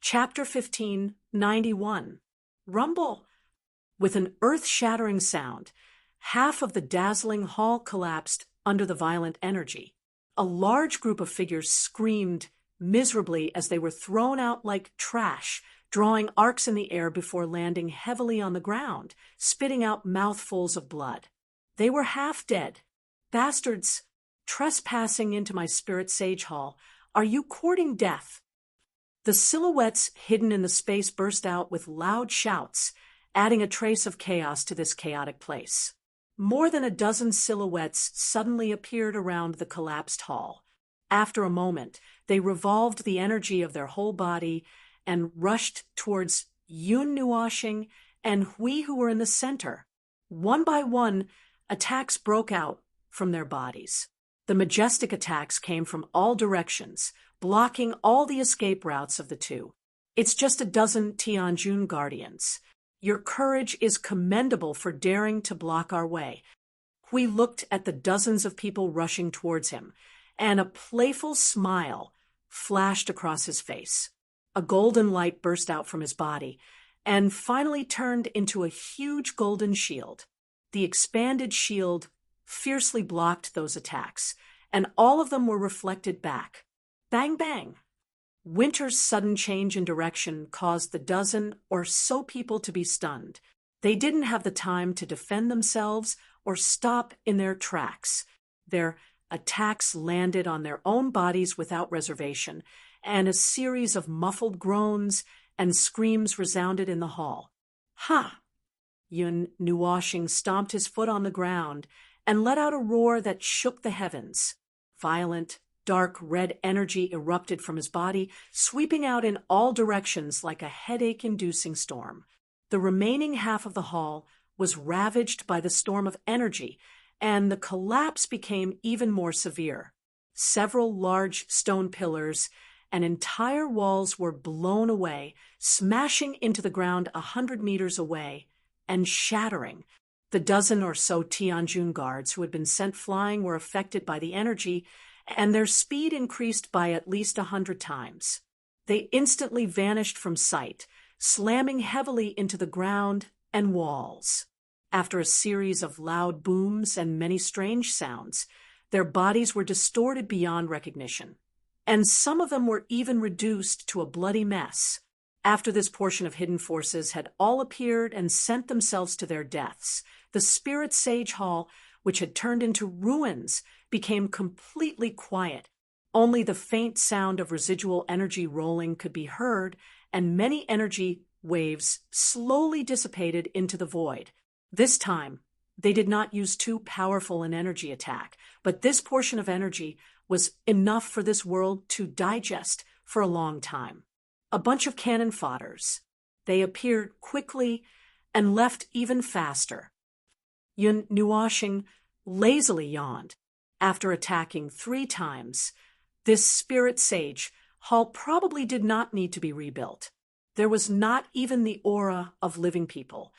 Chapter 15, 91. Rumble. With an earth-shattering sound, half of the dazzling hall collapsed under the violent energy. A large group of figures screamed miserably as they were thrown out like trash, drawing arcs in the air before landing heavily on the ground, spitting out mouthfuls of blood. They were half dead. Bastards, trespassing into my spirit sage hall, are you courting death? The silhouettes hidden in the space burst out with loud shouts, adding a trace of chaos to this chaotic place. More than a dozen silhouettes suddenly appeared around the collapsed hall. After a moment, they revolved the energy of their whole body and rushed towards Yun Nuashing and Hui, who were in the center. One by one, attacks broke out from their bodies. The majestic attacks came from all directions, blocking all the escape routes of the two. It's just a dozen Tianjun guardians. Your courage is commendable for daring to block our way. Hui looked at the dozens of people rushing towards him, and a playful smile flashed across his face. A golden light burst out from his body, and finally turned into a huge golden shield. The expanded shield fiercely blocked those attacks, and all of them were reflected back. Bang, bang. Winter's sudden change in direction caused the dozen or so people to be stunned. They didn't have the time to defend themselves or stop in their tracks. Their attacks landed on their own bodies without reservation, and a series of muffled groans and screams resounded in the hall. Ha! Yun Nuashing stomped his foot on the ground and let out a roar that shook the heavens. Violent, dark red energy erupted from his body, sweeping out in all directions like a headache-inducing storm. The remaining half of the hall was ravaged by the storm of energy, and the collapse became even more severe. Several large stone pillars and entire walls were blown away, smashing into the ground 100 meters away and shattering. The dozen or so Tianjun guards who had been sent flying were affected by the energy, and their speed increased by at least 100 times. They instantly vanished from sight, slamming heavily into the ground and walls. After a series of loud booms and many strange sounds, their bodies were distorted beyond recognition, and some of them were even reduced to a bloody mess. After this portion of hidden forces had all appeared and sent themselves to their deaths, the Spirit Sage Hall, which had turned into ruins, became completely quiet. Only the faint sound of residual energy rolling could be heard, and many energy waves slowly dissipated into the void. This time, they did not use too powerful an energy attack, but this portion of energy was enough for this world to digest for a long time. A bunch of cannon fodders. They appeared quickly and left even faster. Yun Nuashing lazily yawned. After attacking 3 times, this spirit sage hall probably did not need to be rebuilt. There was not even the aura of living people.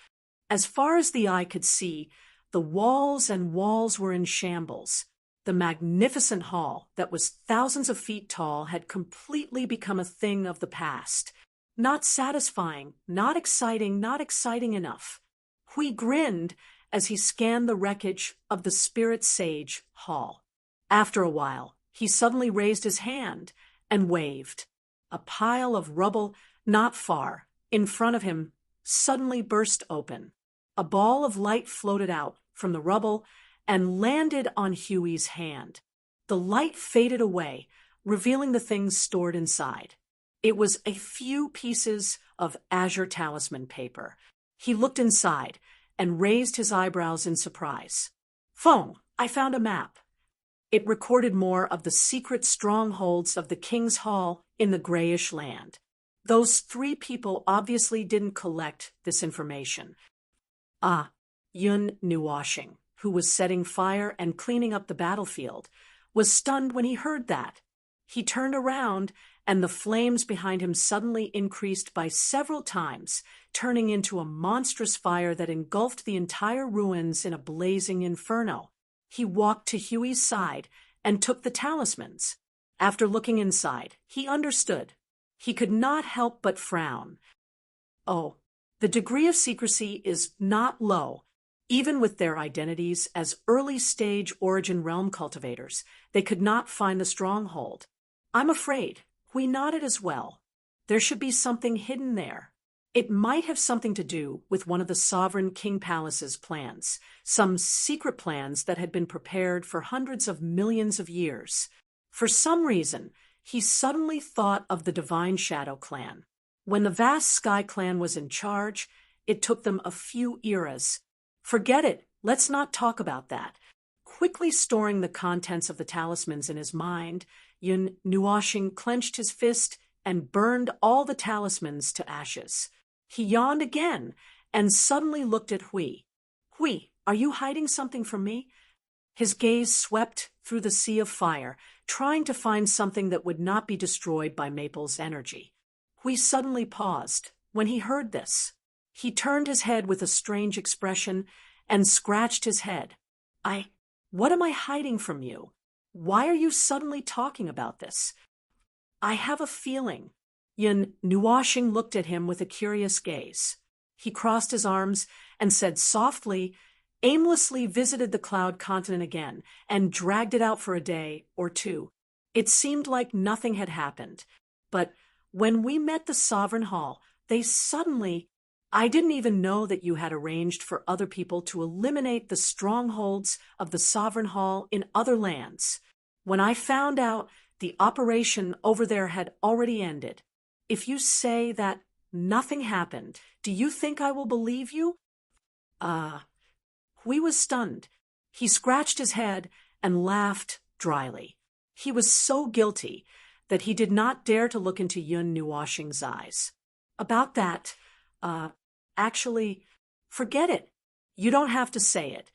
As far as the eye could see, the walls and walls were in shambles. The magnificent hall that was thousands of feet tall had completely become a thing of the past. Not satisfying, not exciting enough. Hui grinned as he scanned the wreckage of the Spirit Sage Hall. After a while, he suddenly raised his hand and waved. A pile of rubble not far in front of him suddenly burst open. A ball of light floated out from the rubble and landed on Huey's hand. The light faded away, revealing the things stored inside. It was a few pieces of azure talisman paper. He looked inside and raised his eyebrows in surprise. "Feng, I found a map." It recorded more of the secret strongholds of the King's Hall in the Grayish Land. Those 3 people obviously didn't collect this information. Yun Nuashing, who was setting fire and cleaning up the battlefield, was stunned when he heard that. He turned around, and the flames behind him suddenly increased by several times, turning into a monstrous fire that engulfed the entire ruins in a blazing inferno. He walked to Huey's side and took the talismans. After looking inside, he understood. He could not help but frown. Oh, the degree of secrecy is not low. Even with their identities as early-stage origin realm cultivators, they could not find the stronghold. I'm afraid. We nodded as well. There should be something hidden there. It might have something to do with one of the sovereign King Palace's plans, some secret plans that had been prepared for hundreds of millions of years. For some reason, he suddenly thought of the Divine Shadow Clan. When the vast Sky Clan was in charge, it took them a few eras. Forget it, let's not talk about that. Quickly storing the contents of the talismans in his mind, Yun Nuoshing clenched his fist and burned all the talismans to ashes. He yawned again and suddenly looked at Hui. Hui, are you hiding something from me? His gaze swept through the sea of fire, trying to find something that would not be destroyed by Maple's energy. Hui suddenly paused when he heard this. He turned his head with a strange expression and scratched his head. What am I hiding from you? Why are you suddenly talking about this? I have a feeling. Yun Nuoshing looked at him with a curious gaze. He crossed his arms and said softly, aimlessly visited the cloud continent again and dragged it out for a day or two. It seemed like nothing had happened. But when we met the Sovereign Hall, I didn't even know that you had arranged for other people to eliminate the strongholds of the Sovereign Hall in other lands. When I found out, the operation over there had already ended. If you say that nothing happened, do you think I will believe you? Hui was stunned. He scratched his head and laughed dryly. He was so guilty that he did not dare to look into Yun Nuoshing's eyes. About that, actually, forget it. You don't have to say it.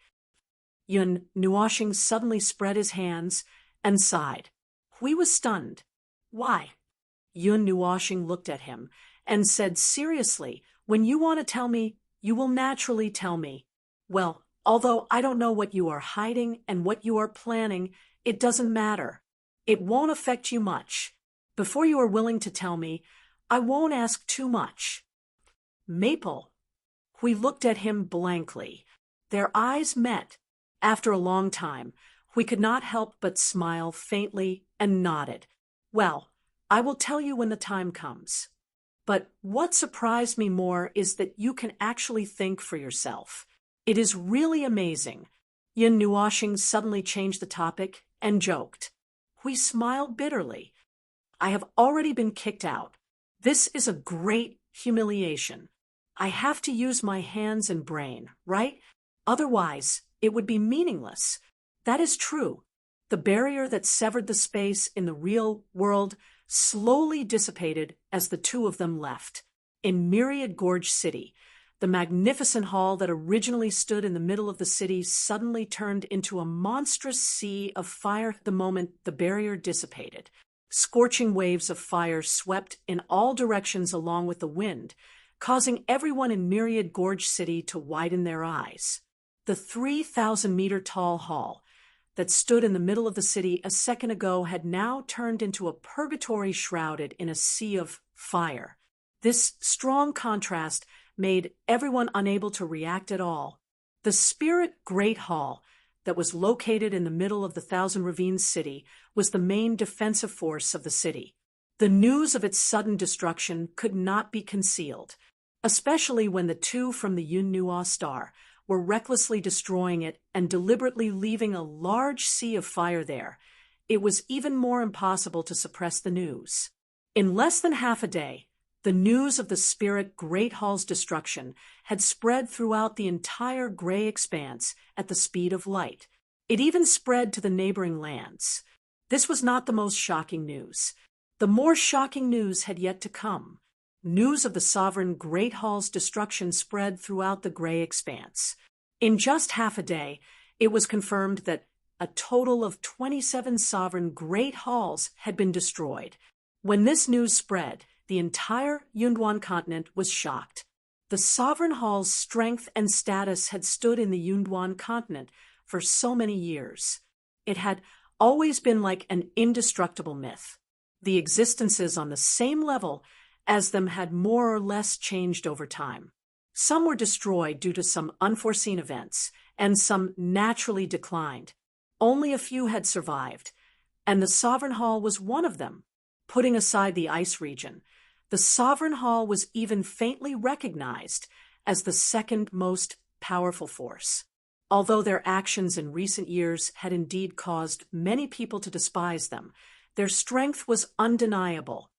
Yun Nuoshing suddenly spread his hands and sighed. Hui was stunned. Why? Yun Nuoshing looked at him and said seriously, when you want to tell me, you will naturally tell me. Well, although I don't know what you are hiding and what you are planning, it doesn't matter. It won't affect you much. Before you are willing to tell me, I won't ask too much. Maple. Hui looked at him blankly. Their eyes met. After a long time, Hui could not help but smile faintly and nodded. Well, I will tell you when the time comes. But what surprised me more is that you can actually think for yourself. It is really amazing. Yun Nuoshing suddenly changed the topic and joked. Hui smiled bitterly. I have already been kicked out. This is a great humiliation. I have to use my hands and brain, right? Otherwise, it would be meaningless. That is true. The barrier that severed the space in the real world slowly dissipated as the two of them left. In Myriad Gorge City, the magnificent hall that originally stood in the middle of the city suddenly turned into a monstrous sea of fire the moment the barrier dissipated. Scorching waves of fire swept in all directions along with the wind, causing everyone in Myriad Gorge City to widen their eyes. The 3,000-meter-tall hall that stood in the middle of the city a second ago had now turned into a purgatory shrouded in a sea of fire. This strong contrast made everyone unable to react at all. The Spirit Great Hall that was located in the middle of the Thousand Ravines city was the main defensive force of the city. The news of its sudden destruction could not be concealed, especially when the two from the Yun Nuo star were recklessly destroying it and deliberately leaving a large sea of fire there. It was even more impossible to suppress the news. In less than half a day, the news of the Spirit Great Hall's destruction had spread throughout the entire gray expanse at the speed of light. It even spread to the neighboring lands. This was not the most shocking news. The more shocking news had yet to come. News of the Sovereign Great Hall's destruction spread throughout the gray expanse. In just half a day, it was confirmed that a total of 27 Sovereign Great Halls had been destroyed. When this news spread, the entire Yunduan continent was shocked. The Sovereign Hall's strength and status had stood in the Yunduan continent for so many years. It had always been like an indestructible myth. The existences on the same level as them had more or less changed over time. Some were destroyed due to some unforeseen events, and some naturally declined. Only a few had survived, and the Sovereign Hall was one of them. Putting aside the ice region, the Sovereign Hall was even faintly recognized as the second most powerful force. Although their actions in recent years had indeed caused many people to despise them, their strength was undeniable.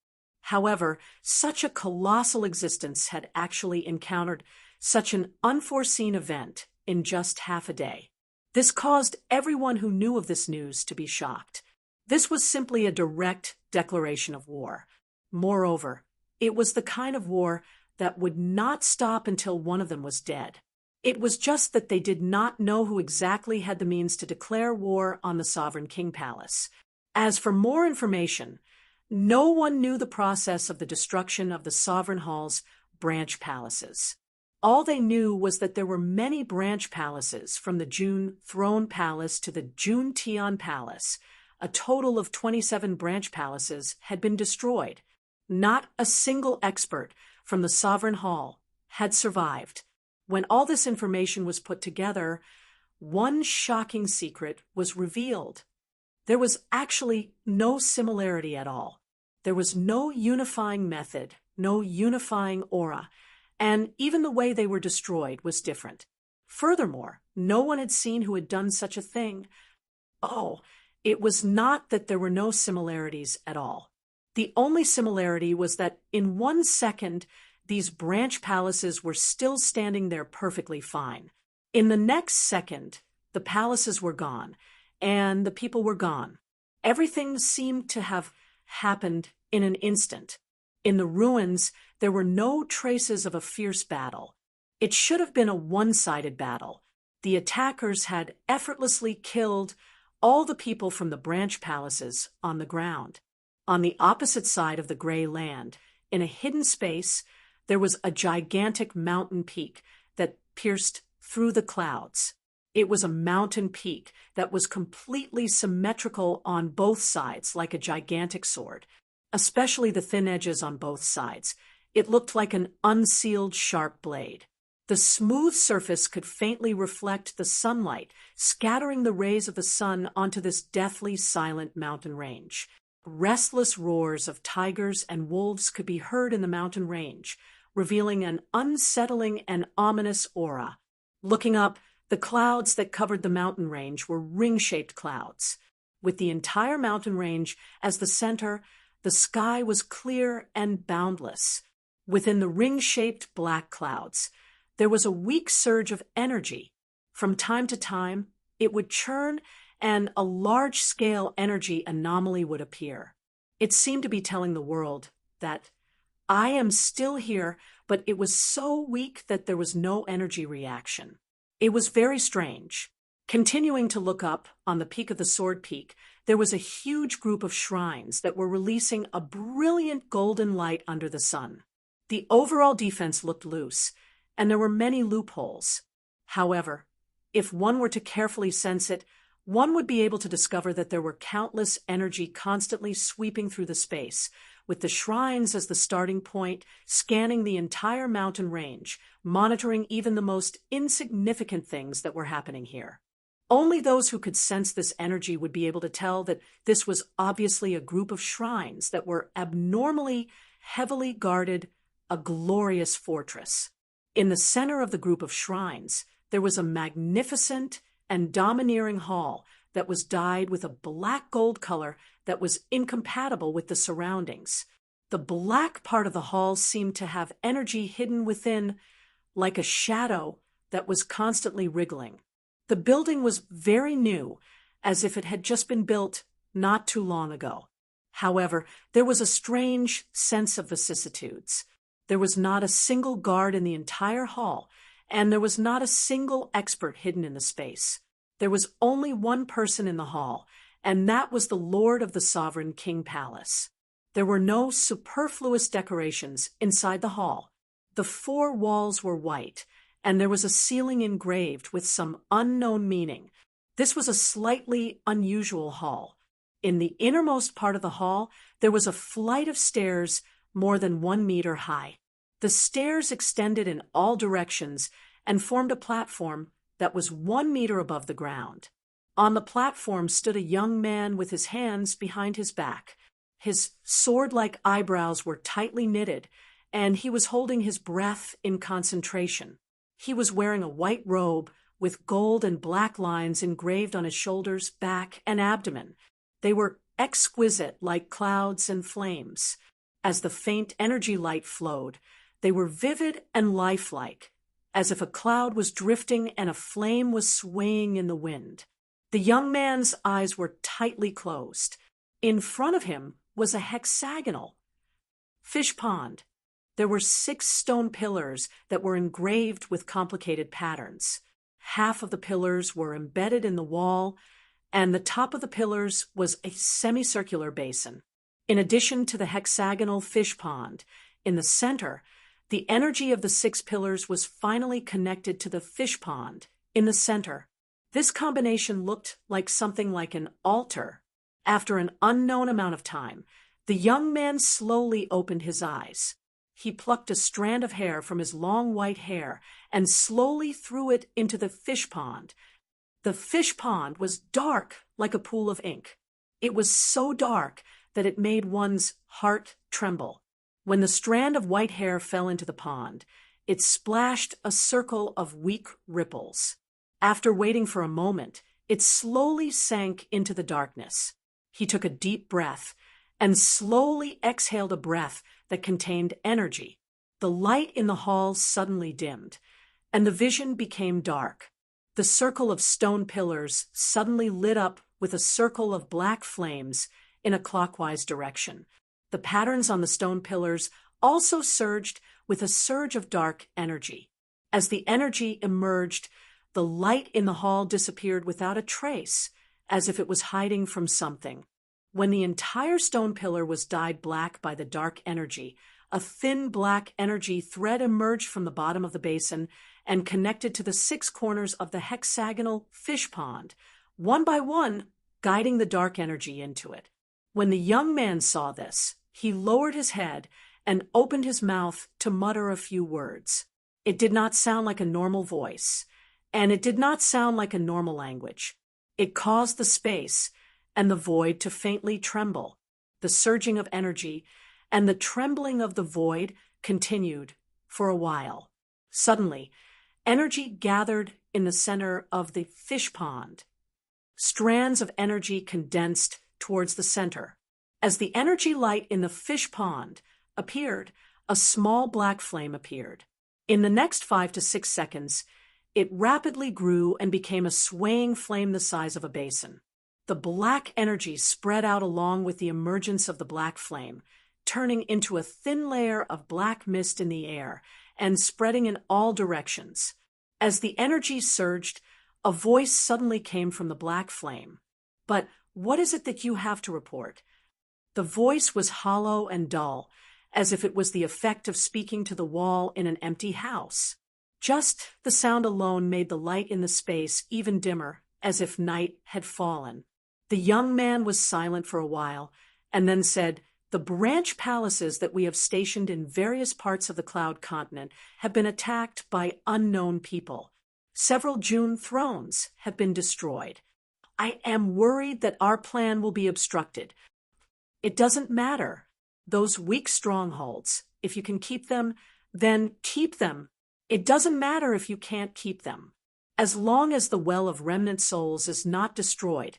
However, such a colossal existence had actually encountered such an unforeseen event in just half a day. This caused everyone who knew of this news to be shocked. This was simply a direct declaration of war. Moreover, it was the kind of war that would not stop until one of them was dead. It was just that they did not know who exactly had the means to declare war on the Sovereign King Palace. As for more information, no one knew the process of the destruction of the Sovereign Hall's branch palaces. All they knew was that there were many branch palaces, from the June Throne Palace to the June Tian Palace. A total of 27 branch palaces had been destroyed. Not a single expert from the Sovereign Hall had survived. When all this information was put together, one shocking secret was revealed. There was actually no similarity at all. There was no unifying method, no unifying aura, and even the way they were destroyed was different. Furthermore, no one had seen who had done such a thing. Oh, it was not that there were no similarities at all. The only similarity was that in 1 second, these branch palaces were still standing there perfectly fine. In the next second, the palaces were gone, and the people were gone. Everything seemed to have happened in an instant. In the ruins, there were no traces of a fierce battle. It should have been a one-sided battle. The attackers had effortlessly killed all the people from the branch palaces on the ground. On the opposite side of the gray land, in a hidden space, there was a gigantic mountain peak that pierced through the clouds. It was a mountain peak that was completely symmetrical on both sides, like a gigantic sword, especially the thin edges on both sides. It looked like an unsealed sharp blade. The smooth surface could faintly reflect the sunlight, scattering the rays of the sun onto this deathly silent mountain range. Restless roars of tigers and wolves could be heard in the mountain range, revealing an unsettling and ominous aura. Looking up, the clouds that covered the mountain range were ring-shaped clouds. With the entire mountain range as the center, the sky was clear and boundless. Within the ring-shaped black clouds, there was a weak surge of energy. From time to time, it would churn and a large-scale energy anomaly would appear. It seemed to be telling the world that I am still here, but it was so weak that there was no energy reaction. It was very strange. Continuing to look up on the peak of the Sword Peak, there was a huge group of shrines that were releasing a brilliant golden light under the sun. The overall defense looked loose, and there were many loopholes. However, if one were to carefully sense it, one would be able to discover that there were countless energy constantly sweeping through the space, with the shrines as the starting point, scanning the entire mountain range, monitoring even the most insignificant things that were happening here. Only those who could sense this energy would be able to tell that this was obviously a group of shrines that were abnormally heavily guarded, a glorious fortress. In the center of the group of shrines, there was a magnificent and domineering hall that was dyed with a black gold color that was incompatible with the surroundings. The black part of the hall seemed to have energy hidden within, like a shadow that was constantly wriggling. The building was very new, as if it had just been built not too long ago. However, there was a strange sense of vicissitudes. There was not a single guard in the entire hall, and there was not a single expert hidden in the space. There was only one person in the hall, and that was the Lord of the Sovereign King Palace. There were no superfluous decorations inside the hall. The 4 walls were white, and there was a ceiling engraved with some unknown meaning. This was a slightly unusual hall. In the innermost part of the hall, there was a flight of stairs more than 1 meter high. The stairs extended in all directions and formed a platform that was 1 meter above the ground. On the platform stood a young man with his hands behind his back. His sword-like eyebrows were tightly knitted, and he was holding his breath in concentration. He was wearing a white robe with gold and black lines engraved on his shoulders, back, and abdomen. They were exquisite like clouds and flames. As the faint energy light flowed, they were vivid and lifelike, as if a cloud was drifting and a flame was swaying in the wind. The young man's eyes were tightly closed. In front of him was a hexagonal fish pond. There were 6 stone pillars that were engraved with complicated patterns. Half of the pillars were embedded in the wall, and the top of the pillars was a semicircular basin. In addition to the hexagonal fish pond, in the center, the energy of the 6 pillars was finally connected to the fish pond in the center. This combination looked like something like an altar. After an unknown amount of time, the young man slowly opened his eyes. He plucked a strand of hair from his long white hair and slowly threw it into the fish pond. The fish pond was dark like a pool of ink. It was so dark that it made one's heart tremble. When the strand of white hair fell into the pond, it splashed a circle of weak ripples. After waiting for a moment, it slowly sank into the darkness. He took a deep breath and slowly exhaled a breath that contained energy. The light in the hall suddenly dimmed, and the vision became dark. The circle of stone pillars suddenly lit up with a circle of black flames in a clockwise direction. The patterns on the stone pillars also surged with a surge of dark energy. As the energy emerged, the light in the hall disappeared without a trace, as if it was hiding from something. When the entire stone pillar was dyed black by the dark energy, a thin black energy thread emerged from the bottom of the basin and connected to the 6 corners of the hexagonal fish pond, one by one, guiding the dark energy into it. When the young man saw this, he lowered his head and opened his mouth to mutter a few words. It did not sound like a normal voice, and it did not sound like a normal language. It caused the space and the void to faintly tremble. The surging of energy and the trembling of the void continued for a while. Suddenly, energy gathered in the center of the fish pond. Strands of energy condensed towards the center. As the energy light in the fish pond appeared, a small black flame appeared. In the next 5 to 6 seconds, it rapidly grew and became a swaying flame the size of a basin. The black energy spread out along with the emergence of the black flame, turning into a thin layer of black mist in the air and spreading in all directions. As the energy surged, a voice suddenly came from the black flame. "But what is it that you have to report?" The voice was hollow and dull, as if it was the effect of speaking to the wall in an empty house. Just the sound alone made the light in the space even dimmer, as if night had fallen. The young man was silent for a while, and then said, "The branch palaces that we have stationed in various parts of the Cloud Continent have been attacked by unknown people. Several June thrones have been destroyed. I am worried that our plan will be obstructed. It doesn't matter. Those weak strongholds, if you can keep them, then keep them. It doesn't matter if you can't keep them. As long as the well of remnant souls is not destroyed,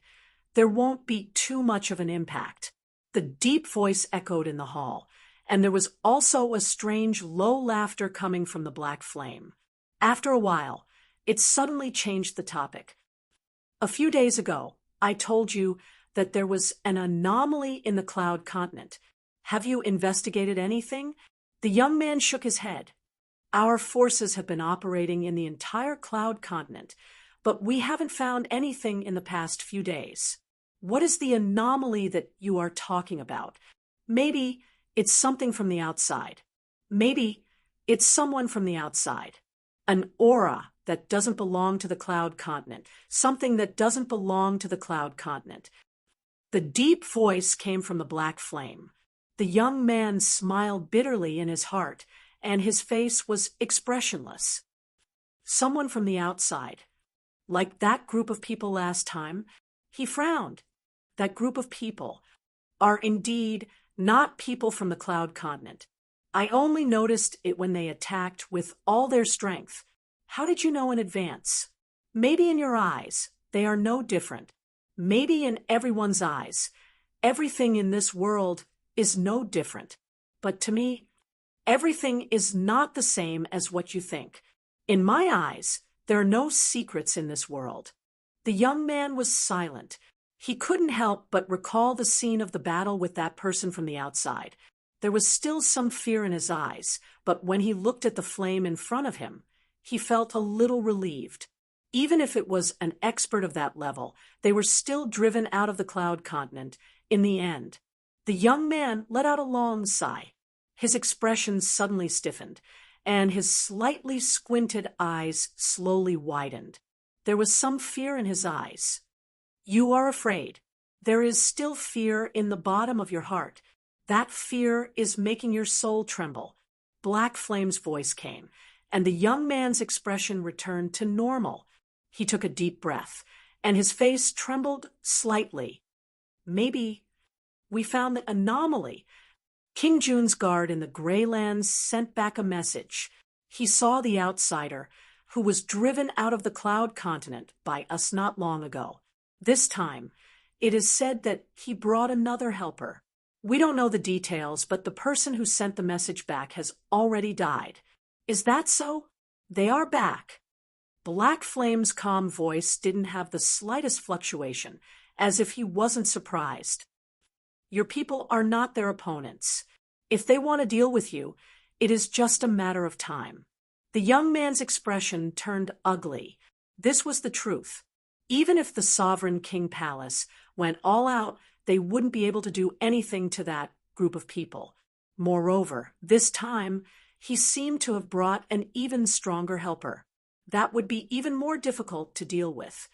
there won't be too much of an impact." The deep voice echoed in the hall, and there was also a strange low laughter coming from the black flame. After a while, it suddenly changed the topic. "A few days ago, I told you that there was an anomaly in the Cloud Continent. Have you investigated anything?" The young man shook his head. "Our forces have been operating in the entire Cloud Continent, but we haven't found anything in the past few days. What is the anomaly that you are talking about? Maybe it's something from the outside. Maybe it's someone from the outside. An aura that doesn't belong to the Cloud Continent. Something that doesn't belong to the Cloud Continent." The deep voice came from the black flame. The young man smiled bitterly in his heart, and his face was expressionless. Someone from the outside. Like that group of people last time, he frowned. That group of people are indeed not people from the cloud continent. I only noticed it when they attacked with all their strength. How did you know in advance? Maybe in your eyes, they are no different. Maybe in everyone's eyes, everything in this world is no different. But to me, everything is not the same as what you think. In my eyes, there are no secrets in this world. The young man was silent. He couldn't help but recall the scene of the battle with that person from the outside. There was still some fear in his eyes, but when he looked at the flame in front of him, he felt a little relieved. Even if it was an expert of that level, they were still driven out of the cloud continent in the end. The young man let out a long sigh. His expression suddenly stiffened, and his slightly squinted eyes slowly widened. There was some fear in his eyes. You are afraid. There is still fear in the bottom of your heart. That fear is making your soul tremble. Black Flame's voice came, and the young man's expression returned to normal. He took a deep breath, and his face trembled slightly. Maybe we found the anomaly. King June's guard in the Grey Lands sent back a message. He saw the outsider, who was driven out of the cloud continent by us not long ago. This time, it is said that he brought another helper. We don't know the details, but the person who sent the message back has already died. Is that so? They are back. Black Flame's calm voice didn't have the slightest fluctuation, as if he wasn't surprised. Your people are not their opponents. If they want to deal with you, it is just a matter of time. The young man's expression turned ugly. This was the truth. Even if the Sovereign King Palace went all out, they wouldn't be able to do anything to that group of people. Moreover, this time, he seemed to have brought an even stronger helper. That would be even more difficult to deal with.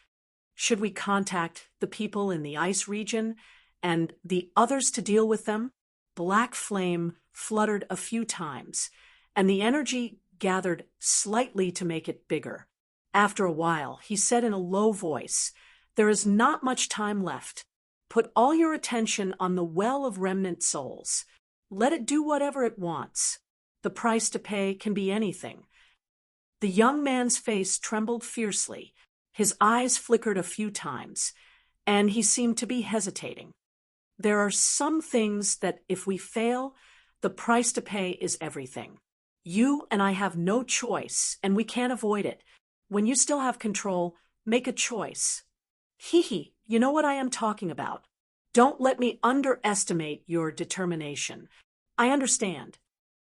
Should we contact the people in the ice region and the others to deal with them? Black Flame fluttered a few times, and the energy gathered slightly to make it bigger. After a while, he said in a low voice, "There is not much time left. Put all your attention on the well of remnant souls. Let it do whatever it wants. The price to pay can be anything." The young man's face trembled fiercely. His eyes flickered a few times, and he seemed to be hesitating. There are some things that if we fail, the price to pay is everything. You and I have no choice, and we can't avoid it. When you still have control, make a choice. You know what I am talking about. Don't let me underestimate your determination. I understand.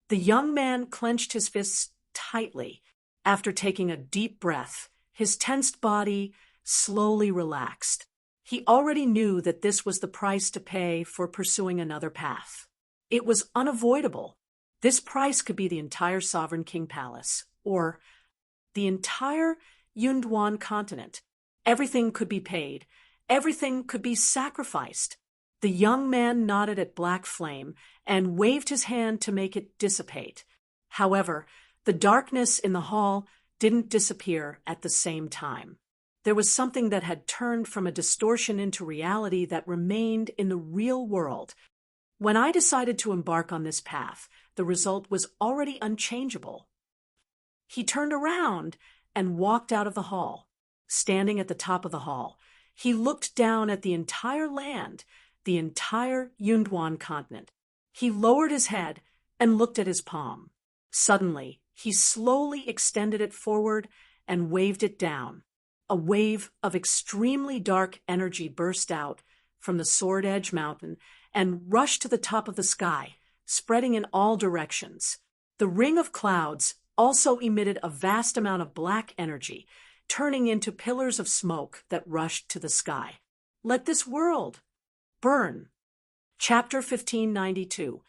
The young man clenched his fists tightly. After taking a deep breath, his tensed body slowly relaxed. He already knew that this was the price to pay for pursuing another path. It was unavoidable. This price could be the entire Sovereign King Palace, or the entire Yunduan continent. Everything could be paid. Everything could be sacrificed. The young man nodded at Black Flame and waved his hand to make it dissipate. However, the darkness in the hall didn't disappear at the same time. There was something that had turned from a distortion into reality that remained in the real world. When I decided to embark on this path, the result was already unchangeable. He turned around and walked out of the hall. Standing at the top of the hall, he looked down at the entire land, the entire Yunduan continent. He lowered his head and looked at his palm. Suddenly, he slowly extended it forward and waved it down. A wave of extremely dark energy burst out from the Sword Edge Mountain and rushed to the top of the sky, spreading in all directions. The ring of clouds also emitted a vast amount of black energy, turning into pillars of smoke that rushed to the sky. Let this world burn. Chapter 1592.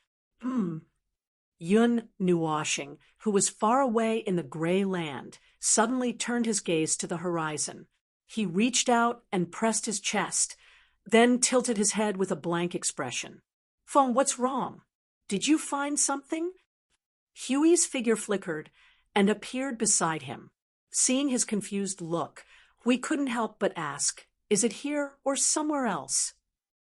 Yun Nuashing, who was far away in the Grey Land, suddenly turned his gaze to the horizon. He reached out and pressed his chest. then tilted his head with a blank expression. Feng, what's wrong? Did you find something? Huey's figure flickered and appeared beside him. Seeing his confused look, we couldn't help but ask, is it here or somewhere else?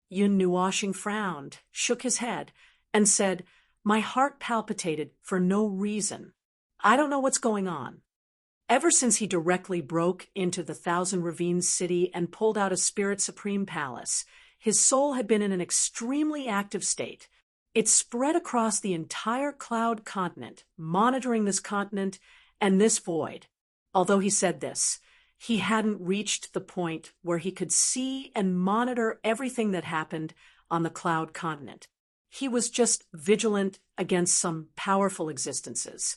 Yun Nuoshing frowned, shook his head, and said, my heart palpitated for no reason. I don't know what's going on. Ever since he directly broke into the Thousand Ravines city and pulled out a Spirit Supreme palace, his soul had been in an extremely active state. It spread across the entire cloud continent, monitoring this continent and this void. Although he said this, he hadn't reached the point where he could see and monitor everything that happened on the cloud continent. He was just vigilant against some powerful existences.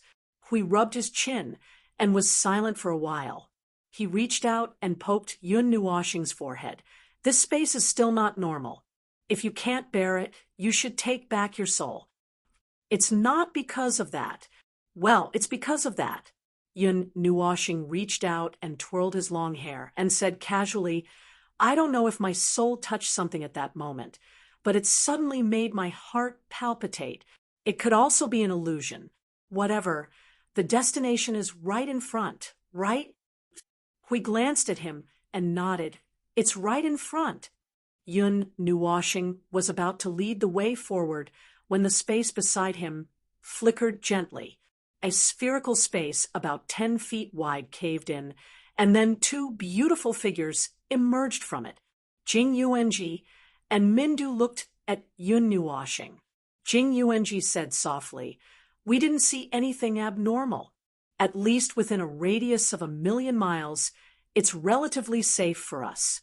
Hui rubbed his chin and was silent for a while. He reached out and poked Yun Nuoshing's forehead. This space is still not normal. If you can't bear it, you should take back your soul. It's not because of that. Well, it's because of that. Yun Nuoshing reached out and twirled his long hair and said casually, I don't know if my soul touched something at that moment, but it suddenly made my heart palpitate. It could also be an illusion. Whatever, the destination is right in front, right? We glanced at him and nodded. It's right in front. Yun Nuoshing was about to lead the way forward when the space beside him flickered gently. A spherical space about 10 feet wide caved in, and then two beautiful figures emerged from it. Jing Yuanji and Mindu looked at Yun Nuoshing. Jing Yuanji said softly, we didn't see anything abnormal. At least within a radius of 1,000,000 miles, it's relatively safe for us.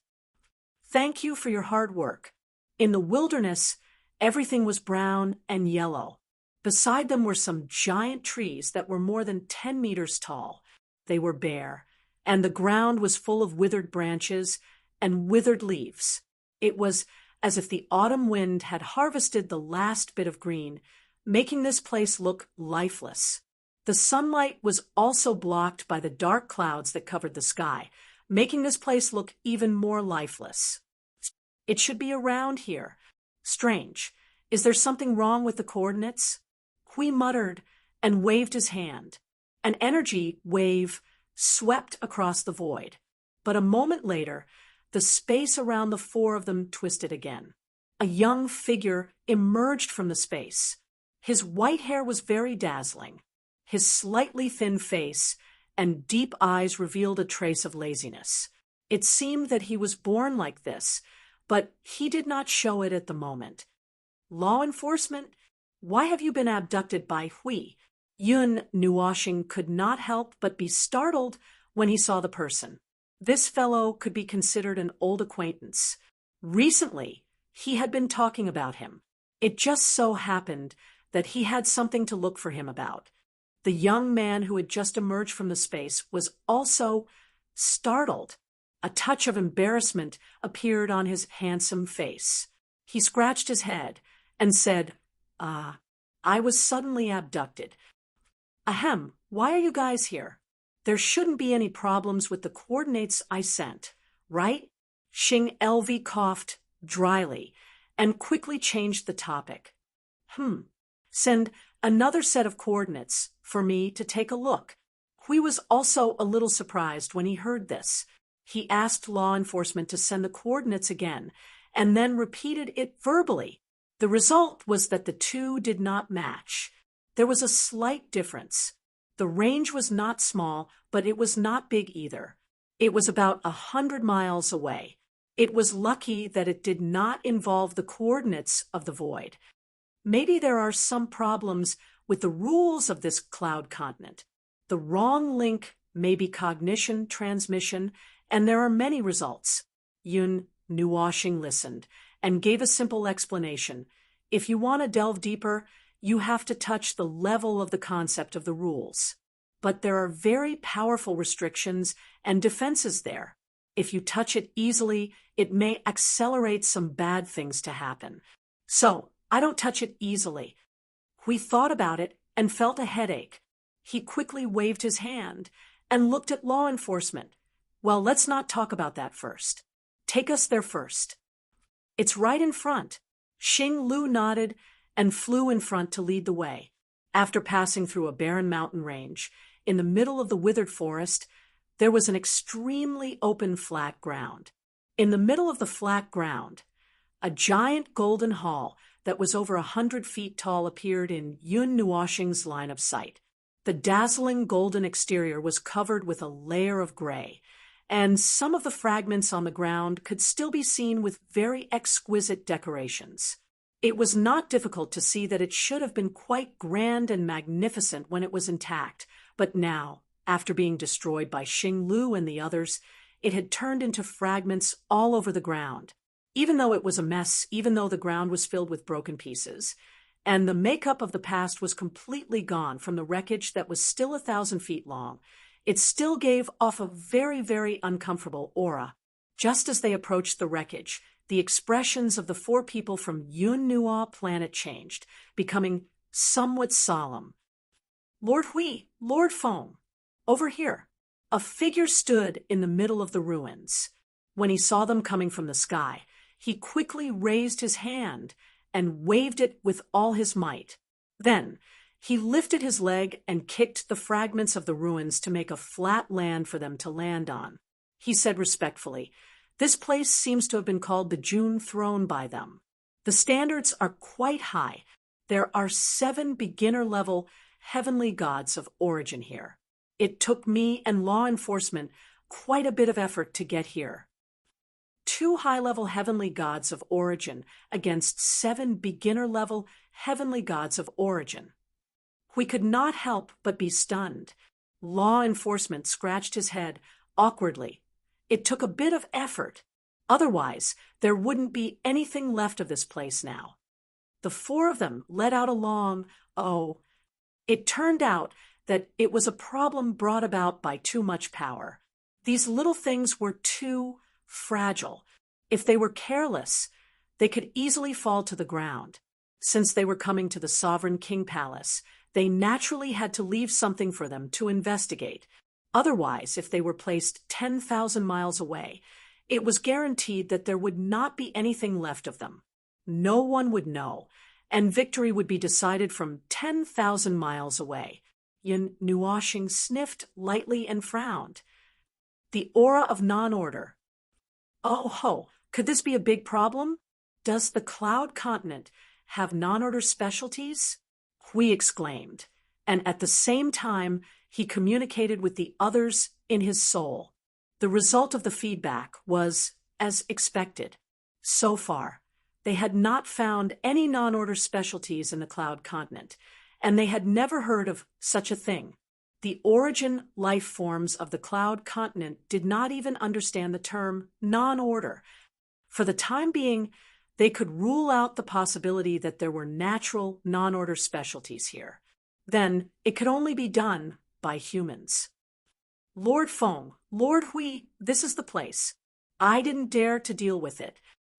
Thank you for your hard work. In the wilderness, everything was brown and yellow. Beside them were some giant trees that were more than 10 meters tall. They were bare, and the ground was full of withered branches and withered leaves. It was as if the autumn wind had harvested the last bit of green, making this place look lifeless. The sunlight was also blocked by the dark clouds that covered the sky, making this place look even more lifeless. It should be around here. Strange. Is there something wrong with the coordinates? Hui muttered and waved his hand. An energy wave swept across the void. But a moment later, the space around the four of them twisted again. A young figure emerged from the space. His white hair was very dazzling. His slightly thin face and deep eyes revealed a trace of laziness. It seemed that he was born like this, but he did not show it at the moment. Law enforcement? Why have you been abducted by Hui? Yun Nuoshing could not help but be startled when he saw the person. This fellow could be considered an old acquaintance. Recently, he had been talking about him. It just so happened that he had something to look for him about. The young man who had just emerged from the space was also startled. A touch of embarrassment appeared on his handsome face. He scratched his head and said, I was suddenly abducted. Ahem, why are you guys here? There shouldn't be any problems with the coordinates I sent, right? Xing LV coughed dryly and quickly changed the topic. Send another set of coordinates for me to take a look. Hui was also a little surprised when he heard this. He asked law enforcement to send the coordinates again and then repeated it verbally. The result was that the two did not match. There was a slight difference. The range was not small, but it was not big either. It was about 100 miles away. It was lucky that it did not involve the coordinates of the void. Maybe there are some problems with the rules of this cloud continent. The wrong link may be cognition transmission, and there are many results. Yun Nuoshing listened and gave a simple explanation. If you want to delve deeper, you have to touch the level of the concept of the rules. But there are very powerful restrictions and defenses there. If you touch it easily, it may accelerate some bad things to happen. So, I don't touch it easily. We thought about it and felt a headache. He quickly waved his hand and looked at law enforcement. Well, let's not talk about that first. Take us there first. It's right in front." Xing Lu nodded and flew in front to lead the way. After passing through a barren mountain range, in the middle of the withered forest, there was an extremely open flat ground. In the middle of the flat ground, a giant golden hall that was over 100 feet tall appeared in Yun Nuoxing's line of sight. The dazzling golden exterior was covered with a layer of gray, and some of the fragments on the ground could still be seen with very exquisite decorations. It was not difficult to see that it should have been quite grand and magnificent when it was intact, but now, after being destroyed by Xing Lu and the others, it had turned into fragments all over the ground. Even though it was a mess, even though the ground was filled with broken pieces, and the makeup of the past was completely gone from the wreckage that was still 1,000 feet long, it still gave off a very, very uncomfortable aura. Just as they approached the wreckage, the expressions of the 4 people from Yun Nuo planet changed, becoming somewhat solemn. "Lord Hui, Lord Feng, over here." A figure stood in the middle of the ruins. When he saw them coming from the sky, he quickly raised his hand and waved it with all his might. Then, he lifted his leg and kicked the fragments of the ruins to make a flat land for them to land on. He said respectfully, "This place seems to have been called the June Throne by them. The standards are quite high. There are 7 beginner-level heavenly gods of origin here. It took me and law enforcement quite a bit of effort to get here." 2 high-level heavenly gods of origin against 7 beginner-level heavenly gods of origin. We could not help but be stunned. Law enforcement scratched his head awkwardly. It took a bit of effort. Otherwise, there wouldn't be anything left of this place now. The 4 of them let out a long, "Oh." It turned out that it was a problem brought about by too much power. These little things were too fragile. If they were careless, they could easily fall to the ground. Since they were coming to the Sovereign King Palace, they naturally had to leave something for them to investigate. Otherwise, if they were placed 10,000 miles away, it was guaranteed that there would not be anything left of them. No one would know, and victory would be decided from 10,000 miles away. Yun Nuoxing sniffed lightly and frowned. The aura of non-order. "Oh ho, could this be a big problem? Does the Cloud Continent have non-order specialties?" Hui exclaimed, and at the same time he communicated with the others in his soul. The result of the feedback was as expected. So far, they had not found any non-order specialties in the Cloud Continent, and they had never heard of such a thing. The origin life forms of the Cloud Continent did not even understand the term non-order. For the time being, they could rule out the possibility that there were natural non-order specialties here. Then it could only be done by humans. "Lord Feng, Lord Hui, this is the place. I didn't dare to deal with it.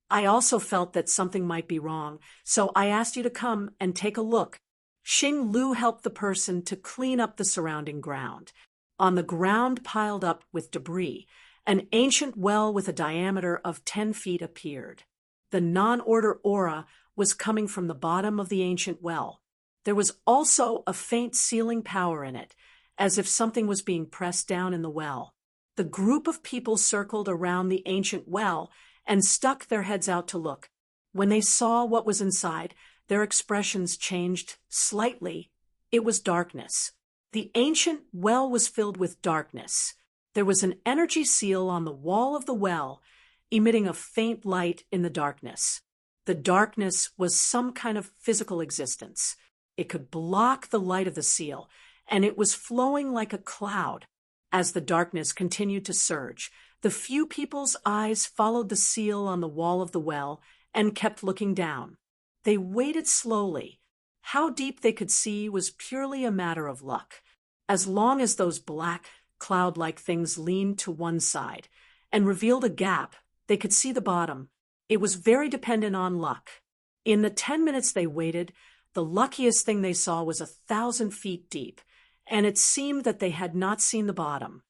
I also felt that something might be wrong, so I asked you to come and take a look." Xing Lu helped the person to clean up the surrounding ground. On the ground piled up with debris, an ancient well with a diameter of 10 feet appeared. The non-order aura was coming from the bottom of the ancient well. There was also a faint sealing power in it, as if something was being pressed down in the well. The group of people circled around the ancient well and stuck their heads out to look. When they saw what was inside, their expressions changed slightly. It was darkness. The ancient well was filled with darkness. There was an energy seal on the wall of the well, emitting a faint light in the darkness. The darkness was some kind of physical existence. It could block the light of the seal, and it was flowing like a cloud. As the darkness continued to surge, the few people's eyes followed the seal on the wall of the well and kept looking down. They waited slowly. How deep they could see was purely a matter of luck. As long as those black, cloud-like things leaned to one side and revealed a gap, they could see the bottom. It was very dependent on luck. In the 10 minutes they waited, the luckiest thing they saw was 1,000 feet deep, and it seemed that they had not seen the bottom.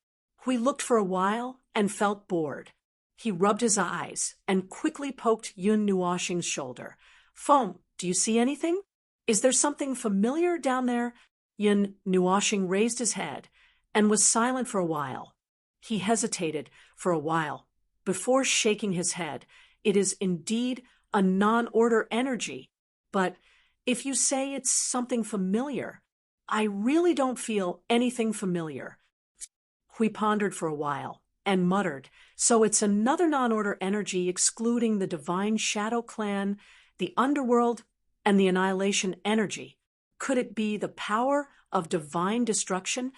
Hui looked for a while and felt bored. He rubbed his eyes and quickly poked Yun Nuoxing's shoulder. Foam, do you see anything? Is there something familiar down there? Yun Nuoxing raised his head and was silent for a while. He hesitated for a while before shaking his head. It is indeed a non-order energy, but if you say it's something familiar, I really don't feel anything familiar. Hui pondered for a while and muttered, so it's another non-order energy excluding the divine shadow clan, the underworld, and the annihilation energy. Could it be the power of divine destruction?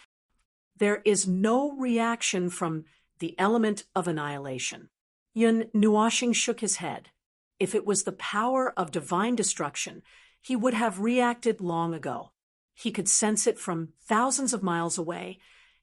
There is no reaction from the element of annihilation. Yun Nuoxing shook his head. If it was the power of divine destruction, he would have reacted long ago. He could sense it from thousands of miles away,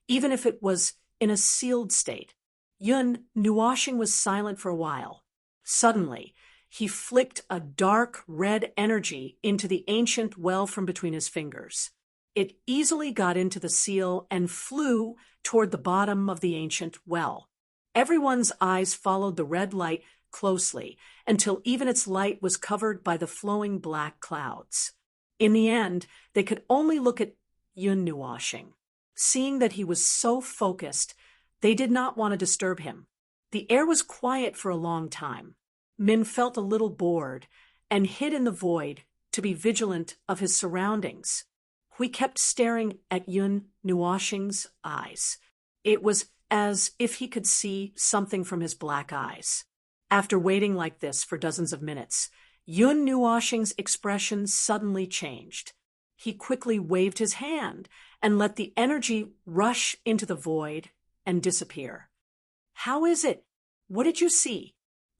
even if it was in a sealed state. Yun Nuoxing was silent for a while. Suddenly, he flicked a dark red energy into the ancient well from between his fingers. It easily got into the seal and flew toward the bottom of the ancient well. Everyone's eyes followed the red light closely until even its light was covered by the flowing black clouds. In the end, they could only look at Yun Nuoxing. Seeing that he was so focused, they did not want to disturb him. The air was quiet for a long time. Min felt a little bored and hid in the void to be vigilant of his surroundings. Hui kept staring at Yun Nuoxing's eyes. It was as if he could see something from his black eyes. After waiting like this for dozens of minutes, Yun Nuoxing's expression suddenly changed. He quickly waved his hand and let the energy rush into the void and disappear. How is it? What did you see?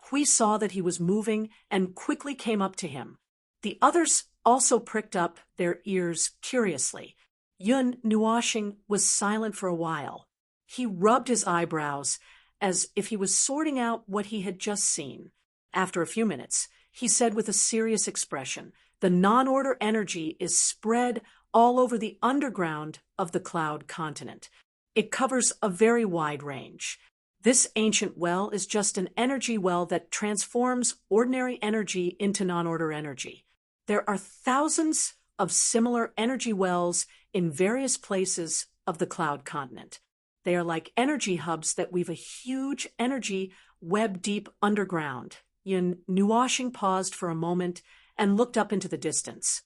Hui saw that he was moving and quickly came up to him. The others also pricked up their ears curiously. Yun Nuoxing was silent for a while. He rubbed his eyebrows as if he was sorting out what he had just seen. After a few minutes, he said with a serious expression, "The non-order energy is spread all over the underground of the cloud continent. It covers a very wide range. This ancient well is just an energy well that transforms ordinary energy into non-order energy. There are thousands of similar energy wells in various places of the cloud continent. They are like energy hubs that weave a huge energy web deep underground." Yun Nuoxing paused for a moment and looked up into the distance.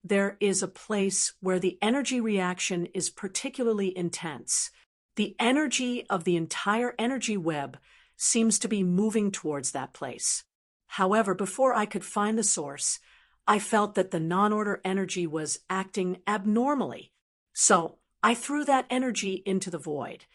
There is a place where the energy reaction is particularly intense. The energy of the entire energy web seems to be moving towards that place. However, before I could find the source, I felt that the non-order energy was acting abnormally. So I threw that energy into the void.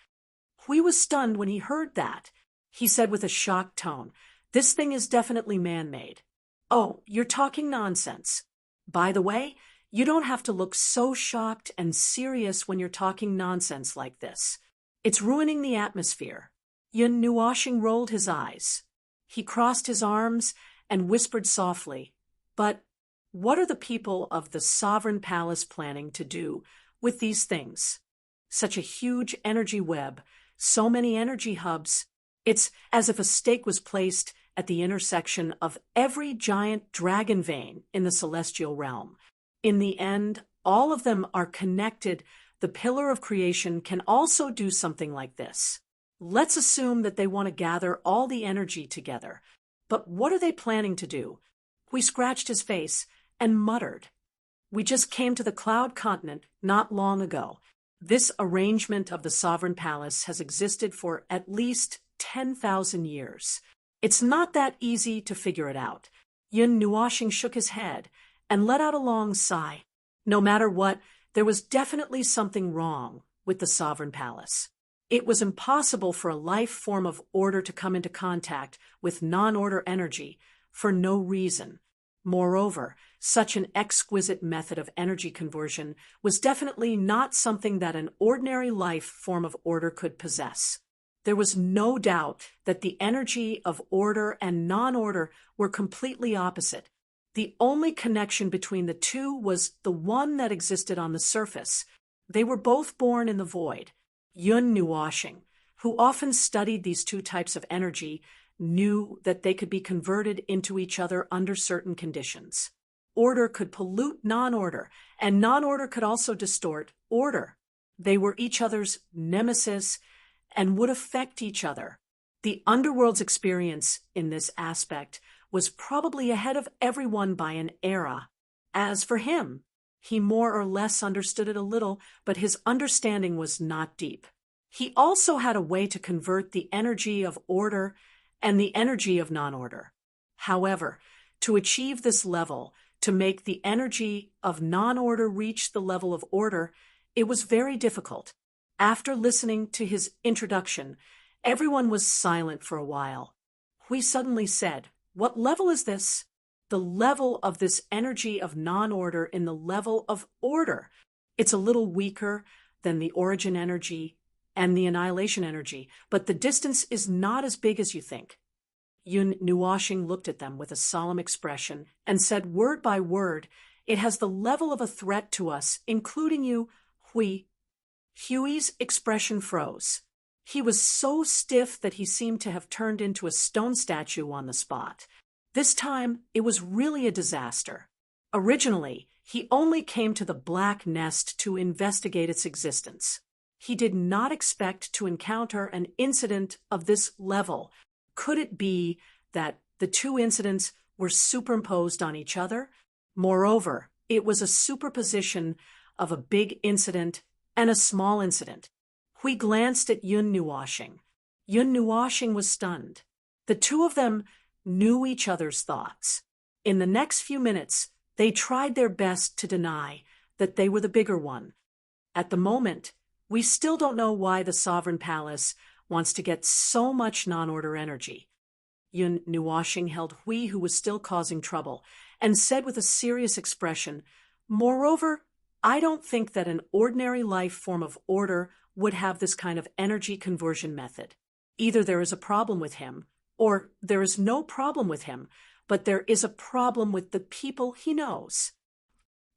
Hui was stunned when he heard that. He said with a shocked tone, "This thing is definitely man-made." "Oh, you're talking nonsense. By the way, you don't have to look so shocked and serious when you're talking nonsense like this. It's ruining the atmosphere." Yun Nuoxing rolled his eyes. He crossed his arms and whispered softly, "But what are the people of the Sovereign Palace planning to do with these things? Such a huge energy web, so many energy hubs. It's as if a stake was placed at the intersection of every giant dragon vein in the celestial realm. In the end, all of them are connected. The pillar of creation can also do something like this. Let's assume that they want to gather all the energy together. But what are they planning to do?" Hui scratched his face and muttered, "We just came to the cloud continent not long ago. This arrangement of the Sovereign Palace has existed for at least 10,000 years. It's not that easy to figure it out." Yun Nuoxing shook his head and let out a long sigh. No matter what, there was definitely something wrong with the Sovereign Palace. It was impossible for a life form of order to come into contact with non-order energy for no reason. Moreover, such an exquisite method of energy conversion was definitely not something that an ordinary life form of order could possess. There was no doubt that the energy of order and non-order were completely opposite. The only connection between the two was the one that existed on the surface. They were both born in the void. Yun Nuoxing, who often studied these two types of energy, knew that they could be converted into each other under certain conditions. Order could pollute non-order, and non-order could also distort order. They were each other's nemesis and would affect each other. The underworld's experience in this aspect was probably ahead of everyone by an era. As for him, he more or less understood it a little, but his understanding was not deep. He also had a way to convert the energy of order and the energy of non-order. However, to achieve this level, to make the energy of non-order reach the level of order, it was very difficult. After listening to his introduction, everyone was silent for a while. Hui suddenly said, "What level is this?" "The level of this energy of non-order in the level of order. It's a little weaker than the origin energy and the annihilation energy, but the distance is not as big as you think." Yun Nuoxing looked at them with a solemn expression and said word by word, "It has the level of a threat to us, including you, Hui." Huey's expression froze. He was so stiff that he seemed to have turned into a stone statue on the spot. This time, it was really a disaster. Originally, he only came to the Black Nest to investigate its existence. He did not expect to encounter an incident of this level. Could it be that the two incidents were superimposed on each other? Moreover, it was a superposition of a big incident and a small incident. Hui glanced at Yun Nuoxing. Yun Nuoxing was stunned. The two of them knew each other's thoughts. In the next few minutes, they tried their best to deny that they were the bigger one. At the moment, we still don't know why the Sovereign Palace wants to get so much non-order energy. Yun Nuoxing held Hui, who was still causing trouble, and said with a serious expression, "Moreover, I don't think that an ordinary life form of order would have this kind of energy conversion method. Either there is a problem with him, or there is no problem with him, but there is a problem with the people he knows.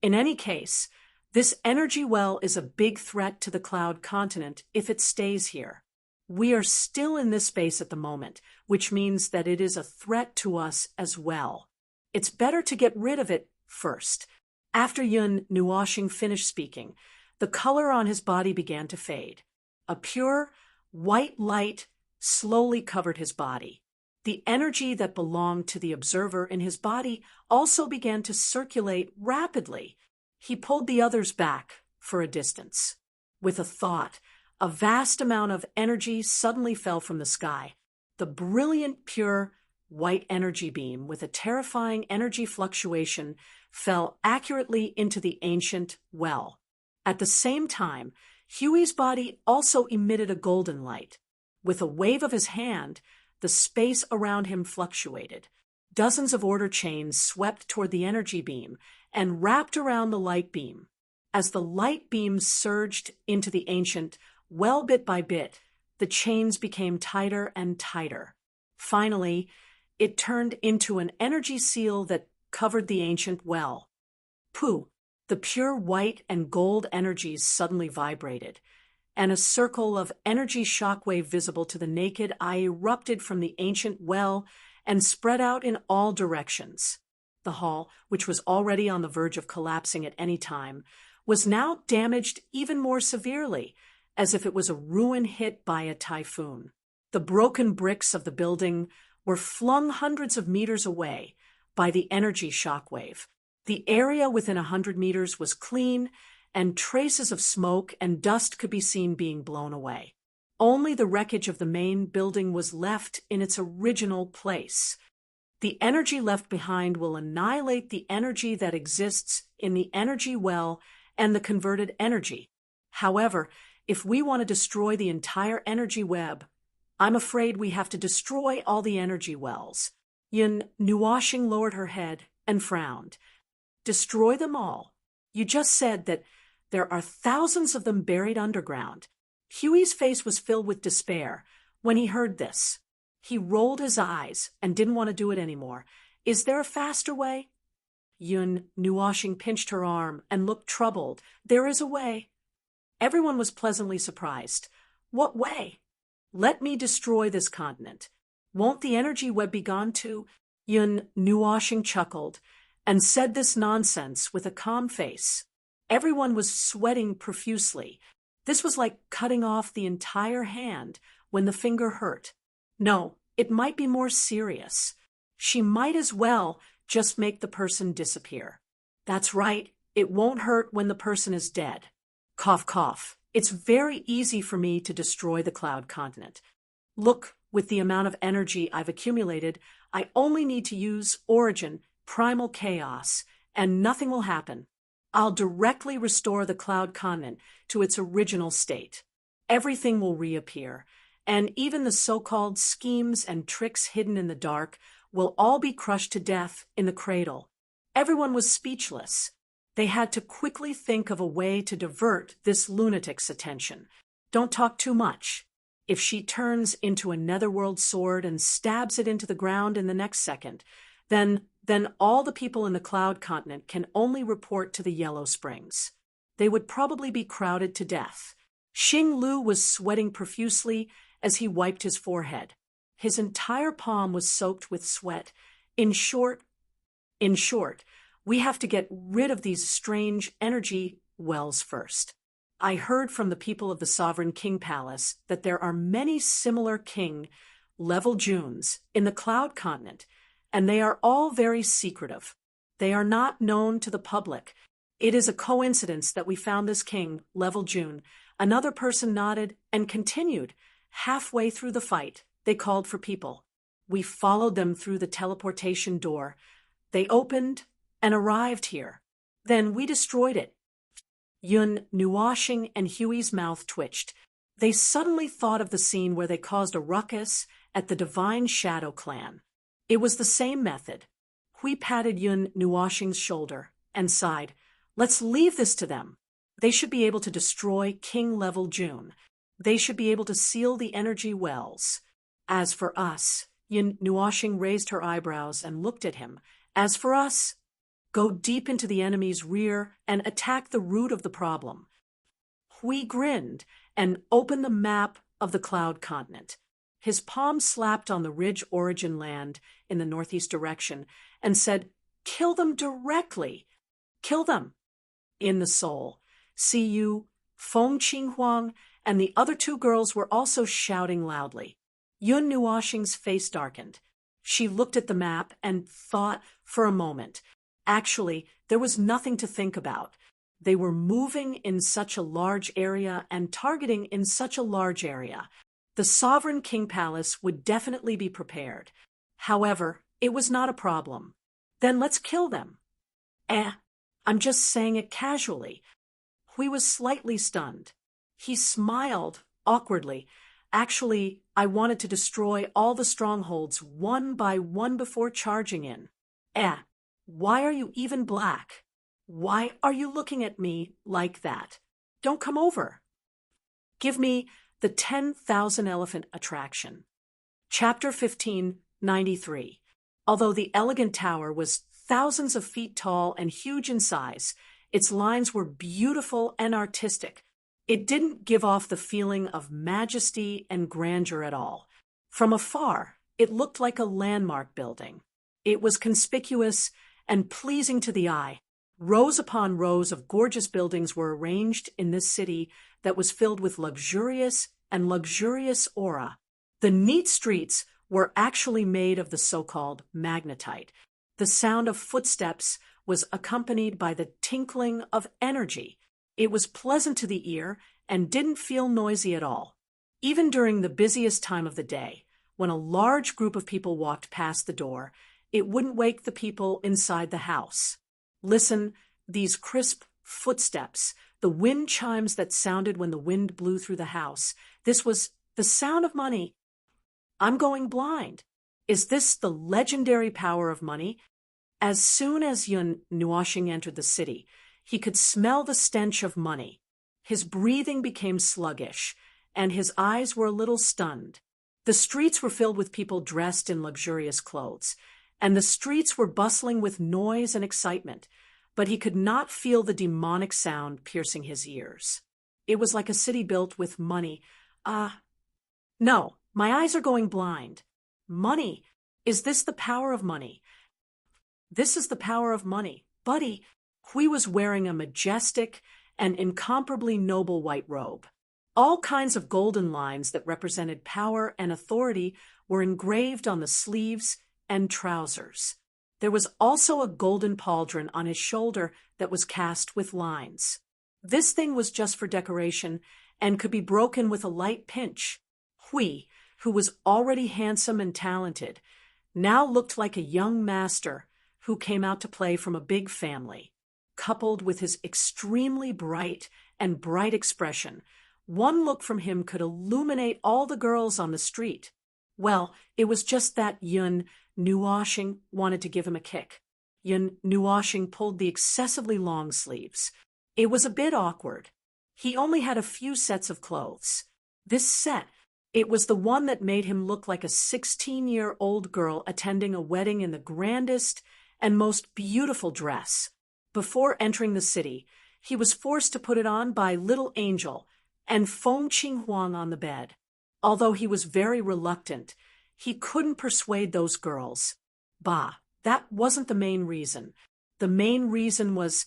In any case, this energy well is a big threat to the Cloud Continent if it stays here. We are still in this space at the moment, which means that it is a threat to us as well. It's better to get rid of it first." After Yun Nuoxing finished speaking, the color on his body began to fade. A pure, white light slowly covered his body. The energy that belonged to the observer in his body also began to circulate rapidly. He pulled the others back for a distance. With a thought, a vast amount of energy suddenly fell from the sky. The brilliant, pure, white energy beam with a terrifying energy fluctuation fell accurately into the ancient well. At the same time, Huey's body also emitted a golden light. With a wave of his hand, the space around him fluctuated. Dozens of order chains swept toward the energy beam and wrapped around the light beam. As the light beam surged into the ancient well, bit by bit, the chains became tighter and tighter. Finally, it turned into an energy seal that covered the ancient well. Pooh! The pure white and gold energies suddenly vibrated, and a circle of energy shockwave visible to the naked eye erupted from the ancient well and spread out in all directions. The hall, which was already on the verge of collapsing at any time, was now damaged even more severely, as if it was a ruin hit by a typhoon. The broken bricks of the building were flung hundreds of meters away by the energy shockwave. The area within 100 meters was clean, and traces of smoke and dust could be seen being blown away. Only the wreckage of the main building was left in its original place. The energy left behind will annihilate the energy that exists in the energy well and the converted energy. However, if we want to destroy the entire energy web, I'm afraid we have to destroy all the energy wells. Yun Nuoxing lowered her head and frowned. Destroy them all? You just said that there are thousands of them buried underground. Huey's face was filled with despair when he heard this. He rolled his eyes and didn't want to do it anymore. Is there a faster way? Yun Nuoxing pinched her arm and looked troubled. There is a way. Everyone was pleasantly surprised. What way? Let me destroy this continent. Won't the energy web be gone too? Yun Nuashing chuckled and said this nonsense with a calm face. Everyone was sweating profusely. This was like cutting off the entire hand when the finger hurt. No, it might be more serious. She might as well just make the person disappear. That's right, it won't hurt when the person is dead. Cough, cough. It's very easy for me to destroy the cloud continent. Look, with the amount of energy I've accumulated, I only need to use origin, primal chaos, and nothing will happen. I'll directly restore the cloud continent to its original state. Everything will reappear, and even the so-called schemes and tricks hidden in the dark will all be crushed to death in the cradle. Everyone was speechless. They had to quickly think of a way to divert this lunatic's attention. Don't talk too much. If she turns into a netherworld sword and stabs it into the ground in the next second, then all the people in the cloud continent can only report to the Yellow Springs. They would probably be crowded to death. Xing Lu was sweating profusely as he wiped his forehead. His entire palm was soaked with sweat. In short, we have to get rid of these strange energy wells first. I heard from the people of the Sovereign King Palace that there are many similar king-level Junes in the Cloud Continent, and they are all very secretive. They are not known to the public. It is a coincidence that we found this king-level June. Another person nodded and continued. Halfway through the fight, they called for people. We followed them through the teleportation door. They opened and arrived here. Then we destroyed it. Yun Nuashing and Huey's mouth twitched. They suddenly thought of the scene where they caused a ruckus at the Divine Shadow Clan. It was the same method. Hui patted Yun Nuashing's shoulder and sighed. Let's leave this to them. They should be able to destroy king-level June. They should be able to seal the energy wells. As for us, Yun Nuashing raised her eyebrows and looked at him. As for us, go deep into the enemy's rear and attack the root of the problem. Hui grinned and opened the map of the Cloud Continent. His palm slapped on the ridge origin land in the northeast direction and said, "Kill them directly. Kill them." In the soul, Siyu, Feng Qinghuang, and the other two girls were also shouting loudly. Yun Nuashing's face darkened. She looked at the map and thought for a moment. Actually, there was nothing to think about. They were moving in such a large area and targeting in such a large area. The Sovereign King Palace would definitely be prepared. However, it was not a problem. Then let's kill them. I'm just saying it casually. Hui was slightly stunned. He smiled awkwardly. Actually, I wanted to destroy all the strongholds one by one before charging in. Why are you even black? Why are you looking at me like that? Don't come over. Give me the 10,000 elephant attraction. Chapter 1593. Although the elegant tower was thousands of feet tall and huge in size, its lines were beautiful and artistic. It didn't give off the feeling of majesty and grandeur at all. From afar, it looked like a landmark building. It was conspicuous and pleasing to the eye. Rows upon rows of gorgeous buildings were arranged in this city that was filled with luxurious aura. The neat streets were actually made of the so-called magnetite. The sound of footsteps was accompanied by the tinkling of energy. It was pleasant to the ear and didn't feel noisy at all. Even during the busiest time of the day, when a large group of people walked past the door, it wouldn't wake the people inside the house. Listen, these crisp footsteps, the wind chimes that sounded when the wind blew through the house. This was the sound of money. I'm going blind. Is this the legendary power of money? As soon as Yun Nuashing entered the city, he could smell the stench of money. His breathing became sluggish, and his eyes were a little stunned. The streets were filled with people dressed in luxurious clothes, and the streets were bustling with noise and excitement, but he could not feel the demonic sound piercing his ears. It was like a city built with money. No, my eyes are going blind. Money. Is this the power of money? This is the power of money. Buddy, Hui was wearing a majestic and incomparably noble white robe. All kinds of golden lines that represented power and authority were engraved on the sleeves and trousers. There was also a golden pauldron on his shoulder that was cast with lines. This thing was just for decoration and could be broken with a light pinch. Hui, who was already handsome and talented, now looked like a young master who came out to play from a big family. Coupled with his extremely bright expression, one look from him could illuminate all the girls on the street. Well, it was just that Yun Nuoshing wanted to give him a kick. Yun Nuoshing pulled the excessively long sleeves. It was a bit awkward. He only had a few sets of clothes. This set, it was the one that made him look like a 16-year-old girl attending a wedding in the grandest and most beautiful dress. Before entering the city, he was forced to put it on by Little Angel and Feng Qinghuang on the bed. Although he was very reluctant, he couldn't persuade those girls. Bah, that wasn't the main reason. The main reason was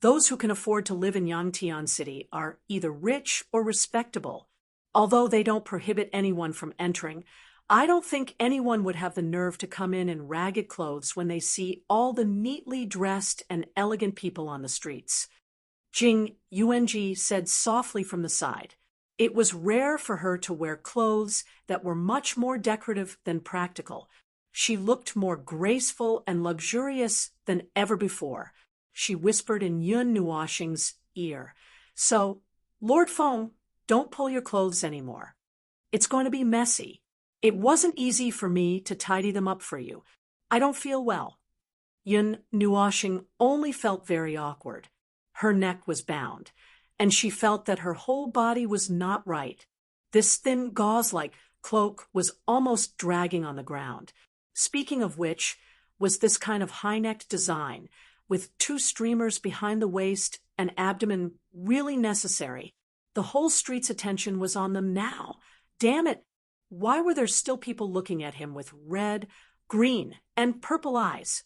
those who can afford to live in Yangtian City are either rich or respectable. Although they don't prohibit anyone from entering, I don't think anyone would have the nerve to come in ragged clothes when they see all the neatly dressed and elegant people on the streets. Jing Yuanji said softly from the side. It was rare for her to wear clothes that were much more decorative than practical. She looked more graceful and luxurious than ever before. She whispered in Yun Nuoshing's ear, "So, Lord Feng, don't pull your clothes anymore. It's going to be messy. It wasn't easy for me to tidy them up for you. I don't feel well." Yun Nuoshing only felt very awkward. Her neck was bound, and she felt that her whole body was not right. This thin gauze-like cloak was almost dragging on the ground. Speaking of which, was this kind of high-necked design, with 2 streamers behind the waist and abdomen really necessary? The whole street's attention was on them now. Damn it! Why were there still people looking at him with red, green, and purple eyes?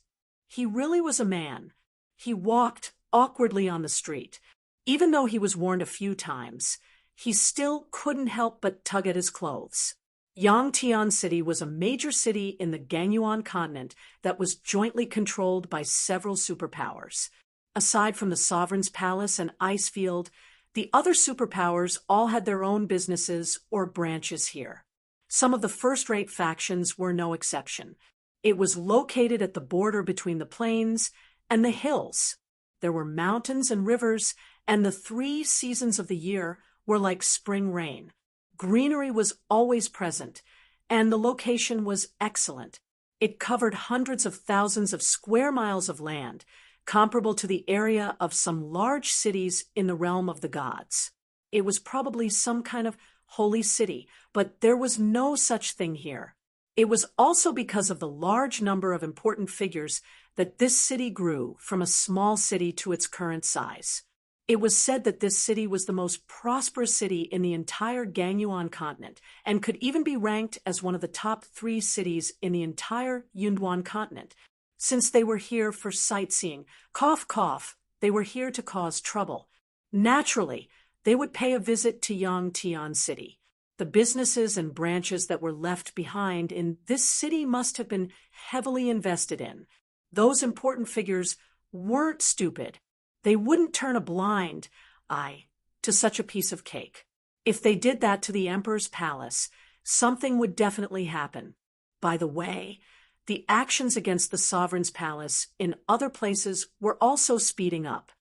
He really was a man. He walked awkwardly on the street. Even though he was warned a few times, he still couldn't help but tug at his clothes. Yangtian City was a major city in the Gangyuan continent that was jointly controlled by several superpowers. Aside from the Sovereign's Palace and Ice Field, the other superpowers all had their own businesses or branches here. Some of the first-rate factions were no exception. It was located at the border between the plains and the hills. There were mountains and rivers, and the 3 seasons of the year were like spring rain. Greenery was always present, and the location was excellent. It covered hundreds of thousands of square miles of land, comparable to the area of some large cities in the realm of the gods. It was probably some kind of holy city, but there was no such thing here. It was also because of the large number of important figures that this city grew from a small city to its current size. It was said that this city was the most prosperous city in the entire Gangyuan continent and could even be ranked as one of the top 3 cities in the entire Yunduan continent. Since they were here for sightseeing, cough, cough, they were here to cause trouble. Naturally, they would pay a visit to Yangtian City. The businesses and branches that were left behind in this city must have been heavily invested in. Those important figures weren't stupid. They wouldn't turn a blind eye to such a piece of cake. If they did that to the emperor's palace, something would definitely happen. By the way, the actions against the sovereign's palace in other places were also speeding up.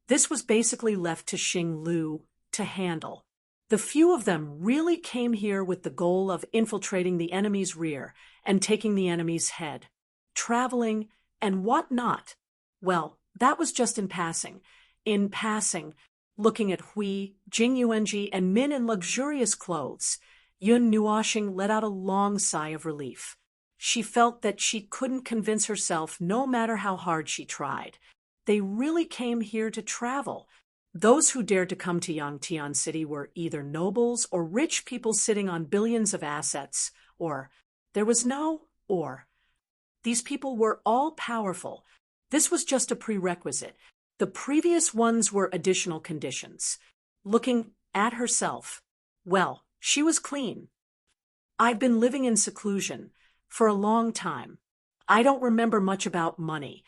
This was basically left to Xing Lu to handle. The few of them really came here with the goal of infiltrating the enemy's rear and taking the enemy's head. Traveling and what not? Well, that was just in passing. In passing, looking at Hui, Jing Yuanji, and Min in luxurious clothes, Yun Nuoshing let out a long sigh of relief. She felt that she couldn't convince herself no matter how hard she tried. They really came here to travel. Those who dared to come to Yangtian City were either nobles or rich people sitting on billions of assets, or there was no or. These people were all powerful. This was just a prerequisite. The previous ones were additional conditions. Looking at herself, well, she was clean. I've been living in seclusion for a long time. I don't remember much about money.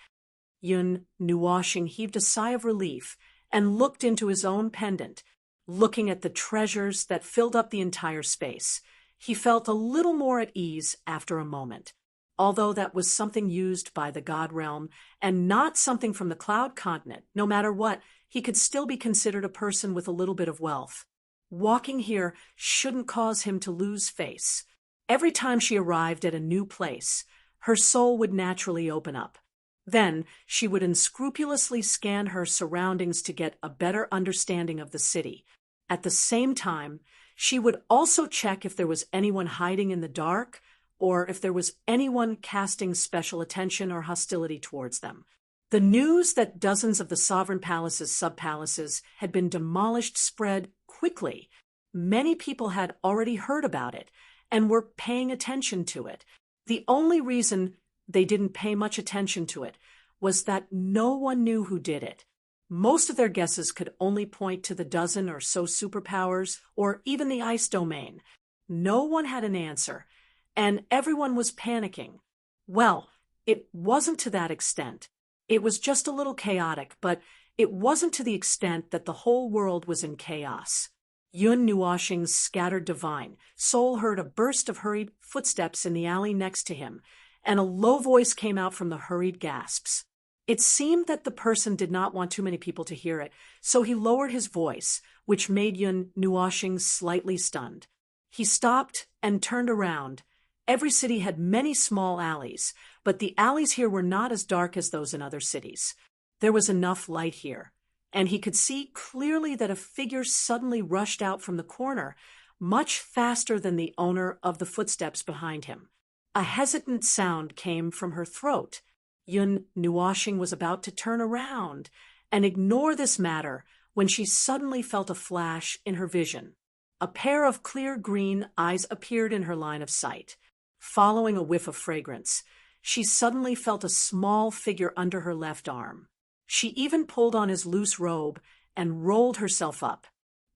Yun Nuoshing heaved a sigh of relief and looked into his own pendant, looking at the treasures that filled up the entire space. He felt a little more at ease after a moment. Although that was something used by the God realm and not something from the cloud continent, no matter what, he could still be considered a person with a little bit of wealth. Walking here shouldn't cause him to lose face. Every time she arrived at a new place, her soul would naturally open up. Then she would unscrupulously scan her surroundings to get a better understanding of the city. At the same time, she would also check if there was anyone hiding in the dark, or if there was anyone casting special attention or hostility towards them. The news that dozens of the sovereign palace's sub-palaces had been demolished spread quickly. Many people had already heard about it and were paying attention to it. The only reason they didn't pay much attention to it was that no one knew who did it. Most of their guesses could only point to the dozen or so superpowers or even the ice domain. No one had an answer, and everyone was panicking. Well, it wasn't to that extent. It was just a little chaotic, but it wasn't to the extent that the whole world was in chaos. Yun Nuoshing's scattered divine soul heard a burst of hurried footsteps in the alley next to him, and a low voice came out from the hurried gasps. It seemed that the person did not want too many people to hear it, so he lowered his voice, which made Yun Nuoshing slightly stunned. He stopped and turned around. Every city had many small alleys, but the alleys here were not as dark as those in other cities. There was enough light here, and he could see clearly that a figure suddenly rushed out from the corner, much faster than the owner of the footsteps behind him. A hesitant sound came from her throat. Yun Nuoshing was about to turn around and ignore this matter when she suddenly felt a flash in her vision. A pair of clear green eyes appeared in her line of sight. Following a whiff of fragrance, she suddenly felt a small figure under her left arm. She even pulled on his loose robe and rolled herself up.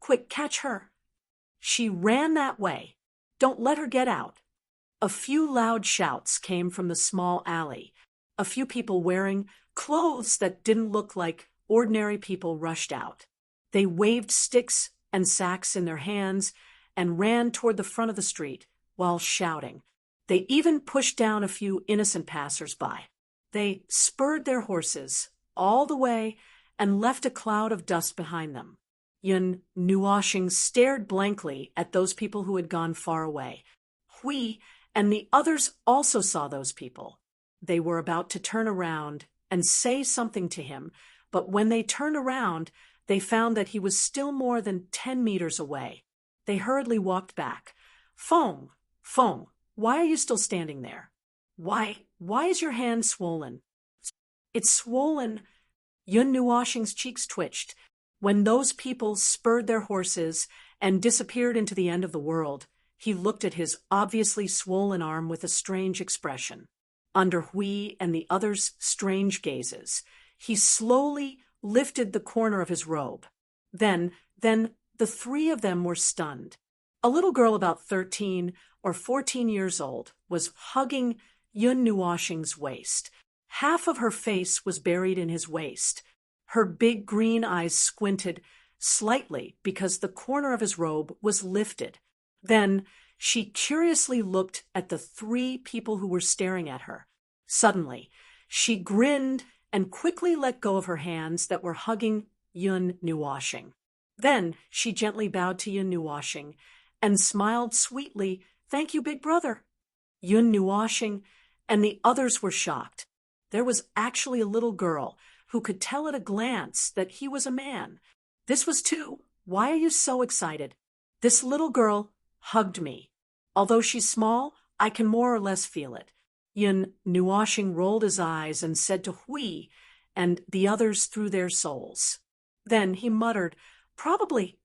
"Quick, catch her!" She ran that way. "Don't let her get out." A few loud shouts came from the small alley. A few people wearing clothes that didn't look like ordinary people rushed out. They waved sticks and sacks in their hands and ran toward the front of the street while shouting. They even pushed down a few innocent passers-by. They spurred their horses all the way and left a cloud of dust behind them. Yun Nuoshing stared blankly at those people who had gone far away. Hui and the others also saw those people. They were about to turn around and say something to him, but when they turned around, they found that he was still more than 10 meters away. They hurriedly walked back. "Feng, Feng, why are you still standing there? Why is your hand swollen?" "It's swollen." Yun Nuoshing's cheeks twitched. When those people spurred their horses and disappeared into the end of the world, he looked at his obviously swollen arm with a strange expression. Under Hui and the others' strange gazes, he slowly lifted the corner of his robe. Then the three of them were stunned. A little girl about 13 or 14 years old was hugging Yun Nuoshing's waist. Half of her face was buried in his waist. Her big green eyes squinted slightly because the corner of his robe was lifted. Then she curiously looked at the three people who were staring at her. Suddenly, she grinned and quickly let go of her hands that were hugging Yun Nuoshing. Then she gently bowed to Yun Nuoshing and smiled sweetly, "Thank you, big brother." Yun Nuoshing and the others were shocked. There was actually a little girl who could tell at a glance that he was a man. This was too. "Why are you so excited?" "This little girl hugged me. Although she's small, I can more or less feel it." Yun Nuoshing rolled his eyes and said to Hui and the others through their souls, Then he muttered, "Probably."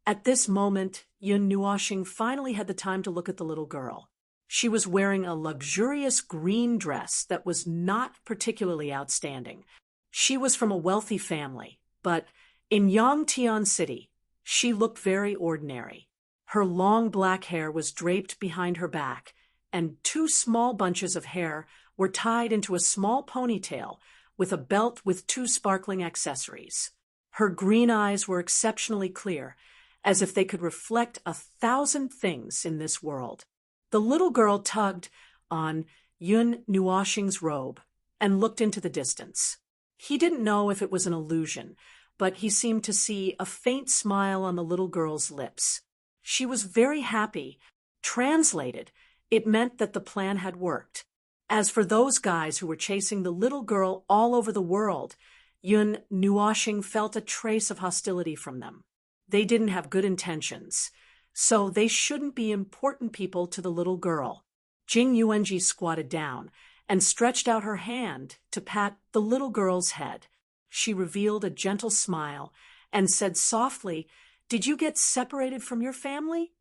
At this moment, Yun Nuoxing finally had the time to look at the little girl. She was wearing a luxurious green dress that was not particularly outstanding. She was from a wealthy family, but in Yangtian City, she looked very ordinary. Her long black hair was draped behind her back, and two small bunches of hair were tied into a small ponytail with a belt with two sparkling accessories. Her green eyes were exceptionally clear, as if they could reflect 1,000 things in this world. The little girl tugged on Yun Nuoxing's robe and looked into the distance. He didn't know if it was an illusion, but he seemed to see a faint smile on the little girl's lips. She was very happy. Translated, it meant that the plan had worked. As for those guys who were chasing the little girl all over the world, Yun Nuoxing felt a trace of hostility from them. They didn't have good intentions, so they shouldn't be important people to the little girl. Jing Yuanji squatted down and stretched out her hand to pat the little girl's head. She revealed a gentle smile and said softly, "Did you get separated from your family?"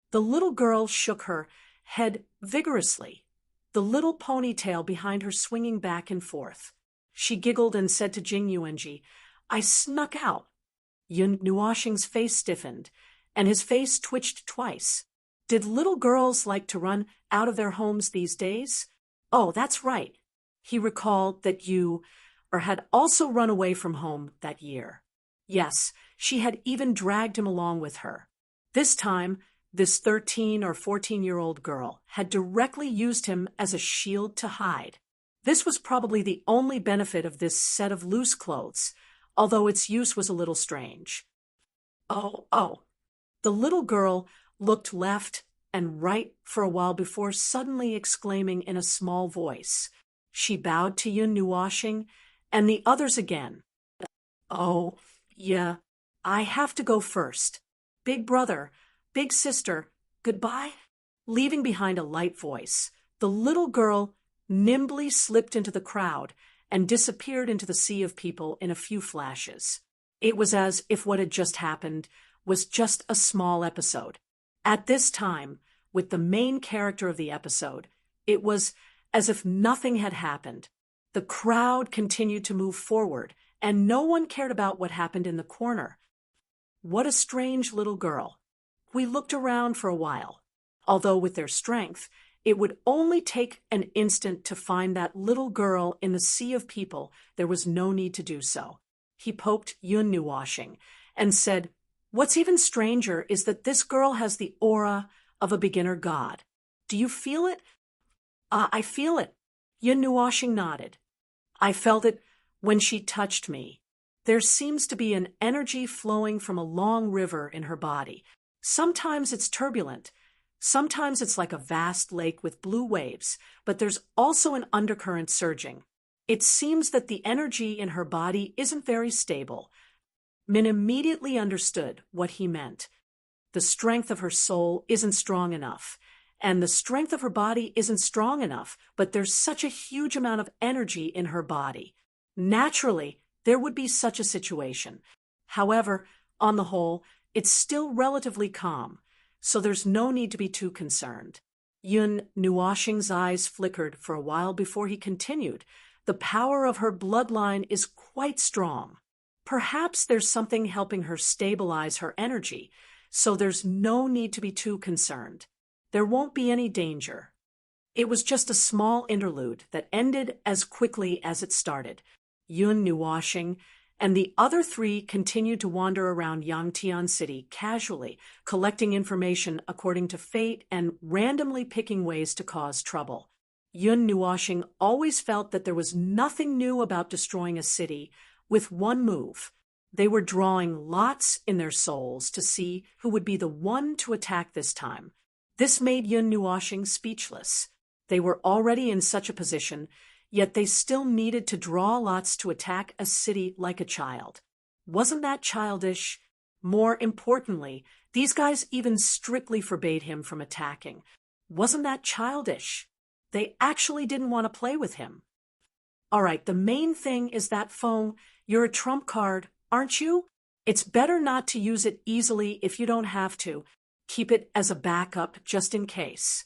The little girl shook her head vigorously, the little ponytail behind her swinging back and forth. She giggled and said to Jing Yuanji, "I snuck out." Yun Nuoxing's face stiffened, and his face twitched twice. Did little girls like to run out of their homes these days? Oh, that's right. He recalled that had also run away from home that year. Yes, she had even dragged him along with her. This time, this 13 or 14-year-old girl had directly used him as a shield to hide. This was probably the only benefit of this set of loose clothes, although its use was a little strange. Oh. The little girl looked left and right for a while before suddenly exclaiming in a small voice. She bowed to Yun Nuoxing and the others again. "Oh, yeah, I have to go first. Big brother, big sister, goodbye." Leaving behind a light voice, the little girl nimbly slipped into the crowd and disappeared into the sea of people in a few flashes. It was as if what had just happened was just a small episode. At this time, with the main character of the episode, it was as if nothing had happened. The crowd continued to move forward, and no one cared about what happened in the corner. What a strange little girl. We looked around for a while. Although with their strength, it would only take an instant to find that little girl in the sea of people. There was no need to do so. He poked Yun Nuoxing and said, "What's even stranger is that this girl has the aura of a beginner god. Do you feel it?" I feel it." Yun Nuoxing nodded. "I felt it when she touched me. There seems to be an energy flowing from a long river in her body. Sometimes it's turbulent. Sometimes it's like a vast lake with blue waves, but there's also an undercurrent surging. It seems that the energy in her body isn't very stable." Min immediately understood what he meant. The strength of her soul isn't strong enough, and the strength of her body isn't strong enough, but there's such a huge amount of energy in her body. Naturally, there would be such a situation. However, on the whole, it's still relatively calm, so there's no need to be too concerned. Yun Nuoxing's eyes flickered for a while before he continued. The power of her bloodline is quite strong. Perhaps there's something helping her stabilize her energy, so there's no need to be too concerned. There won't be any danger. It was just a small interlude that ended as quickly as it started. Yun Nuoxing and the other three continued to wander around Yangtian City casually, collecting information according to fate and randomly picking ways to cause trouble. Yun Nuoxing always felt that there was nothing new about destroying a city with one move. They were drawing lots in their souls to see who would be the one to attack this time. This made Yun Nuoxing speechless. They were already in such a position, yet they still needed to draw lots to attack a city like a child. Wasn't that childish? More importantly, these guys even strictly forbade him from attacking. Wasn't that childish? They actually didn't want to play with him. All right, the main thing is that phone. You're a trump card, aren't you? It's better not to use it easily if you don't have to. Keep it as a backup just in case.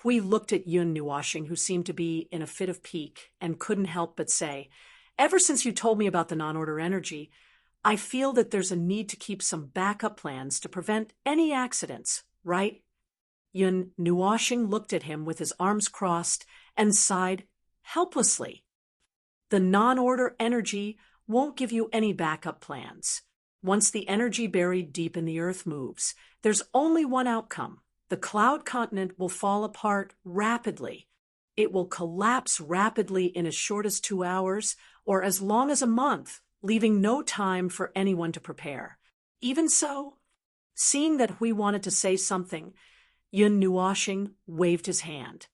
Hui looked at Yun Nuashing, who seemed to be in a fit of pique, and couldn't help but say, "Ever since you told me about the non-order energy, I feel that there's a need to keep some backup plans to prevent any accidents, right?" Yun Nuashing looked at him with his arms crossed and sighed helplessly. "The non-order energy won't give you any backup plans. Once the energy buried deep in the earth moves, there's only one outcome. The cloud continent will fall apart rapidly. It will collapse rapidly in as short as 2 hours or as long as a month, leaving no time for anyone to prepare. Even so," seeing that Hui wanted to say something, Yun Nuashing waved his hand.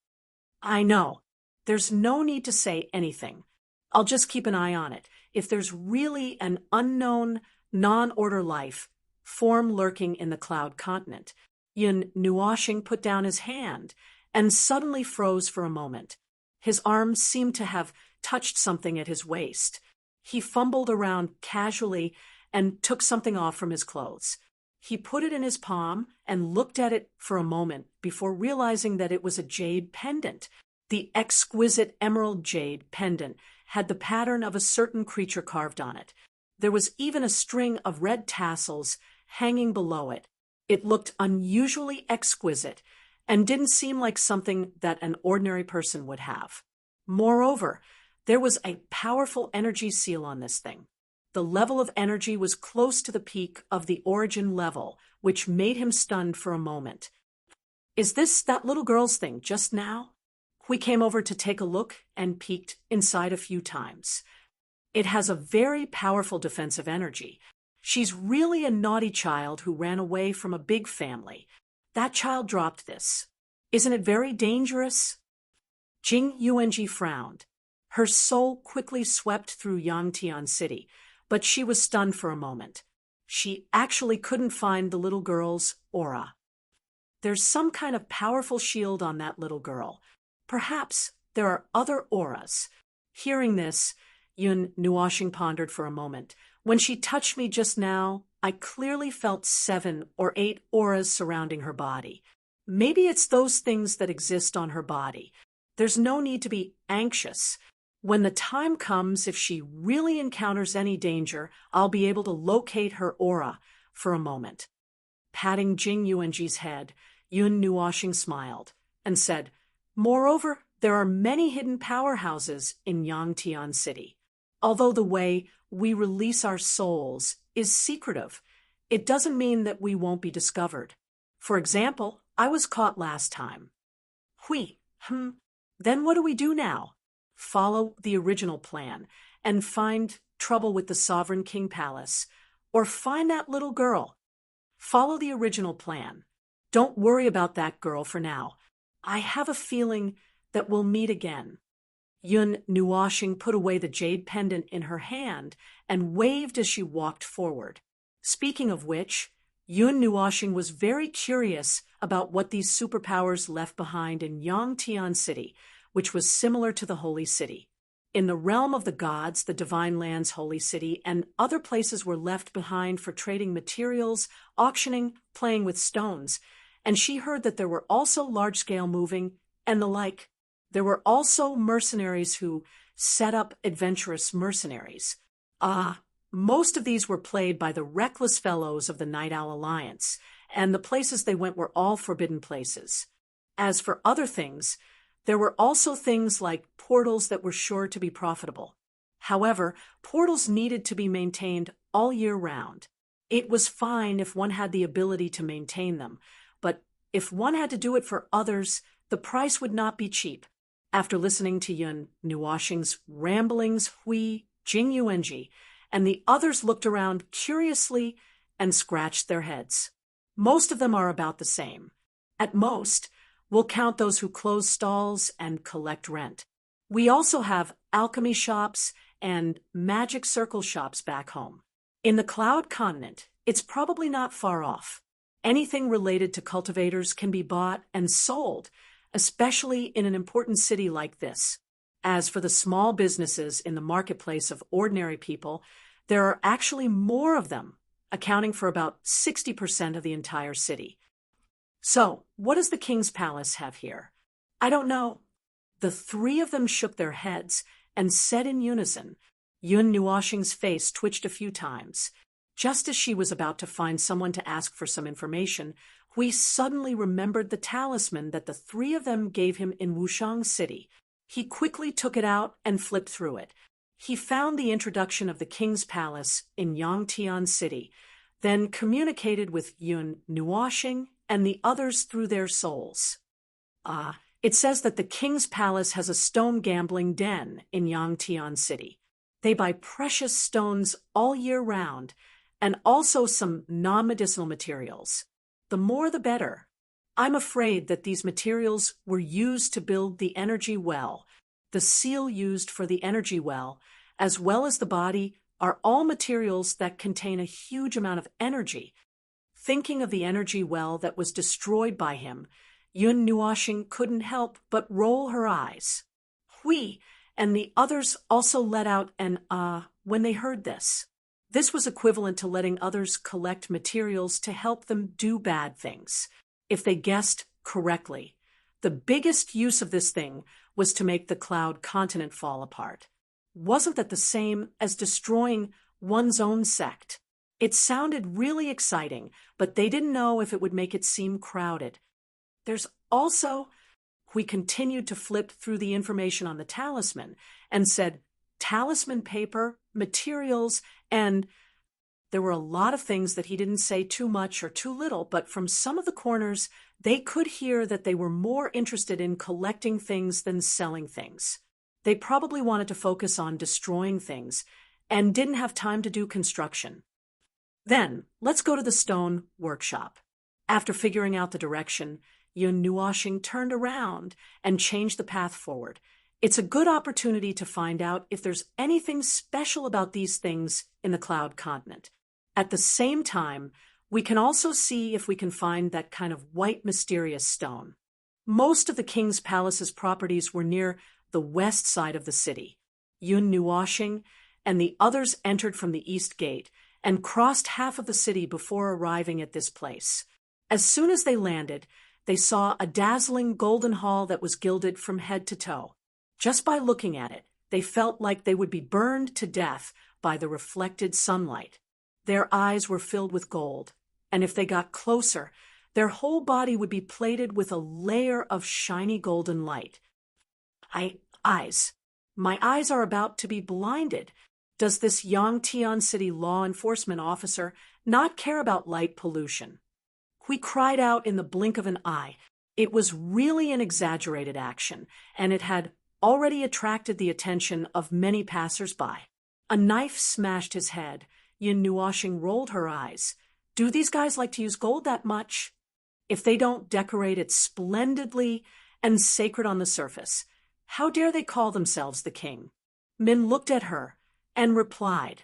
"I know. There's no need to say anything. I'll just keep an eye on it. If there's really an unknown, non-order life form lurking in the cloud continent." Yun Nuashing put down his hand and suddenly froze for a moment. His arms seemed to have touched something at his waist. He fumbled around casually and took something off from his clothes. He put it in his palm and looked at it for a moment before realizing that it was a jade pendant. The exquisite emerald jade pendant had the pattern of a certain creature carved on it. There was even a string of red tassels hanging below it. It looked unusually exquisite and didn't seem like something that an ordinary person would have. Moreover, there was a powerful energy seal on this thing. The level of energy was close to the peak of the origin level, which made him stunned for a moment. "Is this that little girl's thing just now?" We came over to take a look and peeked inside a few times. "It has a very powerful defensive energy. She's really a naughty child who ran away from a big family. That child dropped this. Isn't it very dangerous?" Jing Yuanji frowned. Her soul quickly swept through Yangtian City, but she was stunned for a moment. She actually couldn't find the little girl's aura. There's some kind of powerful shield on that little girl. Perhaps there are other auras. Hearing this, Yun Nuashing pondered for a moment. "When she touched me just now, I clearly felt 7 or 8 auras surrounding her body. Maybe it's those things that exist on her body. There's no need to be anxious. When the time comes, if she really encounters any danger, I'll be able to locate her aura." For a moment, patting Jing Yuanji's head, Yun Nuashing smiled and said, "Moreover, there are many hidden powerhouses in Yangtian City. Although the way we release our souls is secretive, it doesn't mean that we won't be discovered. For example, I was caught last time." "Hui, then what do we do now?" "Follow the original plan and find trouble with the Sovereign King Palace, or find that little girl. Follow the original plan. Don't worry about that girl for now. I have a feeling that we'll meet again." Yun Nuashing put away the jade pendant in her hand and waved as she walked forward. Speaking of which, Yun Nuashing was very curious about what these superpowers left behind in Yangtian City, which was similar to the Holy City. In the realm of the gods, the Divine Land's Holy City, and other places were left behind for trading materials, auctioning, playing with stones, and she heard that there were also large-scale moving and the like. There were also mercenaries who set up adventurous mercenaries. Most of these were played by the reckless fellows of the Night Owl Alliance, and the places they went were all forbidden places. As for other things, there were also things like portals that were sure to be profitable. However, portals needed to be maintained all year round. It was fine if one had the ability to maintain them, but if one had to do it for others, the price would not be cheap. After listening to Yun Nuashing's ramblings, Hui, Jing Yuanji, and the others looked around curiously and scratched their heads. Most of them are about the same. At most, we'll count those who close stalls and collect rent. We also have alchemy shops and magic circle shops back home. In the Cloud Continent, it's probably not far off. Anything related to cultivators can be bought and sold, especially in an important city like this. As for the small businesses in the marketplace of ordinary people, there are actually more of them, accounting for about 60% of the entire city. So, what does the king's palace have here? I don't know. The three of them shook their heads and said in unison. Yun Nuoxing's face twitched a few times. Just as she was about to find someone to ask for some information, Hui suddenly remembered the talisman that the three of them gave him in Wushang City. He quickly took it out and flipped through it. He found the introduction of the king's palace in Yangtian City, then communicated with Yun Nuoxing and the others through their souls. It says that the king's palace has a stone gambling den in Yangtian City. They buy precious stones all year round, and also some non-medicinal materials. The more the better. I'm afraid that these materials were used to build the energy well. The seal used for the energy well, as well as the body, are all materials that contain a huge amount of energy. Thinking of the energy well that was destroyed by him, Yun Nuoxing couldn't help but roll her eyes. Hui and the others also let out an when they heard this. This was equivalent to letting others collect materials to help them do bad things, if they guessed correctly. The biggest use of this thing was to make the cloud continent fall apart. Wasn't that the same as destroying one's own sect? It sounded really exciting, but they didn't know if it would make it seem crowded. There's also... We continued to flip through the information on the talisman and said, talisman paper, materials, and there were a lot of things that he didn't say too much or too little, but from some of the corners, they could hear that they were more interested in collecting things than selling things. They probably wanted to focus on destroying things and didn't have time to do construction. Then, let's go to the stone workshop. After figuring out the direction, Yun Nuoxing turned around and changed the path forward. It's a good opportunity to find out if there's anything special about these things in the cloud continent. At the same time, we can also see if we can find that kind of white mysterious stone. Most of the king's palace's properties were near the west side of the city. Yun Nuoxing and the others entered from the east gate and crossed half of the city before arriving at this place. As soon as they landed, they saw a dazzling golden hall that was gilded from head to toe. Just by looking at it, they felt like they would be burned to death by the reflected sunlight. Their eyes were filled with gold, and if they got closer, their whole body would be plated with a layer of shiny golden light. My eyes are about to be blinded. Does this Yangtian City law enforcement officer not care about light pollution? We cried out in the blink of an eye. It was really an exaggerated action, and it had already attracted the attention of many passers-by. A knife smashed his head. Yun Nuoxing rolled her eyes. Do these guys like to use gold that much? If they don't decorate it splendidly and sacred on the surface, how dare they call themselves the king? Min looked at her and replied.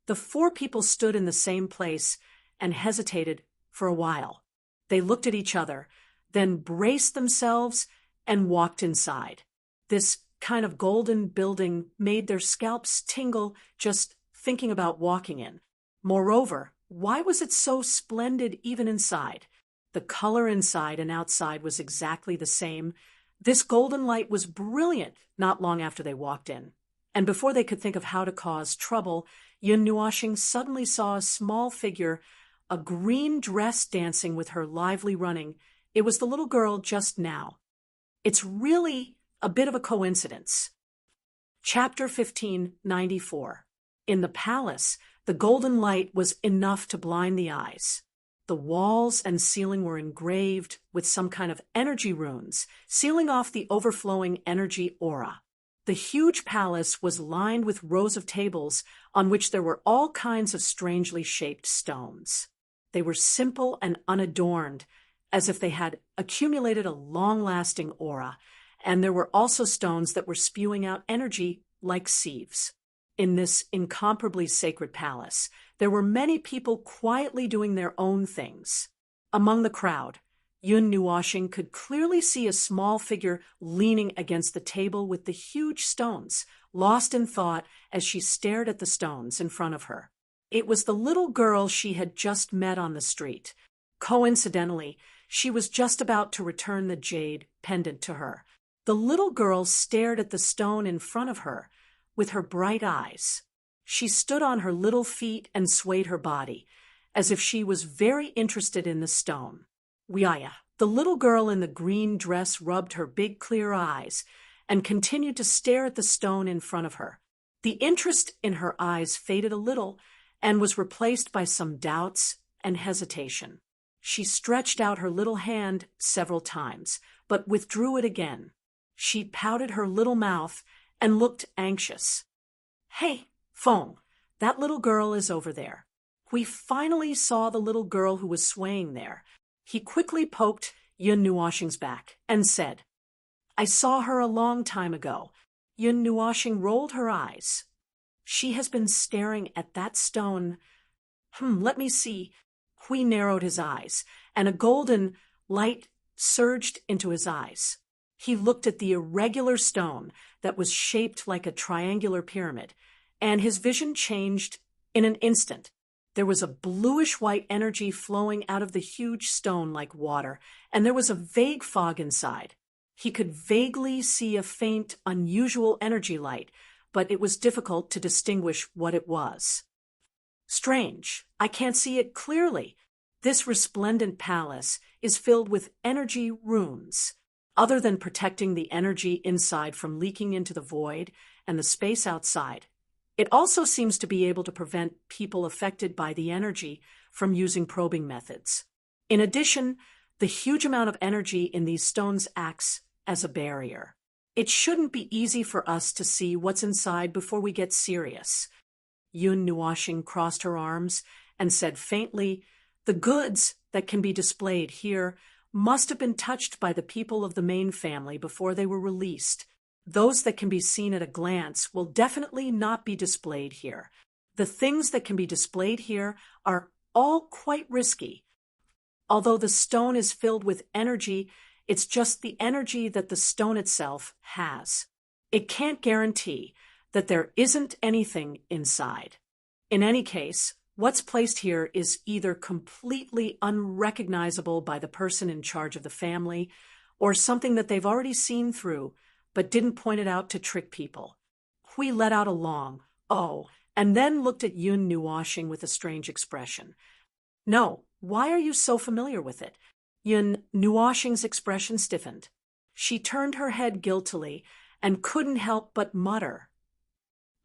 The four people stood in the same place and hesitated for a while. They looked at each other, then braced themselves and walked inside. This kind of golden building made their scalps tingle just thinking about walking in. Moreover, why was it so splendid even inside? The color inside and outside was exactly the same. This golden light was brilliant not long after they walked in. And before they could think of how to cause trouble, Yun Nuoxing suddenly saw a small figure, a green dress dancing with her lively running. It was the little girl just now. It's really a bit of a coincidence. Chapter 1594. In the palace, the golden light was enough to blind the eyes. The walls and ceiling were engraved with some kind of energy runes, sealing off the overflowing energy aura. The huge palace was lined with rows of tables on which there were all kinds of strangely shaped stones. They were simple and unadorned, as if they had accumulated a long-lasting aura, and there were also stones that were spewing out energy like sieves. In this incomparably sacred palace, there were many people quietly doing their own things. Among the crowd, Yun Nuoxing could clearly see a small figure leaning against the table with the huge stones, lost in thought as she stared at the stones in front of her. It was the little girl she had just met on the street. Coincidentally, she was just about to return the jade pendant to her. The little girl stared at the stone in front of her with her bright eyes. She stood on her little feet and swayed her body, as if she was very interested in the stone. Wiaya, the little girl in the green dress, rubbed her big clear eyes and continued to stare at the stone in front of her. The interest in her eyes faded a little and was replaced by some doubts and hesitation. She stretched out her little hand several times, but withdrew it again. She pouted her little mouth and looked anxious. "Hey, Fong, that little girl is over there." We finally saw the little girl who was swaying there. He quickly poked Yun Nuoshing's back and said, "I saw her a long time ago." Yun Nuoshing rolled her eyes. "She has been staring at that stone. Let me see." Hui narrowed his eyes, and a golden light surged into his eyes. He looked at the irregular stone that was shaped like a triangular pyramid, and his vision changed in an instant. There was a bluish-white energy flowing out of the huge stone like water, and there was a vague fog inside. He could vaguely see a faint, unusual energy light, but it was difficult to distinguish what it was. "Strange, I can't see it clearly. This resplendent palace is filled with energy runes. Other than protecting the energy inside from leaking into the void and the space outside, it also seems to be able to prevent people affected by the energy from using probing methods. In addition, the huge amount of energy in these stones acts as a barrier. It shouldn't be easy for us to see what's inside before we get serious." Yun Nuoshing crossed her arms and said faintly, "The goods that can be displayed here must have been touched by the people of the main family before they were released. Those that can be seen at a glance will definitely not be displayed here. The things that can be displayed here are all quite risky. Although the stone is filled with energy, it's just the energy that the stone itself has. It can't guarantee that there isn't anything inside. In any case, what's placed here is either completely unrecognizable by the person in charge of the family, or something that they've already seen through, but didn't point it out to trick people." Hui let out a long "oh," and then looked at Yun Nuoshing with a strange expression. "No, why are you so familiar with it?" Yun Nuoshing's expression stiffened. She turned her head guiltily and couldn't help but mutter,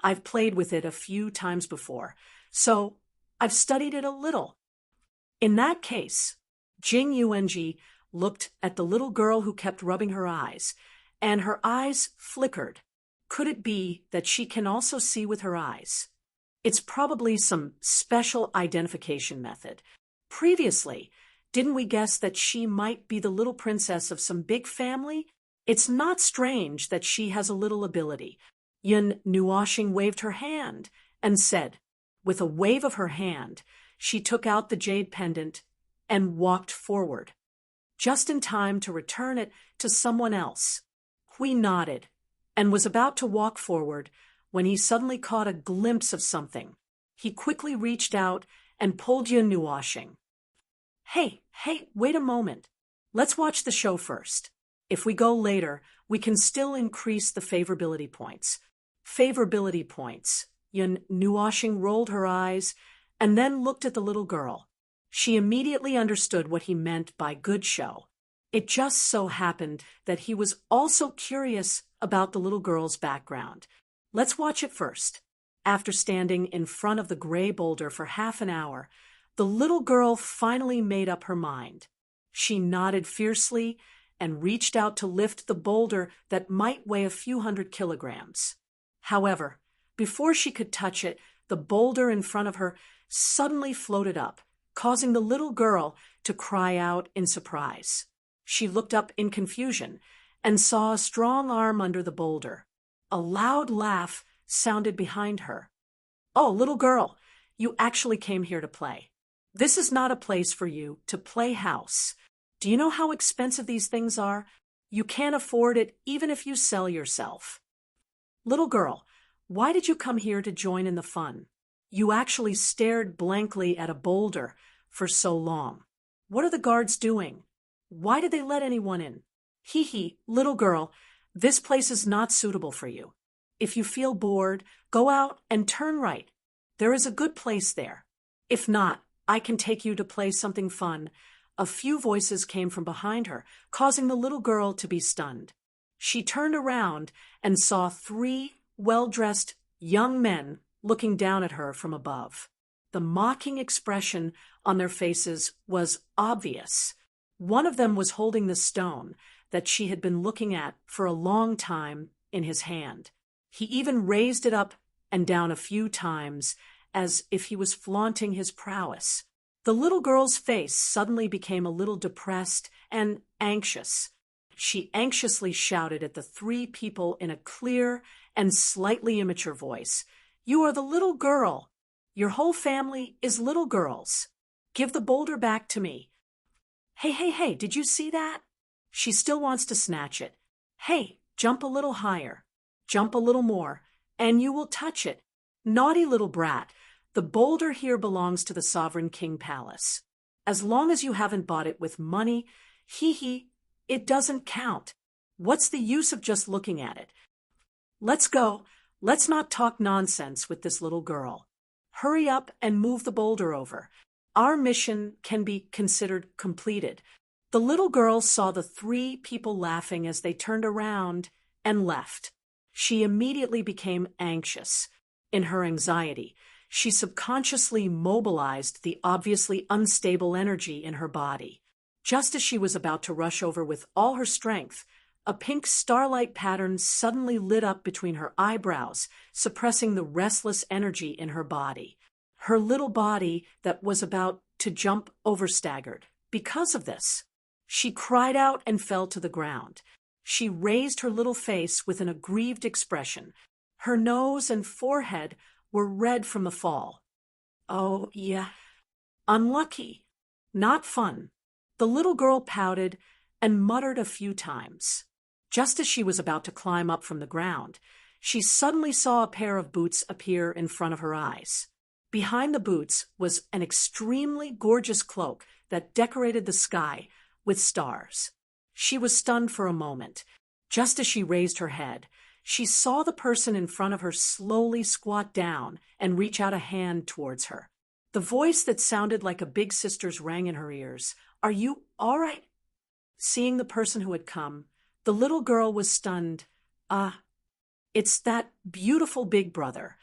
"I've played with it a few times before, so I've studied it a little." In that case, Jing Yuanji looked at the little girl who kept rubbing her eyes, and her eyes flickered. Could it be that she can also see with her eyes? It's probably some special identification method. Previously, didn't we guess that she might be the little princess of some big family? It's not strange that she has a little ability. Yun Nuoshing waved her hand and said, with a wave of her hand, she took out the jade pendant and walked forward, just in time to return it to someone else. Hui nodded and was about to walk forward when he suddenly caught a glimpse of something. He quickly reached out and pulled Yun Nuoshing. Hey, wait a moment. Let's watch the show first. If we go later, we can still increase the favorability points." Favorability points. Yun Nuoshing rolled her eyes and then looked at the little girl. She immediately understood what he meant by good show. It just so happened that he was also curious about the little girl's background. Let's watch it first. After standing in front of the gray boulder for half an hour, the little girl finally made up her mind. She nodded fiercely and reached out to lift the boulder that might weigh a few 100 kilograms. However, before she could touch it, the boulder in front of her suddenly floated up, causing the little girl to cry out in surprise. She looked up in confusion and saw a strong arm under the boulder. A loud laugh sounded behind her. "Oh, little girl, you actually came here to play. This is not a place for you to play house. Do you know how expensive these things are? You can't afford it even if you sell yourself. Little girl, why did you come here to join in the fun?" You actually stared blankly at a boulder for so long. What are the guards doing? Why did they let anyone in? Hee hee, little girl, this place is not suitable for you. If you feel bored, go out and turn right. There is a good place there. If not, I can take you to play something fun. A few voices came from behind her, causing the little girl to be stunned. She turned around and saw 3 well-dressed young men looking down at her from above. The mocking expression on their faces was obvious. One of them was holding the stone that she had been looking at for a long time in his hand. He even raised it up and down a few times as if he was flaunting his prowess. The little girl's face suddenly became a little depressed and anxious. She anxiously shouted at the 3 people in a clear and slightly immature voice, "You are the little girl. Your whole family is little girls. Give the boulder back to me." Hey, did you see that? She still wants to snatch it. Hey, jump a little higher. Jump a little more, and you will touch it. Naughty little brat. The boulder here belongs to the Sovereign King Palace. As long as you haven't bought it with money, it doesn't count. What's the use of just looking at it? Let's go. Let's not talk nonsense with this little girl. Hurry up and move the boulder over. Our mission can be considered completed. The little girl saw the 3 people laughing as they turned around and left. She immediately became anxious. In her anxiety, she subconsciously mobilized the obviously unstable energy in her body. Just as she was about to rush over with all her strength, a pink starlight pattern suddenly lit up between her eyebrows, suppressing the restless energy in her body. Her little body that was about to jump overstaggered. Because of this, she cried out and fell to the ground. She raised her little face with an aggrieved expression. Her nose and forehead were red from the fall. Oh, yeah. Unlucky. Not fun. The little girl pouted and muttered a few times. Just as she was about to climb up from the ground, she suddenly saw a pair of boots appear in front of her eyes. Behind the boots was an extremely gorgeous cloak that decorated the sky with stars. She was stunned for a moment. Just as she raised her head, she saw the person in front of her slowly squat down and reach out a hand towards her. The voice that sounded like a big sister's rang in her ears. "Are you all right?" Seeing the person who had come, the little girl was stunned. It's that beautiful big brother."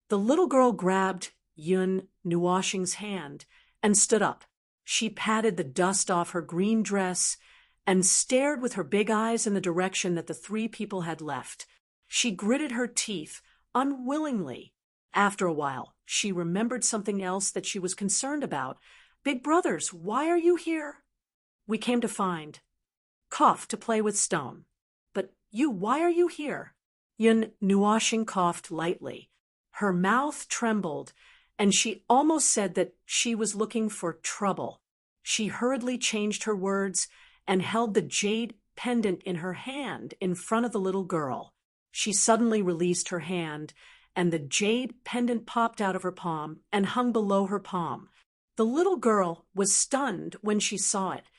The little girl grabbed Yun Nuoshing's hand and stood up. She patted the dust off her green dress and stared with her big eyes in the direction that the 3 people had left. She gritted her teeth unwillingly. After a while, she remembered something else that she was concerned about. "Big brothers, why are you here?" "We came to find." "Cough to play with stone." "But why are you here?" Yun Nuoshing coughed lightly. Her mouth trembled, and she almost said that she was looking for trouble. She hurriedly changed her words and held the jade pendant in her hand in front of the little girl. She suddenly released her hand, and the jade pendant popped out of her palm and hung below her palm. The little girl was stunned when she saw it.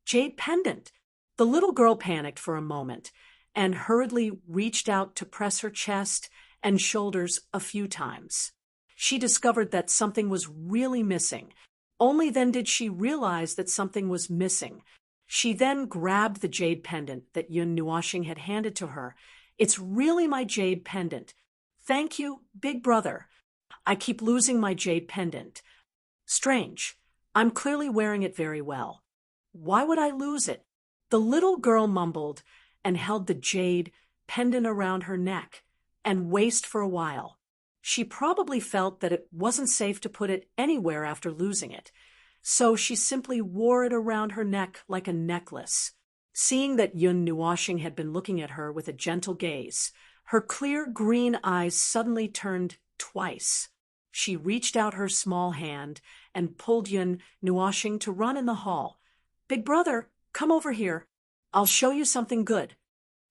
Jade pendant. The little girl panicked for a moment and hurriedly reached out to press her chest and shoulders a few times. She discovered that something was really missing. Only then did she realize that something was missing. She then grabbed the jade pendant that Yun Nuoshing had handed to her. "It's really my jade pendant. Thank you, big brother. I keep losing my jade pendant. Strange. I'm clearly wearing it very well. Why would I lose it?" The little girl mumbled and held the jade pendant around her neck and waist for a while. She probably felt that it wasn't safe to put it anywhere after losing it, so she simply wore it around her neck like a necklace. Seeing that Yun Nuoshing had been looking at her with a gentle gaze, her clear green eyes suddenly turned twice. She reached out her small hand and pulled Yun Nuoshing to run in the hall. "Big brother, come over here. I'll show you something good."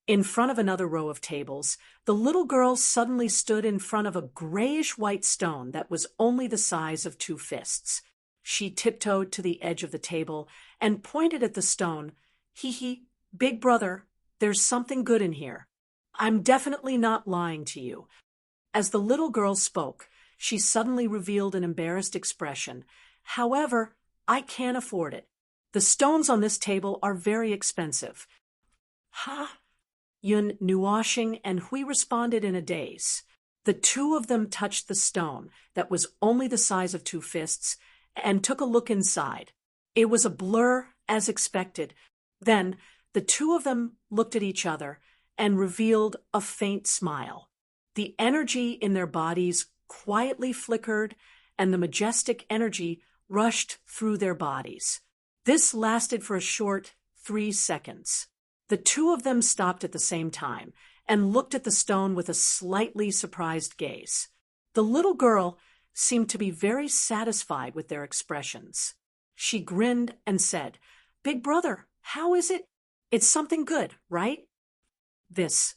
In front of another row of tables, the little girl suddenly stood in front of a grayish-white stone that was only the size of 2 fists. She tiptoed to the edge of the table and pointed at the stone. Hee, big brother, there's something good in here. I'm definitely not lying to you. As the little girl spoke, she suddenly revealed an embarrassed expression. However, I can't afford it. The stones on this table are very expensive. Huh? Yun Nuashing and Hui responded in a daze. The two of them touched the stone that was only the size of 2 fists and took a look inside. It was a blur, as expected. Then the two of them looked at each other and revealed a faint smile. The energy in their bodies quietly flickered, and the majestic energy rushed through their bodies. This lasted for a short 3 seconds. The two of them stopped at the same time and looked at the stone with a slightly surprised gaze. The little girl seemed to be very satisfied with their expressions. She grinned and said, "Big brother, how is it? It's something good, right?" "This.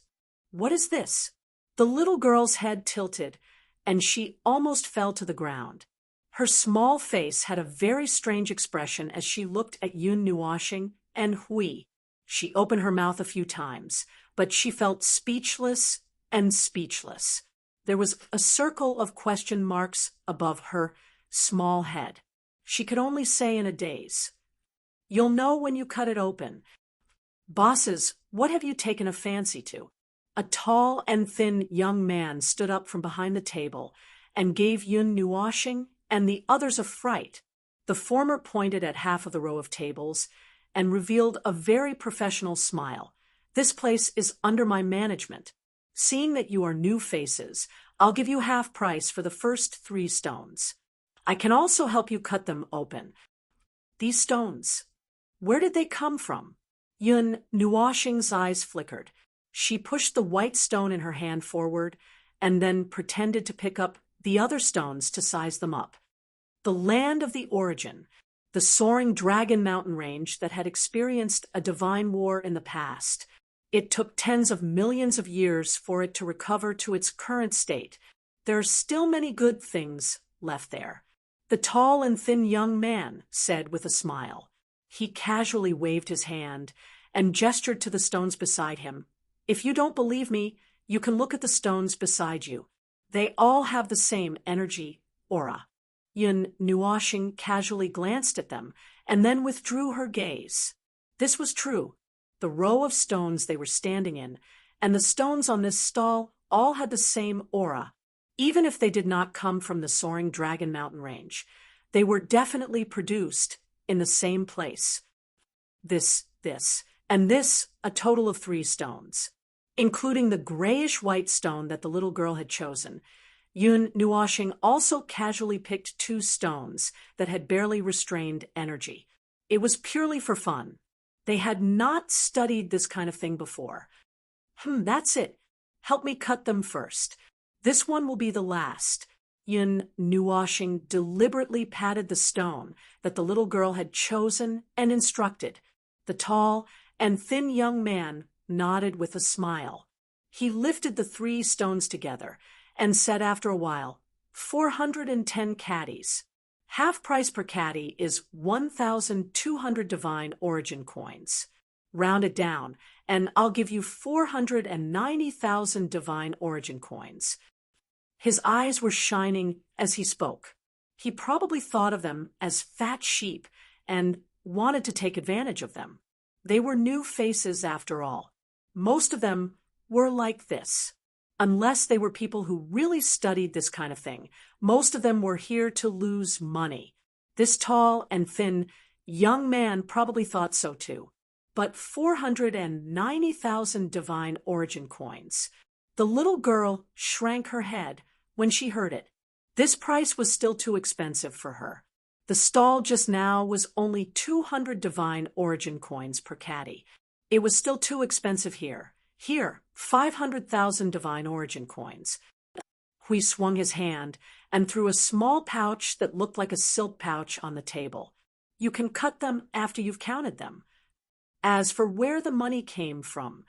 What is this?" The little girl's head tilted, and she almost fell to the ground. Her small face had a very strange expression as she looked at Yun Nuashing and Hui. She opened her mouth a few times, but she felt speechless and speechless. There was a circle of question marks above her small head. She could only say in a daze, "You'll know when you cut it open." "Bosses, what have you taken a fancy to?" A tall and thin young man stood up from behind the table and gave Yun Nuashing and the others a fright. The former pointed at half of the row of tables and revealed a very professional smile. "This place is under my management. Seeing that you are new faces, I'll give you half price for the first 3 stones. I can also help you cut them open." "These stones, where did they come from?" Yun Nuashing's eyes flickered. She pushed the white stone in her hand forward and then pretended to pick up the other stones to size them up. The land of the origin, the soaring Dragon Mountain range that had experienced a divine war in the past. It took tens of millions of years for it to recover to its current state. There are still many good things left there. The tall and thin young man said with a smile. He casually waved his hand and gestured to the stones beside him. "If you don't believe me, you can look at the stones beside you. They all have the same energy aura." Yun Nuashing casually glanced at them and then withdrew her gaze. This was true. The row of stones they were standing in and the stones on this stall all had the same aura. Even if they did not come from the soaring Dragon Mountain range, they were definitely produced in the same place. This, and this, a total of 3 stones, including the grayish-white stone that the little girl had chosen. Yun Nuashing also casually picked 2 stones that had barely restrained energy. It was purely for fun. They had not studied this kind of thing before. That's it. Help me cut them first. This one will be the last." Yun Nuashing deliberately patted the stone that the little girl had chosen and instructed. The tall and thin young man nodded with a smile. He lifted the 3 stones together and said after a while, 410 caddies. Half price per caddy is 1,200 divine origin coins. Round it down, and I'll give you 490,000 divine origin coins. His eyes were shining as he spoke. He probably thought of them as fat sheep and wanted to take advantage of them. They were new faces after all. Most of them were like this. Unless they were people who really studied this kind of thing, most of them were here to lose money. This tall and thin young man probably thought so too. But 490,000 divine origin coins. The little girl shrank her head when she heard it. This price was still too expensive for her. The stall just now was only 200 divine origin coins per caddy. It was still too expensive here. Here, 500,000 divine origin coins. Hui swung his hand and threw a small pouch that looked like a silk pouch on the table. "You can cut them after you've counted them. As for where the money came from,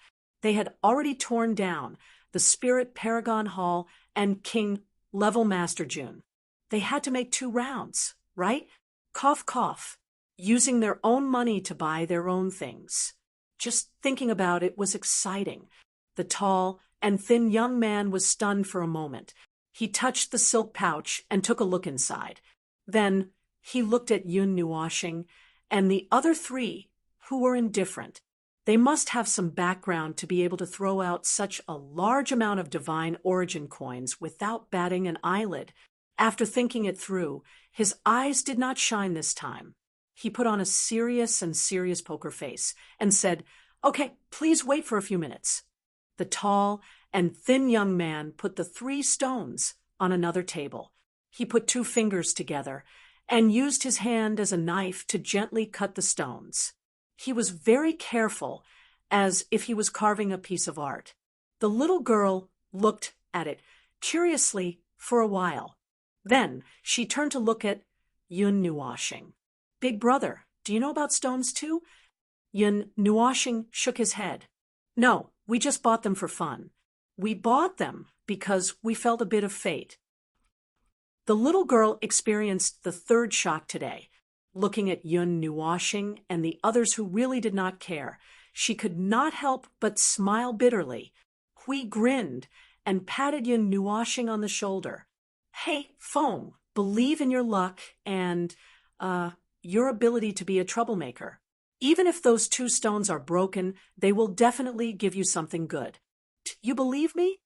They had already torn down the Spirit Paragon Hall and King Level Master June. They had to make 2 rounds, right? Cough, cough. Using their own money to buy their own things. Just thinking about it was exciting. The tall and thin young man was stunned for a moment. He touched the silk pouch and took a look inside. Then he looked at Yun Nuoshing and the other 3, who were indifferent. They must have some background to be able to throw out such a large amount of divine origin coins without batting an eyelid. After thinking it through, his eyes did not shine this time. He put on a serious poker face and said, "Okay, please wait for a few minutes." The tall and thin young man put the 3 stones on another table. He put 2 fingers together and used his hand as a knife to gently cut the stones. He was very careful, as if he was carving a piece of art. The little girl looked at it curiously for a while. Then she turned to look at Yun Nuoshing. "Big brother, do you know about stones too?" Yun Nuoshing shook his head. "No, we just bought them for fun. We bought them because we felt a bit of fate." The little girl experienced the 3rd shock today. Looking at Yun Nuoshing and the others who really did not care, she could not help but smile bitterly. Hui grinned and patted Yun Nuoshing on the shoulder. "Hey, Fong, believe in your luck and, your ability to be a troublemaker. Even if those 2 stones are broken, they will definitely give you something good. You believe me?"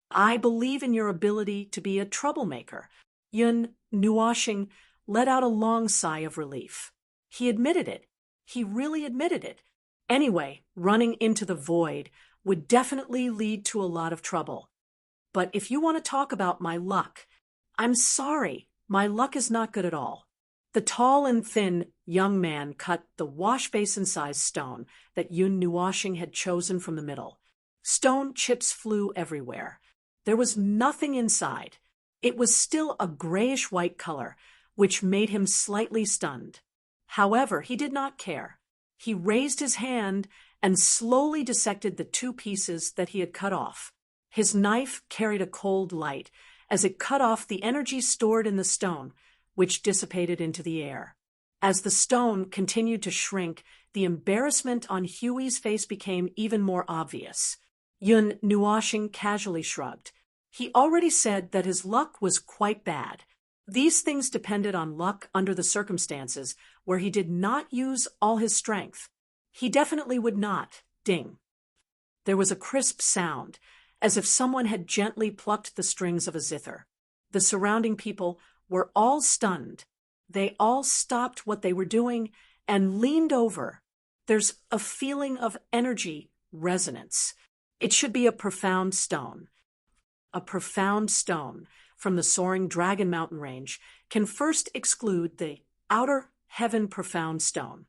"I believe in your ability to be a troublemaker." Yun Nuoshing let out a long sigh of relief. He admitted it. He really admitted it. Anyway, running into the void would definitely lead to a lot of trouble. But if you want to talk about my luck, I'm sorry, my luck is not good at all. The tall and thin young man cut the wash basin-sized stone that Yun Nuoshing had chosen from the middle. Stone chips flew everywhere. There was nothing inside. It was still a grayish-white color, which made him slightly stunned. However, he did not care. He raised his hand and slowly dissected the 2 pieces that he had cut off. His knife carried a cold light as it cut off the energy stored in the stone, which dissipated into the air. As the stone continued to shrink, the embarrassment on Huey's face became even more obvious. Yun Nuoshing casually shrugged. He already said that his luck was quite bad. These things depended on luck under the circumstances where he did not use all his strength. He definitely would not. Ding. There was a crisp sound, as if someone had gently plucked the strings of a zither. The surrounding people were all stunned. They all stopped what they were doing and leaned over. There's a feeling of energy resonance. It should be a profound stone. A profound stone from the soaring Dragon Mountain Range can first exclude the outer heaven profound stone.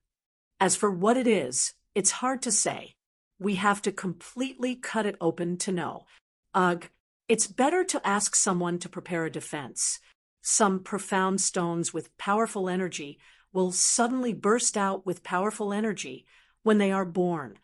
As for what it is, it's hard to say. We have to completely cut it open to know. Ugh, it's better to ask someone to prepare a defense. Some profound stones with powerful energy will suddenly burst out with powerful energy when they are born.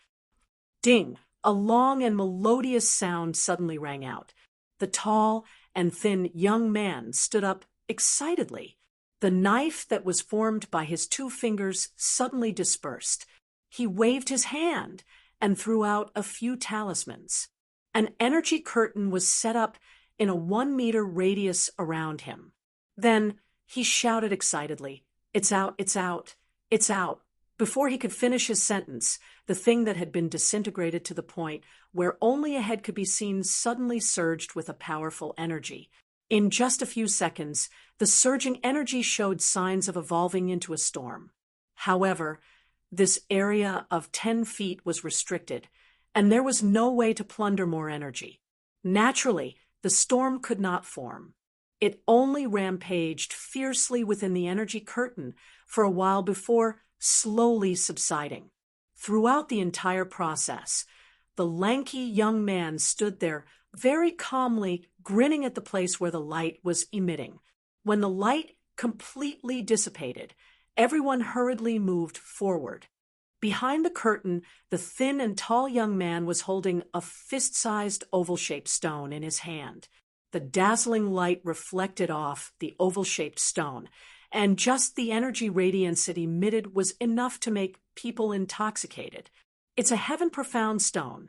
Ding! A long and melodious sound suddenly rang out. The tall and thin young man stood up excitedly. The knife that was formed by his 2 fingers suddenly dispersed. He waved his hand and threw out a few talismans. An energy curtain was set up in a 1-meter radius around him. Then he shouted excitedly, "It's out, it's out, it's out." Before he could finish his sentence, the thing that had been disintegrated to the point where only a head could be seen suddenly surged with a powerful energy. In just a few seconds, the surging energy showed signs of evolving into a storm. However, this area of 10 feet was restricted, and there was no way to plunder more energy. Naturally, the storm could not form. It only rampaged fiercely within the energy curtain for a while before slowly subsiding. Throughout the entire process, the lanky young man stood there very calmly, grinning at the place where the light was emitting. When the light completely dissipated, everyone hurriedly moved forward. Behind the curtain, the thin and tall young man was holding a fist-sized oval-shaped stone in his hand. The dazzling light reflected off the oval-shaped stone, and just the energy radiance it emitted was enough to make people intoxicated. It's a heaven-profound stone.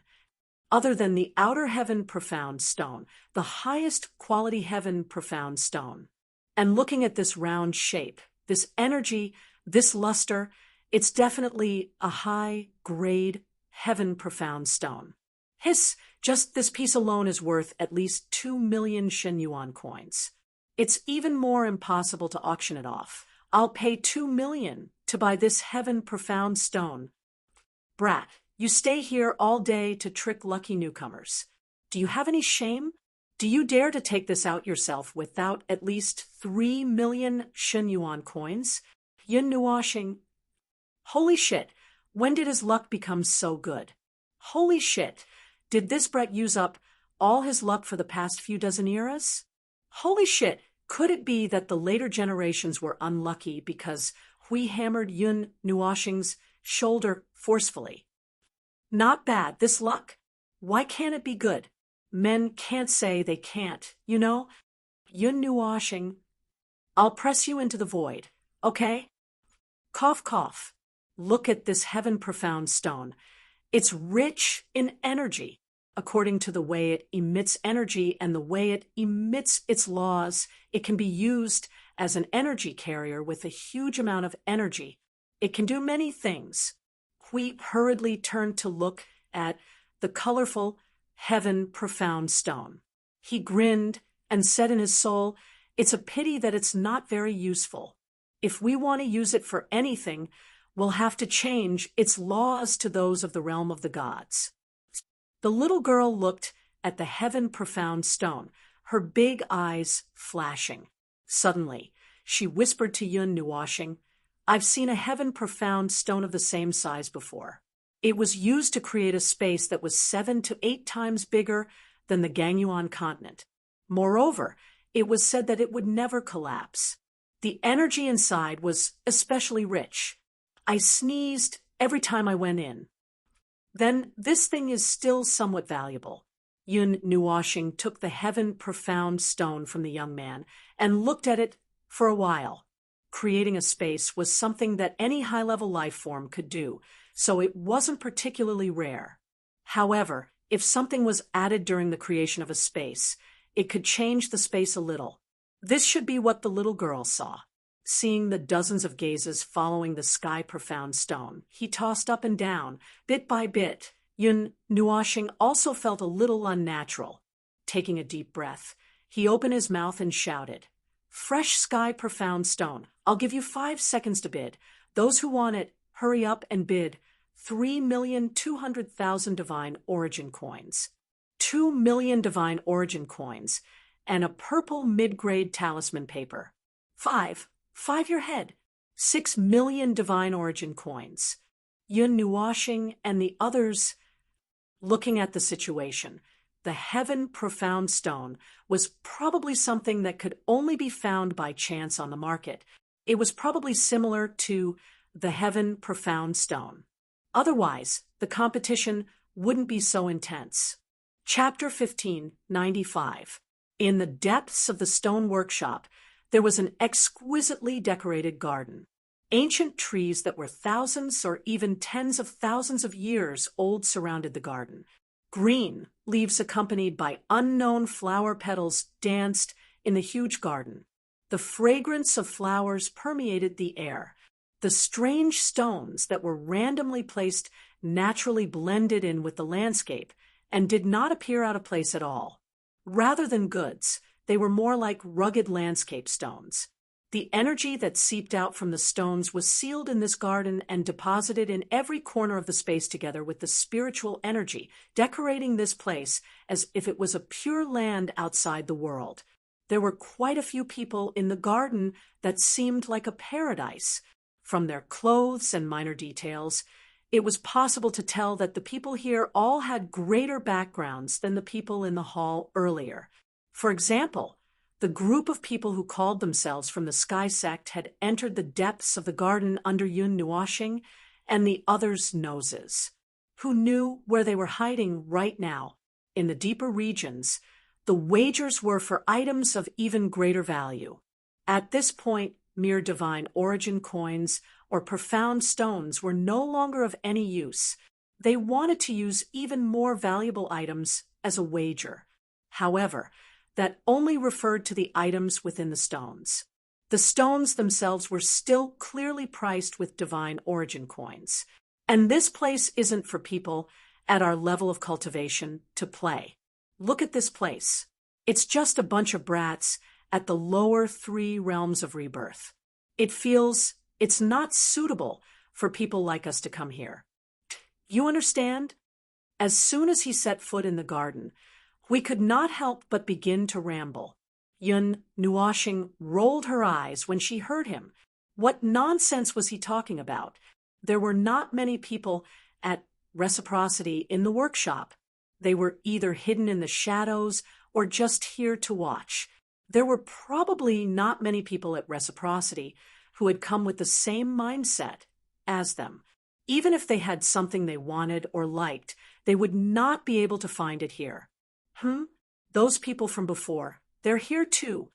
Other than the outer heaven-profound stone, the highest quality heaven-profound stone. And looking at this round shape, this energy, this luster, it's definitely a high-grade heaven-profound stone. Just this piece alone is worth at least 2 million Shen yuan coins. It's even more impossible to auction it off. I'll pay 2 million to buy this heaven-profound stone. Brat, you stay here all day to trick lucky newcomers. Do you have any shame? Do you dare to take this out yourself without at least 3 million Shen yuan coins? Yun Nuoshing. Holy shit, when did his luck become so good? Holy shit, did this brat use up all his luck for the past few dozen eras? Holy shit, could it be that the later generations were unlucky because Hui hammered Yun Nuoshing's shoulder forcefully? Not bad, this luck. Why can't it be good? Men can't say they can't, you know? Yun Nuoshing. I'll press you into the void, okay? Cough, cough. Look at this heaven-profound stone. It's rich in energy. According to the way it emits energy and the way it emits its laws, it can be used as an energy carrier with a huge amount of energy. It can do many things. Hui hurriedly turned to look at the colorful, heaven-profound stone. He grinned and said in his soul, "It's a pity that it's not very useful. If we want to use it for anything, we'll have to change its laws to those of the realm of the gods." The little girl looked at the heaven-profound stone, her big eyes flashing. Suddenly, she whispered to Yun Nuoshing, "I've seen a heaven-profound stone of the same size before. It was used to create a space that was 7 to 8 times bigger than the Gangyuan continent. Moreover, it was said that it would never collapse. The energy inside was especially rich. I sneezed every time I went in. Then this thing is still somewhat valuable." Yun Nuoshing took the heaven-profound stone from the young man and looked at it for a while. Creating a space was something that any high-level life form could do, so it wasn't particularly rare. However, if something was added during the creation of a space, it could change the space a little. This should be what the little girl saw. Seeing the dozens of gazes following the sky-profound stone, he tossed up and down, bit by bit. Yun Nuoshing also felt a little unnatural. Taking a deep breath, he opened his mouth and shouted, "Fresh sky-profound stone. I'll give you 5 seconds to bid. Those who want it, hurry up and bid 3,200,000 divine origin coins. 2 million divine origin coins, and a purple mid-grade talisman paper. 5 your head. 6 million divine origin coins." Yun Nuoshing and the others, looking at the situation, the heaven-profound stone was probably something that could only be found by chance on the market. It was probably similar to the heaven-profound stone. Otherwise, the competition wouldn't be so intense. Chapter 1595. In the depths of the stone workshop, there was an exquisitely decorated garden. Ancient trees that were thousands or even tens of thousands of years old surrounded the garden. Green leaves accompanied by unknown flower petals danced in the huge garden. The fragrance of flowers permeated the air. The strange stones that were randomly placed naturally blended in with the landscape and did not appear out of place at all. Rather than goods, they were more like rugged landscape stones. The energy that seeped out from the stones was sealed in this garden and deposited in every corner of the space together with the spiritual energy, decorating this place as if it was a pure land outside the world. There were quite a few people in the garden that seemed like a paradise. From their clothes and minor details, it was possible to tell that the people here all had greater backgrounds than the people in the hall earlier. For example, the group of people who called themselves from the Sky Sect had entered the depths of the garden under Yun Nuoshing and the others' noses. Who knew where they were hiding right now? In the deeper regions, the wagers were for items of even greater value. At this point, mere divine origin coins or profound stones were no longer of any use. They wanted to use even more valuable items as a wager. However, that only referred to the items within the stones. The stones themselves were still clearly priced with divine origin coins. And this place isn't for people at our level of cultivation to play. Look at this place. It's just a bunch of brats at the lower 3 realms of rebirth. It's not suitable for people like us to come here. You understand? As soon as he set foot in the garden, we could not help but begin to ramble. Yun Nuoshing rolled her eyes when she heard him. What nonsense was he talking about? There were not many people at Reciprocity in the workshop. They were either hidden in the shadows or just here to watch. There were probably not many people at Reciprocity who had come with the same mindset as them. Even if they had something they wanted or liked, they would not be able to find it here. Those people from before, they're here too.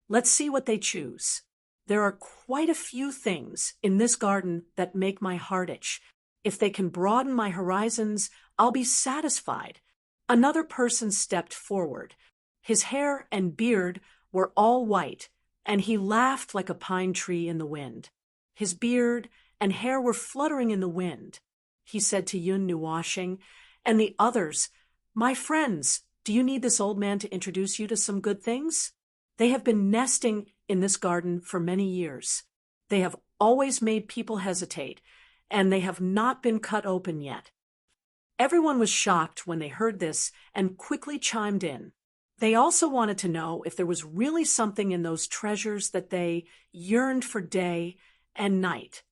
Let's see what they choose. There are quite a few things in this garden that make my heart itch. If they can broaden my horizons, I'll be satisfied. Another person stepped forward. His hair and beard were all white, and he laughed like a pine tree in the wind. His beard and hair were fluttering in the wind. He said to Yun Nuoshing and the others, "My friends, do you need this old man to introduce you to some good things? They have been nesting in this garden for many years. They have always made people hesitate, and they have not been cut open yet." Everyone was shocked when they heard this and quickly chimed in. They also wanted to know if there was really something in those treasures that they yearned for day and night.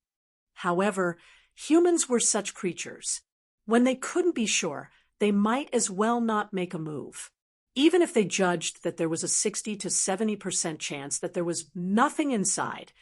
However, humans were such creatures. When they couldn't be sure, they might as well not make a move. Even if they judged that there was a 60 to 70% chance that there was nothing inside,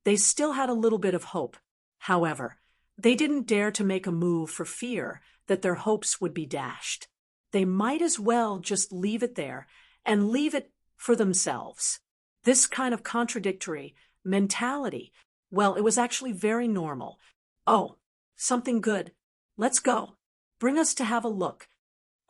they still had a little bit of hope. However, they didn't dare to make a move for fear that their hopes would be dashed. They might as well just leave it there and leave it for themselves. This kind of contradictory mentality, well, it was actually very normal. "Oh, something good. Let's go. Bring us to have a look."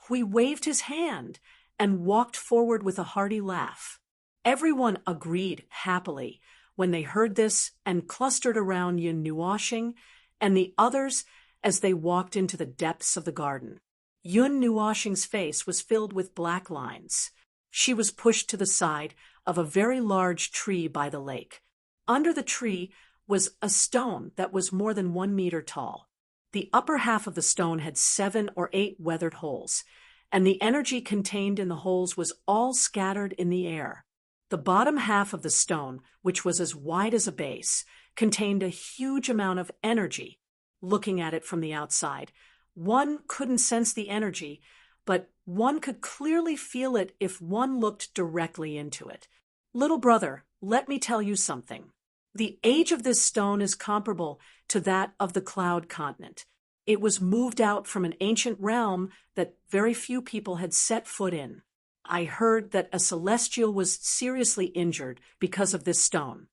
He waved his hand and walked forward with a hearty laugh. Everyone agreed happily when they heard this and clustered around Yun Nuoshing and the others as they walked into the depths of the garden. Yun Nuoshing's face was filled with black lines. She was pushed to the side of a very large tree by the lake. Under the tree was a stone that was more than 1 meter tall. The upper half of the stone had 7 or 8 weathered holes, and the energy contained in the holes was all scattered in the air. The bottom half of the stone, which was as wide as a base, contained a huge amount of energy. Looking at it from the outside, one couldn't sense the energy, but one could clearly feel it if one looked directly into it. Little brother, let me tell you something. The age of this stone is comparable to that of the Cloud Continent. It was moved out from an ancient realm that very few people had set foot in. I heard that a celestial was seriously injured because of this stone.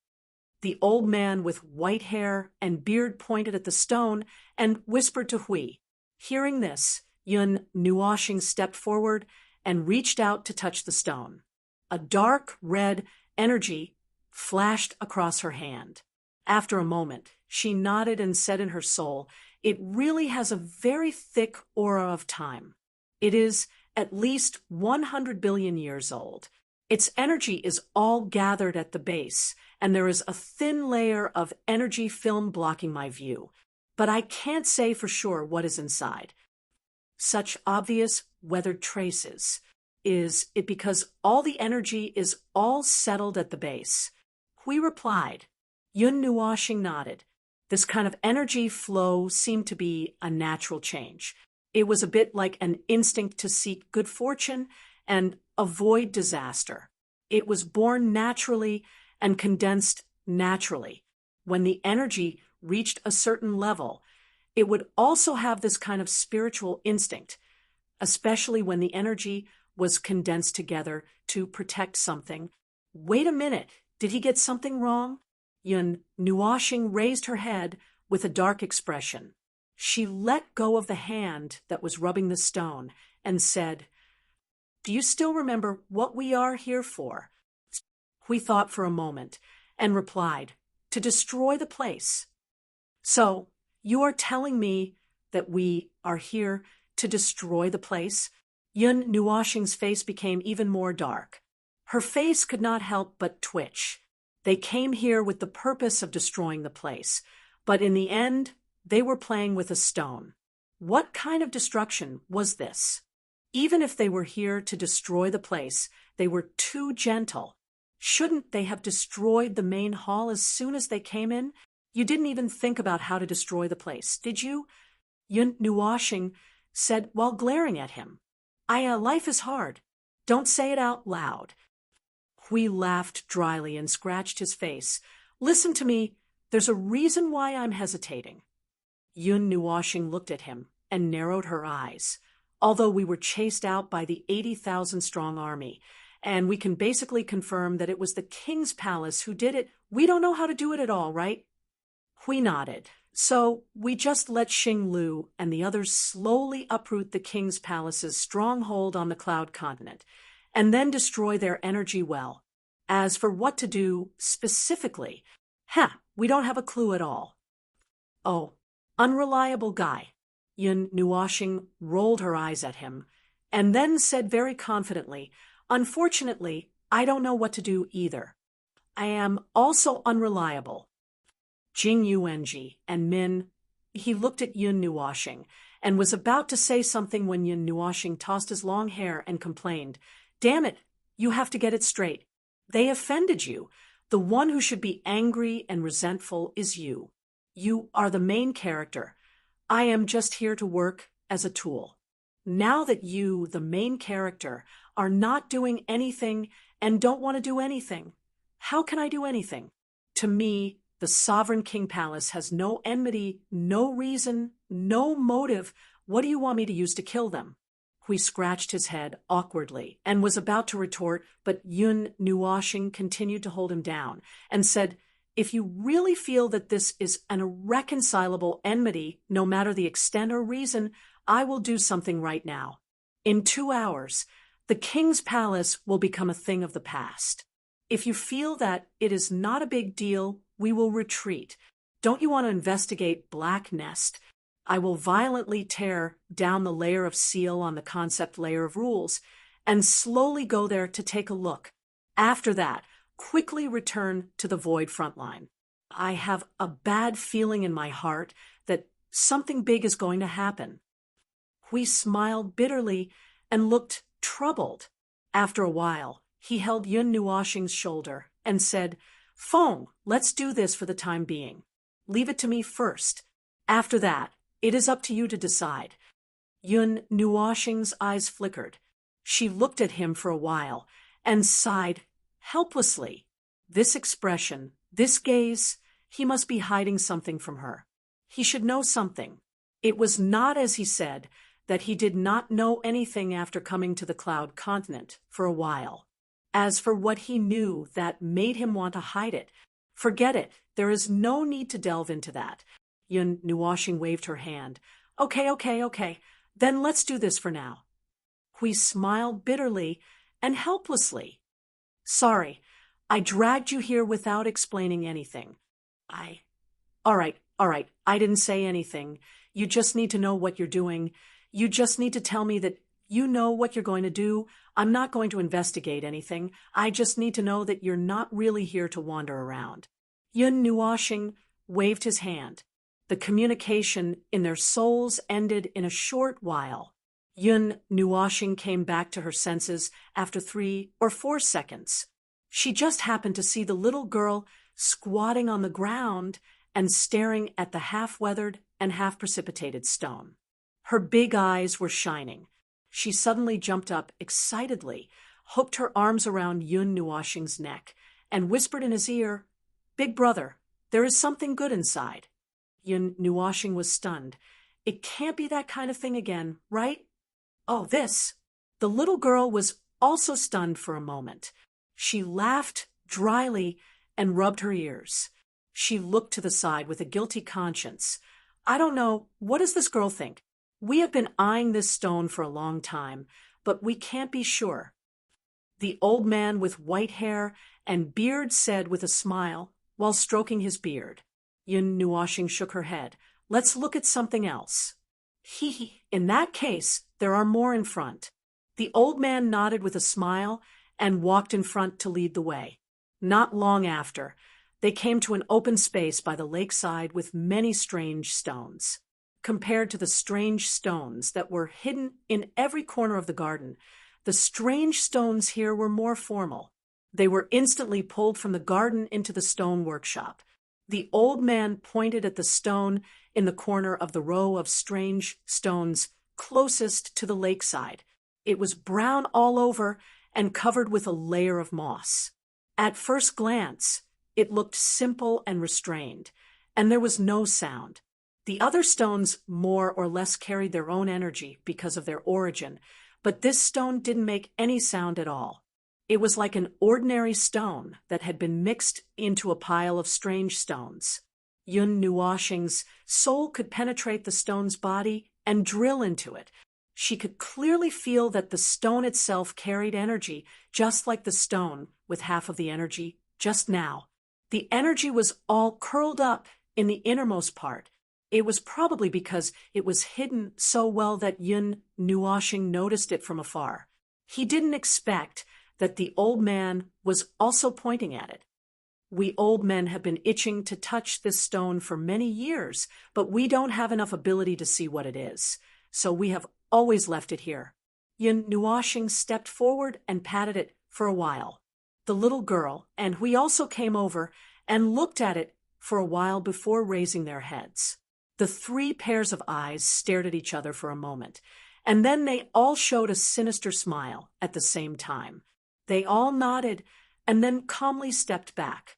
The old man with white hair and beard pointed at the stone and whispered to Hui. Hearing this, Yun Nuoshing stepped forward and reached out to touch the stone. A dark red energy flashed across her hand. After a moment, she nodded and said in her soul, "It really has a very thick aura of time. It is at least 100 billion years old. Its energy is all gathered at the base, and there is a thin layer of energy film blocking my view. But I can't say for sure what is inside. Such obvious weathered traces. Is it because all the energy is all settled at the base?" Hui replied. Yun Nuoshing nodded. This kind of energy flow seemed to be a natural change. It was a bit like an instinct to seek good fortune and avoid disaster. It was born naturally and condensed naturally. When the energy reached a certain level, It would also have this kind of spiritual instinct, especially when the energy was condensed together to protect something. Wait a minute, did he get something wrong? Yun Nuoxing raised her head with a dark expression. She let go of the hand that was rubbing the stone and said, "Do you still remember what we are here for?" Hui thought for a moment and replied, "To destroy the place." "So, you are telling me that we are here to destroy the place?" Yun Nuoxing's face became even more dark. Her face could not help but twitch. They came here with the purpose of destroying the place, but in the end, they were playing with a stone. What kind of destruction was this? Even if they were here to destroy the place, they were too gentle. Shouldn't they have destroyed the main hall as soon as they came in? You didn't even think about how to destroy the place, did you? Yun Nuoxing said while glaring at him. Life is hard. Don't say it out loud." Hui laughed dryly and scratched his face. "Listen to me. There's a reason why I'm hesitating." Yun Nuoxing looked at him and narrowed her eyes. "Although we were chased out by the 80,000-strong army, and we can basically confirm that it was the king's palace who did it, we don't know how to do it at all, right?" Hui nodded. "So we just let Xing Lu and the others slowly uproot the king's palace's stronghold on the Cloud Continent, and then destroy their energy well. As for what to do specifically, we don't have a clue at all." "Oh, unreliable guy." Yun Nuoxing rolled her eyes at him, and then said very confidently, "Unfortunately, I don't know what to do either. I am also unreliable." Jing Yuanji and Min, he looked at Yun Nuoxing and was about to say something when Yun Nuoxing tossed his long hair and complained, "Damn it, you have to get it straight. They offended you. The one who should be angry and resentful is you. You are the main character. I am just here to work as a tool. Now that you, the main character, are not doing anything and don't want to do anything, how can I do anything? To me, the Sovereign King Palace has no enmity, no reason, no motive. What do you want me to use to kill them?" Hui scratched his head awkwardly and was about to retort, but Yun Nuoxing continued to hold him down and said, "If you really feel that this is an irreconcilable enmity, no matter the extent or reason, I will do something right now. In 2 hours, the king's palace will become a thing of the past. If you feel that it is not a big deal, we will retreat. Don't you want to investigate Black Nest? I will violently tear down the layer of seal on the concept layer of rules and slowly go there to take a look. After that, quickly return to the Void frontline. I have a bad feeling in my heart that something big is going to happen." Hui smiled bitterly and looked troubled. After a while, he held Yun Nuoxing's shoulder and said, "Feng, let's do this for the time being. Leave it to me first. After that, it is up to you to decide." Yun Nuoxing's eyes flickered. She looked at him for a while and sighed helplessly. This expression, this gaze, he must be hiding something from her. He should know something. It was not, as he said, that he did not know anything after coming to the Cloud Continent for a while. As for what he knew that made him want to hide it, forget it. There is no need to delve into that. Yun Nuoxing waved her hand. Okay. Then let's do this for now." Hui smiled bitterly and helplessly. "Sorry, I dragged you here without explaining anything. All right, I didn't say anything. You just need to know what you're doing. You just need to tell me that you know what you're going to do. I'm not going to investigate anything. I just need to know that you're not really here to wander around." Yun Nuoxing waved his hand. The communication in their souls ended in a short while. Yun Nuoxing came back to her senses after 3 or 4 seconds. She just happened to see the little girl squatting on the ground and staring at the half-weathered and half-precipitated stone. Her big eyes were shining. She suddenly jumped up excitedly, hooked her arms around Yun Nuoxing's neck, and whispered in his ear, "Big brother, there is something good inside." Yun Nuashing was stunned. It can't be that kind of thing again, right? Oh, this. The little girl was also stunned for a moment. She laughed dryly and rubbed her ears. She looked to the side with a guilty conscience. I don't know, what does this girl think? We have been eyeing this stone for a long time, but we can't be sure. The old man with white hair and beard said with a smile, while stroking his beard. Yun Nuashing shook her head. Let's look at something else. In that case, there are more in front. The old man nodded with a smile and walked in front to lead the way. Not long after, they came to an open space by the lakeside with many strange stones. Compared to the strange stones that were hidden in every corner of the garden, the strange stones here were more formal. They were instantly pulled from the garden into the stone workshop. The old man pointed at the stone in the corner of the row of strange stones closest to the lakeside. It was brown all over and covered with a layer of moss. At first glance, it looked simple and restrained, and there was no sound. The other stones more or less carried their own energy because of their origin, but this stone didn't make any sound at all. It was like an ordinary stone that had been mixed into a pile of strange stones. Yun Nuashing's soul could penetrate the stone's body and drill into it. She could clearly feel that the stone itself carried energy, just like the stone with half of the energy just now. The energy was all curled up in the innermost part. It was probably because it was hidden so well that Yun Nuashing noticed it from afar. He didn't expect that the old man was also pointing at it. We old men have been itching to touch this stone for many years, but we don't have enough ability to see what it is, so we have always left it here. Yun Nuashing stepped forward and patted it for a while. The little girl and we also came over and looked at it for a while before raising their heads. The three pairs of eyes stared at each other for a moment, and then they all showed a sinister smile at the same time. They all nodded and then calmly stepped back.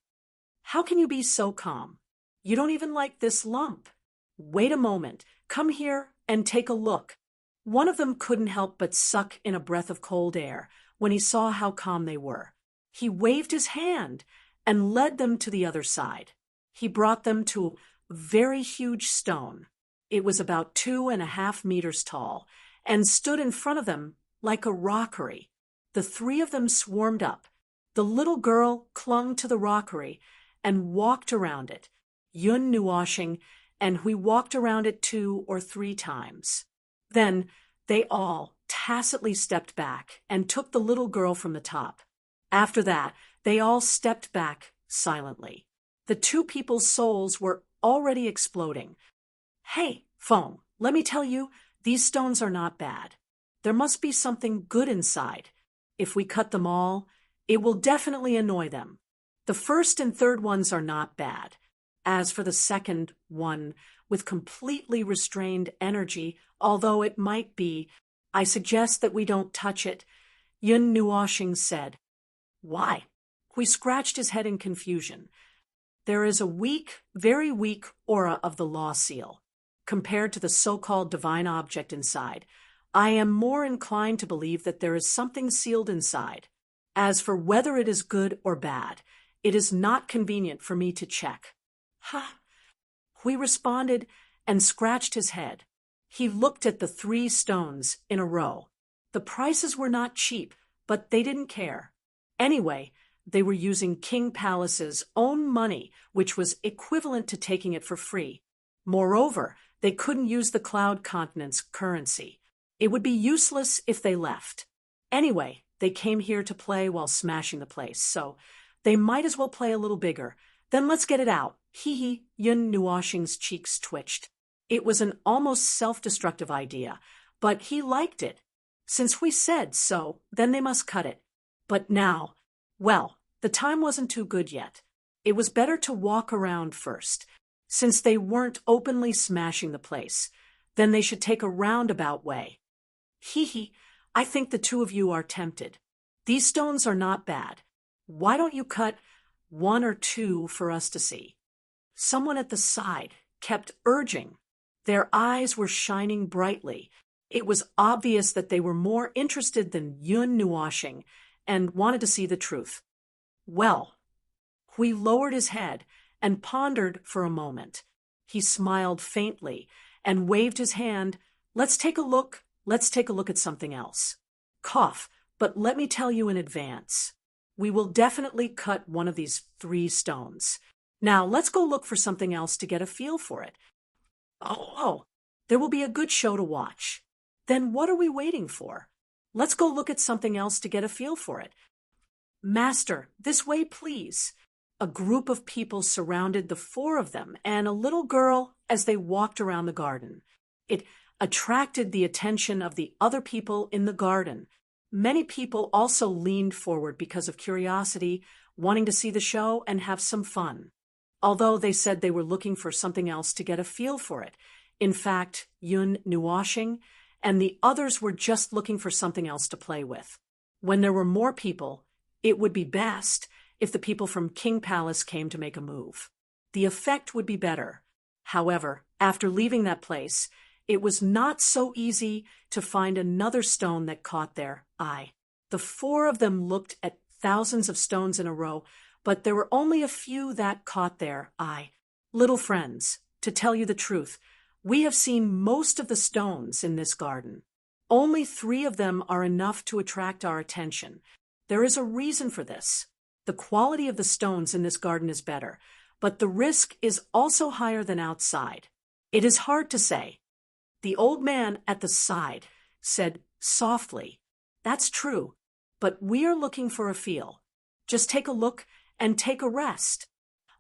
How can you be so calm? You don't even like this lump. Wait a moment. Come here and take a look. One of them couldn't help but suck in a breath of cold air when he saw how calm they were. He waved his hand and led them to the other side. He brought them to a very huge stone. It was about 2.5 meters tall and stood in front of them like a rockery. The three of them swarmed up. The little girl clung to the rockery and walked around it. Yun Nuashing and we walked around it 2 or 3 times. Then they all tacitly stepped back and took the little girl from the top. After that, they all stepped back silently. The two people's souls were already exploding. Hey, Feng, let me tell you, these stones are not bad. There must be something good inside. If we cut them all, it will definitely annoy them. The first and third ones are not bad. As for the second one, with completely restrained energy, although it might be, I suggest that we don't touch it, Yun Nuashing said. Why? He scratched his head in confusion. There is a weak, very weak aura of the law seal. Compared to the so-called divine object inside, I am more inclined to believe that there is something sealed inside. As for whether it is good or bad, it is not convenient for me to check. Ha! Hui responded and scratched his head. He looked at the 3 stones in a row. The prices were not cheap, but they didn't care. Anyway, they were using King Palace's own money, which was equivalent to taking it for free. Moreover, they couldn't use the Cloud Continent's currency. It would be useless if they left. Anyway, they came here to play while smashing the place, so they might as well play a little bigger. Then let's get it out. Hee, Yun Nuashing's cheeks twitched. It was an almost self-destructive idea, but he liked it. Since we said so, then they must cut it. But now, well, the time wasn't too good yet. It was better to walk around first. Since they weren't openly smashing the place, then they should take a roundabout way. Hee, I think the 2 of you are tempted. These stones are not bad. Why don't you cut 1 or 2 for us to see? Someone at the side kept urging. Their eyes were shining brightly. It was obvious that they were more interested than Yun Nuashing and wanted to see the truth. Well, Hui lowered his head and pondered for a moment. He smiled faintly and waved his hand. Let's take a look at something else. Cough, but let me tell you in advance. We will definitely cut one of these 3 stones. Now let's go look for something else to get a feel for it. Oh, there will be a good show to watch. Then what are we waiting for? Let's go look at something else to get a feel for it. Master, this way, please. A group of people surrounded the 4 of them and a little girl as they walked around the garden. It attracted the attention of the other people in the garden. Many people also leaned forward because of curiosity, wanting to see the show and have some fun. Although they said they were looking for something else to get a feel for it. In fact, Yun Nuashing and the others were just looking for something else to play with. When there were more people, it would be best if the people from King Palace came to make a move. The effect would be better. However, after leaving that place, it was not so easy to find another stone that caught their eye. The 4 of them looked at thousands of stones in a row, but there were only a few that caught their eye. Little friends, to tell you the truth, we have seen most of the stones in this garden. Only 3 of them are enough to attract our attention. There is a reason for this. The quality of the stones in this garden is better, but the risk is also higher than outside. It is hard to say. The old man at the side said softly, "That's true, but we are looking for a feel. Just take a look and take a rest."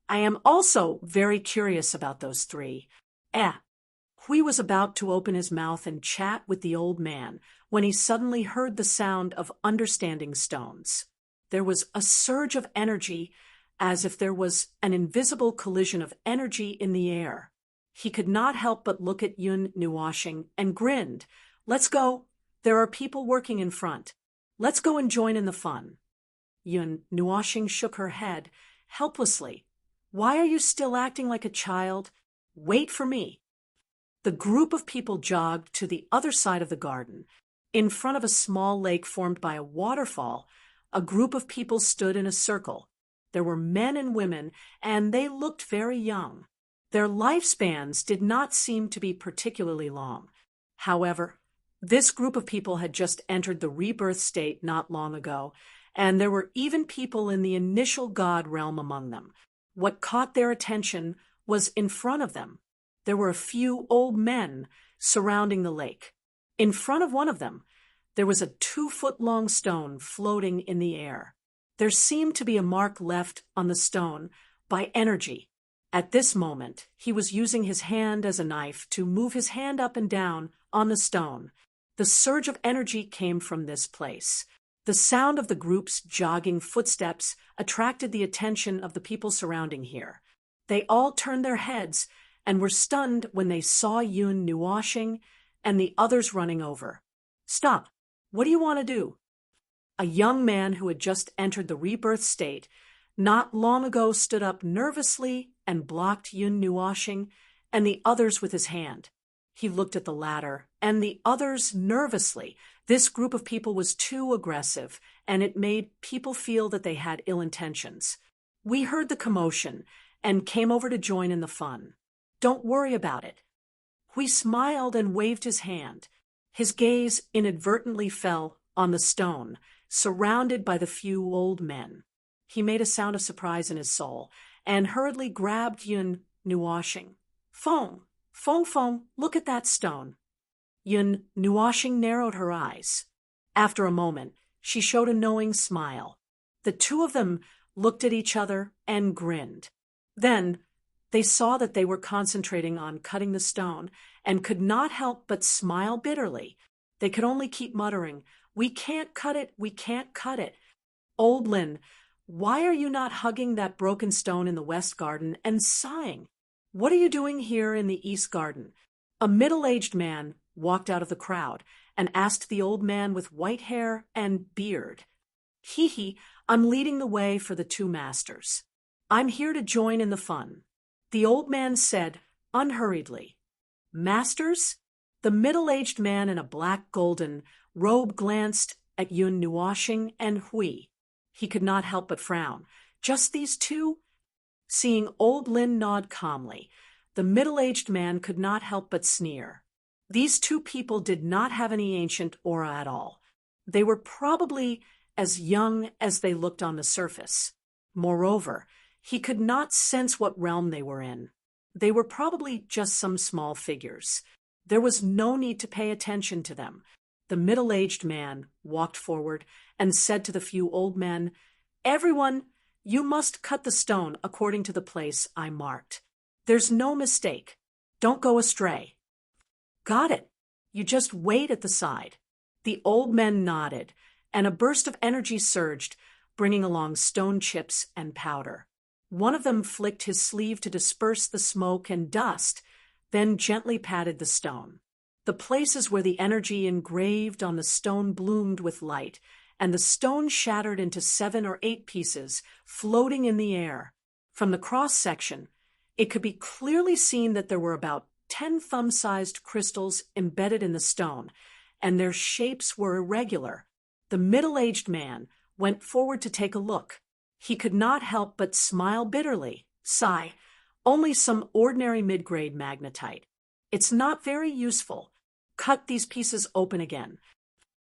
I am also very curious about those 3. Hui was about to open his mouth and chat with the old man when he suddenly heard the sound of understanding stones. There was a surge of energy, as if there was an invisible collision of energy in the air. He could not help but look at Yun Nuashing and grinned. "Let's go. There are people working in front. Let's go and join in the fun." Yun Nuashing shook her head helplessly. "Why are you still acting like a child? Wait for me." The group of people jogged to the other side of the garden. In front of a small lake formed by a waterfall, a group of people stood in a circle. There were men and women, and they looked very young. Their lifespans did not seem to be particularly long. However, this group of people had just entered the rebirth state not long ago, and there were even people in the initial god realm among them. What caught their attention was in front of them. There were a few old men surrounding the lake. In front of one of them, there was a 2-foot-long stone floating in the air. There seemed to be a mark left on the stone by energy. At this moment, he was using his hand as a knife to move his hand up and down on the stone. The surge of energy came from this place. The sound of the group's jogging footsteps attracted the attention of the people surrounding here. They all turned their heads and were stunned when they saw Yun Nuashing and the others running over. "Stop! What do you want to do?" A young man who had just entered the rebirth state not long ago stood up nervously and blocked Yun Nuashing and the others with his hand. He looked at the latter and the others nervously. This group of people was too aggressive, and it made people feel that they had ill intentions. We heard the commotion and came over to join in the fun. Don't worry about it. Hui smiled and waved his hand. His gaze inadvertently fell on the stone, surrounded by the few old men. He made a sound of surprise in his soul and hurriedly grabbed Yun Nuashing. "Feng, Feng Feng, look at that stone." Yun Nuashing narrowed her eyes. After a moment, she showed a knowing smile. The 2 of them looked at each other and grinned. Then they saw that they were concentrating on cutting the stone and could not help but smile bitterly. They could only keep muttering, "We can't cut it, we can't cut it." "Old Lin, why are you not hugging that broken stone in the west garden and sighing? What are you doing here in the east garden?" A middle-aged man walked out of the crowd and asked the old man with white hair and beard. "Hee, I'm leading the way for the 2 masters. I'm here to join in the fun." The old man said, unhurriedly. Masters? The middle-aged man in a black golden robe glanced at Yun Nuoshing and Hui. He could not help but frown. Just these two? Seeing old Lin nod calmly, the middle-aged man could not help but sneer. These two people did not have any ancient aura at all. They were probably as young as they looked on the surface. Moreover, he could not sense what realm they were in. They were probably just some small figures. There was no need to pay attention to them. The middle-aged man walked forward and said to the few old men, "Everyone, you must cut the stone according to the place I marked. There's no mistake. Don't go astray." "Got it. You just wait at the side." The old men nodded, and a burst of energy surged, bringing along stone chips and powder. One of them flicked his sleeve to disperse the smoke and dust, then gently patted the stone. The places where the energy engraved on the stone bloomed with light, and the stone shattered into 7 or 8 pieces, floating in the air. From the cross-section, it could be clearly seen that there were about 10 thumb-sized crystals embedded in the stone, and their shapes were irregular. The middle-aged man went forward to take a look. He could not help but smile bitterly. Sigh, only some ordinary mid-grade magnetite. It's not very useful. Cut these pieces open again.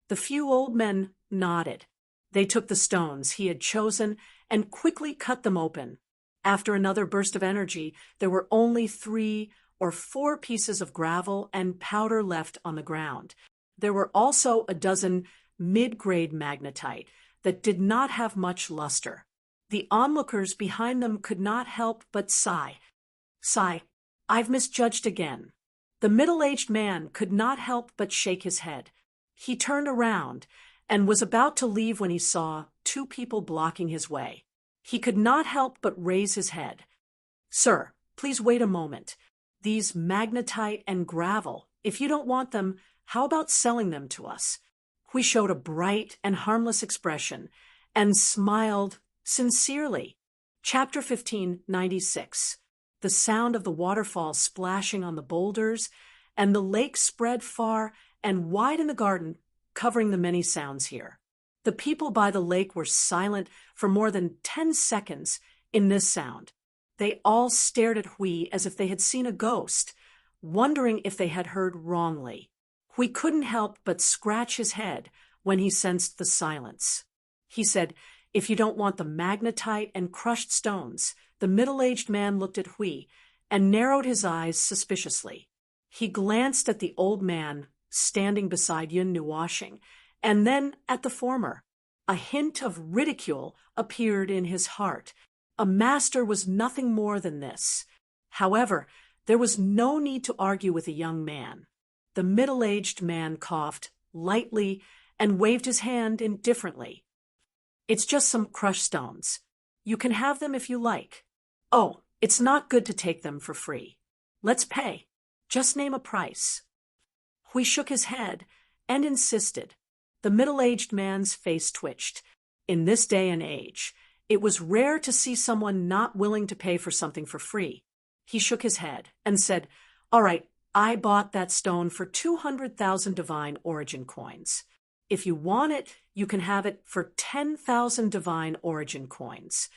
The few old men nodded. They took the stones he had chosen and quickly cut them open. After another burst of energy, there were only 3 or 4 pieces of gravel and powder left on the ground. There were also a dozen mid-grade magnetite that did not have much luster. The onlookers behind them could not help but sigh. Sigh, I've misjudged again. The middle-aged man could not help but shake his head. He turned around and was about to leave when he saw 2 people blocking his way. He could not help but raise his head. "Sir, please wait a moment. These magnetite and gravel, if you don't want them, how about selling them to us?" Hui showed a bright and harmless expression and smiled sincerely. Chapter 1596. The sound of the waterfall splashing on the boulders, and the lake spread far and wide in the garden, covering the many sounds here. The people by the lake were silent for more than 10 seconds in this sound. They all stared at Hui as if they had seen a ghost, wondering if they had heard wrongly. Hui couldn't help but scratch his head when he sensed the silence. He said, "If you don't want the magnetite and crushed stones." The middle-aged man looked at Hui and narrowed his eyes suspiciously. He glanced at the old man standing beside Yun Nuoshing, and then at the former. A hint of ridicule appeared in his heart. A master was nothing more than this. However, there was no need to argue with a young man. The middle-aged man coughed lightly and waved his hand indifferently. "It's just some crushed stones. You can have them if you like." "Oh, it's not good to take them for free. Let's pay. Just name a price." Hui shook his head and insisted. The middle-aged man's face twitched. In this day and age, it was rare to see someone not willing to pay for something for free. He shook his head and said, "All right, I bought that stone for 200,000 divine origin coins. If you want it, you can have it for 10,000 divine origin coins."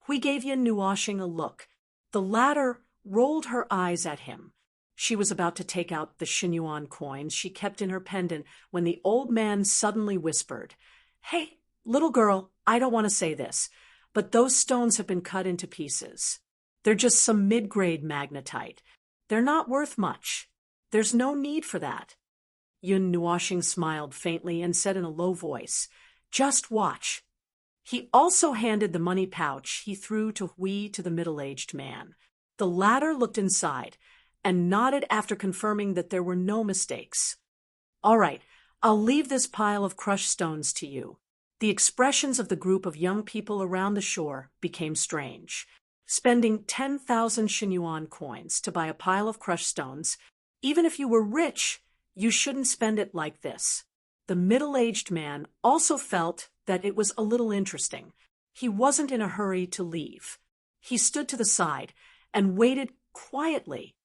Hui gave Yun Nuoshing a look. The latter rolled her eyes at him. She was about to take out the Xinyuan coins she kept in her pendant when the old man suddenly whispered, "Hey, little girl, I don't want to say this, but those stones have been cut into pieces. They're just some mid-grade magnetite. They're not worth much. There's no need for that." Yun Nuoshing smiled faintly and said in a low voice, "Just watch." He also handed the money pouch he threw to Hui to the middle-aged man. The latter looked inside and nodded after confirming that there were no mistakes. "All right, I'll leave this pile of crushed stones to you." The expressions of the group of young people around the shore became strange. Spending 10,000 Xinyuan coins to buy a pile of crushed stones, even if you were rich, you shouldn't spend it like this. The middle-aged man also felt that it was a little interesting. He wasn't in a hurry to leave. He stood to the side and waited quietly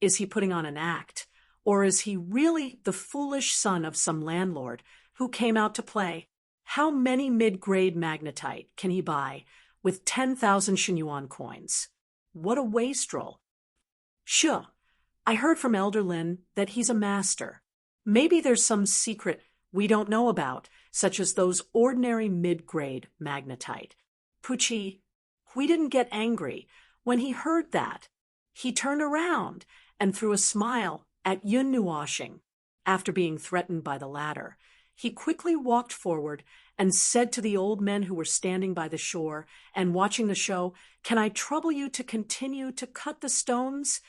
Is he putting on an act? Or is he really the foolish son of some landlord who came out to play? How many mid-grade magnetite can he buy with 10,000 Xinyuan coins? What a wastrel. Sure, I heard from Elder Lin that he's a master. Maybe there's some secret we don't know about, such as those ordinary mid-grade magnetite. Pucci, we didn't get angry when he heard that. He turned around and threw a smile at Yun Nuoshing. After being threatened by the latter, he quickly walked forward and said to the old men who were standing by the shore and watching the show, "Can I trouble you to continue to cut the stones?"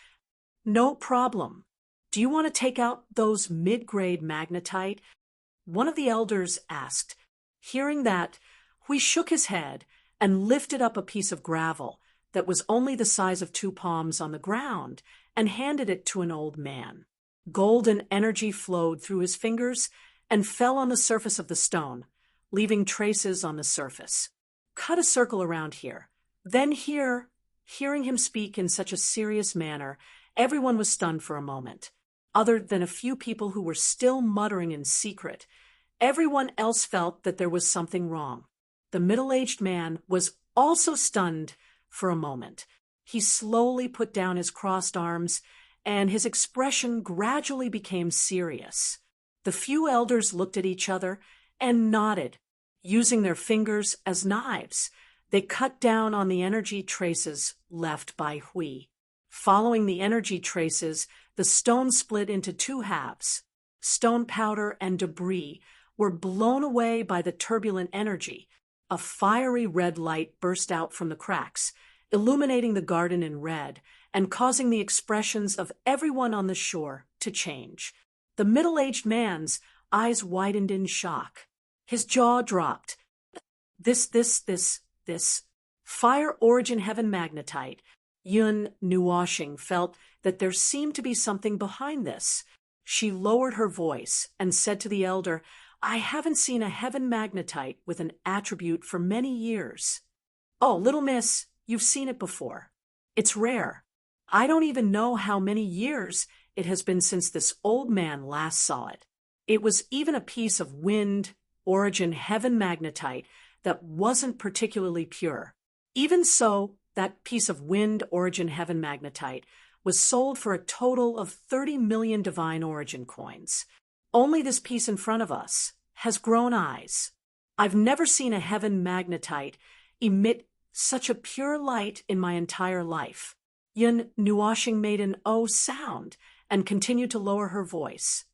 "No problem. Do you want to take out those mid-grade magnetite?" one of the elders asked. Hearing that, Hui shook his head and lifted up a piece of gravel that was only the size of 2 palms on the ground and handed it to an old man. Golden energy flowed through his fingers and fell on the surface of the stone, leaving traces on the surface. "Cut a circle around here. Then here." Hearing him speak in such a serious manner, everyone was stunned for a moment. Other than a few people who were still muttering in secret, everyone else felt that there was something wrong. The middle-aged man was also stunned for a moment. He slowly put down his crossed arms, and his expression gradually became serious. The few elders looked at each other and nodded. Using their fingers as knives, they cut down on the energy traces left by Hui. Following the energy traces, the stone split into 2 halves. Stone powder and debris were blown away by the turbulent energy. A fiery red light burst out from the cracks, illuminating the garden in red and causing the expressions of everyone on the shore to change. The middle-aged man's eyes widened in shock. His jaw dropped. This. Fire origin heaven magnetite. Yun Nuoshing felt that there seemed to be something behind this. She lowered her voice and said to the elder, "I haven't seen a heaven magnetite with an attribute for many years." "Oh, little miss, you've seen it before. It's rare. I don't even know how many years it has been since this old man last saw it. It was even a piece of wind origin heaven magnetite that wasn't particularly pure. Even so, that piece of wind origin heaven magnetite was sold for a total of 30 million divine origin coins. Only this piece in front of us has grown eyes. I've never seen a heaven magnetite emit such a pure light in my entire life." Yun Nuoshing made an "oh" sound and continued to lower her voice.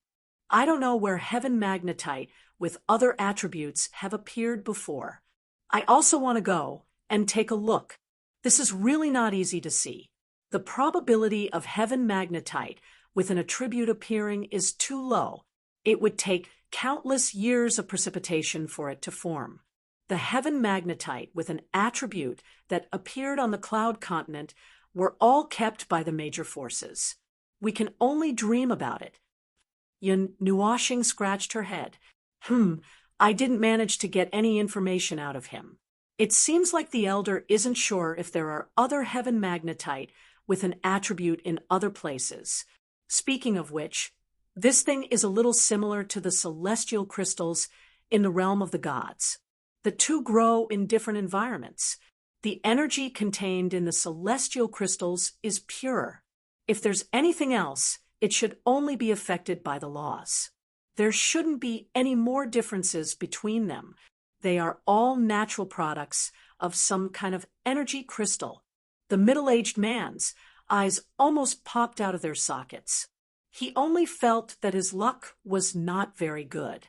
"I don't know where heaven magnetite with other attributes have appeared before. I also want to go and take a look. This is really not easy to see. The probability of heaven magnetite with an attribute appearing is too low. It would take countless years of precipitation for it to form. The heaven magnetite with an attribute that appeared on the cloud continent were all kept by the major forces. We can only dream about it." Yun Nuoshing scratched her head. I didn't manage to get any information out of him. It seems like the elder isn't sure if there are other heaven magnetite with an attribute in other places. Speaking of which, this thing is a little similar to the celestial crystals in the realm of the gods. The two grow in different environments. The energy contained in the celestial crystals is pure. If there's anything else, it should only be affected by the laws. There shouldn't be any more differences between them. They are all natural products of some kind of energy crystal. The middle-aged man's eyes almost popped out of their sockets. He only felt that his luck was not very good.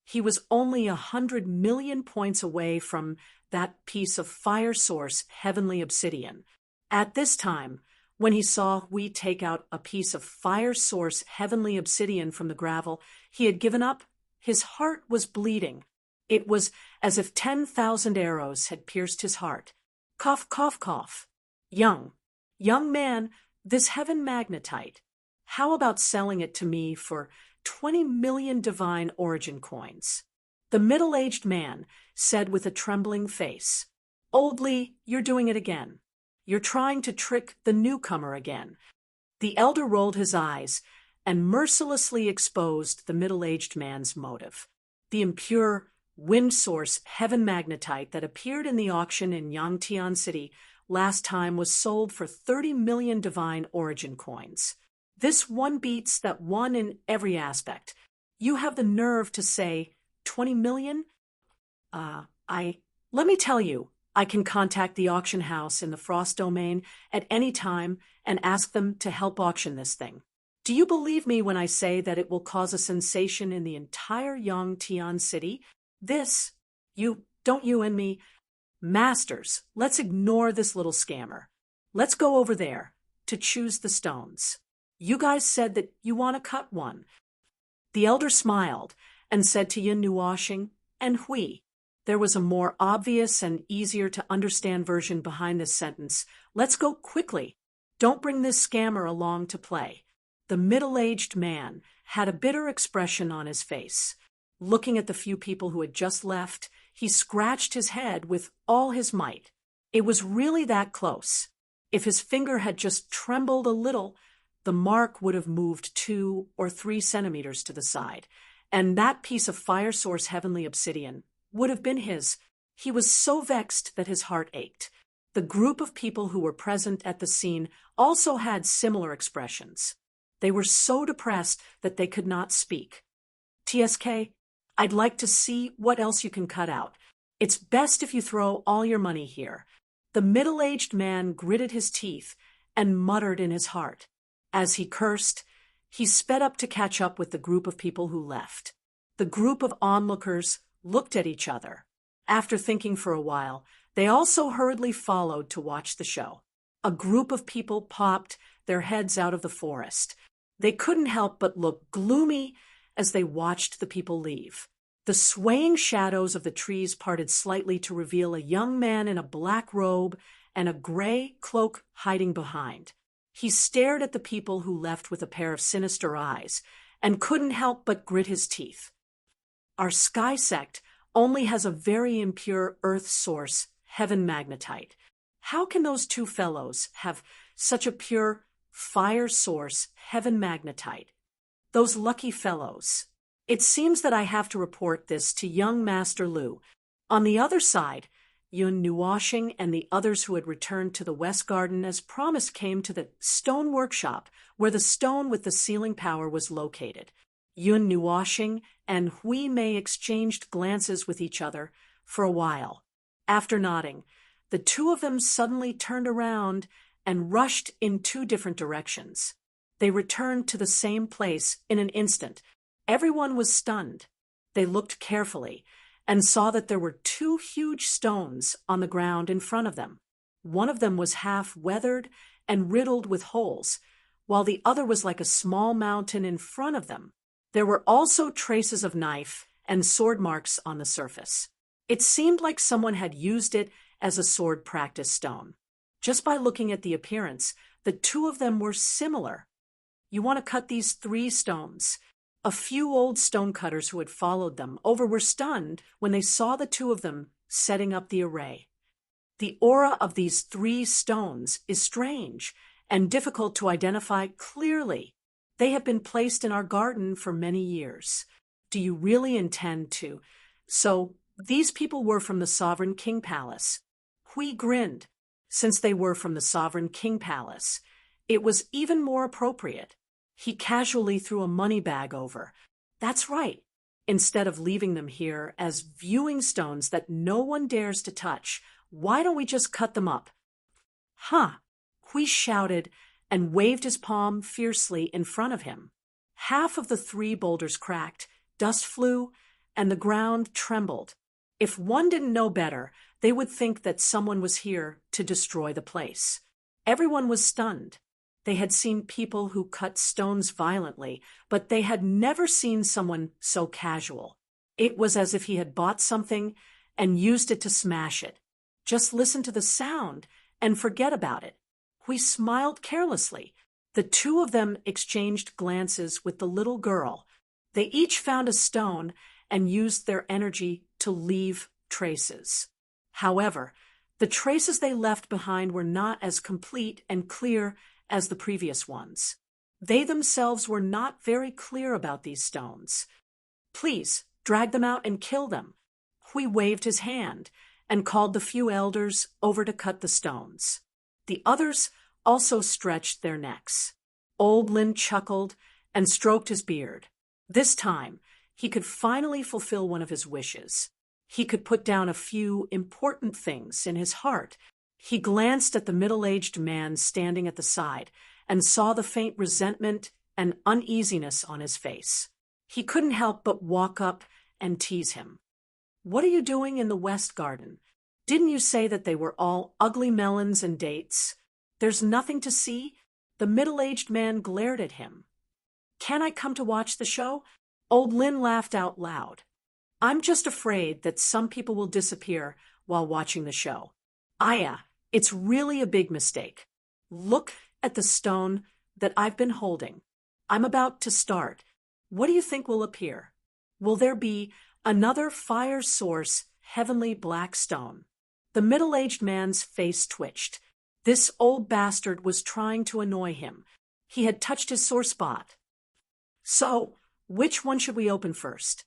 He was only 100 million points away from that piece of fire source heavenly obsidian. At this time, when he saw we take out a piece of fire source heavenly obsidian from the gravel, he had given up. His heart was bleeding. It was as if 10,000 arrows had pierced his heart. Cough, cough, cough. Young man, this heaven magnetite, how about selling it to me for 20 million divine origin coins? The middle-aged man said with a trembling face, "Old Lee, you're doing it again. You're trying to trick the newcomer again." The elder rolled his eyes and mercilessly exposed the middle-aged man's motive. The impure, wind-source heaven magnetite that appeared in the auction in Yangtian City last time was sold for 30 million divine origin coins. This one beats that one in every aspect. You have the nerve to say 20 million? Let me tell you, I can contact the auction house in the Frost domain at any time and ask them to help auction this thing. Do you believe me when I say that it will cause a sensation in the entire Yangtian City? Don't you and me? Masters, let's ignore this little scammer. Let's go over there to choose the stones. You guys said that you want to cut one. The elder smiled and said to Yin Nuoshing and Hui. There was a more obvious and easier to understand version behind this sentence. Let's go quickly. Don't bring this scammer along to play. The middle-aged man had a bitter expression on his face. Looking at the few people who had just left, he scratched his head with all his might. It was really that close. If his finger had just trembled a little, the mark would have moved 2 or 3 centimeters to the side, and that piece of fire source heavenly obsidian would have been his. He was so vexed that his heart ached. The group of people who were present at the scene also had similar expressions. They were so depressed that they could not speak. TSK, I'd like to see what else you can cut out. It's best if you throw all your money here. The middle-aged man gritted his teeth and muttered in his heart. As he cursed, he sped up to catch up with the group of people who left. The group of onlookers looked at each other. After thinking for a while, they also hurriedly followed to watch the show. A group of people popped their heads out of the forest. They couldn't help but look gloomy as they watched the people leave. The swaying shadows of the trees parted slightly to reveal a young man in a black robe and a gray cloak hiding behind. He stared at the people who left with a pair of sinister eyes and couldn't help but grit his teeth. Our sky sect only has a very impure earth source, heaven magnetite. How can those two fellows have such a pure fire source, heaven magnetite? Those lucky fellows. It seems that I have to report this to young Master Lu. On the other side, Yun Nuoshing and the others who had returned to the West Garden as promised came to the stone workshop where the stone with the sealing power was located. Yun Nuoshing and Hui Mei exchanged glances with each other for a while. After nodding, the two of them suddenly turned around and rushed in 2 different directions. They returned to the same place in an instant. Everyone was stunned. They looked carefully and saw that there were 2 huge stones on the ground in front of them. One of them was half weathered and riddled with holes, while the other was like a small mountain in front of them. There were also traces of knife and sword marks on the surface. It seemed like someone had used it as a sword practice stone. Just by looking at the appearance, the 2 of them were similar. You want to cut these 3 stones. A few old stonecutters who had followed them over were stunned when they saw the 2 of them setting up the array. The aura of these 3 stones is strange and difficult to identify clearly. They have been placed in our garden for many years. Do you really intend to? So, these people were from the Sovereign King Palace. Hui grinned. Since they were from the Sovereign King Palace, it was even more appropriate. He casually threw a money bag over. That's right. Instead of leaving them here as viewing stones that no one dares to touch, why don't we just cut them up? Huh! Hui shouted and waved his palm fiercely in front of him. Half of the 3 boulders cracked, dust flew, and the ground trembled. If one didn't know better, they would think that someone was here to destroy the place. Everyone was stunned. They had seen people who cut stones violently, but they had never seen someone so casual. It was as if he had bought something and used it to smash it. Just listen to the sound and forget about it. Hui smiled carelessly. The 2 of them exchanged glances with the little girl. They each found a stone and used their energy to leave traces. However, the traces they left behind were not as complete and clear as the previous ones. They themselves were not very clear about these stones. "Please, drag them out and kill them." Hui waved his hand and called the few elders over to cut the stones. The others also stretched their necks. Old Lin chuckled and stroked his beard. This time, he could finally fulfill one of his wishes. He could put down a few important things in his heart. He glanced at the middle-aged man standing at the side and saw the faint resentment and uneasiness on his face. He couldn't help but walk up and tease him. "What are you doing in the West Garden? Didn't you say that they were all ugly melons and dates? There's nothing to see?" The middle-aged man glared at him. "Can I come to watch the show?" Old Lin laughed out loud. "I'm just afraid that some people will disappear while watching the show." "Aya, it's really a big mistake. Look at the stone that I've been holding. I'm about to start. What do you think will appear? Will there be another fire source, heavenly black stone?" The middle-aged man's face twitched. This old bastard was trying to annoy him. He had touched his sore spot. "So, which one should we open first?"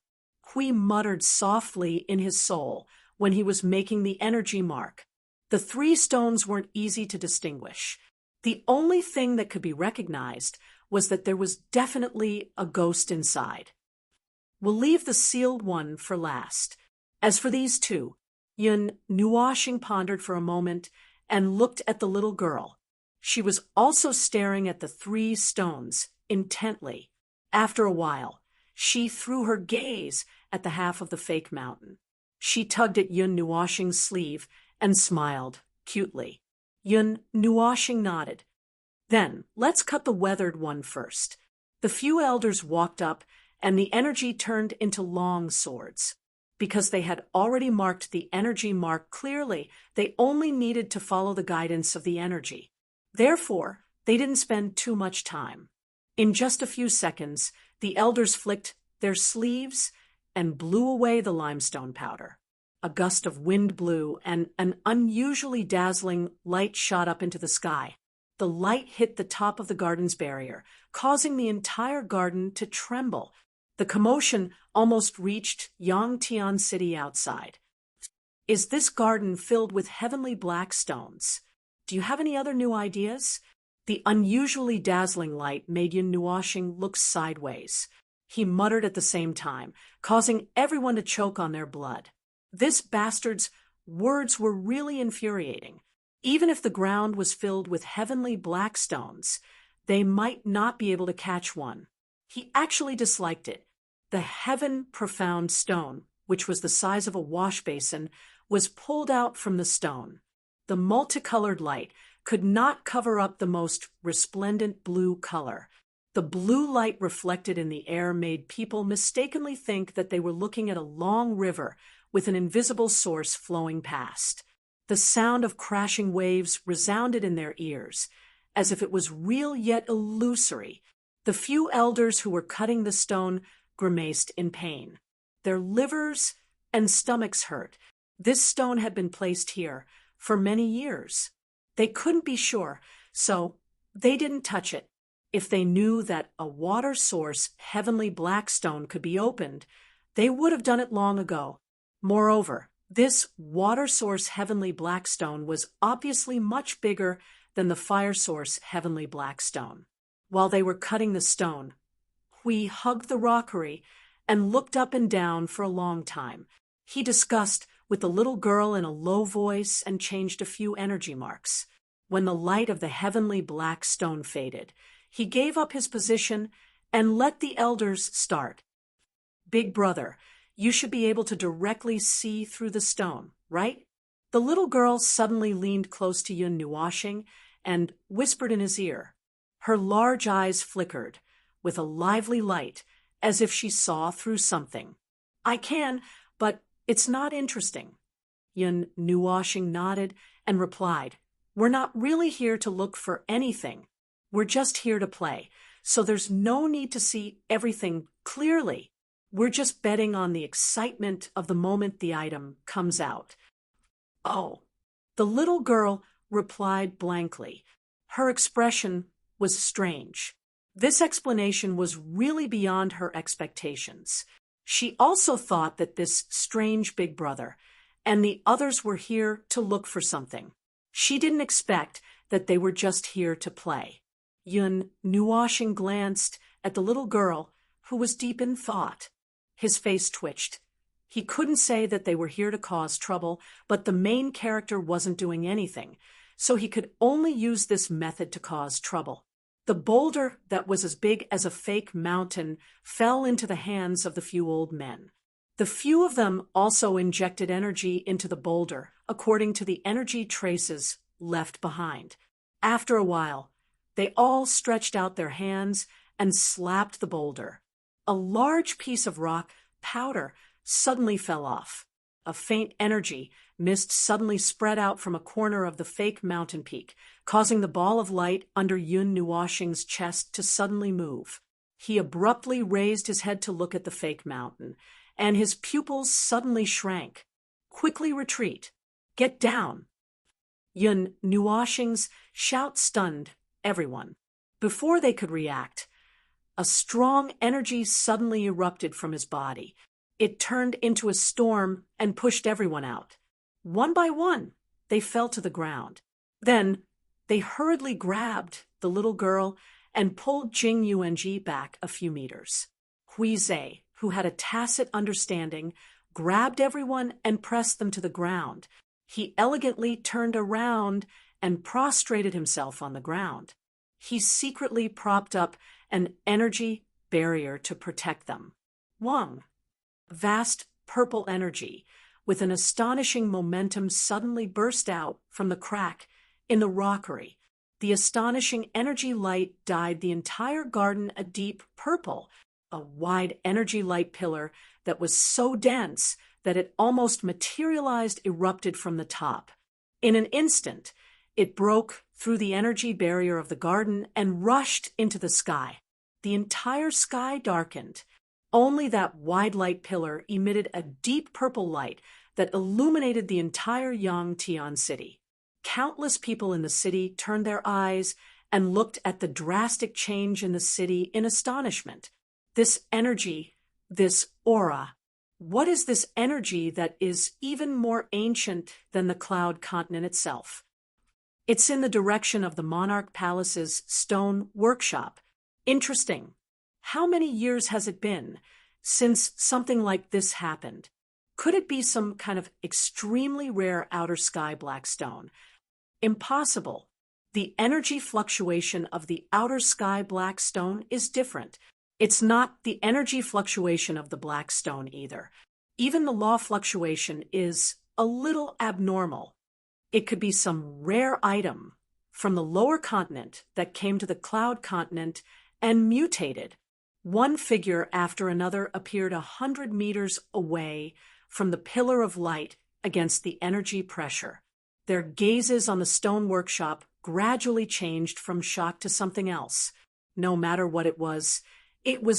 Hui muttered softly in his soul when he was making the energy mark. The three stones weren't easy to distinguish. The only thing that could be recognized was that there was definitely a ghost inside. "We'll leave the sealed one for last. As for these two," Yun Nuoshing pondered for a moment and looked at the little girl. She was also staring at the three stones intently. After a while, she threw her gaze at the half of the fake mountain. She tugged at Yun Nuoshing's sleeve and smiled cutely. Yun Nuoshing nodded. "Then, let's cut the weathered one first." The few elders walked up, and the energy turned into long swords. Because they had already marked the energy mark clearly, they only needed to follow the guidance of the energy. Therefore, they didn't spend too much time. In just a few seconds, the elders flicked their sleeves and blew away the limestone powder. A gust of wind blew, and an unusually dazzling light shot up into the sky. The light hit the top of the garden's barrier, causing the entire garden to tremble. The commotion almost reached Yangtian City outside. "Is this garden filled with heavenly black stones? Do you have any other new ideas?" The unusually dazzling light made Yun Nuoshing look sideways. He muttered at the same time, causing everyone to choke on their blood. This bastard's words were really infuriating. Even if the ground was filled with heavenly black stones, they might not be able to catch one. He actually disliked it. The heaven-profound stone, which was the size of a wash basin, was pulled out from the stone. The multicolored light could not cover up the most resplendent blue color. The blue light reflected in the air made people mistakenly think that they were looking at a long river with an invisible source flowing past. The sound of crashing waves resounded in their ears, as if it was real yet illusory. The few elders who were cutting the stone grimaced in pain. Their livers and stomachs hurt. This stone had been placed here for many years. They couldn't be sure, so they didn't touch it. If they knew that a water source, heavenly black stone, could be opened, they would have done it long ago. Moreover, this water source, heavenly black stone, was obviously much bigger than the fire source, heavenly black stone. While they were cutting the stone, Hui hugged the rockery and looked up and down for a long time. He discussed with the little girl in a low voice and changed a few energy marks. When the light of the heavenly black stone faded, he gave up his position and let the elders start. "Big brother, you should be able to directly see through the stone, right?" The little girl suddenly leaned close to Yun Nuoshing and whispered in his ear. Her large eyes flickered with a lively light, as if she saw through something. "I can, but it's not interesting." Yun Nuoshing nodded and replied, "We're not really here to look for anything. We're just here to play, so there's no need to see everything clearly. We're just betting on the excitement of the moment the item comes out." "Oh." The little girl replied blankly. Her expression was strange. This explanation was really beyond her expectations. She also thought that this strange big brother and the others were here to look for something. She didn't expect that they were just here to play. Yun Nuoshing glanced at the little girl, who was deep in thought. His face twitched. He couldn't say that they were here to cause trouble, but the main character wasn't doing anything, so he could only use this method to cause trouble. The boulder that was as big as a fake mountain fell into the hands of the few old men. The few of them also injected energy into the boulder, according to the energy traces left behind. After a while, they all stretched out their hands and slapped the boulder. A large piece of rock powder suddenly fell off. A faint energy mist suddenly spread out from a corner of the fake mountain peak, causing the ball of light under Yun Nuoshing's chest to suddenly move. He abruptly raised his head to look at the fake mountain, and his pupils suddenly shrank. Quickly retreat. Get down. Yun Nuoshing's shout stunned everyone. Before they could react, a strong energy suddenly erupted from his body. It turned into a storm and pushed everyone out. One by one, they fell to the ground. Then, they hurriedly grabbed the little girl and pulled Jing Yuanji back a few meters. Hui Zhe, who had a tacit understanding, grabbed everyone and pressed them to the ground. He elegantly turned around and prostrated himself on the ground. He secretly propped up an energy barrier to protect them. Wang, vast purple energy, with an astonishing momentum suddenly burst out from the crack in the rockery. The astonishing energy light dyed the entire garden a deep purple, a wide energy light pillar that was so dense that it almost materialized erupted from the top. In an instant, it broke through the energy barrier of the garden and rushed into the sky. The entire sky darkened. Only that wide light pillar emitted a deep purple light that illuminated the entire Yangtian city. Countless people in the city turned their eyes and looked at the drastic change in the city in astonishment. This energy, this aura, what is this energy that is even more ancient than the cloud continent itself? It's in the direction of the Monarch Palace's stone workshop. Interesting. How many years has it been since something like this happened? Could it be some kind of extremely rare outer sky black stone? Impossible. The energy fluctuation of the outer sky black stone is different. It's not the energy fluctuation of the black stone either. Even the law fluctuation is a little abnormal. It could be some rare item from the lower continent that came to the cloud continent and mutated. One figure after another appeared 100 meters away from the pillar of light against the energy pressure. Their gazes on the stone workshop gradually changed from shock to something else. No matter what it was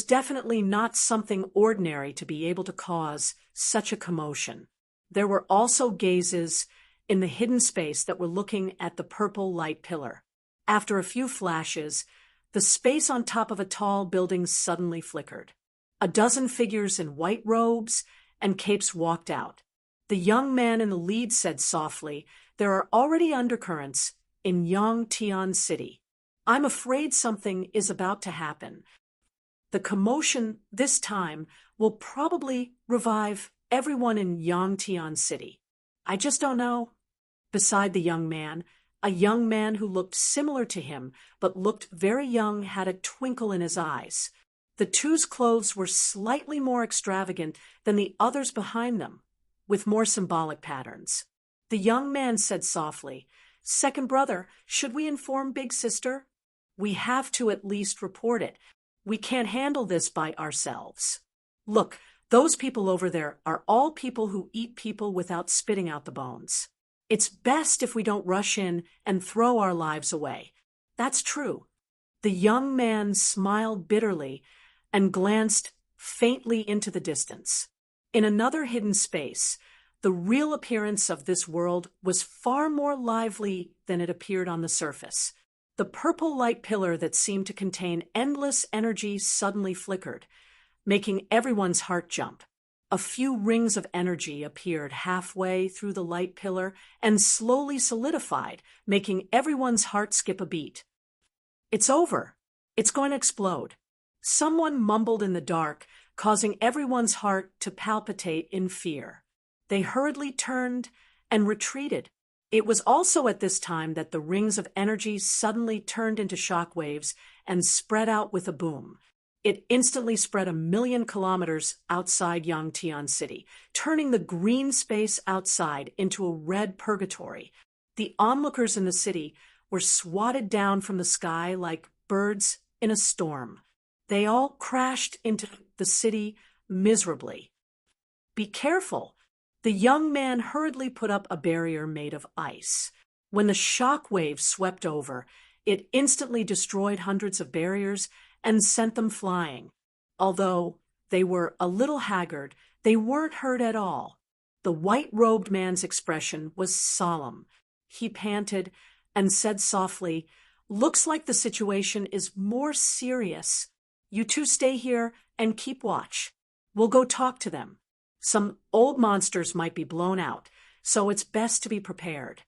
definitely not something ordinary to be able to cause such a commotion. There were also gazes in the hidden space that were looking at the purple light pillar. After a few flashes, the space on top of a tall building suddenly flickered. A dozen figures in white robes and capes walked out. The young man in the lead said softly, "There are already undercurrents in Yangtian City. I'm afraid something is about to happen. The commotion this time will probably revive everyone in Yangtian City. I just don't know." Beside the young man, a young man who looked similar to him but looked very young had a twinkle in his eyes. The two's clothes were slightly more extravagant than the others behind them, with more symbolic patterns. The young man said softly, "Second brother, should we inform big sister? We have to at least report it. We can't handle this by ourselves. Look, those people over there are all people who eat people without spitting out the bones. It's best if we don't rush in and throw our lives away." That's true. The young man smiled bitterly and glanced faintly into the distance. In another hidden space, the real appearance of this world was far more lively than it appeared on the surface. The purple light pillar that seemed to contain endless energy suddenly flickered, making everyone's heart jump. A few rings of energy appeared halfway through the light pillar and slowly solidified, making everyone's heart skip a beat. "It's over. It's going to explode," someone mumbled in the dark, causing everyone's heart to palpitate in fear. They hurriedly turned and retreated. It was also at this time that the rings of energy suddenly turned into shock waves and spread out with a boom. It instantly spread 1,000,000 kilometers outside Yangtian City, turning the green space outside into a red purgatory. The onlookers in the city were swatted down from the sky like birds in a storm. They all crashed into the city miserably. "Be careful." The young man hurriedly put up a barrier made of ice. When the shock wave swept over, it instantly destroyed hundreds of barriers and sent them flying. Although they were a little haggard, they weren't hurt at all. The white-robed man's expression was solemn. He panted and said softly, "Looks like the situation is more serious. You two stay here and keep watch. We'll go talk to them. Some old monsters might be blown out, so it's best to be prepared."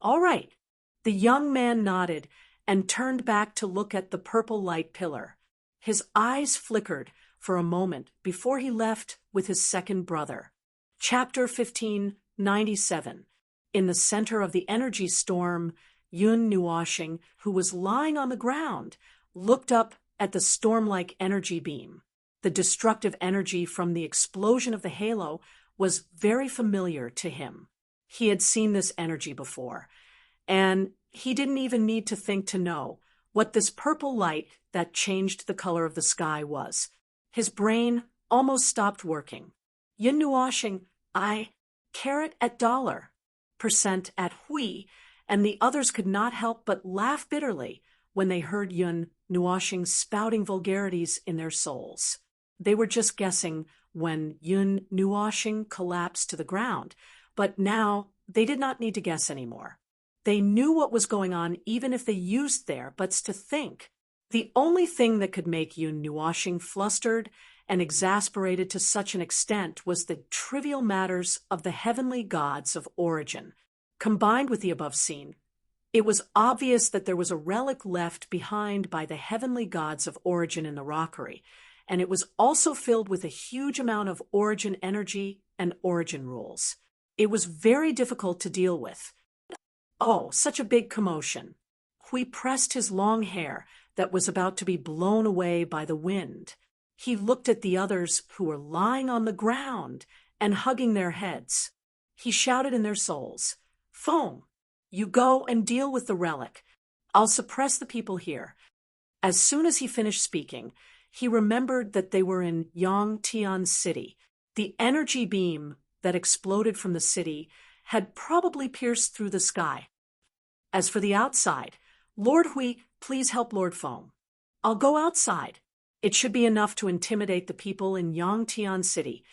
"All right." The young man nodded and turned back to look at the purple light pillar. His eyes flickered for a moment before he left with his second brother. Chapter 1597. In the center of the energy storm, Yun Nuoshing, who was lying on the ground, looked up at the storm-like energy beam. The destructive energy from the explosion of the halo was very familiar to him. He had seen this energy before, and he didn't even need to think to know what this purple light that changed the color of the sky was. His brain almost stopped working. Yun Nuoshing, I, carat at dollar, percent at hui, and the others could not help but laugh bitterly when they heard Yun Nuoshing spouting vulgarities in their souls. They were just guessing when Yun Nuoshing collapsed to the ground, but now they did not need to guess anymore. They knew what was going on even if they used their buts to think. The only thing that could make Yun Nuoshing flustered and exasperated to such an extent was the trivial matters of the heavenly gods of origin. Combined with the above scene, it was obvious that there was a relic left behind by the heavenly gods of origin in the rockery, and it was also filled with a huge amount of origin energy and origin rules. It was very difficult to deal with. Oh, such a big commotion. Hui pressed his long hair that was about to be blown away by the wind. He looked at the others who were lying on the ground and hugging their heads. He shouted in their souls, "Feng, you go and deal with the relic. I'll suppress the people here." As soon as he finished speaking, he remembered that they were in Yangtian City. The energy beam that exploded from the city had probably pierced through the sky. As for the outside, "Lord Hui, please help Lord Feng. I'll go outside. It should be enough to intimidate the people in Yangtian City,"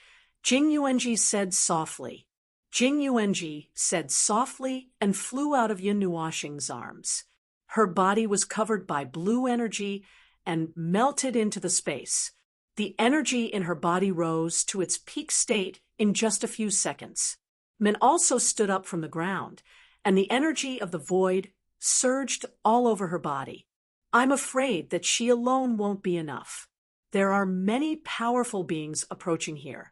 Jing Yuanji said softly. Jing Yuanji said softly and flew out of Yun Nuoshing's arms. Her body was covered by blue energy and melted into the space. The energy in her body rose to its peak state in just a few seconds. Min also stood up from the ground, and the energy of the void surged all over her body. I'm afraid that she alone won't be enough. There are many powerful beings approaching here.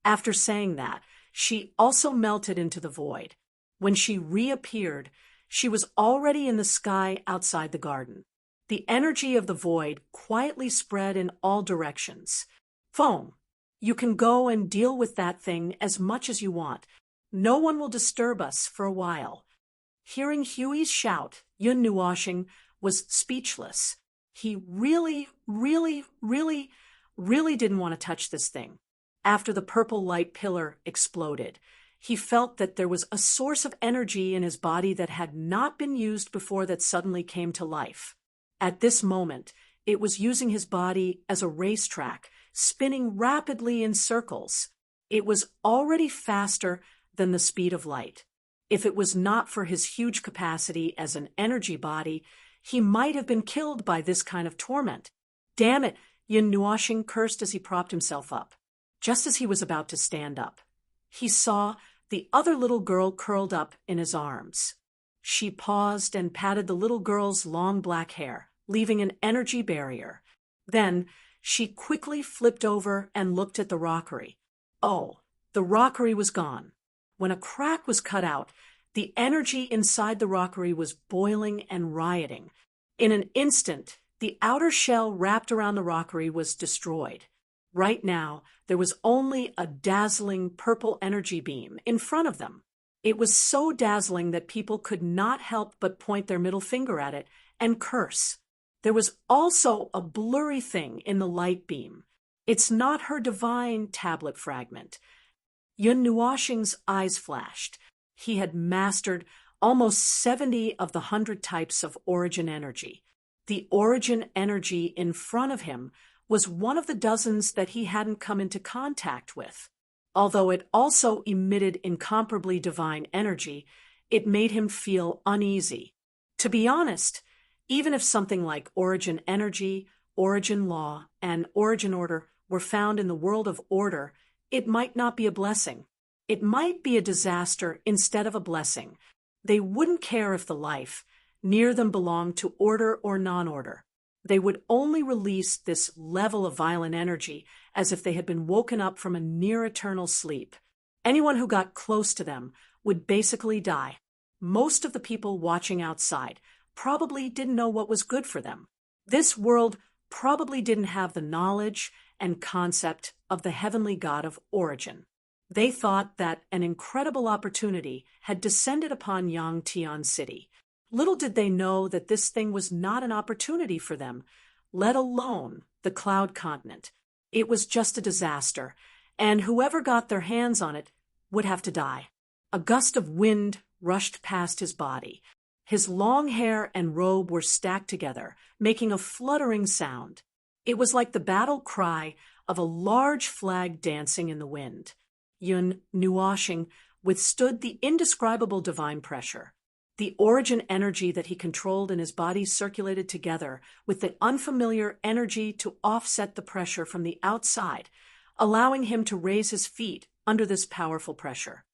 After saying that, she also melted into the void. When she reappeared, she was already in the sky outside the garden. The energy of the void quietly spread in all directions. "Feng, you can go and deal with that thing as much as you want. No one will disturb us for a while." Hearing Huey's shout, Yun Nuoshing was speechless. He really didn't want to touch this thing. After the purple light pillar exploded, he felt that there was a source of energy in his body that had not been used before that suddenly came to life. At this moment, it was using his body as a racetrack, spinning rapidly in circles. It was already faster than the speed of light. If it was not for his huge capacity as an energy body, he might have been killed by this kind of torment. Damn it, Yin Nuoxing cursed as he propped himself up. Just as he was about to stand up, he saw the other little girl curled up in his arms. She paused and patted the little girl's long black hair, leaving an energy barrier. Then she quickly flipped over and looked at the rockery. Oh, the rockery was gone. When a crack was cut out, the energy inside the rockery was boiling and rioting. In an instant, the outer shell wrapped around the rockery was destroyed. Right now, there was only a dazzling purple energy beam in front of them. It was so dazzling that people could not help but point their middle finger at it and curse. There was also a blurry thing in the light beam. It's not her divine tablet fragment. Yun Nuoxing's eyes flashed. He had mastered almost 70 of the 100 types of origin energy. The origin energy in front of him was one of the dozens that he hadn't come into contact with. Although it also emitted incomparably divine energy, it made him feel uneasy. To be honest, even if something like origin energy, origin law, and origin order were found in the world of order, it might not be a blessing. It might be a disaster instead of a blessing. They wouldn't care if the life near them belonged to order or non-order. They would only release this level of violent energy as if they had been woken up from a near-eternal sleep. Anyone who got close to them would basically die. Most of the people watching outside probably didn't know what was good for them. This world probably didn't have the knowledge and concept of the heavenly God of origin. They thought that an incredible opportunity had descended upon Yangtian City. Little did they know that this thing was not an opportunity for them, let alone the Cloud Continent. It was just a disaster, and whoever got their hands on it would have to die. A gust of wind rushed past his body. His long hair and robe were stacked together, making a fluttering sound. It was like the battle cry of a large flag dancing in the wind. Yun Nuoxing withstood the indescribable divine pressure. The origin energy that he controlled in his body circulated together with the unfamiliar energy to offset the pressure from the outside, allowing him to raise his feet under this powerful pressure.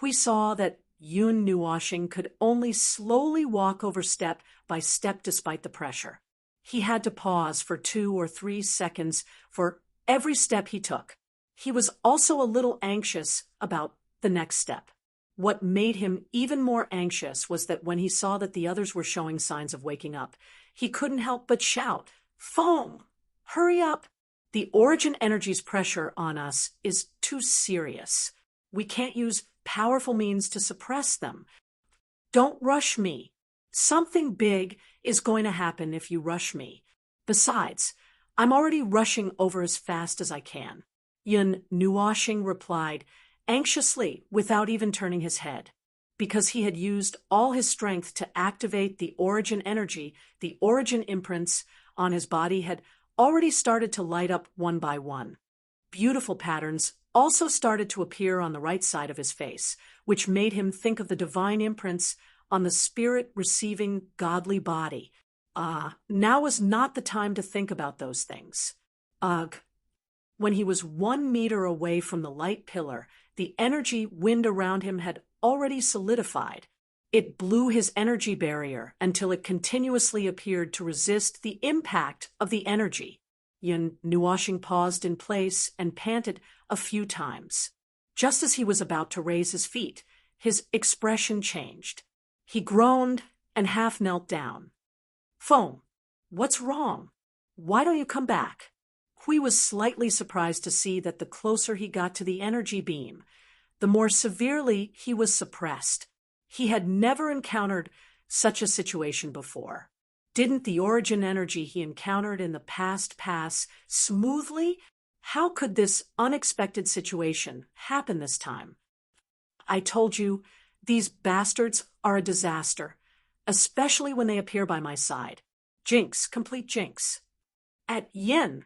We saw that Yun Nuoxing could only slowly walk over step by step despite the pressure. He had to pause for 2 or 3 seconds for every step he took. He was also a little anxious about the next step. What made him even more anxious was that when he saw that the others were showing signs of waking up, he couldn't help but shout, "Foam! Hurry up! The origin energy's pressure on us is too serious. We can't use powerful means to suppress them. Don't rush me. Something big is going to happen if you rush me. Besides, I'm already rushing over as fast as I can." Yun Nuoxing replied, anxiously without even turning his head. Because he had used all his strength to activate the origin energy, the origin imprints on his body had already started to light up one by one. Beautiful patterns also started to appear on the right side of his face, which made him think of the divine imprints on the spirit-receiving godly body. Now was not the time to think about those things. Ugh. When he was 1 meter away from the light pillar, the energy wind around him had already solidified. It blew his energy barrier until it continuously appeared to resist the impact of the energy. Yun Nuoxing paused in place and panted a few times. Just as he was about to raise his feet, his expression changed. He groaned and half knelt down. "Foam, what's wrong? Why don't you come back?" Hui was slightly surprised to see that the closer he got to the energy beam, the more severely he was suppressed. He had never encountered such a situation before. Didn't the origin energy he encountered in the past pass smoothly? How could this unexpected situation happen this time? I told you, these bastards are a disaster, especially when they appear by my side. Jinx, complete jinx. At Yun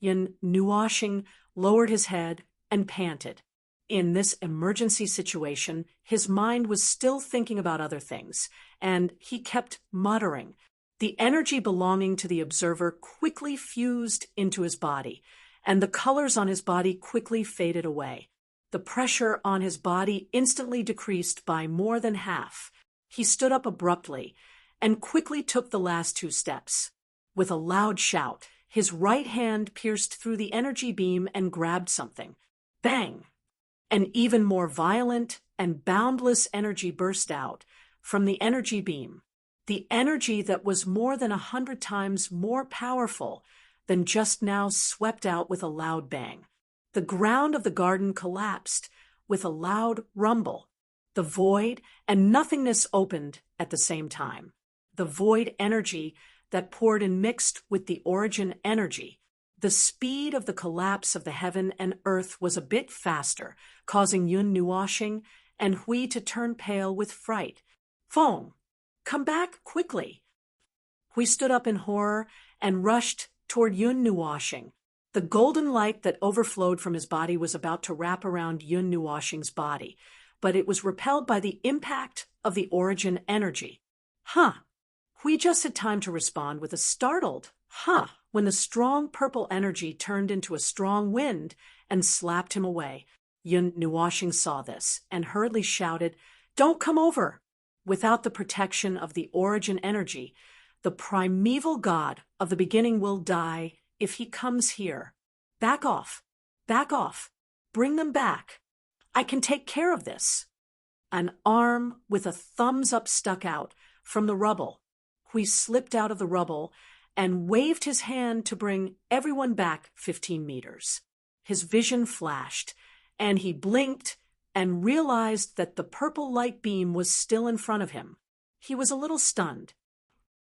Nuoxing lowered his head and panted. In this emergency situation, his mind was still thinking about other things, and he kept muttering. The energy belonging to the observer quickly fused into his body, and the colors on his body quickly faded away. The pressure on his body instantly decreased by more than half. He stood up abruptly and quickly took the last 2 steps. With a loud shout, his right hand pierced through the energy beam and grabbed something. Bang! An even more violent and boundless energy burst out from the energy beam, the energy that was more than 100 times more powerful than just now swept out with a loud bang. The ground of the garden collapsed with a loud rumble. The void and nothingness opened at the same time. The void energy that poured in mixed with the origin energy. The speed of the collapse of the heaven and earth was a bit faster, causing Yun Nuoshing and Hui to turn pale with fright. Feng, come back quickly. Hui stood up in horror and rushed toward Yun Nuoshing. The golden light that overflowed from his body was about to wrap around Yun Nuoshing's body, but it was repelled by the impact of the origin energy. Huh. Hui just had time to respond with a startled, huh, when the strong purple energy turned into a strong wind and slapped him away. Yun Nuoshing saw this and hurriedly shouted, "Don't come over!" Without the protection of the origin energy, the primeval god of the beginning will die if he comes here. Back off! Back off! Bring them back! I can take care of this. An arm with a thumbs up stuck out from the rubble. Hui slipped out of the rubble and waved his hand to bring everyone back 15 meters. His vision flashed, and he blinked and realized that the purple light beam was still in front of him. He was a little stunned.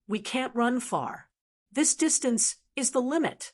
We can't run far. This distance is the limit.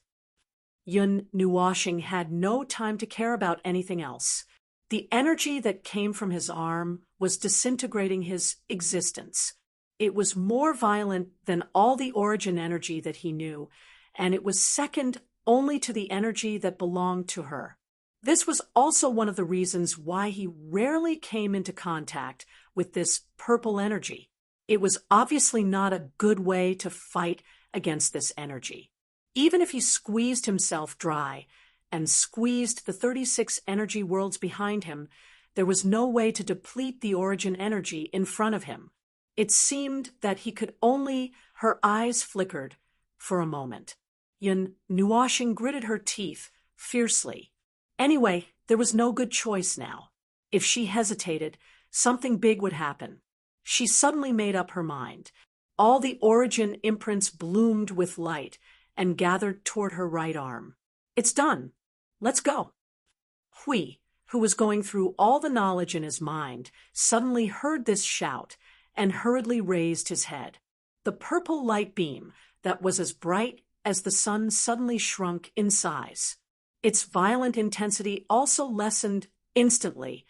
Yun Nuoshing had no time to care about anything else. The energy that came from his arm was disintegrating his existence. It was more violent than all the origin energy that he knew, and it was second only to the energy that belonged to her. This was also one of the reasons why he rarely came into contact with this purple energy. It was obviously not a good way to fight against this energy. Even if he squeezed himself dry and squeezed the 36 energy worlds behind him, there was no way to deplete the origin energy in front of him. It seemed that he could only. Her eyes flickered for a moment. Yun Nuoshing gritted her teeth fiercely. Anyway, there was no good choice now. If she hesitated, something big would happen. She suddenly made up her mind. All the origin imprints bloomed with light and gathered toward her right arm. It's done. Let's go. Hui, who was going through all the knowledge in his mind, suddenly heard this shout and hurriedly raised his head. The purple light beam that was as bright as the sun suddenly shrunk in size. Its violent intensity also lessened instantly,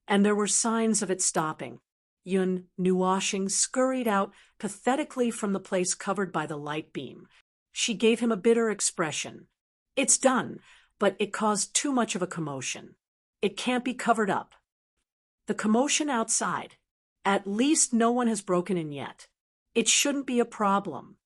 and there were signs of it stopping. Yun Nuoshing scurried out pathetically from the place covered by the light beam. She gave him a bitter expression. It's done, but it caused too much of a commotion. It can't be covered up. The commotion outside. At least no one has broken in yet. It shouldn't be a problem.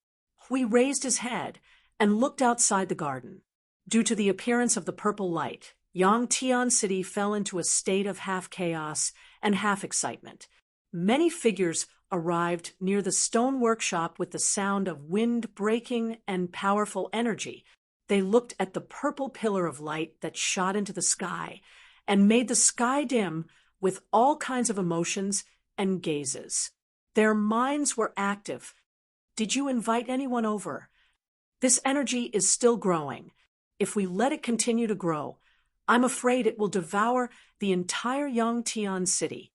Hui raised his head and looked outside the garden. Due to the appearance of the purple light, Yangtian City fell into a state of half chaos and half excitement. Many figures arrived near the stone workshop with the sound of wind breaking and powerful energy. They looked at the purple pillar of light that shot into the sky and made the sky dim with all kinds of emotions and gazes. Their minds were active. Did you invite anyone over? This energy is still growing. If we let it continue to grow, I'm afraid it will devour the entire Yangtian City.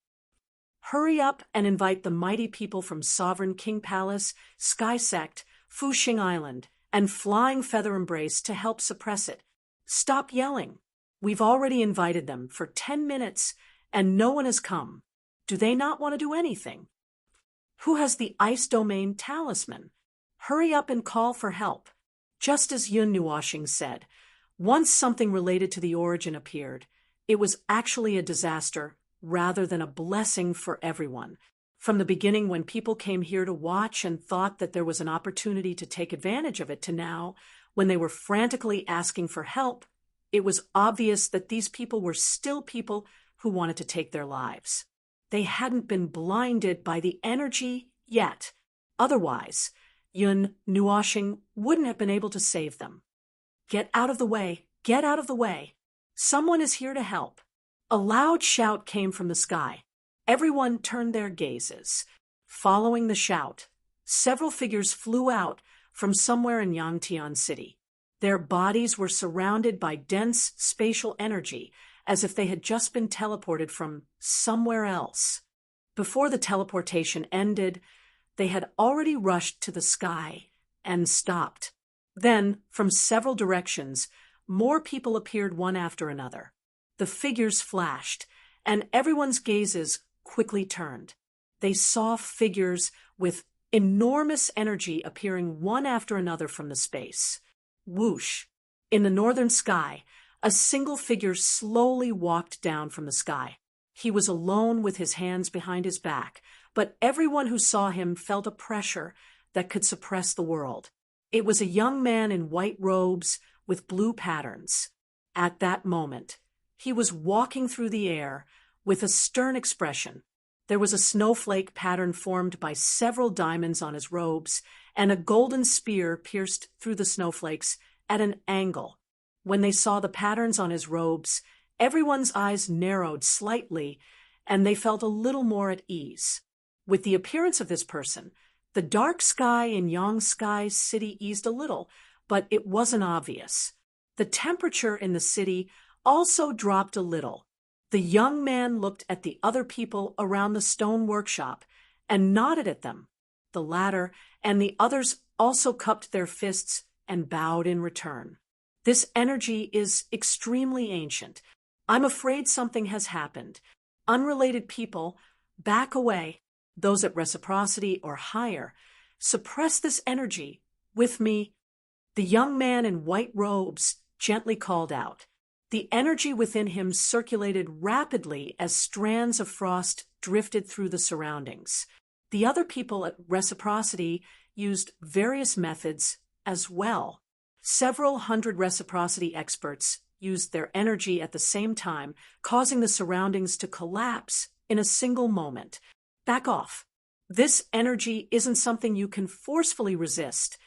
Hurry up and invite the mighty people from Sovereign King Palace, Sky Sect, Fuxing Island, and Flying Feather Embrace to help suppress it. Stop yelling. We've already invited them for 10 minutes, and no one has come. Do they not want to do anything? Who has the ice domain talisman? Hurry up and call for help. Just as Yun Nuoshing said, once something related to the origin appeared, It was actually a disaster rather than a blessing for everyone. From the beginning, when people came here to watch and thought that there was an opportunity to take advantage of it, to now, when they were frantically asking for help, it was obvious that these people were still people who wanted to take their lives. They hadn't been blinded by the energy yet. Otherwise, Yun Nuoshing wouldn't have been able to save them. Get out of the way! Get out of the way! Someone is here to help. A loud shout came from the sky. Everyone turned their gazes. Following the shout, several figures flew out from somewhere in Yangtian City. Their bodies were surrounded by dense spatial energy, as if they had just been teleported from somewhere else. Before the teleportation ended, they had already rushed to the sky and stopped. Then, from several directions, more people appeared one after another. The figures flashed, and everyone's gazes quickly turned. They saw figures with enormous energy appearing one after another from the space. Whoosh! In the northern sky, a single figure slowly walked down from the sky. He was alone with his hands behind his back, but everyone who saw him felt a pressure that could suppress the world. It was a young man in white robes with blue patterns. At that moment, he was walking through the air with a stern expression. There was a snowflake pattern formed by several diamonds on his robes, and a golden spear pierced through the snowflakes at an angle. When they saw the patterns on his robes, everyone's eyes narrowed slightly, and they felt a little more at ease. With the appearance of this person, the dark sky in Yangtze City eased a little, but it wasn't obvious. The temperature in the city also dropped a little. The young man looked at the other people around the stone workshop and nodded at them. The latter and the others also cupped their fists and bowed in return. This energy is extremely ancient. I'm afraid something has happened. Unrelated people, back away. Those at reciprocity or higher, suppress this energy with me. The young man in white robes gently called out. The energy within him circulated rapidly as strands of frost drifted through the surroundings. The other people at reciprocity used various methods as well. Several hundred reciprocity experts used their energy at the same time, causing the surroundings to collapse in a single moment. Back off. This energy isn't something you can forcefully resist.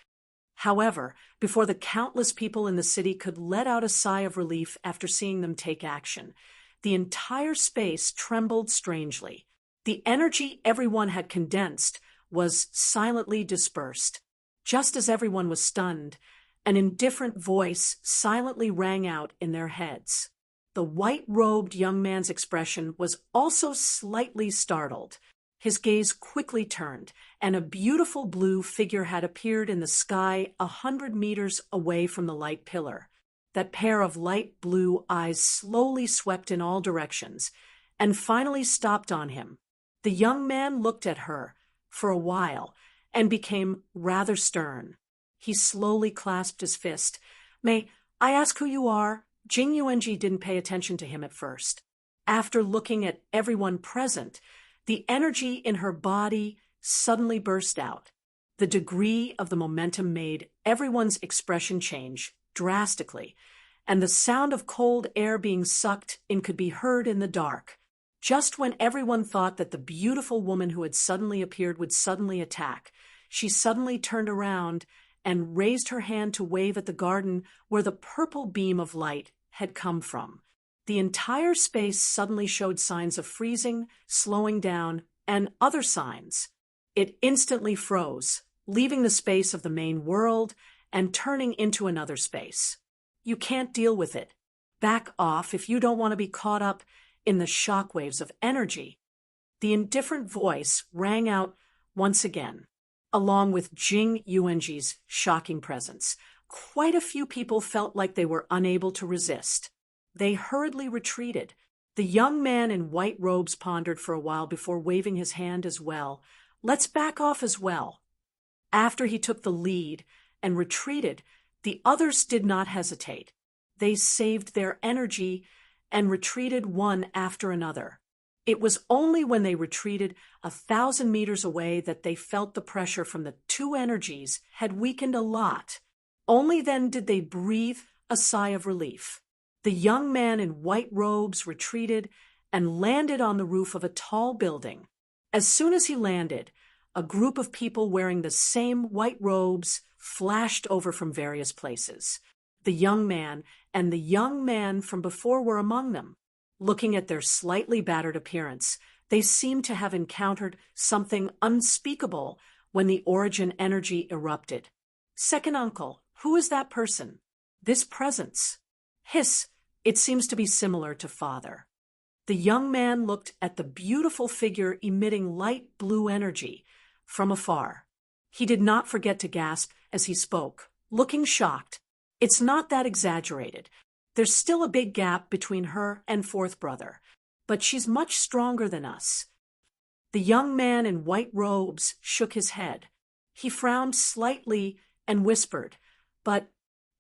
However, before the countless people in the city could let out a sigh of relief after seeing them take action, the entire space trembled strangely. The energy everyone had condensed was silently dispersed. Just as everyone was stunned, an indifferent voice silently rang out in their heads. The white-robed young man's expression was also slightly startled. His gaze quickly turned, and a beautiful blue figure had appeared in the sky 100 meters away from the light pillar. That pair of light blue eyes slowly swept in all directions, and finally stopped on him. The young man looked at her for a while, and became rather stern. He slowly clasped his fist. "May I ask who you are?" Jing Yuanji didn't pay attention to him at first. After looking at everyone present, the energy in her body suddenly burst out. The degree of the momentum made everyone's expression change drastically, and the sound of cold air being sucked in could be heard in the dark. Just when everyone thought that the beautiful woman who had suddenly appeared would suddenly attack, she suddenly turned around and raised her hand to wave at the garden where the purple beam of light had come from. The entire space suddenly showed signs of freezing, slowing down, and other signs. It instantly froze, leaving the space of the main world and turning into another space. You can't deal with it. Back off if you don't want to be caught up in the shockwaves of energy. The indifferent voice rang out once again, along with Jing Yuanji's shocking presence. Quite a few people felt like they were unable to resist. They hurriedly retreated. The young man in white robes pondered for a while before waving his hand as well. "Let's back off as well." After he took the lead and retreated, the others did not hesitate. They saved their energy and retreated one after another. It was only when they retreated 1,000 meters away that they felt the pressure from the two energies had weakened a lot. Only then did they breathe a sigh of relief. The young man in white robes retreated and landed on the roof of a tall building. As soon as he landed, a group of people wearing the same white robes flashed over from various places. The young man from before were among them. Looking at their slightly battered appearance, they seemed to have encountered something unspeakable when the origin energy erupted. Second uncle, who is that person? This presence. Hiss, it seems to be similar to father. The young man looked at the beautiful figure emitting light blue energy from afar. He did not forget to gasp as he spoke, looking shocked. It's not that exaggerated. There's still a big gap between her and fourth brother, but she's much stronger than us. The young man in white robes shook his head. He frowned slightly and whispered, "But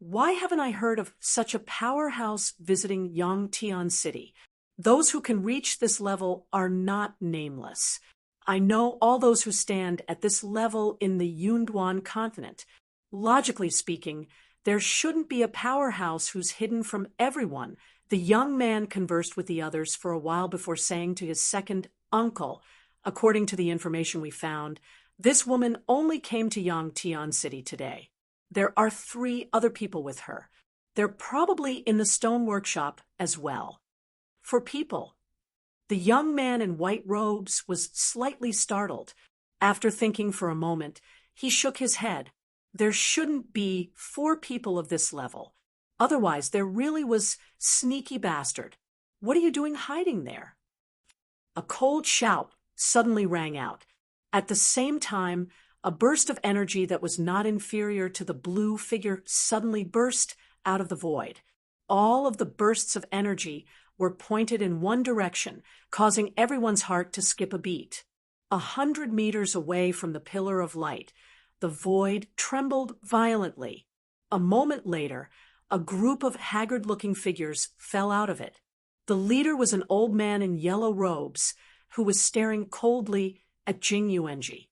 why haven't I heard of such a powerhouse visiting Yangtian City? Those who can reach this level are not nameless. I know all those who stand at this level in the Yunduan continent. Logically speaking, there shouldn't be a powerhouse who's hidden from everyone." The young man conversed with the others for a while before saying to his second uncle, "According to the information we found, this woman only came to Yangtian City today. There are 3 other people with her. They're probably in the stone workshop as well." For people. The young man in white robes was slightly startled. After thinking for a moment, he shook his head. There shouldn't be 4 people of this level. Otherwise, there really was sneaky bastard. What are you doing hiding there? A cold shout suddenly rang out. At the same time, a burst of energy that was not inferior to the blue figure suddenly burst out of the void. All of the bursts of energy were pointed in one direction, causing everyone's heart to skip a beat. 100 meters away from the pillar of light, the void trembled violently. A moment later, a group of haggard-looking figures fell out of it. The leader was an old man in yellow robes who was staring coldly at Jing Yuanji.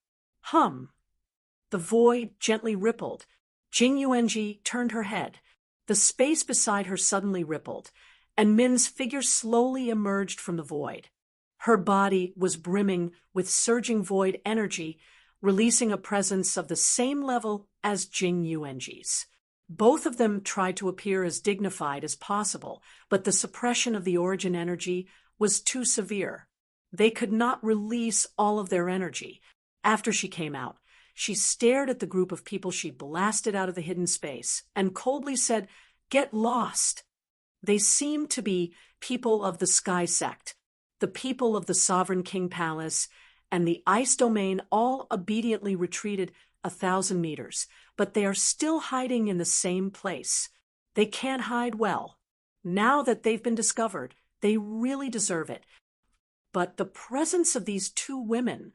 The void gently rippled. Jing Yuanji turned her head. The space beside her suddenly rippled, and Min's figure slowly emerged from the void. Her body was brimming with surging void energy, releasing a presence of the same level as Jing Yuanji's. Both of them tried to appear as dignified as possible, but the suppression of the origin energy was too severe. They could not release all of their energy. After she came out, she stared at the group of people she blasted out of the hidden space and coldly said, "Get lost." They seemed to be people of the Sky Sect, the people of the Sovereign King Palace, and the Ice Domain all obediently retreated 1,000 meters, but they are still hiding in the same place. They can't hide well. Now that they've been discovered, they really deserve it. But the presence of these 2 women,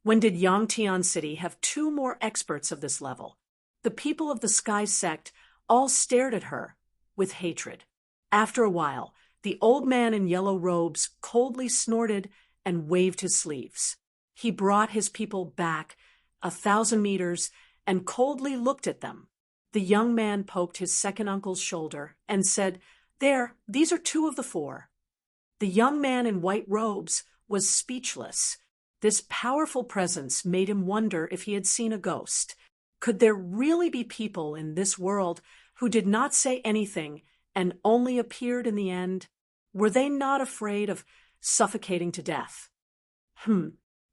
when did Yangtian City have 2 more experts of this level? The people of the Sky Sect all stared at her with hatred. After a while, the old man in yellow robes coldly snorted and waved his sleeves. He brought his people back 1,000 meters and coldly looked at them. The young man poked his second uncle's shoulder and said, "There, these are 2 of the 4. The young man in white robes was speechless. This powerful presence made him wonder if he had seen a ghost. Could there really be people in this world who did not say anything and only appeared in the end? Were they not afraid of suffocating to death?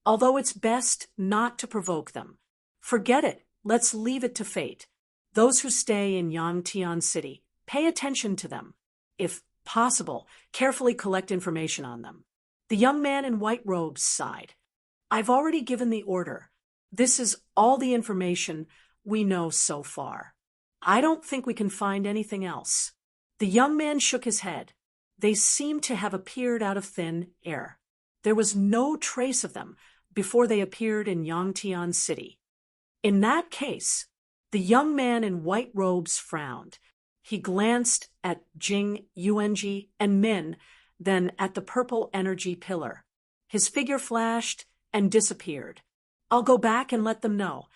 Although it's best not to provoke them. Forget it. Let's leave it to fate. Those who stay in Yangtian City, pay attention to them. If possible, carefully collect information on them." The young man in white robes sighed. "I've already given the order. This is all the information we know so far. I don't think we can find anything else." The young man shook his head. They seemed to have appeared out of thin air. There was no trace of them before they appeared in Yangtian City. In that case, the young man in white robes frowned. He glanced at Jing, Yuanji, and Min, then at the purple energy pillar. His figure flashed and disappeared. I'll go back and let them know.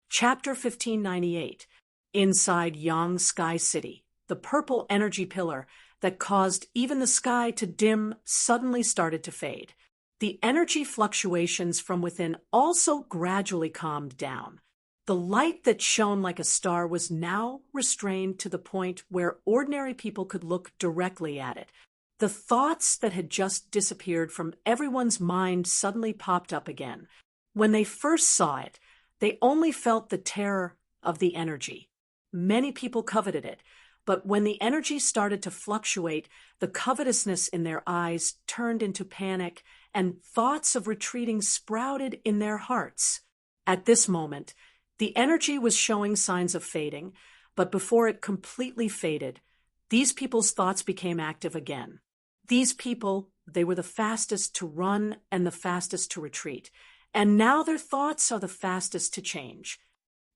Chapter 1598. Inside Yang Sky City, the purple energy pillar that caused even the sky to dim suddenly started to fade. The energy fluctuations from within also gradually calmed down. The light that shone like a star was now restrained to the point where ordinary people could look directly at it. The thoughts that had just disappeared from everyone's mind suddenly popped up again. When they first saw it, they only felt the terror of the energy. Many people coveted it, but when the energy started to fluctuate, the covetousness in their eyes turned into panic, and thoughts of retreating sprouted in their hearts. At this moment, the energy was showing signs of fading, but before it completely faded, these people's thoughts became active again. These people, they were the fastest to run and the fastest to retreat, and now their thoughts are the fastest to change.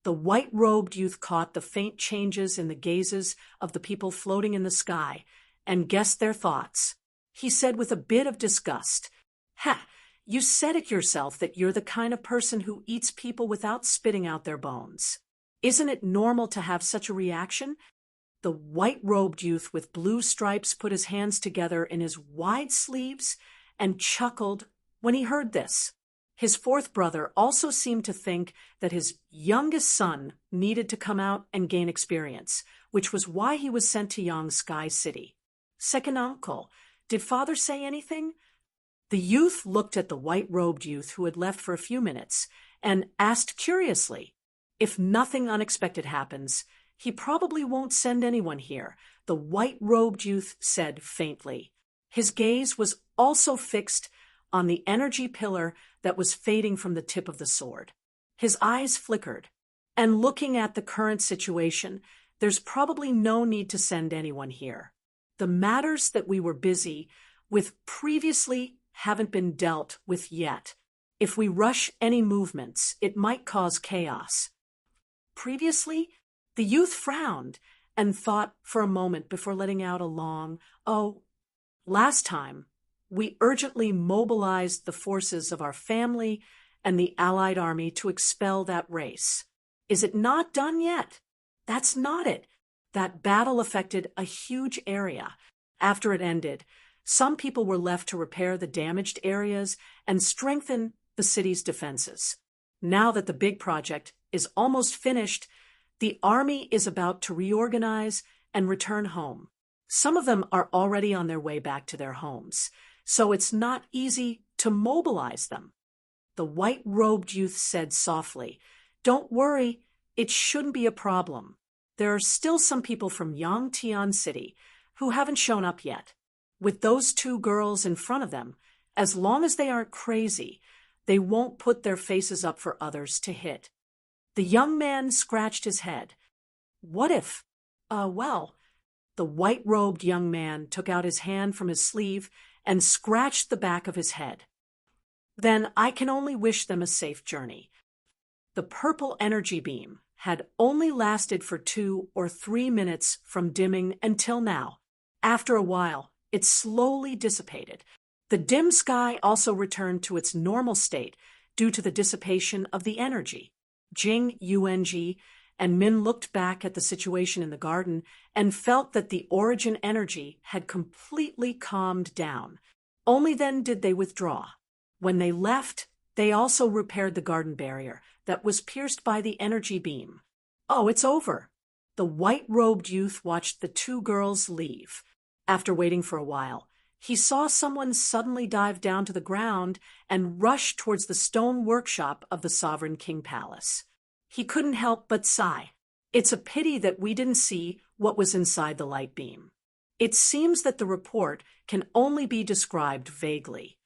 The white-robed youth caught the faint changes in the gazes of the people floating in the sky and guessed their thoughts. He said with a bit of disgust, "Ha! You said it yourself that you're the kind of person who eats people without spitting out their bones. Isn't it normal to have such a reaction?" The white-robed youth with blue stripes put his hands together in his wide sleeves and chuckled when he heard this. His fourth brother also seemed to think that his youngest son needed to come out and gain experience, which was why he was sent to Yang Sky City. "Second uncle, did father say anything?" The youth looked at the white-robed youth who had left for a few minutes and asked curiously, "If nothing unexpected happens, he probably won't send anyone here," the white-robed youth said faintly. His gaze was also fixed on the energy pillar that was fading from the tip of the sword. His eyes flickered, and looking at the current situation, there's probably no need to send anyone here. The matters that we were busy with previously haven't been dealt with yet. If we rush any movements, it might cause chaos. Previously, the youth frowned and thought for a moment before letting out a long, "Oh, last time, we urgently mobilized the forces of our family and the Allied army to expel that race. Is it not done yet?" That's not it. That battle affected a huge area. After it ended, some people were left to repair the damaged areas and strengthen the city's defenses. Now that the big project is almost finished, the army is about to reorganize and return home. Some of them are already on their way back to their homes, so it's not easy to mobilize them. The white-robed youth said softly, "Don't worry, it shouldn't be a problem. There are still some people from Yangtian City who haven't shown up yet. With those two girls in front of them, as long as they aren't crazy, they won't put their faces up for others to hit." The young man scratched his head. "What if, well..." The white-robed young man took out his hand from his sleeve and scratched the back of his head. "Then I can only wish them a safe journey." The purple energy beam had only lasted for 2 or 3 minutes from dimming until now. After a while, it slowly dissipated. The dim sky also returned to its normal state due to the dissipation of the energy. Jing, Yuanji, and Min looked back at the situation in the garden and felt that the origin energy had completely calmed down. Only then did they withdraw. When they left, they also repaired the garden barrier that was pierced by the energy beam. "Oh, it's over." The white-robed youth watched the two girls leave. After waiting for a while, he saw someone suddenly dive down to the ground and rush towards the stone workshop of the Sovereign King Palace. He couldn't help but sigh. It's a pity that we didn't see what was inside the light beam. It seems that the report can only be described vaguely.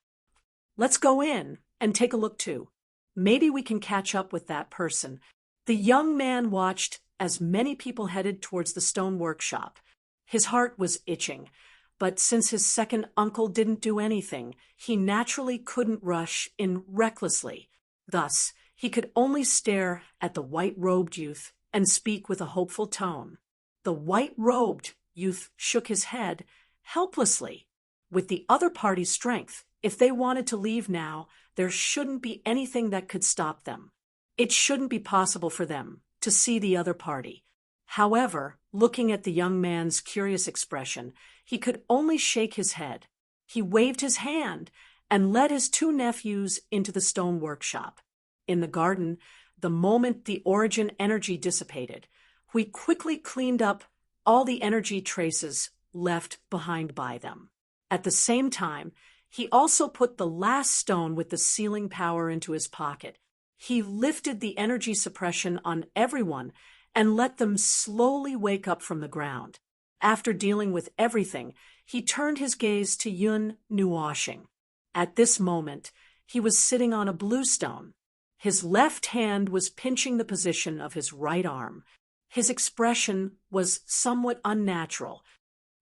Let's go in and take a look too. Maybe we can catch up with that person. The young man watched as many people headed towards the stone workshop. His heart was itching, but since his second uncle didn't do anything, he naturally couldn't rush in recklessly. Thus, he could only stare at the white-robed youth and speak with a hopeful tone. The white-robed youth shook his head helplessly. With the other party's strength, if they wanted to leave now, there shouldn't be anything that could stop them. It shouldn't be possible for them to see the other party. However, looking at the young man's curious expression, he could only shake his head. He waved his hand and led his two nephews into the stone workshop. In the garden, the moment the origin energy dissipated, we quickly cleaned up all the energy traces left behind by them. At the same time, he also put the last stone with the sealing power into his pocket. He lifted the energy suppression on everyone and let them slowly wake up from the ground. After dealing with everything, he turned his gaze to Yun Nuoshing. At this moment, he was sitting on a blue stone. His left hand was pinching the position of his right arm. His expression was somewhat unnatural.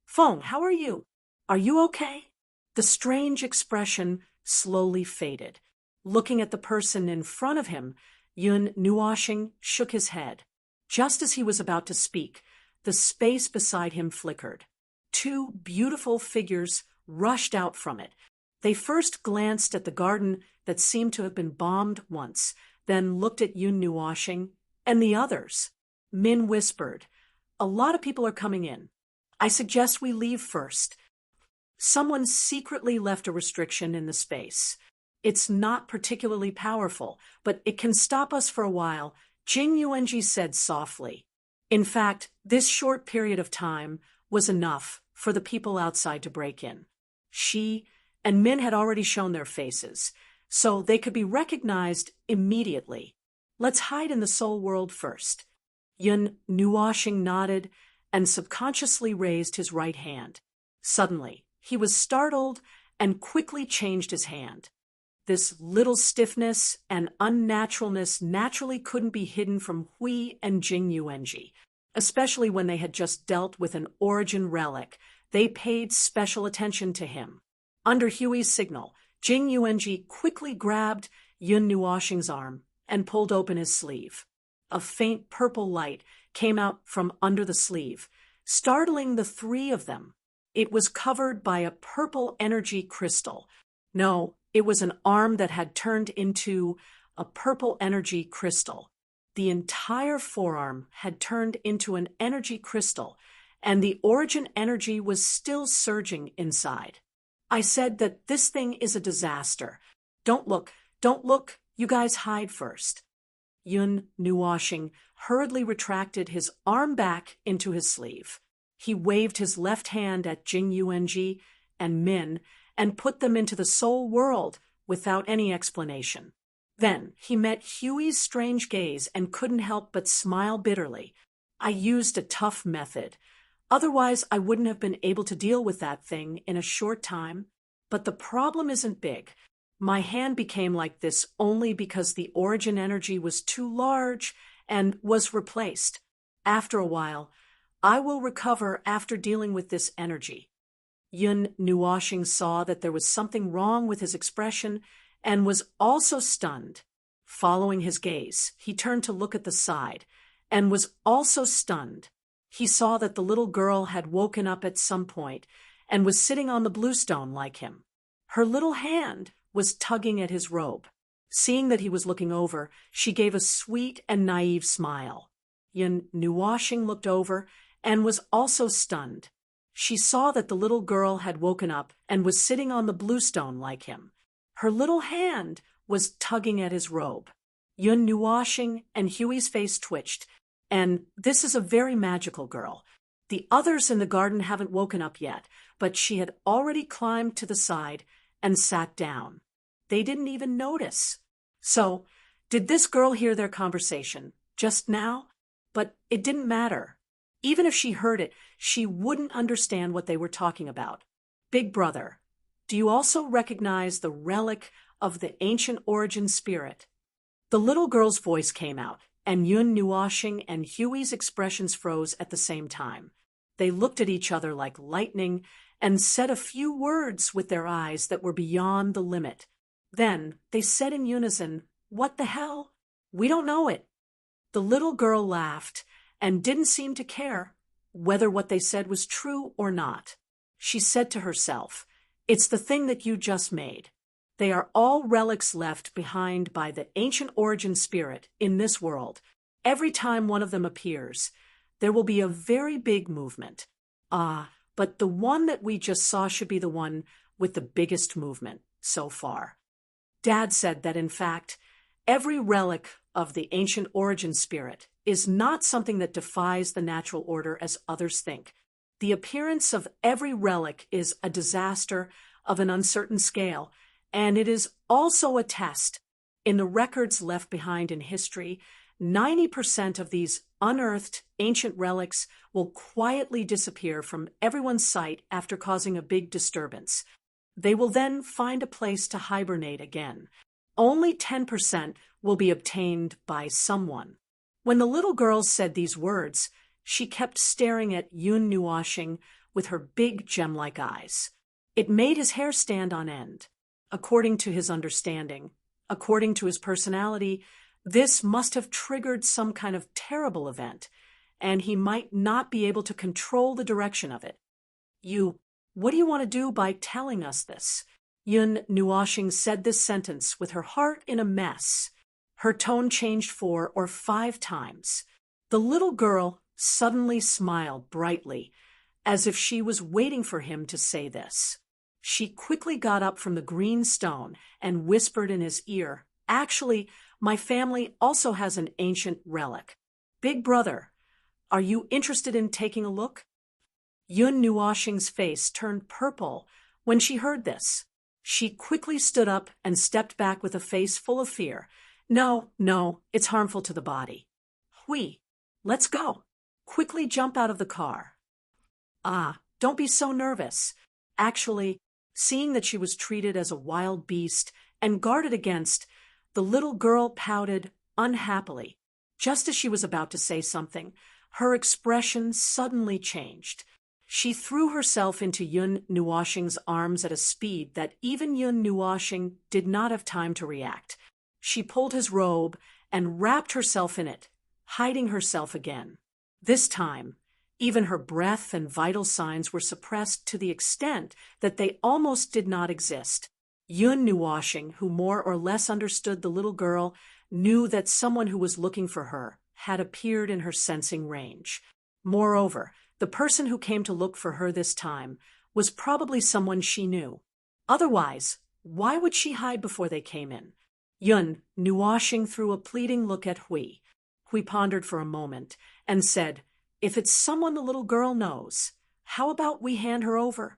"Feng, how are you? Are you okay?" The strange expression slowly faded. Looking at the person in front of him, Yun Nuoshing shook his head. Just as he was about to speak, the space beside him flickered. Two beautiful figures rushed out from it. They first glanced at the garden that seemed to have been bombed once, then looked at Yun Nuoshing and the others. Min whispered, "A lot of people are coming in. I suggest we leave first." Someone secretly left a restriction in the space. "It's not particularly powerful, but it can stop us for a while," Jing Yuanji said softly. In fact, this short period of time was enough for the people outside to break in. She and Min had already shown their faces, so they could be recognized immediately. "Let's hide in the soul world first." Yun Nuoshing nodded and subconsciously raised his right hand. Suddenly, he was startled and quickly changed his hand. This little stiffness and unnaturalness naturally couldn't be hidden from Hui and Jing Yuanji, especially when they had just dealt with an origin relic. They paid special attention to him. Under Hui's signal, Jing Yuanji quickly grabbed Yun Nuoshing's arm and pulled open his sleeve. A faint purple light came out from under the sleeve, startling the three of them. It was covered by a purple energy crystal. No, it was an arm that had turned into a purple energy crystal. The entire forearm had turned into an energy crystal, and the origin energy was still surging inside. "I said that this thing is a disaster. Don't look, you guys hide first." Yun Nuoshing hurriedly retracted his arm back into his sleeve. He waved his left hand at Jing Yuanji and Min and put them into the soul world without any explanation. Then he met Hui's strange gaze and couldn't help but smile bitterly. "I used a tough method. Otherwise, I wouldn't have been able to deal with that thing in a short time. But the problem isn't big. My hand became like this only because the origin energy was too large and was replaced. After a while, I will recover after dealing with this energy." Yun Nuoshing saw that there was something wrong with his expression and was also stunned. Following his gaze, he turned to look at the side and was also stunned. He saw that the little girl had woken up at some point and was sitting on the blue stone like him. Her little hand was tugging at his robe. Seeing that he was looking over, she gave a sweet and naive smile. Yun Nuoshing looked over and was also stunned. She saw that the little girl had woken up and was sitting on the blue stone like him. Her little hand was tugging at his robe. Yun Nuoshing and Hui's face twitched. "And this is a very magical girl. The others in the garden haven't woken up yet, but she had already climbed to the side and sat down. They didn't even notice." So, did this girl hear their conversation just now? But it didn't matter. Even if she heard it, she wouldn't understand what they were talking about. "Big brother, do you also recognize the relic of the ancient origin spirit?" The little girl's voice came out, and Yun Nuoshing and Hui's expressions froze at the same time. They looked at each other like lightning and said a few words with their eyes that were beyond the limit. Then they said in unison, "What the hell? We don't know it." The little girl laughed and didn't seem to care. whether what they said was true or not. She said to herself, "It's the thing that you just made. They are all relics left behind by the ancient origin spirit in this world. Every time one of them appears, there will be a very big movement. But the one that we just saw should be the one with the biggest movement so far." Dad said that, in fact, every relic of the ancient origin spirit is not something that defies the natural order as others think. The appearance of every relic is a disaster of an uncertain scale, and it is also a test. In the records left behind in history, 90% of these unearthed ancient relics will quietly disappear from everyone's sight after causing a big disturbance. They will then find a place to hibernate again. Only 10% will be obtained by someone. When the little girl said these words, she kept staring at Yun Nuoshing with her big gem-like eyes. It made his hair stand on end. According to his understanding, according to his personality, this must have triggered some kind of terrible event, and he might not be able to control the direction of it. What do you want to do by telling us this?" Yun Nuoshing said this sentence with her heart in a mess. Her tone changed 4 or 5 times. The little girl suddenly smiled brightly, as if she was waiting for him to say this. She quickly got up from the green stone and whispered in his ear, "Actually, my family also has an ancient relic. Big brother, are you interested in taking a look?" Yun Nuoshing's face turned purple when she heard this. She quickly stood up and stepped back with a face full of fear. No, it's harmful to the body." "Hui, let's go. Quickly jump out of the car." Don't be so nervous. Actually, seeing that she was treated as a wild beast and guarded against, the little girl pouted unhappily. Just as she was about to say something, her expression suddenly changed. She threw herself into Yun Nuoshing's arms at a speed that even Yun Nuoshing did not have time to react. She pulled his robe and wrapped herself in it, hiding herself again. This time, even her breath and vital signs were suppressed to the extent that they almost did not exist. Yun Nuoshing, who more or less understood the little girl, knew that someone who was looking for her had appeared in her sensing range. Moreover, the person who came to look for her this time was probably someone she knew. Otherwise, why would she hide before they came in? Yun Nuoshing threw a pleading look at Hui. Hui pondered for a moment and said, "If it's someone the little girl knows, how about we hand her over?"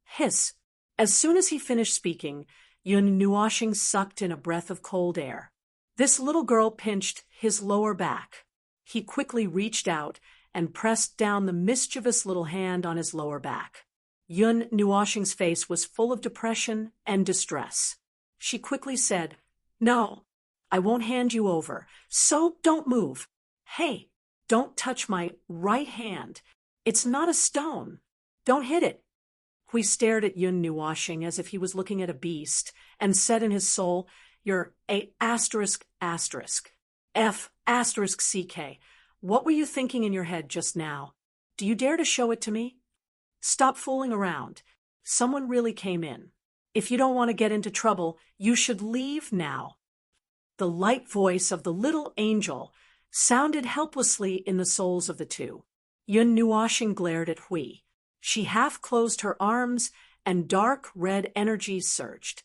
Hiss! As soon as he finished speaking, Yun Nuoshing sucked in a breath of cold air. This little girl pinched his lower back. He quickly reached out and pressed down the mischievous little hand on his lower back. Yun Nuoshing's face was full of depression and distress. She quickly said, "No, I won't hand you over, so don't move. Hey, don't touch my right hand. It's not a stone. Don't hit it." Hui stared at Yun Nuoshing as if he was looking at a beast, and said in his soul, "You're a asterisk asterisk. F asterisk CK. What were you thinking in your head just now? Do you dare to show it to me? Stop fooling around. Someone really came in. If you don't want to get into trouble, you should leave now." The light voice of the little angel sounded helplessly in the souls of the two. Yun Nuoshing glared at Hui. She half closed her arms, and dark red energy surged.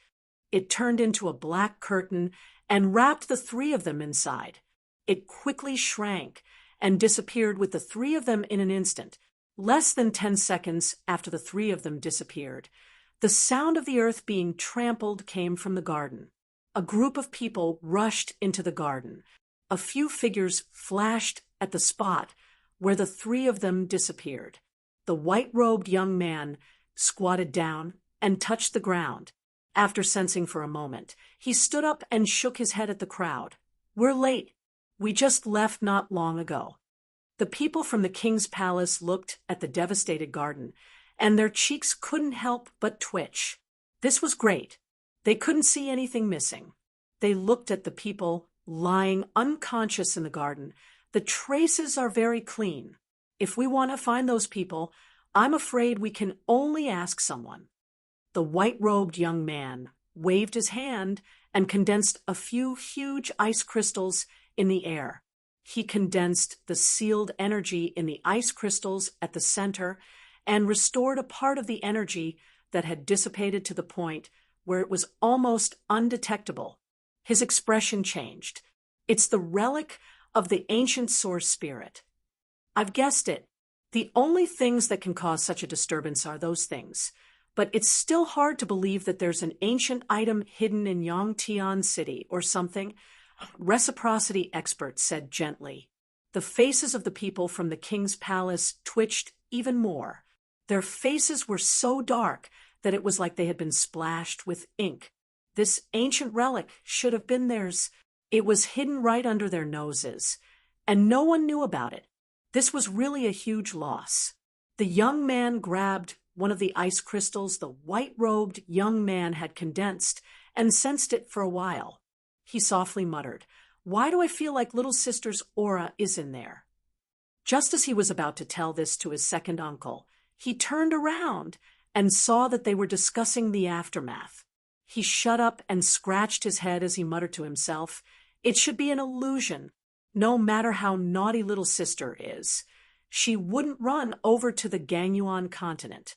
It turned into a black curtain and wrapped the 3 of them inside. It quickly shrank and disappeared with the 3 of them in an instant. Less than 10 seconds after the 3 of them disappeared, the sound of the earth being trampled came from the garden. A group of people rushed into the garden. A few figures flashed at the spot where the 3 of them disappeared. The white-robed young man squatted down and touched the ground. After sensing for a moment, he stood up and shook his head at the crowd. "We're late. We just left not long ago." The people from the king's palace looked at the devastated garden, and their cheeks couldn't help but twitch. This was great. They couldn't see anything missing. They looked at the people lying unconscious in the garden. The traces are very clean. If we want to find those people, I'm afraid we can only ask someone." The white-robed young man waved his hand and condensed a few huge ice crystals in the air. He condensed the sealed energy in the ice crystals at the center and restored a part of the energy that had dissipated to the point where it was almost undetectable. His expression changed. "It's the relic of the ancient source spirit." "I've guessed it. The only things that can cause such a disturbance are those things. But it's still hard to believe that there's an ancient item hidden in Yangtian City or something," reciprocity expert said gently. The faces of the people from the king's palace twitched even more. Their faces were so dark that it was like they had been splashed with ink. This ancient relic should have been theirs. It was hidden right under their noses, and no one knew about it. This was really a huge loss. The young man grabbed one of the ice crystals the white-robed young man had condensed and sensed it for a while. He softly muttered, "Why do I feel like little sister's aura is in there?" Just as he was about to tell this to his second uncle, he turned around and saw that they were discussing the aftermath. He shut up and scratched his head as he muttered to himself, "It should be an illusion. No matter how naughty little sister is, she wouldn't run over to the Gangyuan continent."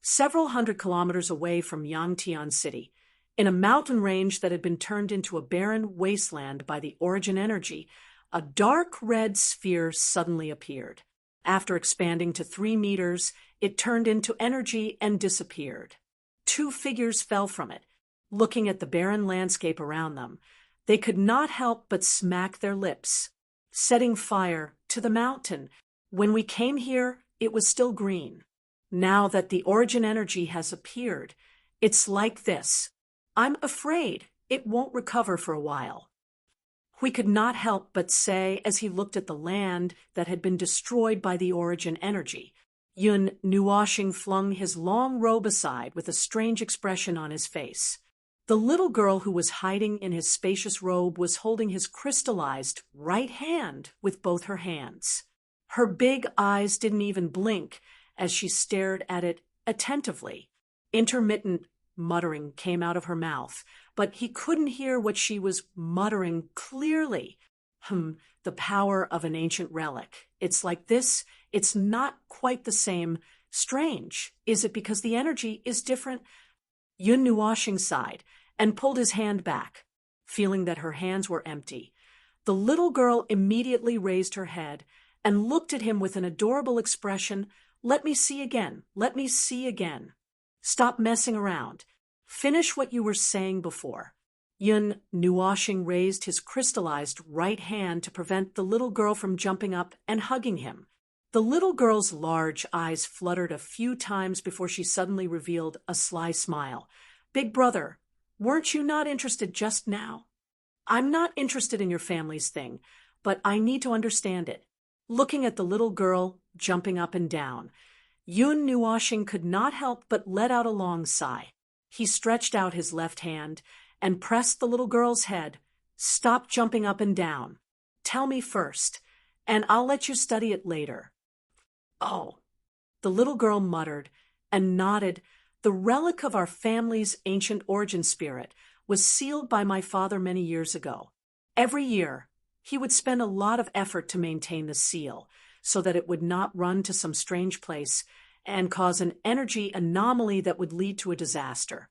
Several hundred kilometers away from Yangtian City, in a mountain range that had been turned into a barren wasteland by the origin energy, a dark red sphere suddenly appeared. After expanding to 3 meters, it turned into energy and disappeared. 2 figures fell from it. Looking at the barren landscape around them, they could not help but smack their lips. "Setting fire to the mountain. When we came here, it was still green. Now that the origin energy has appeared, it's like this. I'm afraid it won't recover for a while." We could not help but say as he looked at the land that had been destroyed by the origin energy. Yun Nuoshing flung his long robe aside with a strange expression on his face. The little girl who was hiding in his spacious robe was holding his crystallized right hand with both her hands. Her big eyes didn't even blink as she stared at it attentively. Intermittent muttering came out of her mouth, but he couldn't hear what she was muttering clearly. The power of an ancient relic. It's like this. It's not quite the same. Strange. Is it because the energy is different? Yun Nuoshing sighed and pulled his hand back, feeling that her hands were empty. The little girl immediately raised her head and looked at him with an adorable expression. "Let me see again. Let me see again. Stop messing around. Finish what you were saying before." Yun Nuoshing raised his crystallized right hand to prevent the little girl from jumping up and hugging him. The little girl's large eyes fluttered a few times before she suddenly revealed a sly smile. "Big brother, weren't you not interested just now?" "I'm not interested in your family's thing, but I need to understand it." Looking at the little girl jumping up and down, Yun Nuoshing could not help but let out a long sigh. He stretched out his left hand and pressed the little girl's head. "Stop jumping up and down. Tell me first, and I'll let you study it later." "Oh," the little girl muttered and nodded. "The relic of our family's ancient origin spirit was sealed by my father many years ago. Every year, he would spend a lot of effort to maintain the seal so that it would not run to some strange place and cause an energy anomaly that would lead to a disaster."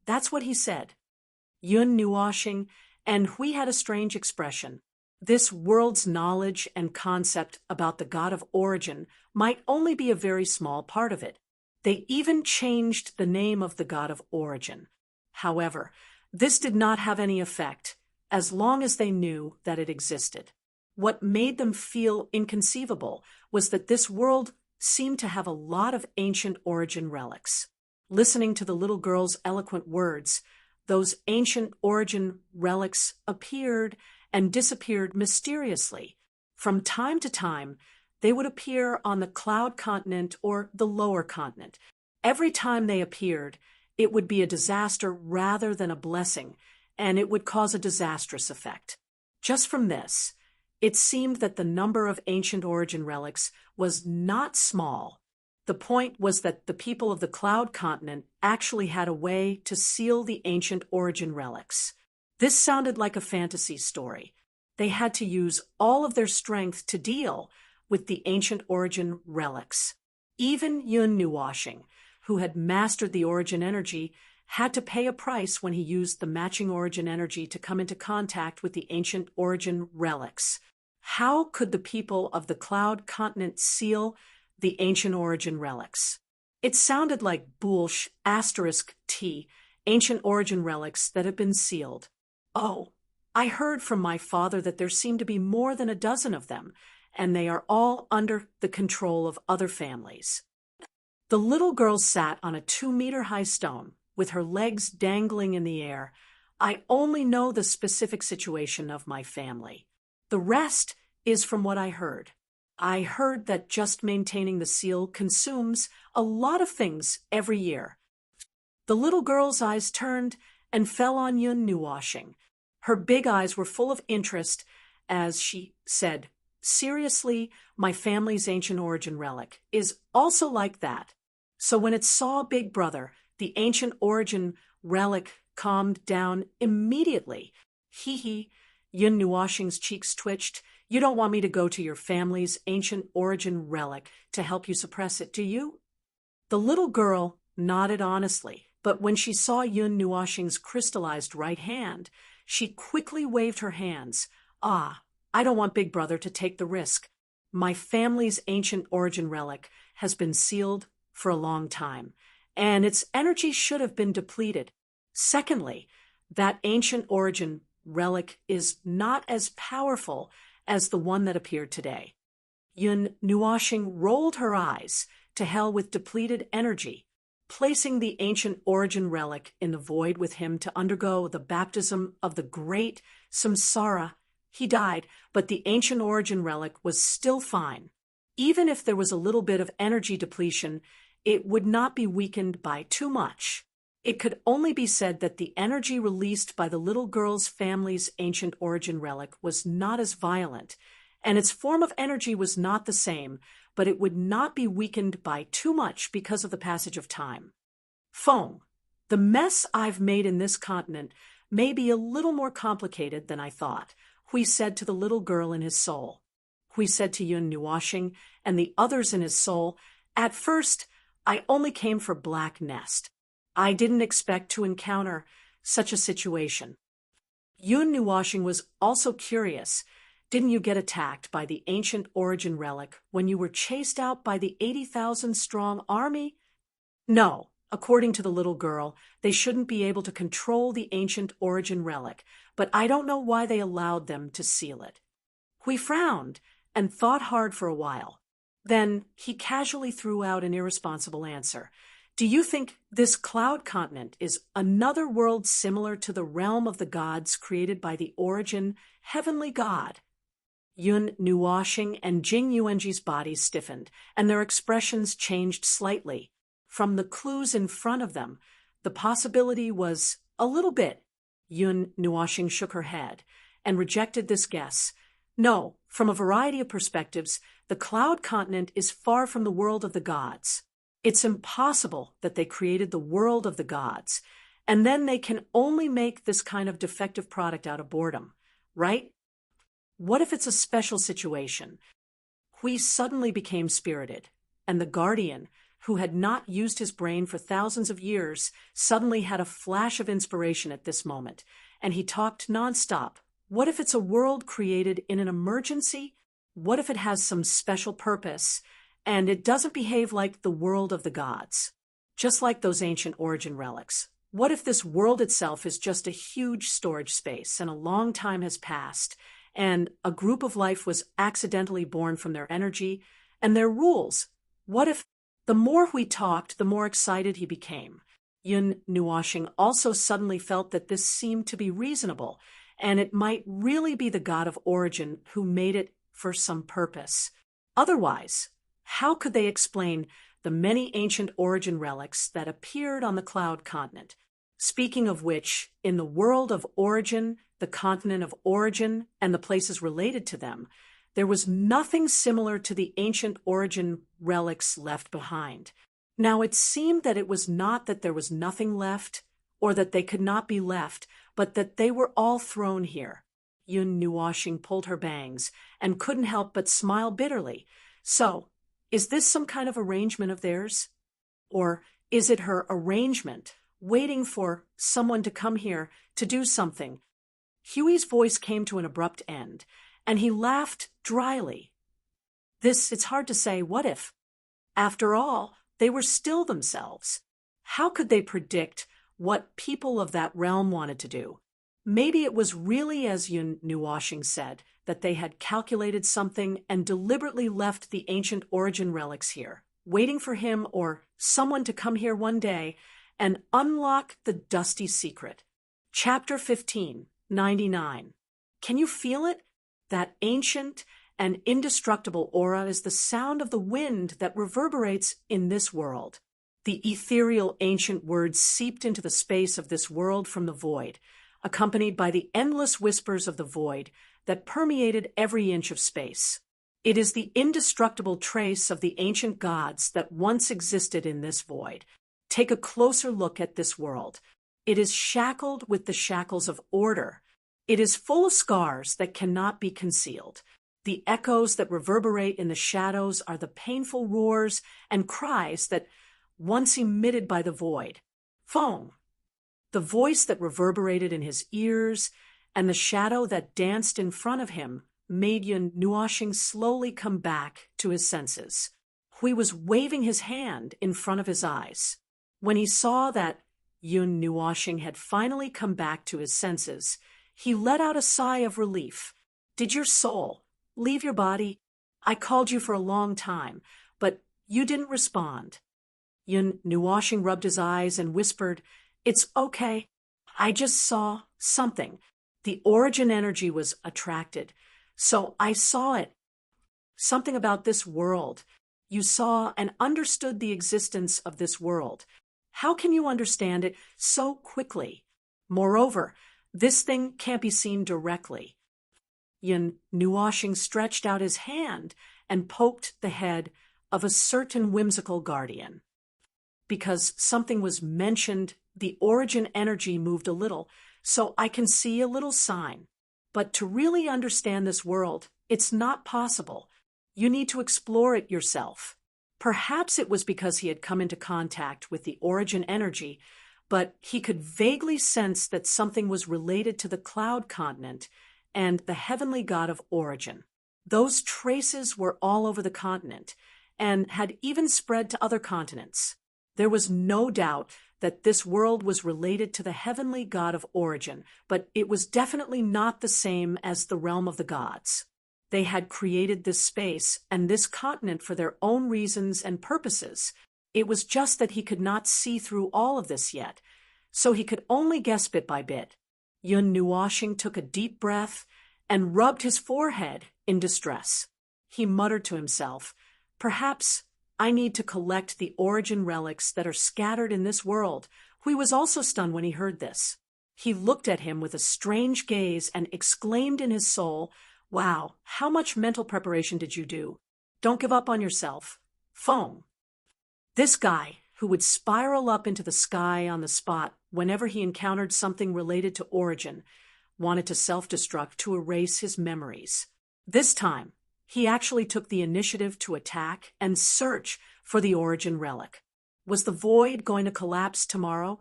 That's what he said. Yun Nuoshing and Hui had a strange expression. This world's knowledge and concept about the god of origin might only be a very small part of it. They even changed the name of the god of origin. However, this did not have any effect as long as they knew that it existed. What made them feel inconceivable was that this world seemed to have a lot of ancient origin relics. Listening to the little girl's eloquent words, those ancient origin relics appeared and disappeared mysteriously. From time to time, they would appear on the cloud continent or the lower continent. Every time they appeared, it would be a disaster rather than a blessing, and it would cause a disastrous effect. Just from this, It seemed that the number of ancient origin relics was not small. The point was that the people of the Cloud Continent actually had a way to seal the ancient origin relics. This sounded like a fantasy story. They had to use all of their strength to deal with the ancient origin relics. Even Yun Nuwashing, who had mastered the origin energy, had to pay a price when he used the matching origin energy to come into contact with the ancient origin relics. How could the people of the Cloud Continent seal the ancient origin relics? It sounded like Boolsh *T, ancient origin relics that had been sealed. Oh, I heard from my father that there seem to be more than a dozen of them, and they are all under the control of other families. The little girl sat on a 2-meter-high stone, with her legs dangling in the air. I only know the specific situation of my family. The rest is from what I heard. I heard that just maintaining the seal consumes a lot of things every year. The little girl's eyes turned and fell on Yun Nuwashing. Her big eyes were full of interest as she said, "Seriously, my family's ancient origin relic is also like that." So when it saw Big Brother, the ancient origin relic calmed down immediately. Hee. Yun Nuwashing's cheeks twitched. "You don't want me to go to your family's ancient origin relic to help you suppress it, do you?" The little girl nodded honestly, but when she saw Yun Nuwashing's crystallized right hand, she quickly waved her hands. "Ah, I don't want Big Brother to take the risk. My family's ancient origin relic has been sealed for a long time, and its energy should have been depleted. Secondly, that ancient origin relic is not as powerful as the one that appeared today." Yun Nuwashing rolled her eyes. To hell with depleted energy. Placing the ancient origin relic in the void with him to undergo the baptism of the great samsara, he died, but the ancient origin relic was still fine. Even if there was a little bit of energy depletion, it would not be weakened by too much. It could only be said that the energy released by the little girl's family's ancient origin relic was not as violent, and its form of energy was not the same, but it would not be weakened by too much because of the passage of time. Fong, the mess I've made in this continent may be a little more complicated than I thought, Hui said to the little girl in his soul. Hui said to Yun Nuwashing and the others in his soul, "At first, I only came for Black Nest. I didn't expect to encounter such a situation." Yun Nuwashing was also curious. "Didn't you get attacked by the ancient origin relic when you were chased out by the 80,000-strong army?" "No. According to the little girl, they shouldn't be able to control the ancient origin relic, but I don't know why they allowed them to seal it." Hui frowned and thought hard for a while. Then he casually threw out an irresponsible answer. "Do you think this Cloud Continent is another world similar to the realm of the gods created by the origin heavenly god?" Yun Nuwashing and Jing Yuanji's bodies stiffened, and their expressions changed slightly. From the clues in front of them, the possibility was a little bit. Yun Nuwashing shook her head and rejected this guess. "No, from a variety of perspectives, the Cloud Continent is far from the world of the gods. It's impossible that they created the world of the gods, and then they can only make this kind of defective product out of boredom, right? What if it's a special situation?" Hui suddenly became spirited, and the guardian, who had not used his brain for thousands of years, suddenly had a flash of inspiration at this moment, and he talked nonstop. What if it's a world created in an emergency? What if it has some special purpose, and it doesn't behave like the world of the gods? Just like those ancient origin relics. What if this world itself is just a huge storage space, and a long time has passed, and a group of life was accidentally born from their energy and their rules? What if... The more we talked, the more excited he became. Yun Nuwashing also suddenly felt that this seemed to be reasonable, and it might really be the god of origin who made it for some purpose. Otherwise, how could they explain the many ancient origin relics that appeared on the Cloud Continent? Speaking of which, in the world of origin, the continent of origin, and the places related to them, there was nothing similar to the ancient origin relics left behind. Now it seemed that it was not that there was nothing left, or that they could not be left, but that they were all thrown here. Yun Nuoxing pulled her bangs, and couldn't help but smile bitterly. So, is this some kind of arrangement of theirs? Or is it her arrangement, waiting for someone to come here to do something? Huey's voice came to an abrupt end, and he laughed dryly. It's hard to say, what if? After all, they were still themselves. How could they predict what people of that realm wanted to do? Maybe it was really as Yun Nuoxing said, that they had calculated something and deliberately left the ancient origin relics here, waiting for him or someone to come here one day and unlock the dusty secret. Chapter 15, 99. Can you feel it? That ancient and indestructible aura is the sound of the wind that reverberates in this world. The ethereal ancient words seeped into the space of this world from the void, accompanied by the endless whispers of the void that permeated every inch of space. It is the indestructible trace of the ancient gods that once existed in this void. Take a closer look at this world. It is shackled with the shackles of order. It is full of scars that cannot be concealed. The echoes that reverberate in the shadows are the painful roars and cries that once emitted by the void. Fong. The voice that reverberated in his ears and the shadow that danced in front of him made Yun Nuoxing slowly come back to his senses. He was waving his hand in front of his eyes. When he saw that Yun Nuoxing had finally come back to his senses, he let out a sigh of relief. Did your soul leave your body? I called you for a long time, but you didn't respond. Yun Nuoxing rubbed his eyes and whispered, "It's okay. I just saw something. The origin energy was attracted. So I saw it. Something about this world. You saw and understood the existence of this world. How can you understand it so quickly? Moreover, this thing can't be seen directly." Yun Nuoxing stretched out his hand and poked the head of a certain whimsical guardian. Because something was mentioned, the origin energy moved a little, so I can see a little sign. But to really understand this world, it's not possible. You need to explore it yourself. Perhaps it was because he had come into contact with the origin energy, but he could vaguely sense that something was related to the cloud continent and the heavenly god of origin. Those traces were all over the continent and had even spread to other continents. There was no doubt that this world was related to the heavenly god of origin, but it was definitely not the same as the realm of the gods. They had created this space and this continent for their own reasons and purposes. It was just that he could not see through all of this yet, so he could only guess bit by bit. Yun Nuoxing took a deep breath and rubbed his forehead in distress. He muttered to himself, "Perhaps I need to collect the origin relics that are scattered in this world." He was also stunned when he heard this. He looked at him with a strange gaze and exclaimed in his soul, "Wow, how much mental preparation did you do? Don't give up on yourself." Fong. This guy, who would spiral up into the sky on the spot whenever he encountered something related to origin, wanted to self-destruct to erase his memories. This time, he actually took the initiative to attack and search for the origin relic. Was the void going to collapse tomorrow?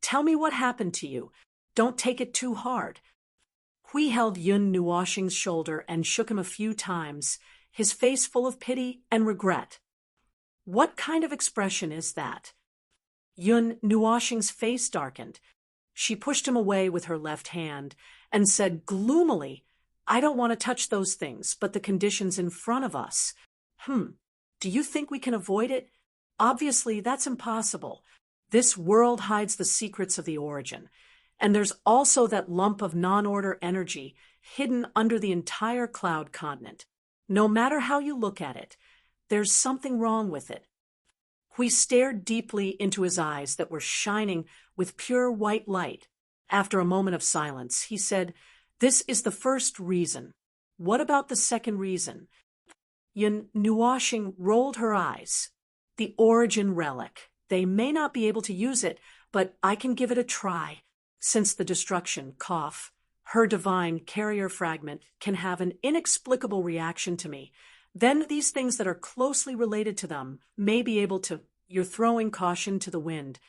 Tell me what happened to you. Don't take it too hard. Hui held Yun Nuoxing's shoulder and shook him a few times, his face full of pity and regret. What kind of expression is that? Yun Nuoxing's face darkened. She pushed him away with her left hand and said gloomily, "I don't want to touch those things, but the conditions in front of us. Do you think we can avoid it? Obviously, that's impossible. This world hides the secrets of the origin. And there's also that lump of non-order energy hidden under the entire cloud continent. No matter how you look at it, there's something wrong with it." Hui stared deeply into his eyes that were shining with pure white light. After a moment of silence, he said, "This is the first reason. What about the second reason?" Yun Nuoxing rolled her eyes. "The origin relic. They may not be able to use it, but I can give it a try. Since the destruction, her divine carrier fragment can have an inexplicable reaction to me. Then these things that are closely related to them may be able to—" "You're throwing caution to the wind."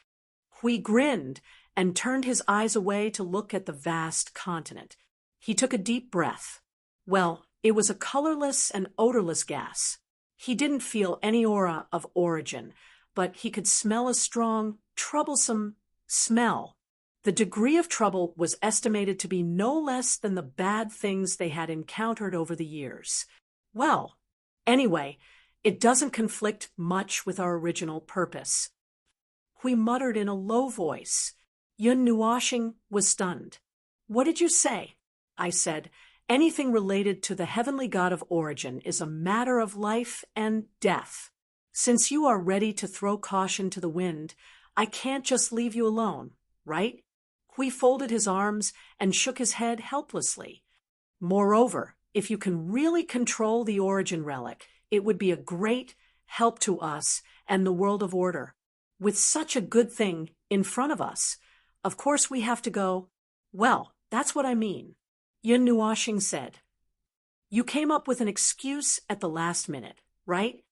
Hui grinned and turned his eyes away to look at the vast continent. He took a deep breath. Well, it was a colorless and odorless gas. He didn't feel any aura of origin, but he could smell a strong, troublesome smell. The degree of trouble was estimated to be no less than the bad things they had encountered over the years. Well, anyway, it doesn't conflict much with our original purpose. Hui muttered in a low voice. Yun Nuoxing was stunned. "What did you say?" I said, "Anything related to the heavenly god of origin is a matter of life and death. Since you are ready to throw caution to the wind, I can't just leave you alone, right?" Hui folded his arms and shook his head helplessly. "Moreover, if you can really control the origin relic, it would be a great help to us and the world of order. With such a good thing in front of us, of course we have to go—" "Well, that's what I mean," Yun Nuoxing said. "You came up with an excuse at the last minute, right?"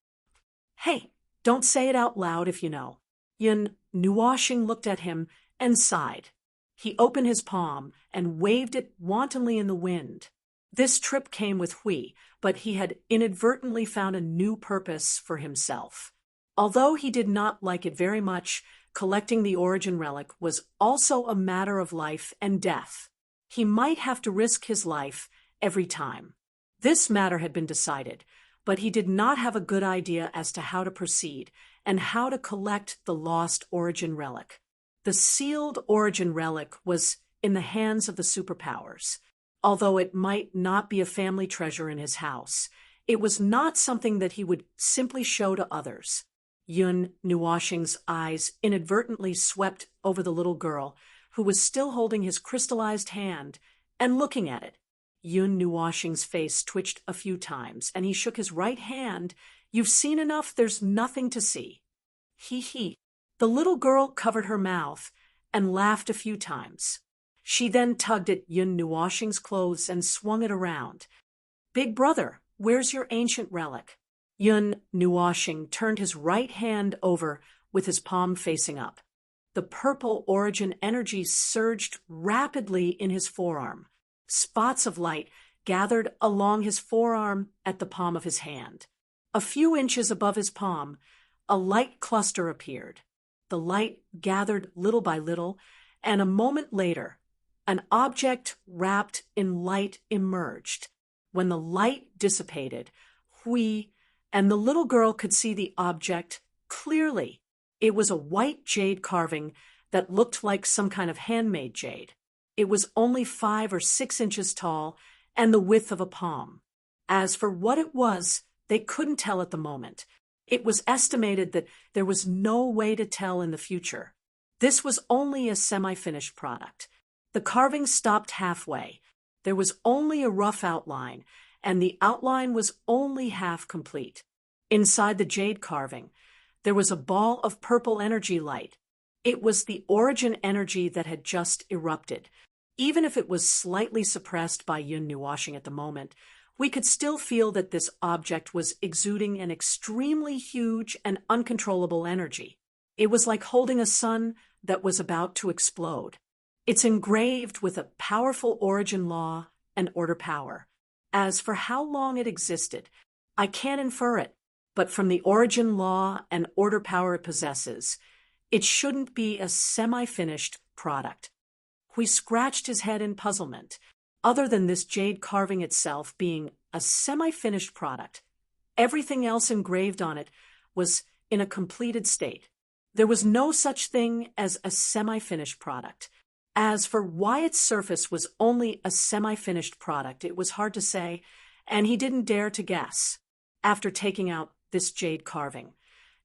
"Hey, don't say it out loud if you know." Yun Nuoxing looked at him and sighed. He opened his palm and waved it wantonly in the wind. This trip came with Hui, but he had inadvertently found a new purpose for himself. Although he did not like it very much, collecting the origin relic was also a matter of life and death. He might have to risk his life every time. This matter had been decided, but he did not have a good idea as to how to proceed and how to collect the lost origin relic. The sealed origin relic was in the hands of the superpowers. Although it might not be a family treasure in his house, it was not something that he would simply show to others. Yun Nuoxing's eyes inadvertently swept over the little girl, who was still holding his crystallized hand and looking at it. Yun Nuoxing's face twitched a few times, and he shook his right hand. "You've seen enough, there's nothing to see." He. The little girl covered her mouth and laughed a few times. She then tugged at Yun Nuoxing's clothes and swung it around. "Big brother, where's your ancient relic?" Yun Nuoxing turned his right hand over with his palm facing up. The purple origin energy surged rapidly in his forearm. Spots of light gathered along his forearm at the palm of his hand. A few inches above his palm, a light cluster appeared. The light gathered little by little, and a moment later, an object wrapped in light emerged. When the light dissipated, Hui and the little girl could see the object clearly. It was a white jade carving that looked like some kind of handmade jade. It was only 5 or 6 inches tall and the width of a palm. As for what it was, they couldn't tell at the moment. It was estimated that there was no way to tell in the future. This was only a semi-finished product. The carving stopped halfway. There was only a rough outline, and the outline was only half complete. Inside the jade carving, there was a ball of purple energy light. It was the origin energy that had just erupted. Even if it was slightly suppressed by Yun Nuoxing at the moment, we could still feel that this object was exuding an extremely huge and uncontrollable energy. It was like holding a sun that was about to explode. It's engraved with a powerful origin law and order power. As for how long it existed, I can't infer it, but from the origin law and order power it possesses, it shouldn't be a semi-finished product. Hui scratched his head in puzzlement. Other than this jade carving itself being a semi-finished product, everything else engraved on it was in a completed state. There was no such thing as a semi-finished product. As for why its surface was only a semi-finished product, it was hard to say, and he didn't dare to guess. After taking out this jade carving,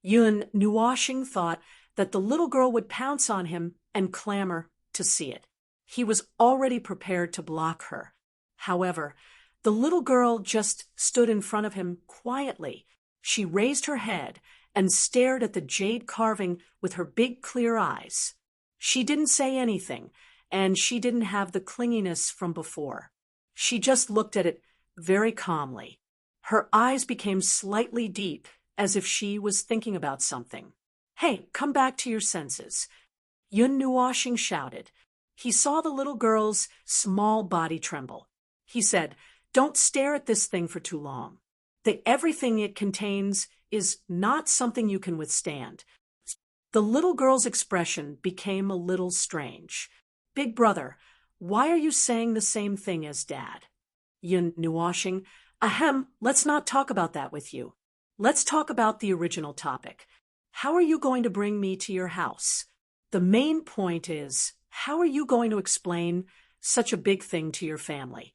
Yun Nuoshing thought that the little girl would pounce on him and clamor to see it. He was already prepared to block her. However, the little girl just stood in front of him quietly. She raised her head and stared at the jade carving with her big clear eyes. She didn't say anything, and she didn't have the clinginess from before. She just looked at it very calmly. Her eyes became slightly deep, as if she was thinking about something. "Hey, come back to your senses," Yun Nuoshing shouted. He saw the little girl's small body tremble. He said, "Don't stare at this thing for too long. Everything it contains is not something you can withstand." The little girl's expression became a little strange. "Big brother, why are you saying the same thing as Dad?" Yun Nuoshing, "Ahem, let's not talk about that with you. Let's talk about the original topic. How are you going to bring me to your house? The main point is, how are you going to explain such a big thing to your family?"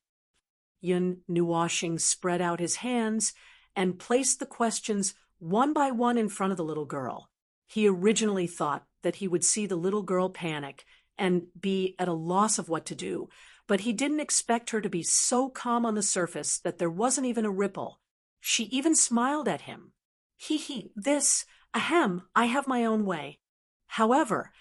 Yun Nuoshing spread out his hands and placed the questions one by one in front of the little girl. He originally thought that he would see the little girl panic and be at a loss of what to do, but he didn't expect her to be so calm on the surface that there wasn't even a ripple. She even smiled at him. Ahem, I have my own way. However,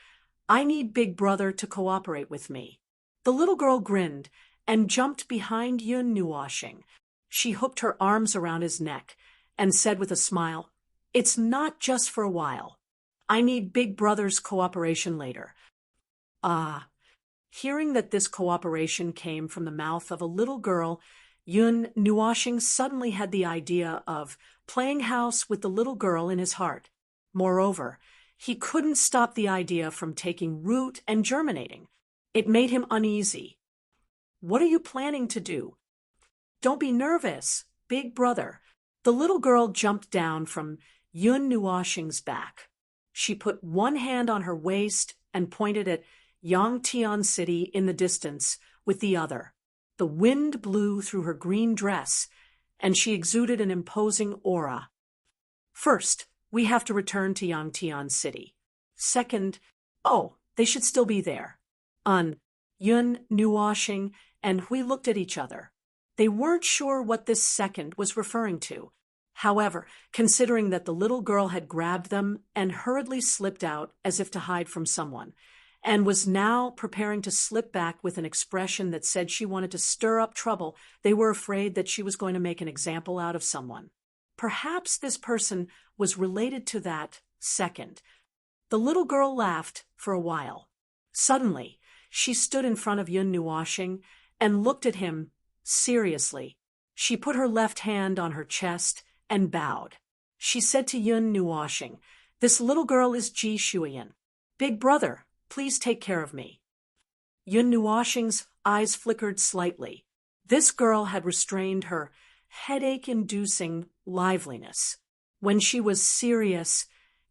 I need Big Brother to cooperate with me." The little girl grinned and jumped behind Yun Nuoshing. She hooked her arms around his neck and said with a smile, "It's not just for a while. I need Big Brother's cooperation later." Hearing that this cooperation came from the mouth of a little girl, Yun Nuoshing suddenly had the idea of playing house with the little girl in his heart. Moreover, he couldn't stop the idea from taking root and germinating. It made him uneasy. "What are you planning to do?" "Don't be nervous, Big Brother." The little girl jumped down from Yun Nuoshing's back. She put one hand on her waist and pointed at Yangtian City in the distance with the other. The wind blew through her green dress, and she exuded an imposing aura. "First, we have to return to Yangtian City. Second, they should still be there." Yun Nuoshing and Hui looked at each other. They weren't sure what this second was referring to. However, considering that the little girl had grabbed them and hurriedly slipped out as if to hide from someone, and was now preparing to slip back with an expression that said she wanted to stir up trouble, they were afraid that she was going to make an example out of someone. Perhaps this person was related to that second. The little girl laughed for a while. Suddenly, she stood in front of Yun Nuoshing and looked at him seriously. She put her left hand on her chest and bowed. She said to Yun Nuoshing, "This little girl is Ji Shuiyan. Big Brother, please take care of me." Yun Nuoshing's eyes flickered slightly. This girl had restrained her headache-inducing liveliness. When she was serious,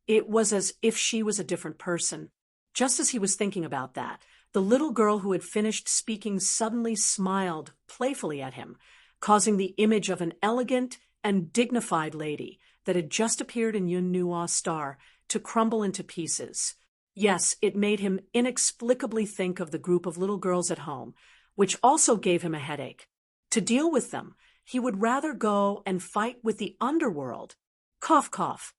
it was as if she was a different person. Just as he was thinking about that, the little girl who had finished speaking suddenly smiled playfully at him, causing the image of an elegant and dignified lady that had just appeared in Yun Nuo's star to crumble into pieces. Yes, it made him inexplicably think of the group of little girls at home, which also gave him a headache. To deal with them, he would rather go and fight with the underworld. Cough, cough.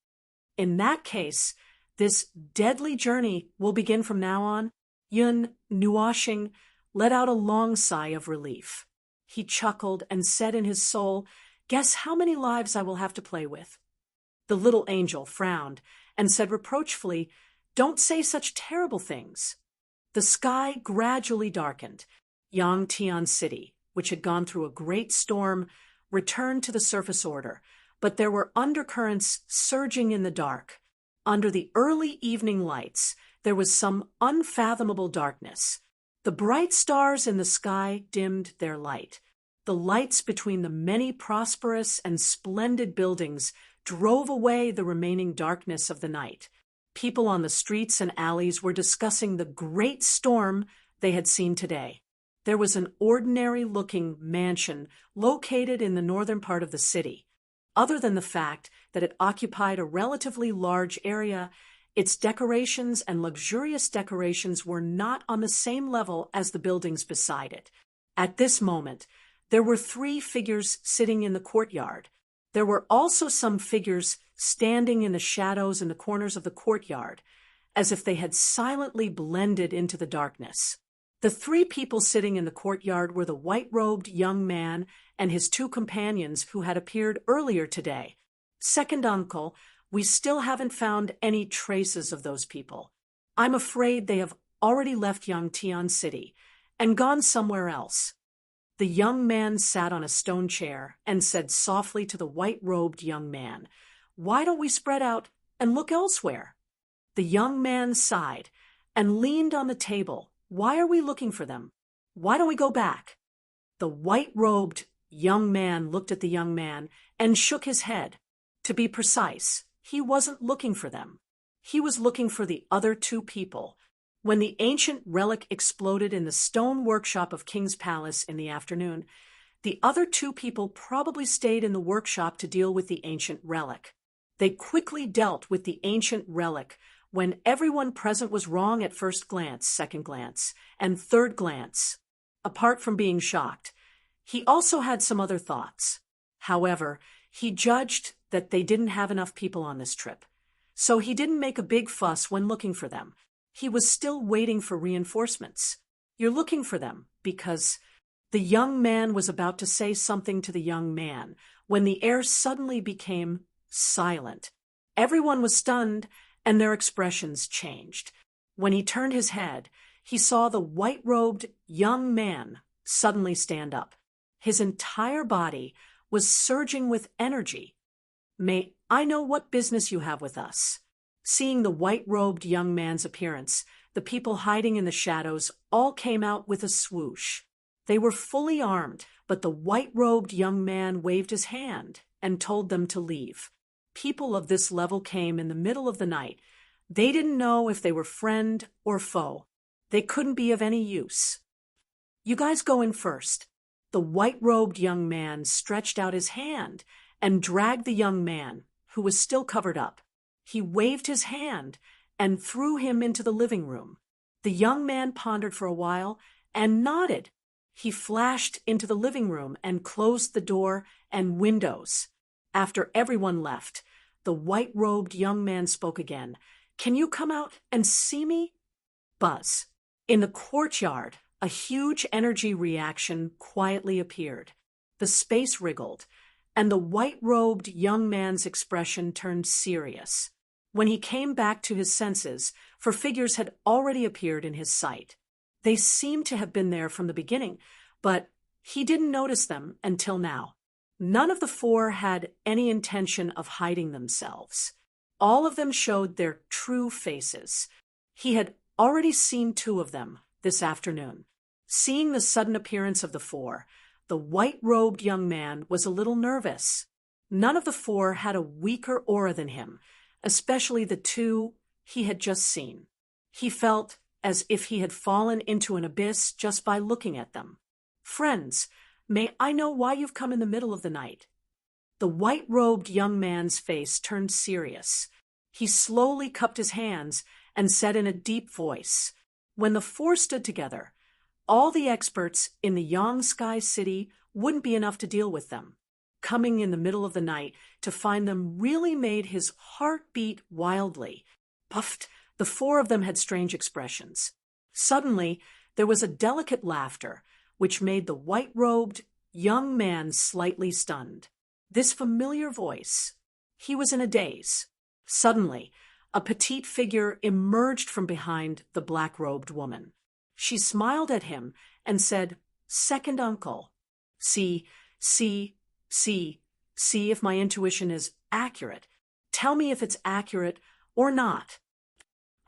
In that case, this deadly journey will begin from now on. Yun Nuoshing let out a long sigh of relief. He chuckled and said in his soul, "Guess how many lives I will have to play with." The little angel frowned and said reproachfully, "Don't say such terrible things." The sky gradually darkened. Yangtian City, which had gone through a great storm, returned to the surface order, but there were undercurrents surging in the dark. Under the early evening lights, there was some unfathomable darkness. The bright stars in the sky dimmed their light. The lights between the many prosperous and splendid buildings drove away the remaining darkness of the night. People on the streets and alleys were discussing the great storm they had seen today. There was an ordinary-looking mansion located in the northern part of the city. Other than the fact that it occupied a relatively large area, its decorations and luxurious decorations were not on the same level as the buildings beside it. At this moment, there were 3 figures sitting in the courtyard. There were also some figures standing in the shadows in the corners of the courtyard, as if they had silently blended into the darkness. The 3 people sitting in the courtyard were the white-robed young man and his 2 companions who had appeared earlier today. Second uncle, we still haven't found any traces of those people. I'm afraid they have already left Yangtian City and gone somewhere else. The young man sat on a stone chair and said softly to the white-robed young man, "Why don't we spread out and look elsewhere?" The young man sighed and leaned on the table. "Why are we looking for them? Why don't we go back?" The white-robed young man looked at the young man and shook his head. To be precise, he wasn't looking for them. He was looking for the other 2 people. When the ancient relic exploded in the stone workshop of King's Palace in the afternoon, the other 2 people probably stayed in the workshop to deal with the ancient relic. They quickly dealt with the ancient relic when everyone present was wrong at first glance, second glance, and third glance. Apart from being shocked, he also had some other thoughts. However, he judged that they didn't have enough people on this trip, so he didn't make a big fuss when looking for them. He was still waiting for reinforcements. "You're looking for them because—" The young man was about to say something to the young man when the air suddenly became silent. Everyone was stunned, and their expressions changed. When he turned his head, he saw the white-robed young man suddenly stand up. His entire body was surging with energy. "May I know what business you have with us?" Seeing the white-robed young man's appearance, the people hiding in the shadows all came out with a swoosh. They were fully armed, but the white-robed young man waved his hand and told them to leave. People of this level came in the middle of the night. They didn't know if they were friend or foe. They couldn't be of any use. "You guys go in first." The white-robed young man stretched out his hand and dragged the young man, who was still covered up. He waved his hand and threw him into the living room. The young man pondered for a while and nodded. He flashed into the living room and closed the door and windows. After everyone left, the white-robed young man spoke again. "Can you come out and see me?" Buzz. In the courtyard, a huge energy reaction quietly appeared. The space wriggled, and the white-robed young man's expression turned serious. When he came back to his senses, 4 figures had already appeared in his sight. They seemed to have been there from the beginning, but he didn't notice them until now. None of the 4 had any intention of hiding themselves. All of them showed their true faces. He had already seen 2 of them this afternoon. Seeing the sudden appearance of the 4, the white-robed young man was a little nervous. None of the 4 had a weaker aura than him, especially the 2 he had just seen. He felt as if he had fallen into an abyss just by looking at them. "Friends, may I know why you've come in the middle of the night?" The white-robed young man's face turned serious. He slowly cupped his hands and said in a deep voice, "When the 4 stood together, all the experts in the Yang City wouldn't be enough to deal with them. Coming in the middle of the night to find them really made his heart beat wildly. Puffed, the 4 of them had strange expressions. Suddenly, there was a delicate laughter, which made the white-robed young man slightly stunned. This familiar voice. He was in a daze. Suddenly, a petite figure emerged from behind the black-robed woman. She smiled at him and said, "Second uncle. See if my intuition is accurate. Tell me if it's accurate or not."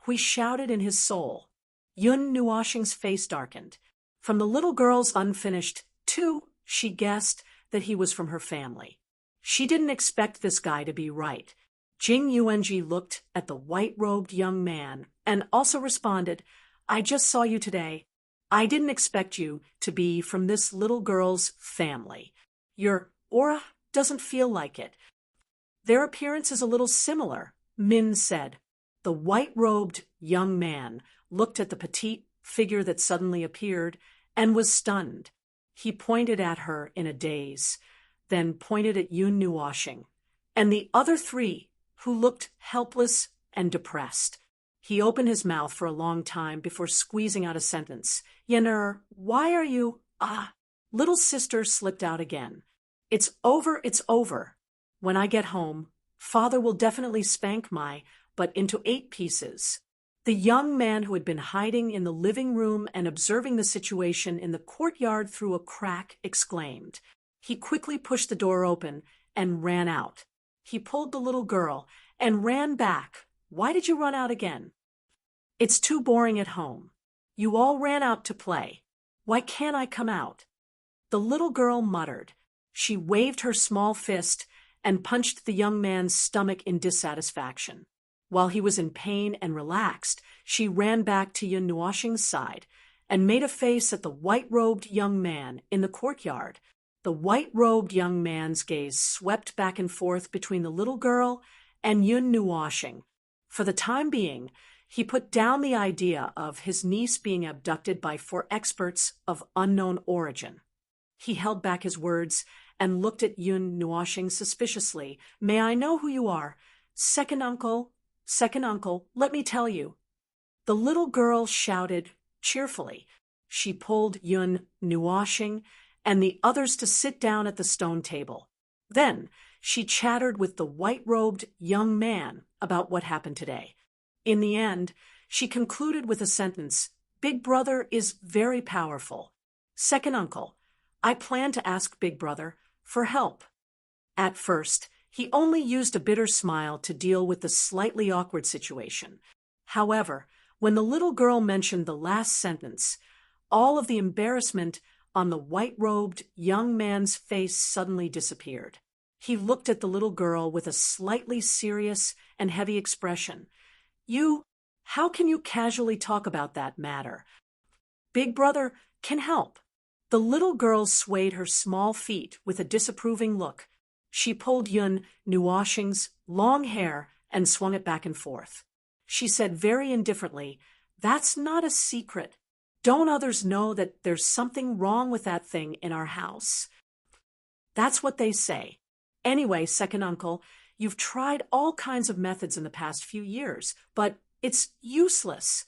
Hui shouted in his soul. Yun Nuoshing's face darkened. From the little girl's unfinished "too," she guessed that he was from her family. She didn't expect this guy to be right. Jing Yuanji looked at the white-robed young man and also responded, "I just saw you today. I didn't expect you to be from this little girl's family. Your aura doesn't feel like it. Their appearance is a little similar, Min said. The white-robed young man looked at the petite figure that suddenly appeared and was stunned. He pointed at her in a daze, then pointed at Yun Nuoshing, and the other three, who looked helpless and depressed. He opened his mouth for a long time before squeezing out a sentence. Yener, why are you… Little sister slipped out again. It's over, it's over. When I get home, father will definitely spank but into 8 pieces. The young man who had been hiding in the living room and observing the situation in the courtyard through a crack exclaimed. He quickly pushed the door open and ran out. He pulled the little girl and ran back. Why did you run out again? It's too boring at home. You all ran out to play. Why can't I come out? The little girl muttered. She waved her small fist and punched the young man's stomach in dissatisfaction. While he was in pain and relaxed, she ran back to Yun Nuoshing's side and made a face at the white-robed young man in the courtyard. The white-robed young man's gaze swept back and forth between the little girl and Yun Nuoshing. For the time being, he put down the idea of his niece being abducted by 4 experts of unknown origin. He held back his words and looked at Yun Nuoshing suspiciously. May I know who you are? Second uncle, let me tell you. The little girl shouted cheerfully. She pulled Yun Nuoshing and the others to sit down at the stone table. Then she chattered with the white-robed young man about what happened today. In the end, she concluded with a sentence. Big brother is very powerful. Second uncle, I plan to ask Big brother for help. At first, he only used a bitter smile to deal with the slightly awkward situation. However, when the little girl mentioned the last sentence, all of the embarrassment on the white-robed young man's face suddenly disappeared. He looked at the little girl with a slightly serious and heavy expression. How can you casually talk about that matter? Big brother can help. The little girl swayed her small feet with a disapproving look. She pulled Yun Nuoshing's long hair and swung it back and forth. She said very indifferently, That's not a secret. Don't others know that there's something wrong with that thing in our house? That's what they say. Anyway, second uncle, you've tried all kinds of methods in the past few years, but it's useless.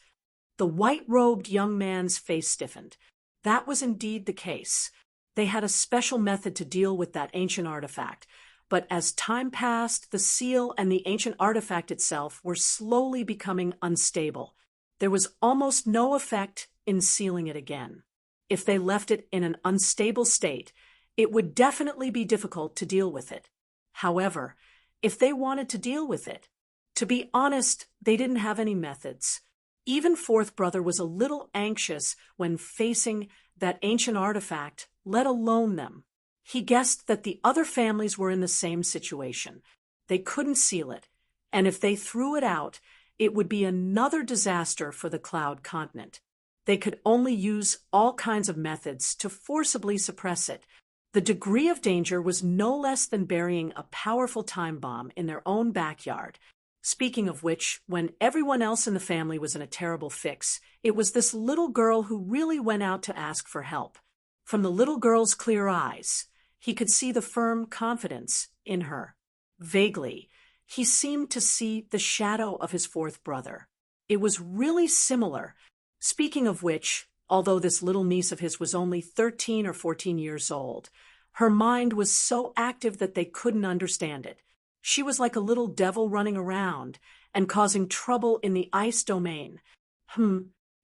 The white-robed young man's face stiffened. That was indeed the case. They had a special method to deal with that ancient artifact, but as time passed, the seal and the ancient artifact itself were slowly becoming unstable. There was almost no effect in sealing it again. If they left it in an unstable state, it would definitely be difficult to deal with it. However, if they wanted to deal with it, to be honest, they didn't have any methods. Even fourth brother was a little anxious when facing that ancient artifact, let alone them. He guessed that the other families were in the same situation. They couldn't seal it, and if they threw it out, it would be another disaster for the Cloud Continent. They could only use all kinds of methods to forcibly suppress it. The degree of danger was no less than burying a powerful time bomb in their own backyard. Speaking of which, when everyone else in the family was in a terrible fix, it was this little girl who really went out to ask for help. From the little girl's clear eyes, he could see the firm confidence in her. Vaguely, he seemed to see the shadow of his fourth brother. It was really similar. Speaking of which, although this little niece of his was only 13 or 14 years old, her mind was so active that they couldn't understand it. She was like a little devil running around and causing trouble in the ice domain.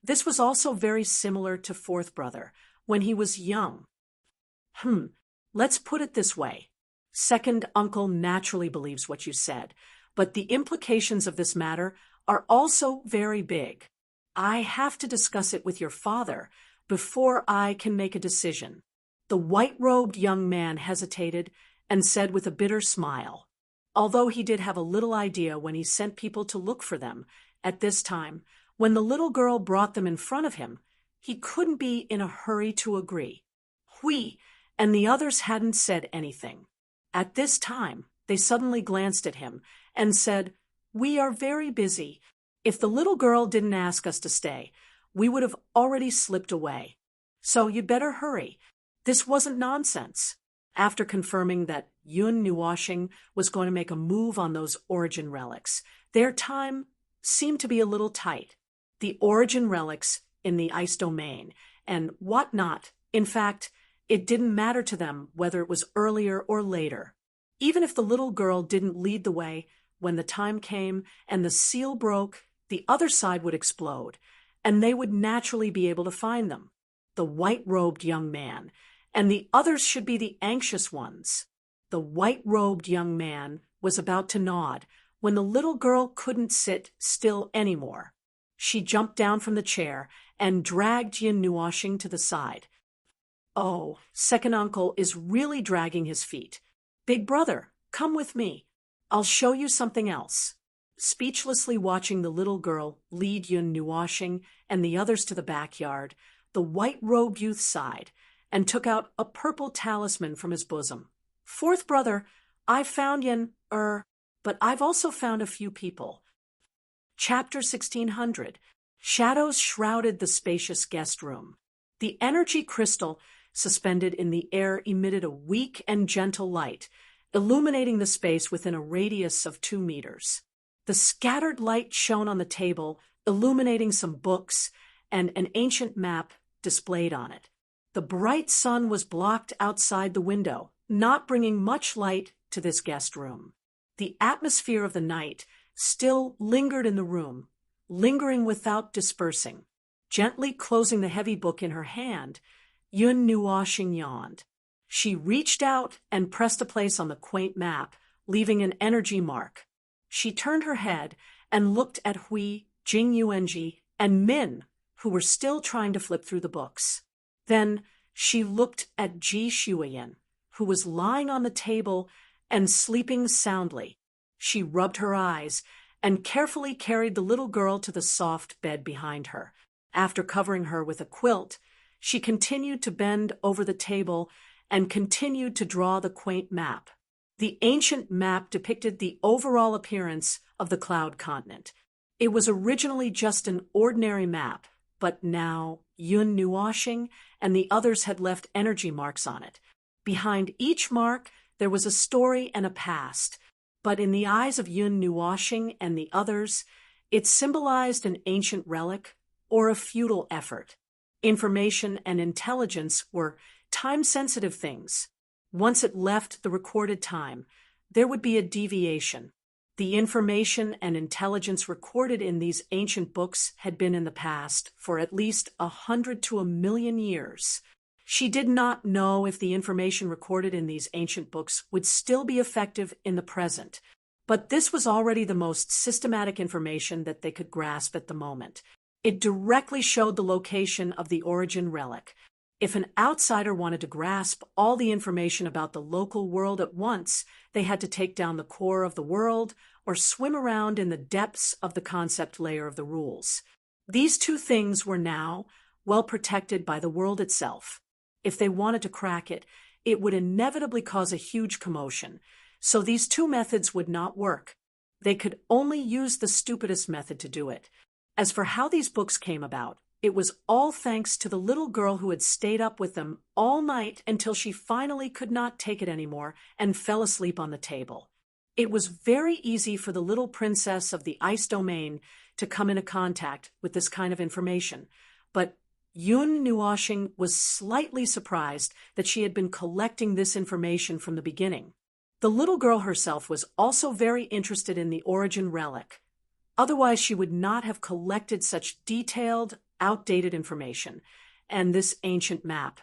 This was also very similar to fourth brother when he was young. Let's put it this way. Second uncle naturally believes what you said, but the implications of this matter are also very big. I have to discuss it with your father before I can make a decision. The white-robed young man hesitated and said with a bitter smile, although he did have a little idea when he sent people to look for them. At this time, when the little girl brought them in front of him, he couldn't be in a hurry to agree. And the others hadn't said anything. At this time, they suddenly glanced at him and said, "We are very busy. If the little girl didn't ask us to stay, we would have already slipped away. So you'd better hurry. This wasn't nonsense." After confirming that Yun Nuoshing was going to make a move on those origin relics, their time seemed to be a little tight. The origin relics in the ice domain and whatnot. In fact, it didn't matter to them whether it was earlier or later. Even if the little girl didn't lead the way, when the time came and the seal broke, the other side would explode, and they would naturally be able to find them, the white-robed young man, and the others should be the anxious ones. The white-robed young man was about to nod when the little girl couldn't sit still anymore. She jumped down from the chair and dragged Yin Nuoshing to the side. "Oh, second uncle is really dragging his feet. Big brother, come with me. I'll show you something else." Speechlessly watching the little girl lead Yun Nuoshing and the others to the backyard, the white-robed youth sighed and took out a purple talisman from his bosom. "Fourth brother, I've found but I've also found a few people." Chapter 1600. Shadows shrouded the spacious guest room. The energy crystal suspended in the air emitted a weak and gentle light, illuminating the space within a radius of 2 meters. The scattered light shone on the table, illuminating some books and an ancient map displayed on it. The bright sun was blocked outside the window, not bringing much light to this guest room. The atmosphere of the night still lingered in the room, lingering without dispersing. Gently closing the heavy book in her hand, Yun Nuoshing yawned. She reached out and pressed a place on the quaint map, leaving an energy mark. She turned her head and looked at Hui, Jing Yuanji, and Min, who were still trying to flip through the books. Then she looked at Ji Shuiyan, who was lying on the table and sleeping soundly. She rubbed her eyes and carefully carried the little girl to the soft bed behind her. After covering her with a quilt, she continued to bend over the table and continued to draw the quaint map. The ancient map depicted the overall appearance of the Cloud Continent. It was originally just an ordinary map, but now Yun Nuoshing and the others had left energy marks on it. Behind each mark, there was a story and a past, but in the eyes of Yun Nuoshing and the others, it symbolized an ancient relic or a futile effort. Information and intelligence were time-sensitive things. Once it left the recorded time, there would be a deviation. The information and intelligence recorded in these ancient books had been in the past for at least 100 to 1,000,000 years. She did not know if the information recorded in these ancient books would still be effective in the present, but this was already the most systematic information that they could grasp at the moment. It directly showed the location of the origin relic. If an outsider wanted to grasp all the information about the local world at once, they had to take down the core of the world or swim around in the depths of the concept layer of the rules. These two things were now well protected by the world itself. If they wanted to crack it, it would inevitably cause a huge commotion. So these two methods would not work. They could only use the stupidest method to do it. As for how these books came about, it was all thanks to the little girl who had stayed up with them all night until she finally could not take it anymore and fell asleep on the table. It was very easy for the little princess of the ice domain to come into contact with this kind of information, but Yun Nuoshing was slightly surprised that she had been collecting this information from the beginning. The little girl herself was also very interested in the origin relic. Otherwise, she would not have collected such detailed, outdated information and this ancient map.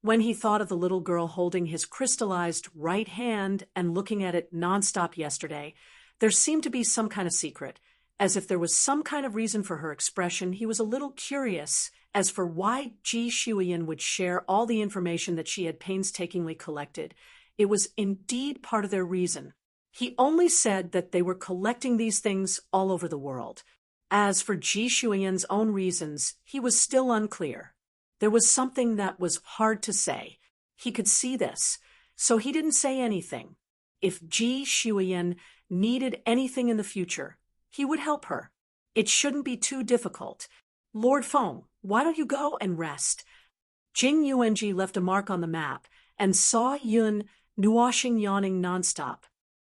When he thought of the little girl holding his crystallized right hand and looking at it nonstop yesterday, there seemed to be some kind of secret. As if there was some kind of reason for her expression, he was a little curious as for why Ji Shuiyan would share all the information that she had painstakingly collected. It was indeed part of their reason. He only said that they were collecting these things all over the world. As for Ji Shuiyan's own reasons, he was still unclear. There was something that was hard to say. He could see this, so he didn't say anything. if Ji Shuiyan needed anything in the future, he would help her. It shouldn't be too difficult. Lord Feng, why don't you go and rest? Jing Yuanji left a mark on the map and saw Yun Nuoxing yawning nonstop.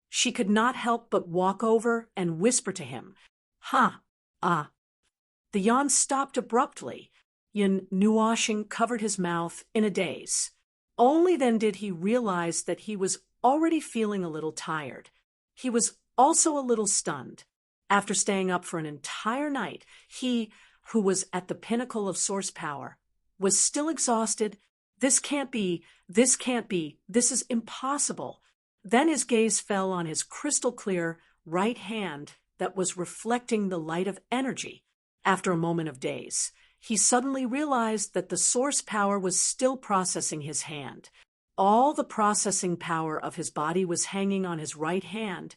She could not help but walk over and whisper to him, "Ha, ah." The yawn stopped abruptly. Yun Nuoxing covered his mouth in a daze. Only then did he realize that he was already feeling a little tired. He was also a little stunned. After staying up for an entire night, he, who was at the pinnacle of source power, was still exhausted. This can't be, this can't be, this is impossible. Then his gaze fell on his crystal-clear right hand that was reflecting the light of energy. After a moment of daze, he suddenly realized that the source power was still processing his hand. All the processing power of his body was hanging on his right hand,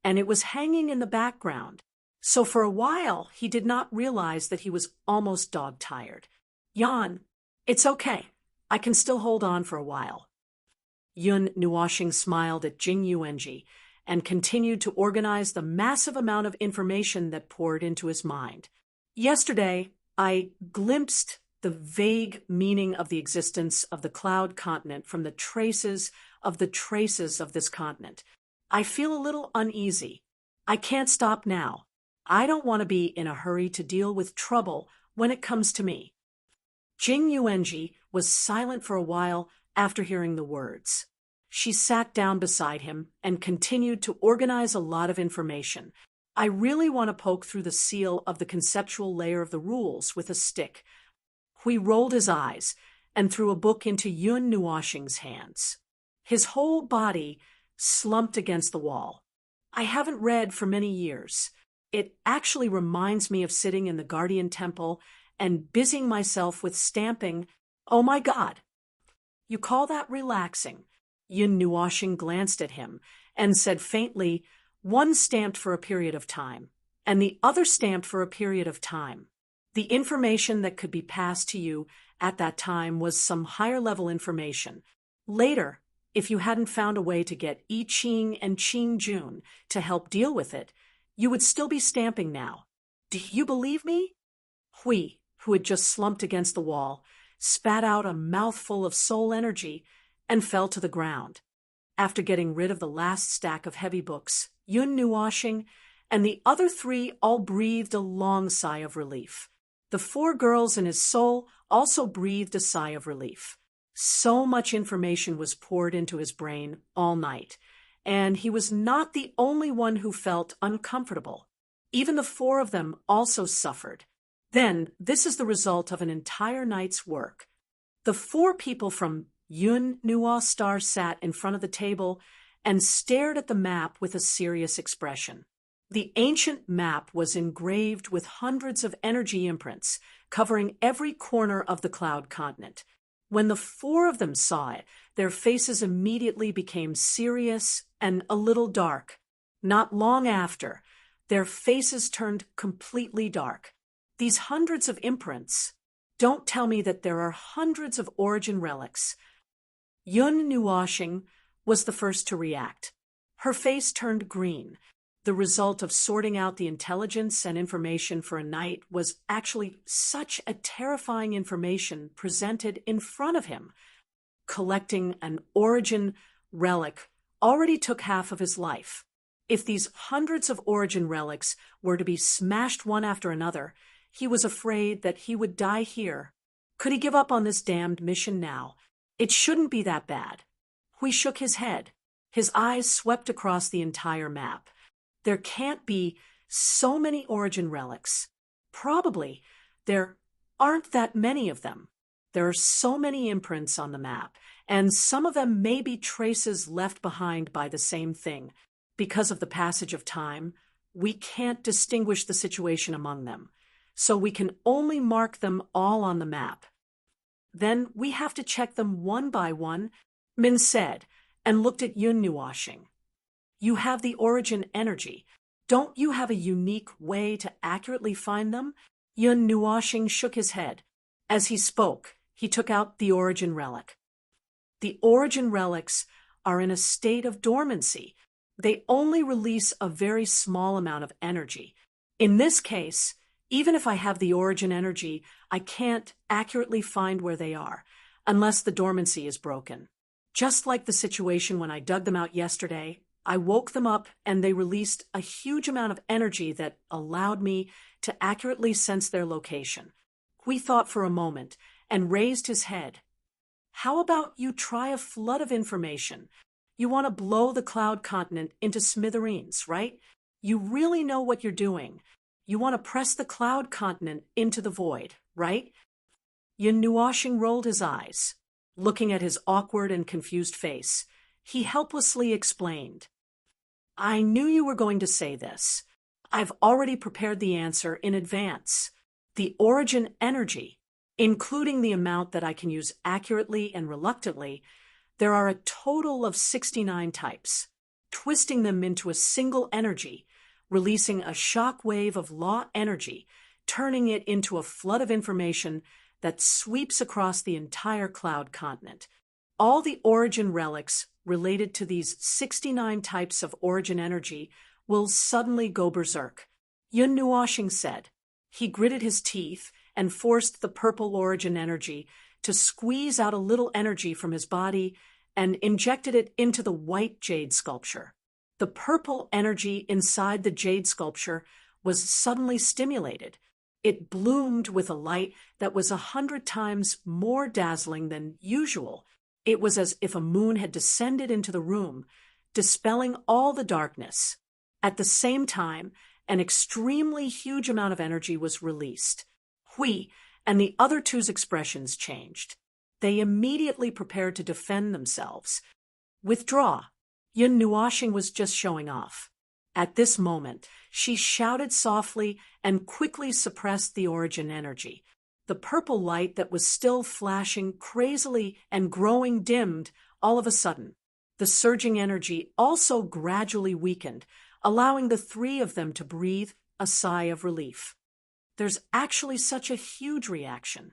and it was hanging in the background. So for a while, he did not realize that he was almost dog-tired. "Yan, it's okay. I can still hold on for a while." Yun Nuoxing smiled at Jing Yuanji and continued to organize the massive amount of information that poured into his mind. "Yesterday, I glimpsed the vague meaning of the existence of the cloud continent from the traces of this continent. I feel a little uneasy. I can't stop now. I don't want to be in a hurry to deal with trouble when it comes to me." Jing Yuanji was silent for a while after hearing the words. She sat down beside him and continued to organize a lot of information. "I really want to poke through the seal of the conceptual layer of the rules with a stick." Hui rolled his eyes and threw a book into Yun Nuoxing's hands. His whole body slumped against the wall. "I haven't read for many years. It actually reminds me of sitting in the Guardian Temple and busying myself with stamping. Oh my God!" "You call that relaxing?" Yun Nuoxing glanced at him and said faintly, "One stamped for a period of time, and the other stamped for a period of time. The information that could be passed to you at that time was some higher-level information. Later, if you hadn't found a way to get I Ching and Qing Jun to help deal with it, you would still be stamping now. Do you believe me?" Hui, who had just slumped against the wall, spat out a mouthful of soul energy and fell to the ground. After getting rid of the last stack of heavy books, Yun Nuoxing and the other three all breathed a long sigh of relief. The four girls in his soul also breathed a sigh of relief. So much information was poured into his brain all night, and he was not the only one who felt uncomfortable. Even the four of them also suffered. Then, this is the result of an entire night's work. The four people from Yun Nuo Star sat in front of the table and stared at the map with a serious expression. The ancient map was engraved with hundreds of energy imprints, covering every corner of the cloud continent. When the four of them saw it, their faces immediately became serious and a little dark. Not long after, their faces turned completely dark. These hundreds of imprints, don't tell me that there are hundreds of origin relics. Yun Nuoxing was the first to react. Her face turned green. The result of sorting out the intelligence and information for a night was actually such a terrifying information presented in front of him. Collecting an origin relic already took half of his life. If these hundreds of origin relics were to be smashed one after another, he was afraid that he would die here. Could he give up on this damned mission now? It shouldn't be that bad. Hui shook his head. His eyes swept across the entire map. There can't be so many origin relics. Probably there aren't that many of them. There are so many imprints on the map, and some of them may be traces left behind by the same thing. Because of the passage of time, we can't distinguish the situation among them, so we can only mark them all on the map. Then we have to check them one by one, Min said, and looked at Yun Nuoxing. You have the origin energy. Don't you have a unique way to accurately find them? Yun Nuoxing shook his head. As he spoke, he took out the origin relic. The origin relics are in a state of dormancy. They only release a very small amount of energy. In this case, even if I have the origin energy, I can't accurately find where they are, unless the dormancy is broken. Just like the situation when I dug them out yesterday, I woke them up and they released a huge amount of energy that allowed me to accurately sense their location. Hui thought for a moment and raised his head. How about you try a flood of information? You want to blow the cloud continent into smithereens, right? You really know what you're doing. You want to press the cloud continent into the void, right? Yin Nuoxing rolled his eyes. Looking at his awkward and confused face, he helplessly explained, I knew you were going to say this. I've already prepared the answer in advance. The origin energy, including the amount that I can use accurately and reluctantly, there are a total of 69 types. Twisting them into a single energy, releasing a shock wave of law energy, turning it into a flood of information that sweeps across the entire cloud continent. All the origin relics related to these 69 types of origin energy will suddenly go berserk. Yun Nuoxing said. He gritted his teeth and forced the purple origin energy to squeeze out a little energy from his body and injected it into the white jade sculpture. The purple energy inside the jade sculpture was suddenly stimulated. It bloomed with a light that was 100 times more dazzling than usual. It was as if a moon had descended into the room, dispelling all the darkness. At the same time, an extremely huge amount of energy was released. Hui and the other two's expressions changed. They immediately prepared to defend themselves. Withdraw. Yun Nuoxing was just showing off. At this moment, she shouted softly and quickly suppressed the origin energy. The purple light that was still flashing crazily and growing dimmed all of a sudden. The surging energy also gradually weakened, allowing the three of them to breathe a sigh of relief. There's actually such a huge reaction.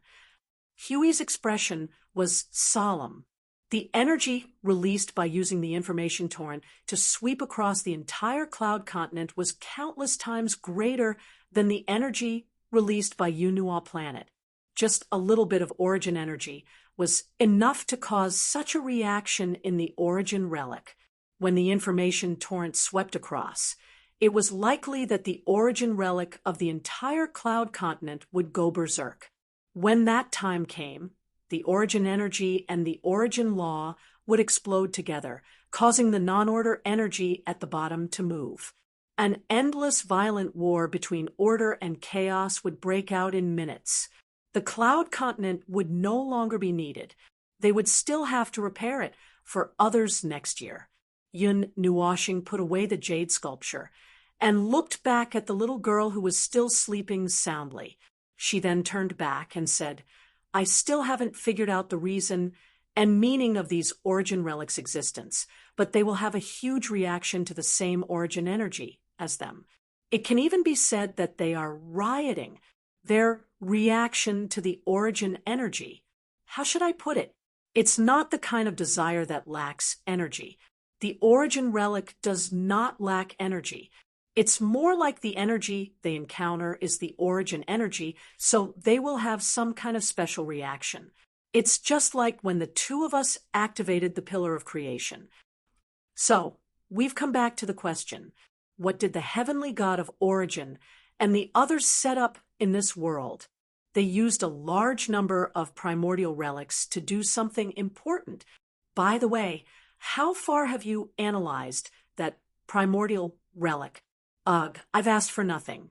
Huey's expression was solemn. The energy released by using the information torrent to sweep across the entire cloud continent was countless times greater than the energy released by Yunua planet. Just a little bit of origin energy was enough to cause such a reaction in the origin relic. When the information torrent swept across, it was likely that the origin relic of the entire cloud continent would go berserk. When that time came, the origin energy and the origin law would explode together, causing the non-order energy at the bottom to move. An endless violent war between order and chaos would break out in minutes. The cloud continent would no longer be needed. They would still have to repair it for others next year. Yun Nuoxing put away the jade sculpture and looked back at the little girl who was still sleeping soundly. She then turned back and said, I still haven't figured out the reason and meaning of these origin relics' existence, but they will have a huge reaction to the same origin energy as them. It can even be said that they are rioting their reaction to the origin energy. How should I put it? It's not the kind of desire that lacks energy. The origin relic does not lack energy. It's more like the energy they encounter is the origin energy, so they will have some kind of special reaction. It's just like when the two of us activated the pillar of creation. So, we've come back to the question, what did the heavenly god of origin and the others set up in this world? They used a large number of primordial relics to do something important. By the way, how far have you analyzed that primordial relic? Ugh, I've asked for nothing.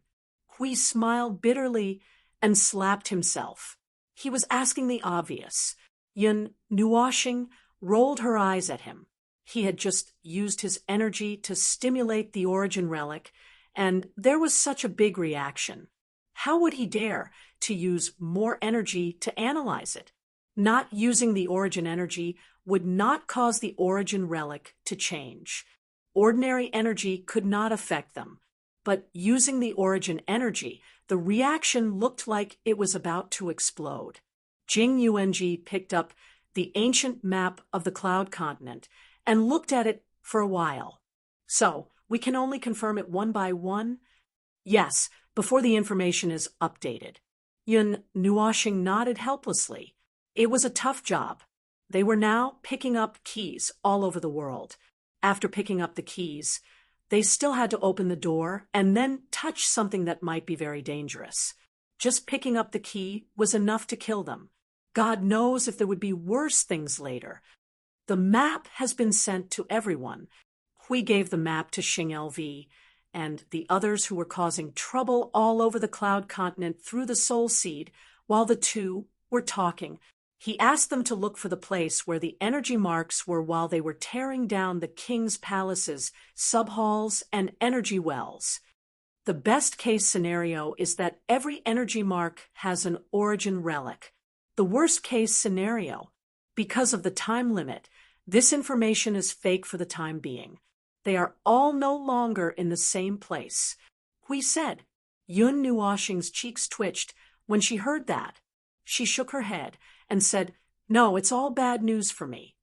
Hui smiled bitterly and slapped himself. He was asking the obvious. Yun Nuoxing rolled her eyes at him. He had just used his energy to stimulate the origin relic, and there was such a big reaction. How would he dare to use more energy to analyze it? Not using the origin energy would not cause the origin relic to change. Ordinary energy could not affect them. But using the origin energy, the reaction looked like it was about to explode. Jing Yuanji picked up the ancient map of the cloud continent and looked at it for a while. So, we can only confirm it one by one? Yes, before the information is updated. Yun Nuashing nodded helplessly. It was a tough job. They were now picking up keys all over the world. After picking up the keys, they still had to open the door and then touch something that might be very dangerous. Just picking up the key was enough to kill them. God knows if there would be worse things later. The map has been sent to everyone. Hui gave the map to Xing LV, and the others who were causing trouble all over the Cloud Continent through the Soul Seed while the two were talking. He asked them to look for the place where the energy marks were while they were tearing down the king's palaces, subhalls, and energy wells. The best-case scenario is that every energy mark has an origin relic. The worst-case scenario, because of the time limit, this information is fake for the time being. They are all no longer in the same place. Hui said. Yun Nuashing's cheeks twitched when she heard that. She shook her head and said, "No, it's all bad news for me."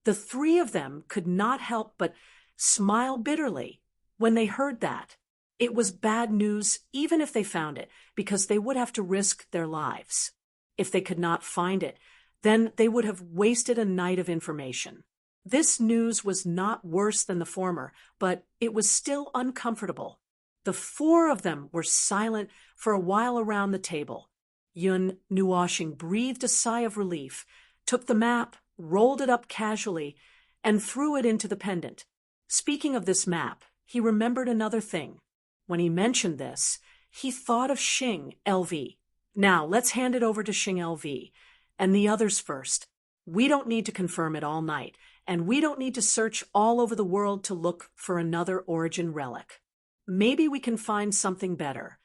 The three of them could not help but smile bitterly when they heard that. It was bad news even if they found it, because they would have to risk their lives. If they could not find it, then they would have wasted a night of information. This news was not worse than the former, but it was still uncomfortable. The four of them were silent for a while around the table. Yun Nuashing breathed a sigh of relief, took the map, rolled it up casually, and threw it into the pendant. Speaking of this map, he remembered another thing. When he mentioned this, he thought of Xing LV. Now, let's hand it over to Xing LV, and the others first. We don't need to confirm it all night, and we don't need to search all over the world to look for another origin relic. Maybe we can find something better.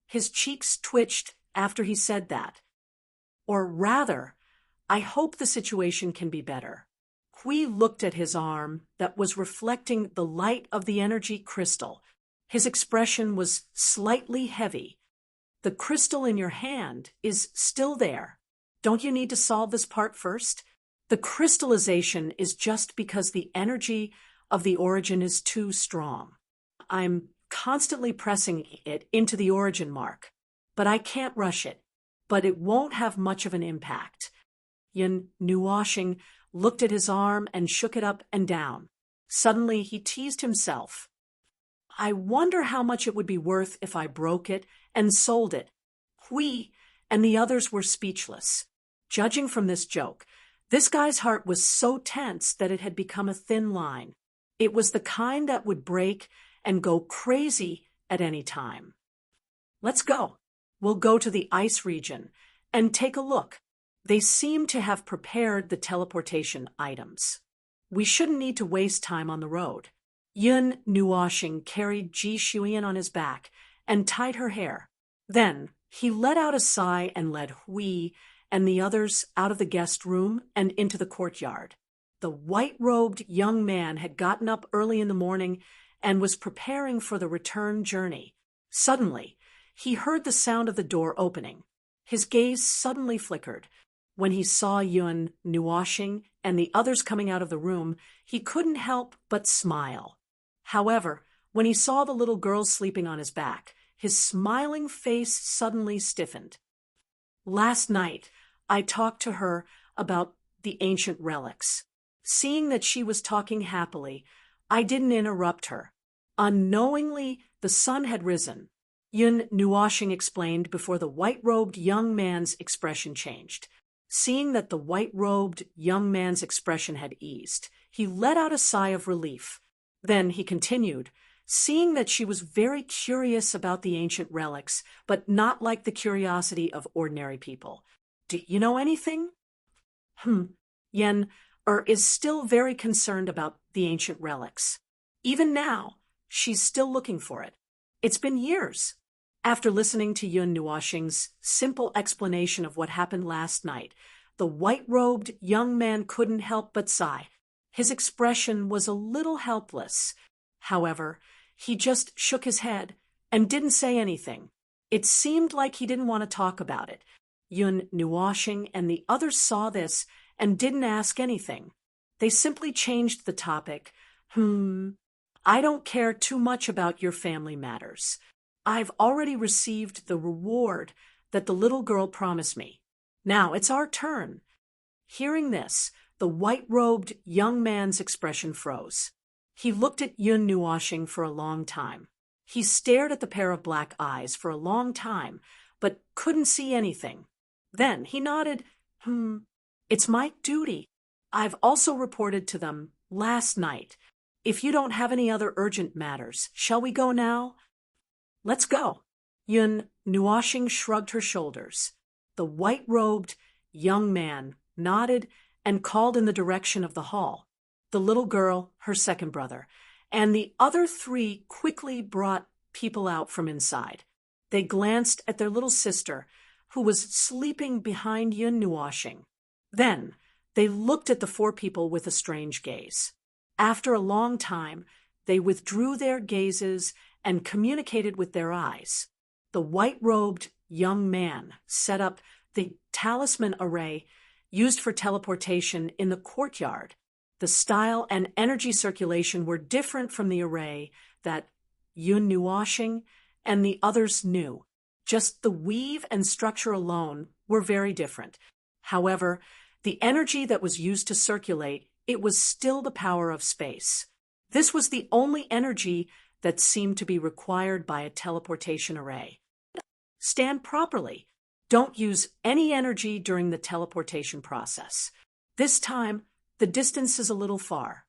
His cheeks twitched after he said that. Or rather, I hope the situation can be better. Hui looked at his arm that was reflecting the light of the energy crystal. His expression was slightly heavy. The crystal in your hand is still there. Don't you need to solve this part first? The crystallization is just because the energy of the origin is too strong. I'm constantly pressing it into the origin mark, but I can't rush it. But it won't have much of an impact. Yun Nuashing looked at his arm and shook it up and down. Suddenly he teased himself. I wonder how much it would be worth if I broke it and sold it. Hui and the others were speechless. Judging from this joke, this guy's heart was so tense that it had become a thin line. It was the kind that would break and go crazy at any time. Let's go. We'll go to the ice region and take a look. They seem to have prepared the teleportation items. We shouldn't need to waste time on the road. Yun Nuashing carried Ji Shuyan on his back and tied her hair. Then he let out a sigh and led Hui and the others out of the guest room and into the courtyard. The white-robed young man had gotten up early in the morning and was preparing for the return journey. Suddenly, he heard the sound of the door opening. His gaze suddenly flickered. When he saw Yun Nuashing and the others coming out of the room, he couldn't help but smile. However, when he saw the little girl sleeping on his back, his smiling face suddenly stiffened. Last night, I talked to her about the ancient relics. Seeing that she was talking happily, I didn't interrupt her. Unknowingly, the sun had risen. Yun Nuashing explained before the white-robed young man's expression changed. Seeing that the white-robed young man's expression had eased, he let out a sigh of relief. Then he continued, seeing that she was very curious about the ancient relics, but not like the curiosity of ordinary people. Do you know anything? Yen is still very concerned about the ancient relics. Even now, she's still looking for it. It's been years. After listening to Yun Nuashing's simple explanation of what happened last night, the white-robed young man couldn't help but sigh. His expression was a little helpless. However, he just shook his head and didn't say anything. It seemed like he didn't want to talk about it. Yun Nuashing and the others saw this and didn't ask anything. They simply changed the topic. I don't care too much about your family matters. I've already received the reward that the little girl promised me. Now it's our turn." Hearing this, the white-robed young man's expression froze. He looked at Yun Nuoxing for a long time. He stared at the pair of black eyes for a long time, but couldn't see anything. Then he nodded. It's my duty. I've also reported to them last night. If you don't have any other urgent matters, shall we go now?" "Let's go." Yun Nuoxing shrugged her shoulders. The white-robed young man nodded and called in the direction of the hall. The little girl, her second brother, and the other three quickly brought people out from inside. They glanced at their little sister, who was sleeping behind Yun Nuoxing. Then they looked at the four people with a strange gaze. After a long time, they withdrew their gazes and communicated with their eyes. The white-robed young man set up the talisman array used for teleportation in the courtyard. The style and energy circulation were different from the array that Yun Nuoxing and the others knew. Just the weave and structure alone were very different. However, the energy that was used to circulate, it was still the power of space. This was the only energy that seemed to be required by a teleportation array. Stand properly. Don't use any energy during the teleportation process. This time, the distance is a little far.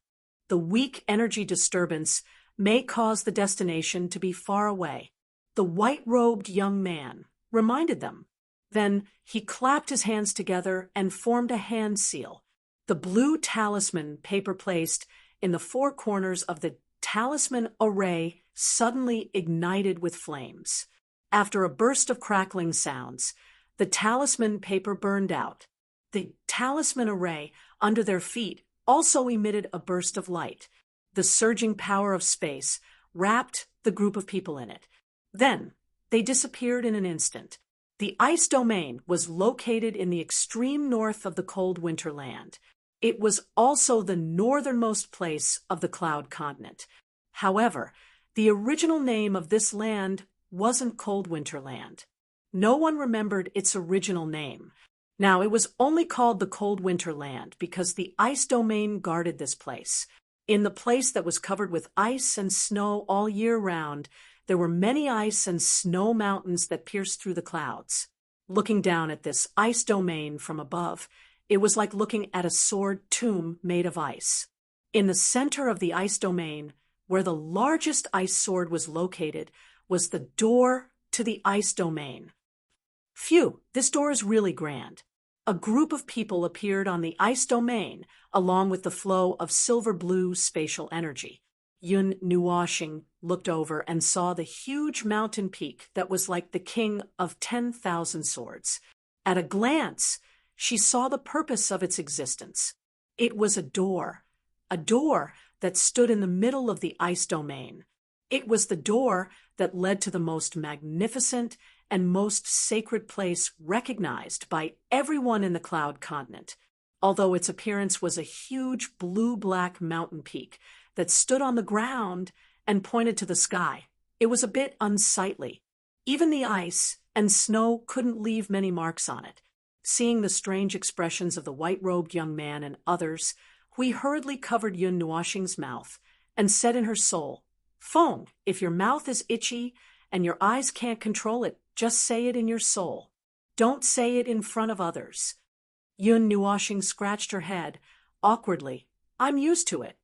The weak energy disturbance may cause the destination to be far away. The white-robed young man reminded them. Then he clapped his hands together and formed a hand seal. The blue talisman paper placed in the four corners of the talisman array suddenly ignited with flames. After a burst of crackling sounds, the talisman paper burned out. The talisman array under their feet also emitted a burst of light. The surging power of space wrapped the group of people in it. Then they disappeared in an instant. The ice domain was located in the extreme north of the cold winter land. It was also the northernmost place of the cloud continent. However, the original name of this land wasn't Cold Winter Land. No one remembered its original name. Now, it was only called the Cold Winter Land because the ice domain guarded this place. In the place that was covered with ice and snow all year round, there were many ice and snow mountains that pierced through the clouds. Looking down at this ice domain from above, it was like looking at a sword tomb made of ice. In the center of the ice domain, where the largest ice sword was located, was the door to the ice domain. Phew, this door is really grand. A group of people appeared on the ice domain, along with the flow of silver-blue spatial energy. Yun Nuoxing looked over and saw the huge mountain peak that was like the king of 10,000 swords. At a glance, she saw the purpose of its existence. It was a door that stood in the middle of the ice domain. It was the door that led to the most magnificent and most sacred place recognized by everyone in the cloud continent, although its appearance was a huge blue-black mountain peak that stood on the ground and pointed to the sky. It was a bit unsightly. Even the ice and snow couldn't leave many marks on it. Seeing the strange expressions of the white-robed young man and others, Hui hurriedly covered Yun Nuoxing's mouth and said in her soul, "Feng, if your mouth is itchy and your eyes can't control it, just say it in your soul. Don't say it in front of others." Yun Nuoxing scratched her head, awkwardly. "I'm used to it."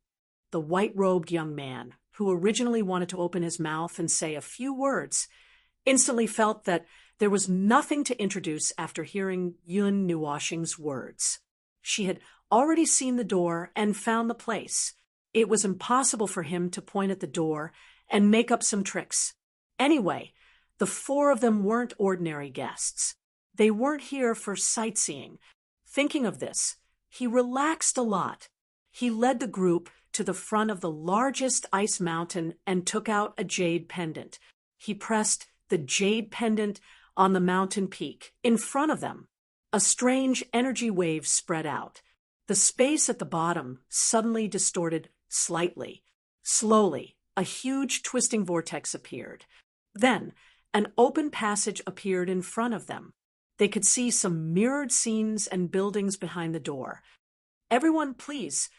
The white-robed young man, who originally wanted to open his mouth and say a few words, instantly felt that there was nothing to introduce after hearing Yun Nuoxing's words. She had already seen the door and found the place. It was impossible for him to point at the door and make up some tricks. Anyway, the four of them weren't ordinary guests. They weren't here for sightseeing. Thinking of this, he relaxed a lot. He led the group to the front of the largest ice mountain and took out a jade pendant. He pressed the jade pendant on the mountain peak in front of them. A strange energy wave spread out. The space at the bottom suddenly distorted slightly. Slowly, a huge twisting vortex appeared. Then, an open passage appeared in front of them. They could see some mirrored scenes and buildings behind the door. "Everyone, please."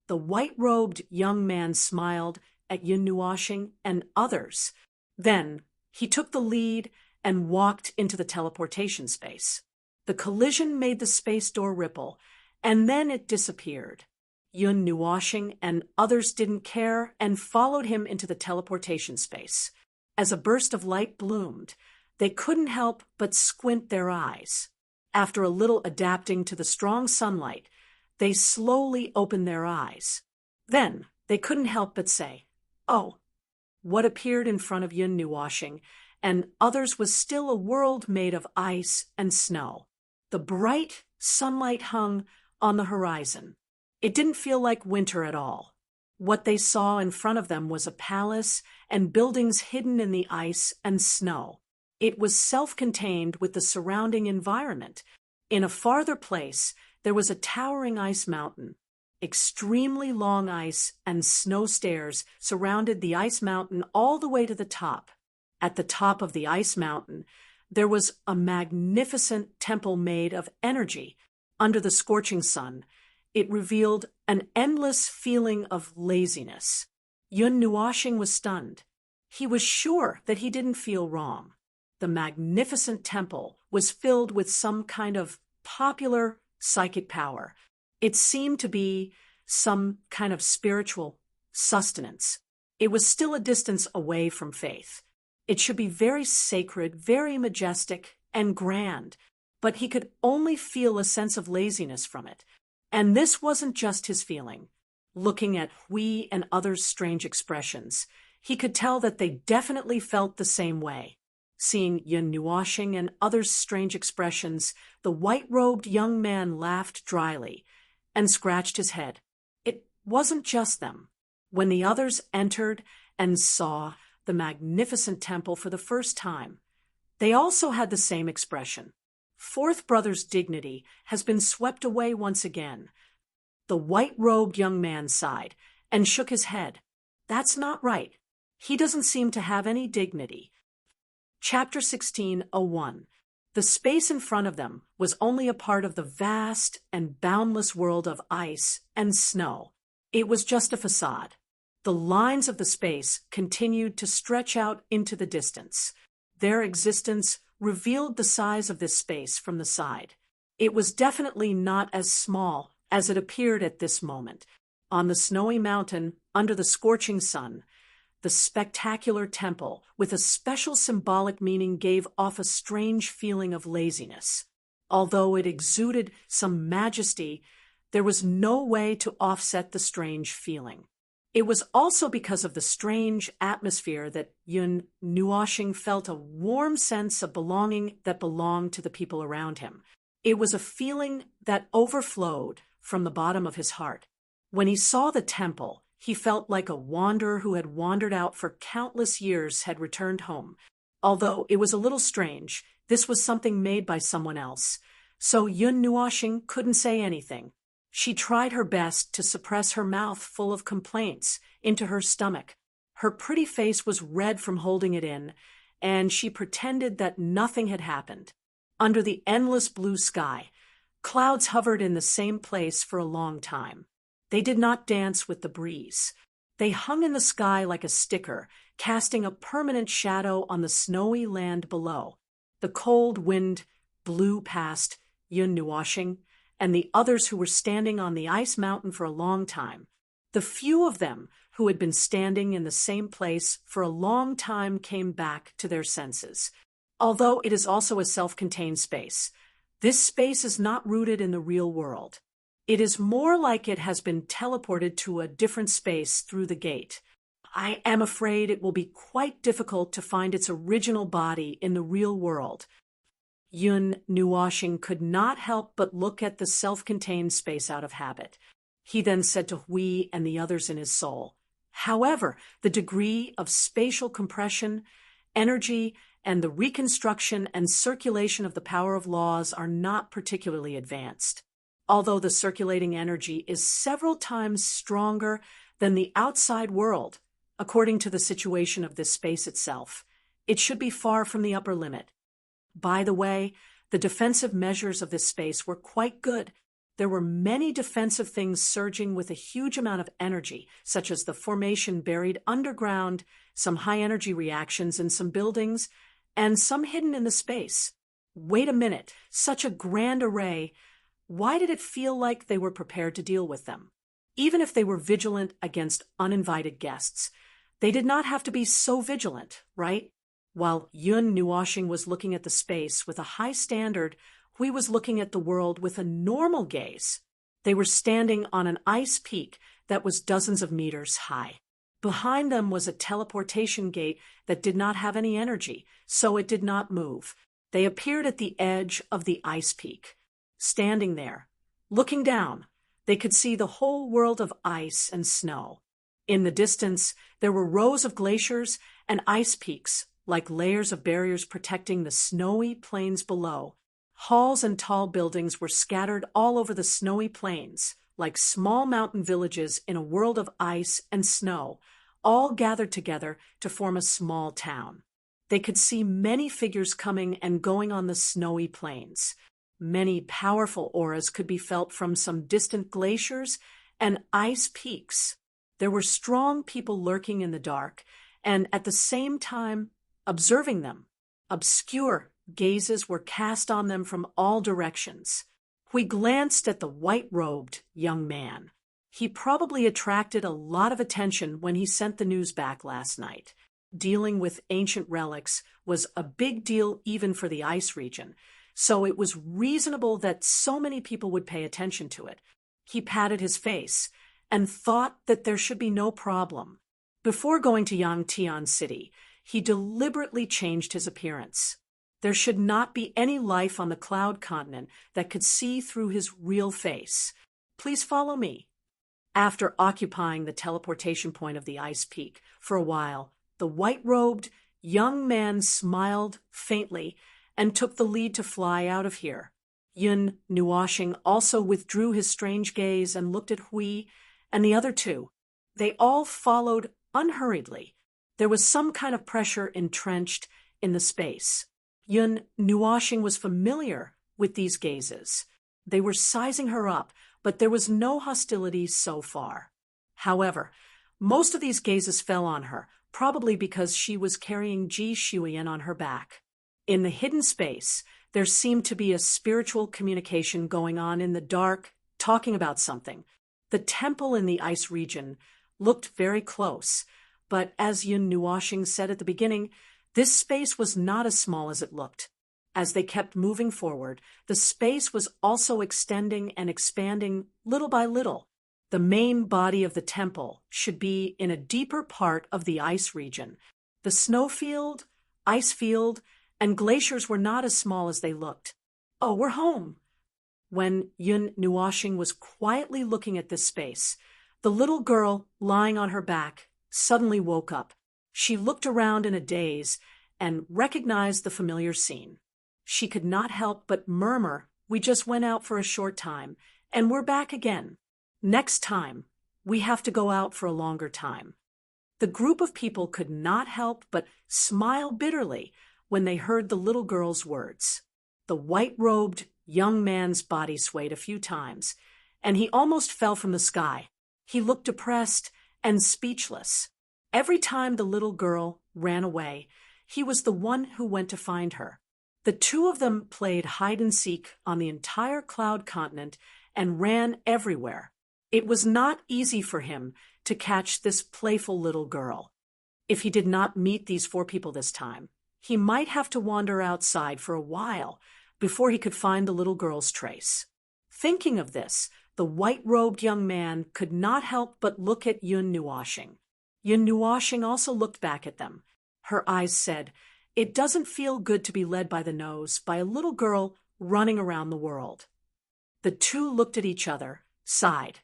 The white-robed young man smiled at Yun Nuoshing and others. Then, he took the lead and walked into the teleportation space. The collision made the space door ripple, and then it disappeared. Yun Nuoshing and others didn't care and followed him into the teleportation space. As a burst of light bloomed, they couldn't help but squint their eyes. After a little adapting to the strong sunlight, they slowly opened their eyes. Then they couldn't help but say, "Oh." What appeared in front of Yun Nuoshing and others was still a world made of ice and snow. The bright sunlight hung on the horizon. It didn't feel like winter at all. What they saw in front of them was a palace and buildings hidden in the ice and snow. It was self-contained with the surrounding environment. In a farther place, there was a towering ice mountain. Extremely long ice and snow stairs surrounded the ice mountain all the way to the top. At the top of the ice mountain, there was a magnificent temple made of energy. Under the scorching sun, it revealed an endless feeling of laziness. Yun Nuoshing was stunned. He was sure that he didn't feel wrong. The magnificent temple was filled with some kind of popular psychic power. It seemed to be some kind of spiritual sustenance. It was still a distance away from faith. It should be very sacred, very majestic, and grand, but he could only feel a sense of laziness from it. And this wasn't just his feeling. Looking at Hui and others' strange expressions, he could tell that they definitely felt the same way. Seeing Yun Nuoshing and others' strange expressions, the white-robed young man laughed dryly and scratched his head. It wasn't just them. When the others entered and saw the magnificent temple for the first time, they also had the same expression. Fourth brother's dignity has been swept away once again. The white-robed young man sighed and shook his head. That's not right. He doesn't seem to have any dignity. Chapter 16:01. The space in front of them was only a part of the vast and boundless world of ice and snow. It was just a facade. The lines of the space continued to stretch out into the distance. Their existence revealed the size of this space from the side. It was definitely not as small as it appeared at this moment. On the snowy mountain, under the scorching sun, the spectacular temple, with a special symbolic meaning, gave off a strange feeling of laziness. Although it exuded some majesty, there was no way to offset the strange feeling. It was also because of the strange atmosphere that Yun Nuoshing felt a warm sense of belonging that belonged to the people around him. It was a feeling that overflowed from the bottom of his heart. When he saw the temple, he felt like a wanderer who had wandered out for countless years had returned home. Although it was a little strange, this was something made by someone else. So Yun Nuoshing couldn't say anything. She tried her best to suppress her mouth full of complaints into her stomach. Her pretty face was red from holding it in, and she pretended that nothing had happened. Under the endless blue sky, clouds hovered in the same place for a long time. They did not dance with the breeze. They hung in the sky like a sticker, casting a permanent shadow on the snowy land below. The cold wind blew past Yun Nuoshing and the others who were standing on the ice mountain for a long time. The few of them who had been standing in the same place for a long time came back to their senses. Although it is also a self-contained space, this space is not rooted in the real world. It is more like it has been teleported to a different space through the gate. I am afraid it will be quite difficult to find its original body in the real world. Yun Nuoshing could not help but look at the self-contained space out of habit. He then said to Hui and the others in his soul, "However, the degree of spatial compression, energy, and the reconstruction and circulation of the power of laws are not particularly advanced. Although the circulating energy is several times stronger than the outside world, according to the situation of this space itself. It should be far from the upper limit. By the way, the defensive measures of this space were quite good. There were many defensive things surging with a huge amount of energy, such as the formation buried underground, some high-energy reactions in some buildings, and some hidden in the space. Wait a minute, such a grand array. Why did it feel like they were prepared to deal with them? Even if they were vigilant against uninvited guests, they did not have to be so vigilant, right? While Yun Nuoshing was looking at the space with a high standard, Hui was looking at the world with a normal gaze. They were standing on an ice peak that was dozens of meters high. Behind them was a teleportation gate that did not have any energy, so it did not move. They appeared at the edge of the ice peak. Standing there, looking down, they could see the whole world of ice and snow. In the distance, there were rows of glaciers and ice peaks, like layers of barriers protecting the snowy plains below. Halls and tall buildings were scattered all over the snowy plains, like small mountain villages in a world of ice and snow, all gathered together to form a small town. They could see many figures coming and going on the snowy plains. Many powerful auras could be felt from some distant glaciers and ice peaks. There were strong people lurking in the dark, and at the same time, observing them. Obscure gazes were cast on them from all directions. We glanced at the white-robed young man. He probably attracted a lot of attention when he sent the news back last night. Dealing with ancient relics was a big deal even for the ice region, so it was reasonable that so many people would pay attention to it. He patted his face and thought that there should be no problem. Before going to Yangtian City, he deliberately changed his appearance. There should not be any life on the cloud continent that could see through his real face. Please follow me. After occupying the teleportation point of the ice peak for a while, the white-robed young man smiled faintly and took the lead to fly out of here. Yun Nuoshing also withdrew his strange gaze and looked at Hui and the other two. They all followed unhurriedly. There was some kind of pressure entrenched in the space. Yun Nuoshing was familiar with these gazes. They were sizing her up, but there was no hostility so far. However, most of these gazes fell on her, probably because she was carrying Ji Shuiyan on her back. In the hidden space, there seemed to be a spiritual communication going on in the dark, talking about something. The temple in the ice region looked very close, but as Yun Nuoshing said at the beginning, this space was not as small as it looked. As they kept moving forward, the space was also extending and expanding little by little. The main body of the temple should be in a deeper part of the ice region. The snowfield, ice field, and glaciers were not as small as they looked. Oh, we're home. When Yun Nuoshing was quietly looking at this space, the little girl lying on her back suddenly woke up. She looked around in a daze and recognized the familiar scene. She could not help but murmur, "We just went out for a short time, and we're back again. Next time, we have to go out for a longer time." The group of people could not help but smile bitterly when they heard the little girl's words. The white-robed young man's body swayed a few times, and he almost fell from the sky. He looked depressed and speechless. Every time the little girl ran away, he was the one who went to find her. The two of them played hide-and-seek on the entire cloud continent and ran everywhere. It was not easy for him to catch this playful little girl. If he did not meet these four people this time, he might have to wander outside for a while before he could find the little girl's trace. Thinking of this, the white-robed young man could not help but look at Yun Nuoshing. Yun Nuoshing also looked back at them. Her eyes said, "It doesn't feel good to be led by the nose by a little girl running around the world." The two looked at each other, sighed,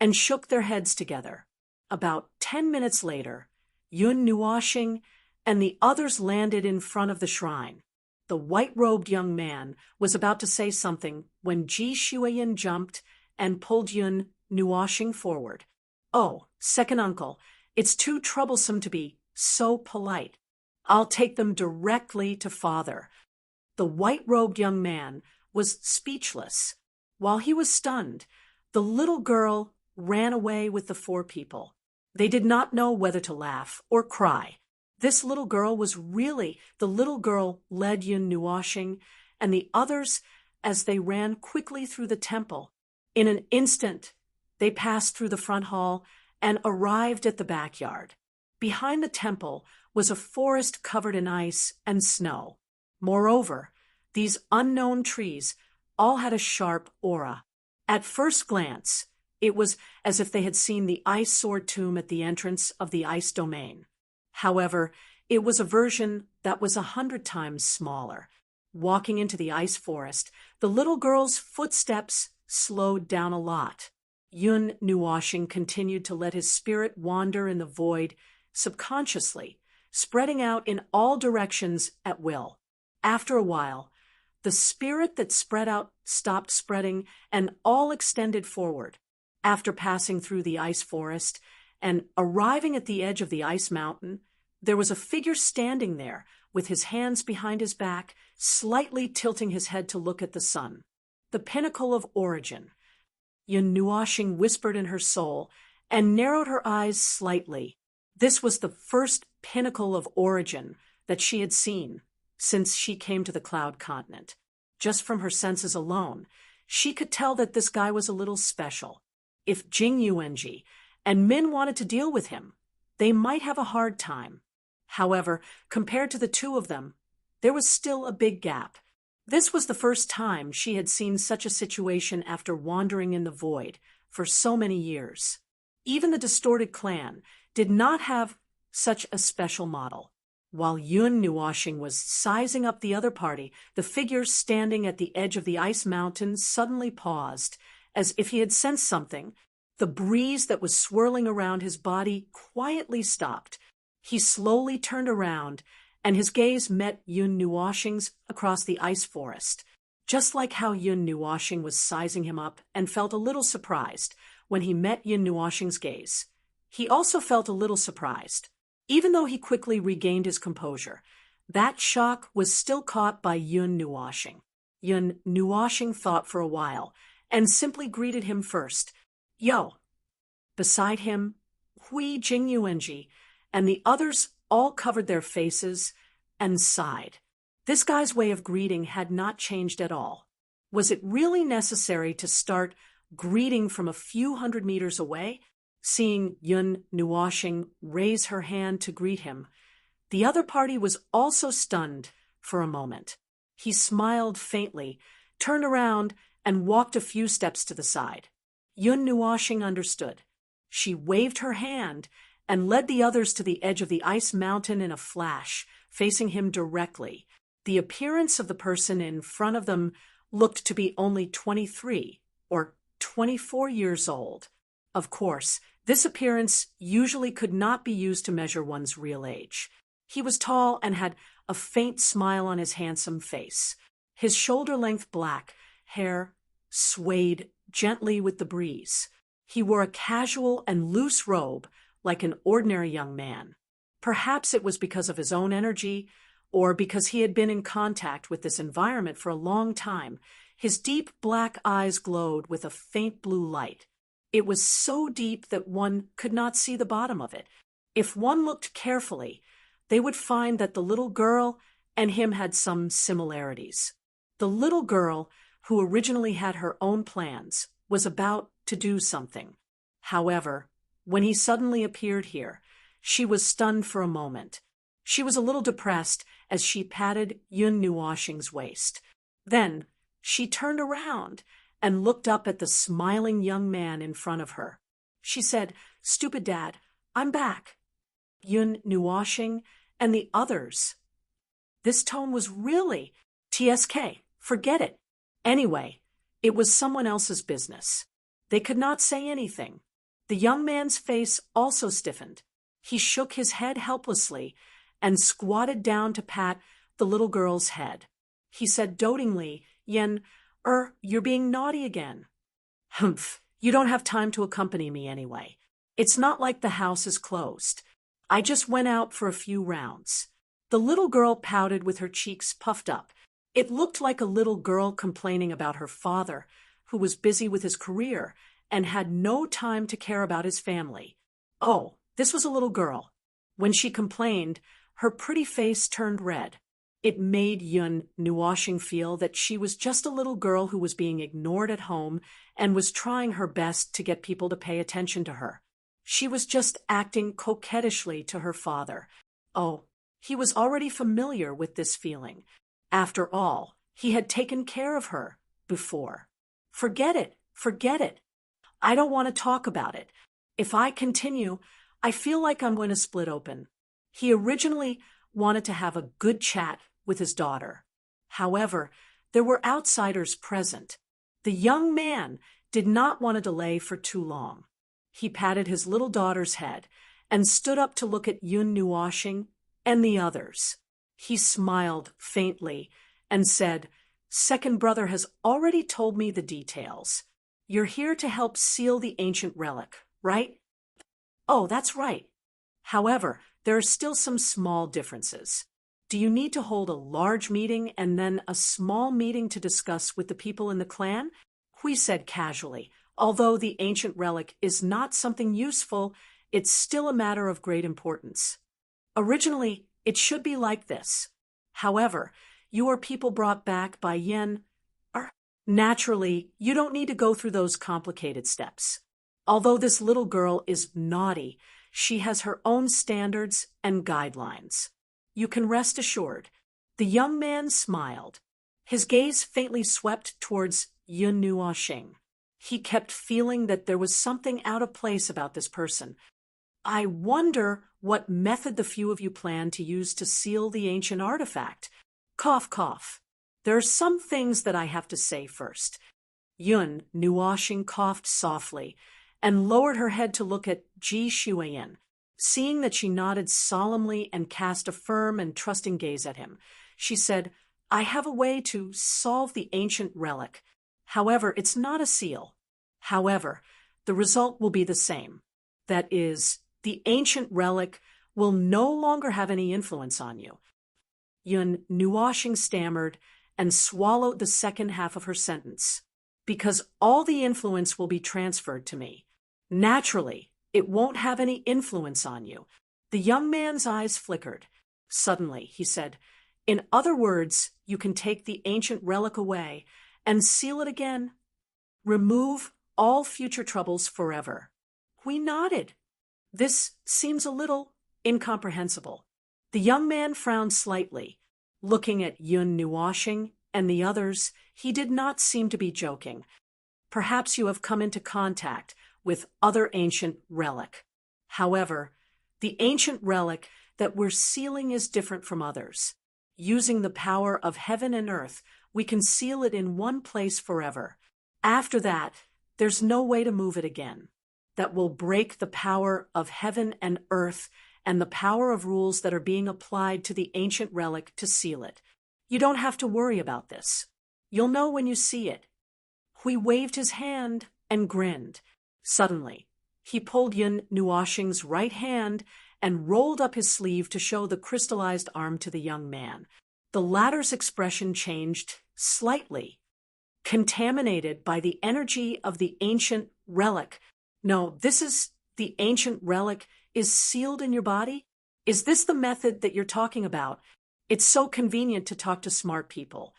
and shook their heads together. About 10 minutes later, Yun Nuoshing and the others landed in front of the shrine. The white-robed young man was about to say something when Ji Shuiyan jumped and pulled Yun Nuoshing forward. "Oh, second uncle, It's too troublesome to be so polite. I'll take them directly to father." The white-robed young man was speechless. While he was stunned, the little girl ran away with the four people. They did not know whether to laugh or cry. This little girl was really the little girl led Yun Nuoshing and the others as they ran quickly through the temple. In an instant, they passed through the front hall and arrived at the backyard. Behind the temple was a forest covered in ice and snow. Moreover, these unknown trees all had a sharp aura. At first glance, it was as if they had seen the ice sword tomb at the entrance of the ice domain. However, it was a version that was 100 times smaller. Walking into the ice forest, the little girl's footsteps slowed down a lot. Yun Nuoshing continued to let his spirit wander in the void subconsciously, spreading out in all directions at will. After a while, the spirit that spread out stopped spreading and all extended forward. After passing through the ice forest and arriving at the edge of the ice mountain, there was a figure standing there with his hands behind his back, slightly tilting his head to look at the sun. The pinnacle of origin. Yun Nuoshing whispered in her soul and narrowed her eyes slightly. This was the first pinnacle of origin that she had seen since she came to the Cloud Continent. Just from her senses alone, she could tell that this guy was a little special. If Jing Yuanji and Min wanted to deal with him, they might have a hard time. However, compared to the two of them, there was still a big gap. This was the first time she had seen such a situation after wandering in the void for so many years. Even the distorted clan did not have such a special model. While Yun Nuoshing was sizing up the other party, the figure standing at the edge of the ice mountain suddenly paused, as if he had sensed something. The breeze that was swirling around his body quietly stopped. He slowly turned around, and his gaze met Yun Nuoshing's across the ice forest. Just like how Yun Nuoshing was sizing him up and felt a little surprised when he met Yun Nuoshing's gaze, he also felt a little surprised. Even though he quickly regained his composure, that shock was still caught by Yun Nuoshing. Yun Nuoshing thought for a while and simply greeted him first. "Yo." Beside him, Hui Jingyuanji and the others all covered their faces and sighed. This guy's way of greeting had not changed at all. Was it really necessary to start greeting from a few hundred meters away? Seeing Yun Nuoshing raise her hand to greet him, the other party was also stunned for a moment. He smiled faintly, turned around, and walked a few steps to the side. Yun Nuoshing understood. She waved her hand and led the others to the edge of the ice mountain in a flash, facing him directly. The appearance of the person in front of them looked to be only 23 or 24 years old. Of course, this appearance usually could not be used to measure one's real age. He was tall and had a faint smile on his handsome face. His shoulder-length black hair swayed gently with the breeze. He wore a casual and loose robe like an ordinary young man. Perhaps it was because of his own energy, or because he had been in contact with this environment for a long time. His deep black eyes glowed with a faint blue light. It was so deep that one could not see the bottom of it. If one looked carefully, they would find that the little girl and him had some similarities. The little girl, who originally had her own plans, was about to do something. However, when he suddenly appeared here, she was stunned for a moment. She was a little depressed as she patted Yun Nuoshing's waist. Then she turned around and looked up at the smiling young man in front of her. She said, "Stupid dad, I'm back." Yun Nuoshing and the others. This tone was really TSK. Forget it. Anyway, it was someone else's business. They could not say anything. The young man's face also stiffened. He shook his head helplessly and squatted down to pat the little girl's head. He said dotingly, "Yen, you're being naughty again." "Humph, you don't have time to accompany me anyway." It's not like the house is closed. I just went out for a few rounds. The little girl pouted with her cheeks puffed up. It looked like a little girl complaining about her father, who was busy with his career and had no time to care about his family. Oh, this was a little girl. When she complained, her pretty face turned red. It made Yun Nuoshing feel that she was just a little girl who was being ignored at home and was trying her best to get people to pay attention to her. She was just acting coquettishly to her father. Oh, he was already familiar with this feeling. After all, he had taken care of her before. Forget it, forget it. I don't want to talk about it. If I continue, I feel like I'm going to split open. He originally wanted to have a good chat with his daughter. However, there were outsiders present. The young man did not want to delay for too long. He patted his little daughter's head and stood up to look at Yun Nuoshing and the others. He smiled faintly and said, "Second brother has already told me the details. You're here to help seal the ancient relic, right?" "Oh, that's right. However, there are still some small differences. Do you need to hold a large meeting and then a small meeting to discuss with the people in the clan?" Hui said casually. "Although the ancient relic is not something useful, it's still a matter of great importance. Originally, it should be like this. However, you are people brought back by Yen. Naturally, you don't need to go through those complicated steps. Although this little girl is naughty, she has her own standards and guidelines. You can rest assured." The young man smiled. His gaze faintly swept towards Yun Nuoshing. He kept feeling that there was something out of place about this person. "I wonder what method the few of you plan to use to seal the ancient artifact." Cough, cough. "There are some things that I have to say first." Yun Nuoshing coughed softly and lowered her head to look at Ji Shuiyin. Seeing that she nodded solemnly and cast a firm and trusting gaze at him, she said, "I have a way to solve the ancient relic. However, it's not a seal. However, the result will be the same. That is, the ancient relic will no longer have any influence on you." Yun Nuoshing stammered and swallowed the second half of her sentence. "Because all the influence will be transferred to me. Naturally, it won't have any influence on you." The young man's eyes flickered. Suddenly, he said, "In other words, you can take the ancient relic away and seal it again. Remove all future troubles forever." We nodded. This seems a little incomprehensible. The young man frowned slightly. Looking at Yun Nuoshing and the others, he did not seem to be joking. "Perhaps you have come into contact with other ancient relic. However, the ancient relic that we're sealing is different from others. Using the power of heaven and earth, we can seal it in one place forever. After that, there's no way to move it again. That will break the power of heaven and earth and the power of rules that are being applied to the ancient relic to seal it. You don't have to worry about this. You'll know when you see it." Hui waved his hand and grinned. Suddenly, he pulled Yun Nuoshing's right hand and rolled up his sleeve to show the crystallized arm to the young man. The latter's expression changed slightly. "Contaminated by the energy of the ancient relic. No, this is the ancient relic is sealed in your body? Is this the method that you're talking about? It's so convenient to talk to smart people."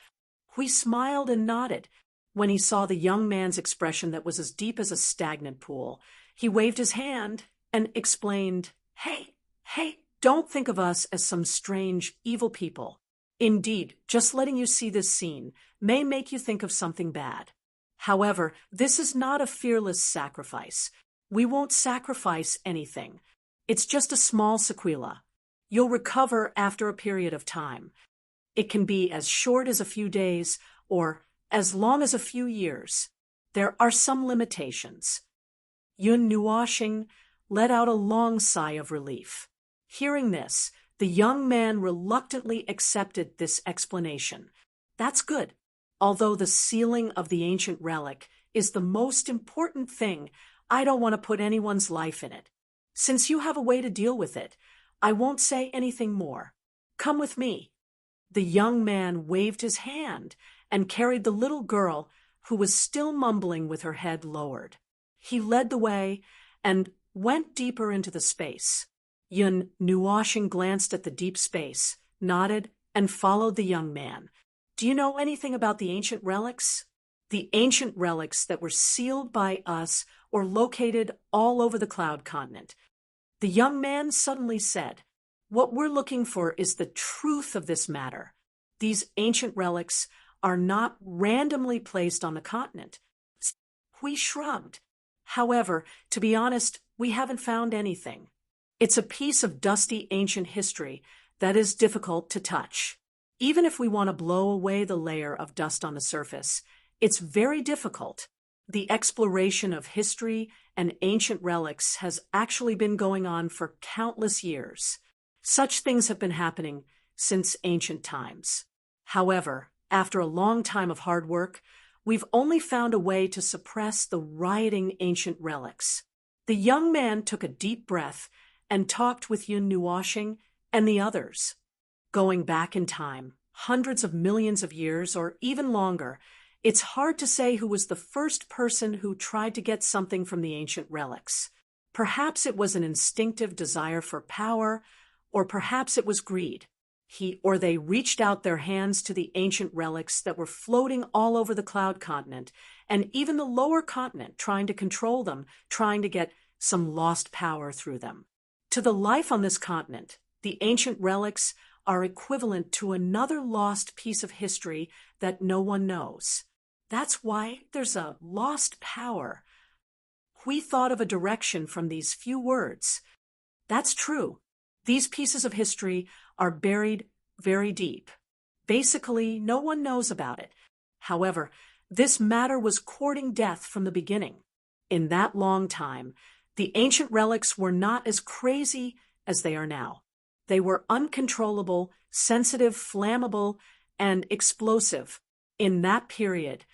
Hui smiled and nodded. When he saw the young man's expression that was as deep as a stagnant pool, he waved his hand and explained, Hey, don't think of us as some strange, evil people. Indeed, just letting you see this scene may make you think of something bad. However, this is not a fearless sacrifice. We won't sacrifice anything. It's just a small sequela. You'll recover after a period of time. It can be as short as a few days or as long as a few years. There are some limitations." Yun Nuoshing let out a long sigh of relief. Hearing this, the young man reluctantly accepted this explanation. That's good. Although the sealing of the ancient relic is the most important thing, I don't want to put anyone's life in it. Since you have a way to deal with it, I won't say anything more. Come with me." The young man waved his hand and carried the little girl, who was still mumbling with her head lowered. He led the way and went deeper into the space. Yun Nuoshing glanced at the deep space, nodded, and followed the young man. "Do you know anything about the ancient relics?" "The ancient relics that were sealed by us or located all over the cloud continent." The young man suddenly said, "What we're looking for is the truth of this matter. These ancient relics are not randomly placed on the continent." We shrugged. "However, to be honest, we haven't found anything. It's a piece of dusty ancient history that is difficult to touch. Even if we want to blow away the layer of dust on the surface, it's very difficult. The exploration of history and ancient relics has actually been going on for countless years. Such things have been happening since ancient times. However, after a long time of hard work, we've only found a way to suppress the rioting ancient relics." The young man took a deep breath and talked with Yun Nuoshing and the others. Going back in time, hundreds of millions of years or even longer, it's hard to say who was the first person who tried to get something from the ancient relics. Perhaps it was an instinctive desire for power, or perhaps it was greed. He or they reached out their hands to the ancient relics that were floating all over the cloud continent, and even the lower continent, trying to control them, trying to get some lost power through them. To the life on this continent, the ancient relics are equivalent to another lost piece of history that no one knows. That's why there's a lost power. We thought of a direction from these few words. That's true. These pieces of history are buried very deep. Basically, no one knows about it. However, this matter was courting death from the beginning. In that long time, the ancient relics were not as crazy as they are now. They were uncontrollable, sensitive, flammable, and explosive. In that period,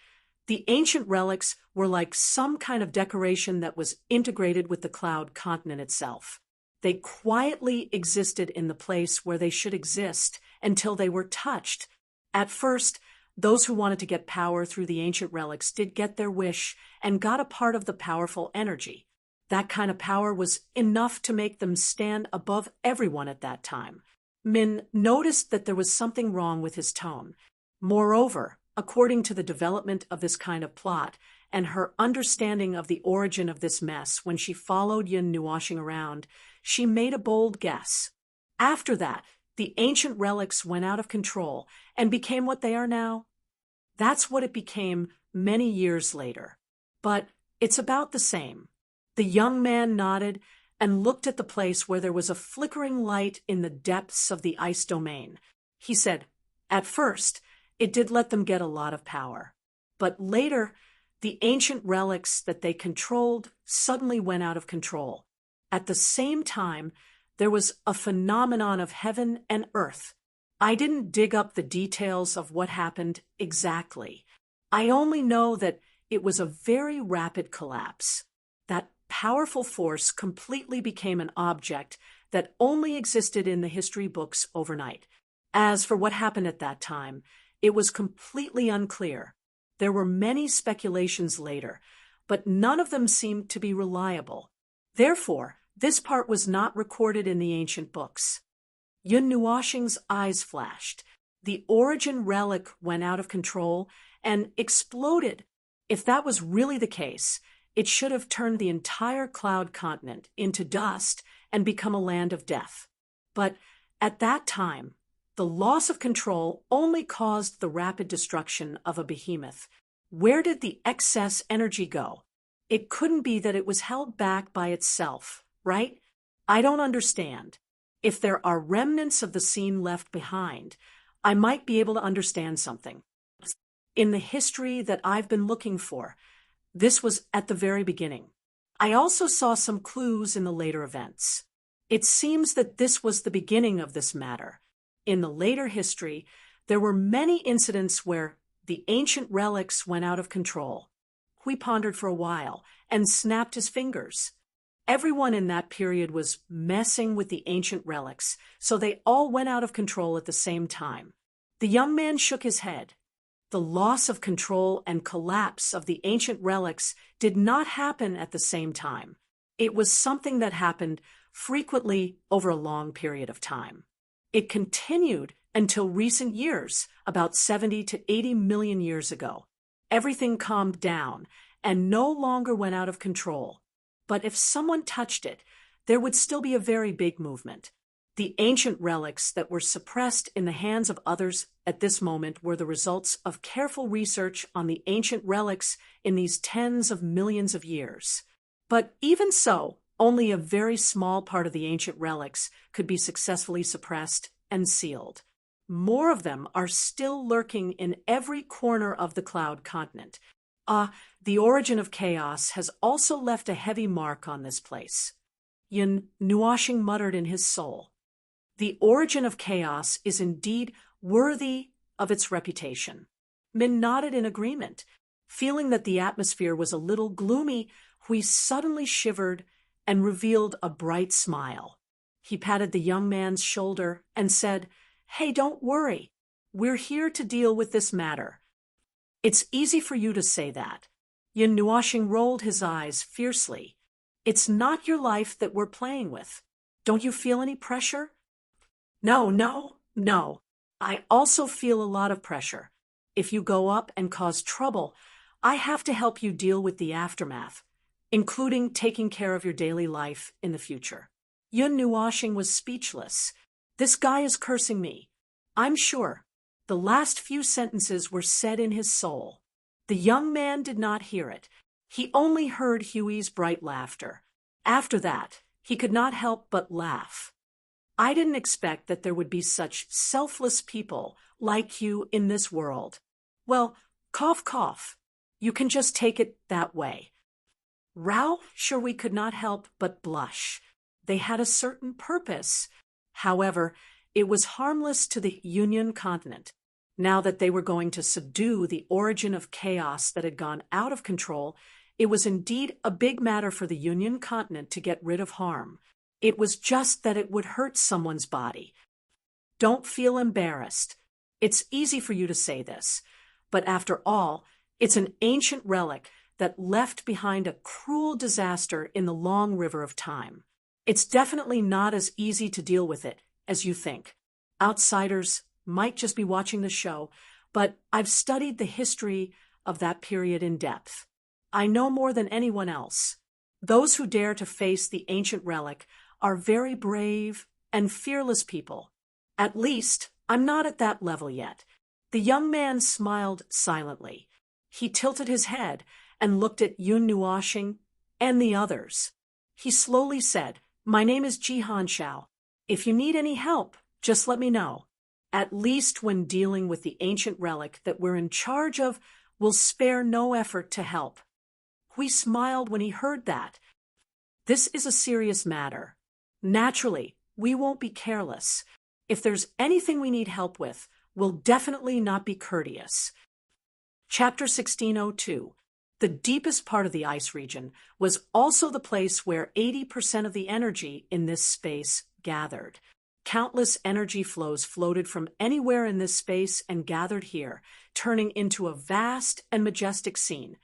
the ancient relics were like some kind of decoration that was integrated with the cloud continent itself. They quietly existed in the place where they should exist until they were touched. At first, those who wanted to get power through the ancient relics did get their wish and got a part of the powerful energy. That kind of power was enough to make them stand above everyone at that time. Min noticed that there was something wrong with his tone. Moreover, according to the development of this kind of plot and her understanding of the origin of this mess when she followed Yun Nuoshing around, she made a bold guess. After that, the ancient relics went out of control and became what they are now. That's what it became many years later. But it's about the same. The young man nodded and looked at the place where there was a flickering light in the depths of the ice domain. He said, "At first, it did let them get a lot of power. But later, the ancient relics that they controlled suddenly went out of control. At the same time, there was a phenomenon of heaven and earth. I didn't dig up the details of what happened exactly. I only know that it was a very rapid collapse. That powerful force completely became an object that only existed in the history books overnight. As for what happened at that time, it was completely unclear. There were many speculations later, but none of them seemed to be reliable. Therefore, this part was not recorded in the ancient books." Yun Nuoshing's eyes flashed. The origin relic went out of control and exploded. If that was really the case, it should have turned the entire cloud continent into dust and become a land of death. But at that time, the loss of control only caused the rapid destruction of a behemoth. Where did the excess energy go? It couldn't be that it was held back by itself, right? I don't understand. If there are remnants of the scene left behind, I might be able to understand something. In the history that I've been looking for, this was at the very beginning. I also saw some clues in the later events. It seems that this was the beginning of this matter. In the later history, there were many incidents where the ancient relics went out of control. We pondered for a while, and snapped his fingers. Everyone in that period was messing with the ancient relics, so they all went out of control at the same time. The young man shook his head. The loss of control and collapse of the ancient relics did not happen at the same time. It was something that happened frequently over a long period of time. It continued until recent years, about 70 to 80 million years ago. Everything calmed down and no longer went out of control. But if someone touched it, there would still be a very big movement. The ancient relics that were suppressed in the hands of others at this moment were the results of careful research on the ancient relics in these tens of millions of years. But even so, only a very small part of the ancient relics could be successfully suppressed and sealed. More of them are still lurking in every corner of the Cloud continent. The origin of chaos has also left a heavy mark on this place. Yin Nuashing muttered in his soul. The origin of chaos is indeed worthy of its reputation. Min nodded in agreement. Feeling that the atmosphere was a little gloomy, Hui suddenly shivered and revealed a bright smile. He patted the young man's shoulder and said, "Hey, don't worry. We're here to deal with this matter." "It's easy for you to say that." Yin Nuashing rolled his eyes fiercely. "It's not your life that we're playing with. Don't you feel any pressure?" No. I also feel a lot of pressure. If you go up and cause trouble, I have to help you deal with the aftermath, including taking care of your daily life in the future. Yun Nuashing was speechless. This guy is cursing me. I'm sure. The last few sentences were said in his soul. The young man did not hear it. He only heard Huey's bright laughter. After that, he could not help but laugh. "I didn't expect that there would be such selfless people like you in this world. Well, cough, cough. You can just take it that way." Rao Sherwi could not help but blush. They had a certain purpose. However, it was harmless to the Union continent. Now that they were going to subdue the origin of chaos that had gone out of control, it was indeed a big matter for the Union continent to get rid of harm. It was just that it would hurt someone's body. Don't feel embarrassed. It's easy for you to say this, but after all, it's an ancient relic that left behind a cruel disaster in the long river of time. It's definitely not as easy to deal with it as you think. Outsiders might just be watching the show, but I've studied the history of that period in depth. I know more than anyone else. Those who dare to face the ancient relic are very brave and fearless people. At least, I'm not at that level yet. The young man smiled silently. He tilted his head and looked at Yun Nuashing and the others. He slowly said, "My name is Jihan Shao. If you need any help, just let me know. At least when dealing with the ancient relic that we're in charge of, we'll spare no effort to help." Hui smiled when he heard that. This is a serious matter. Naturally, we won't be careless. If there's anything we need help with, we'll definitely not be courteous. Chapter 1602. The deepest part of the ice region was also the place where 80% of the energy in this space gathered. Countless energy flows floated from anywhere in this space and gathered here, turning into a vast and majestic scene.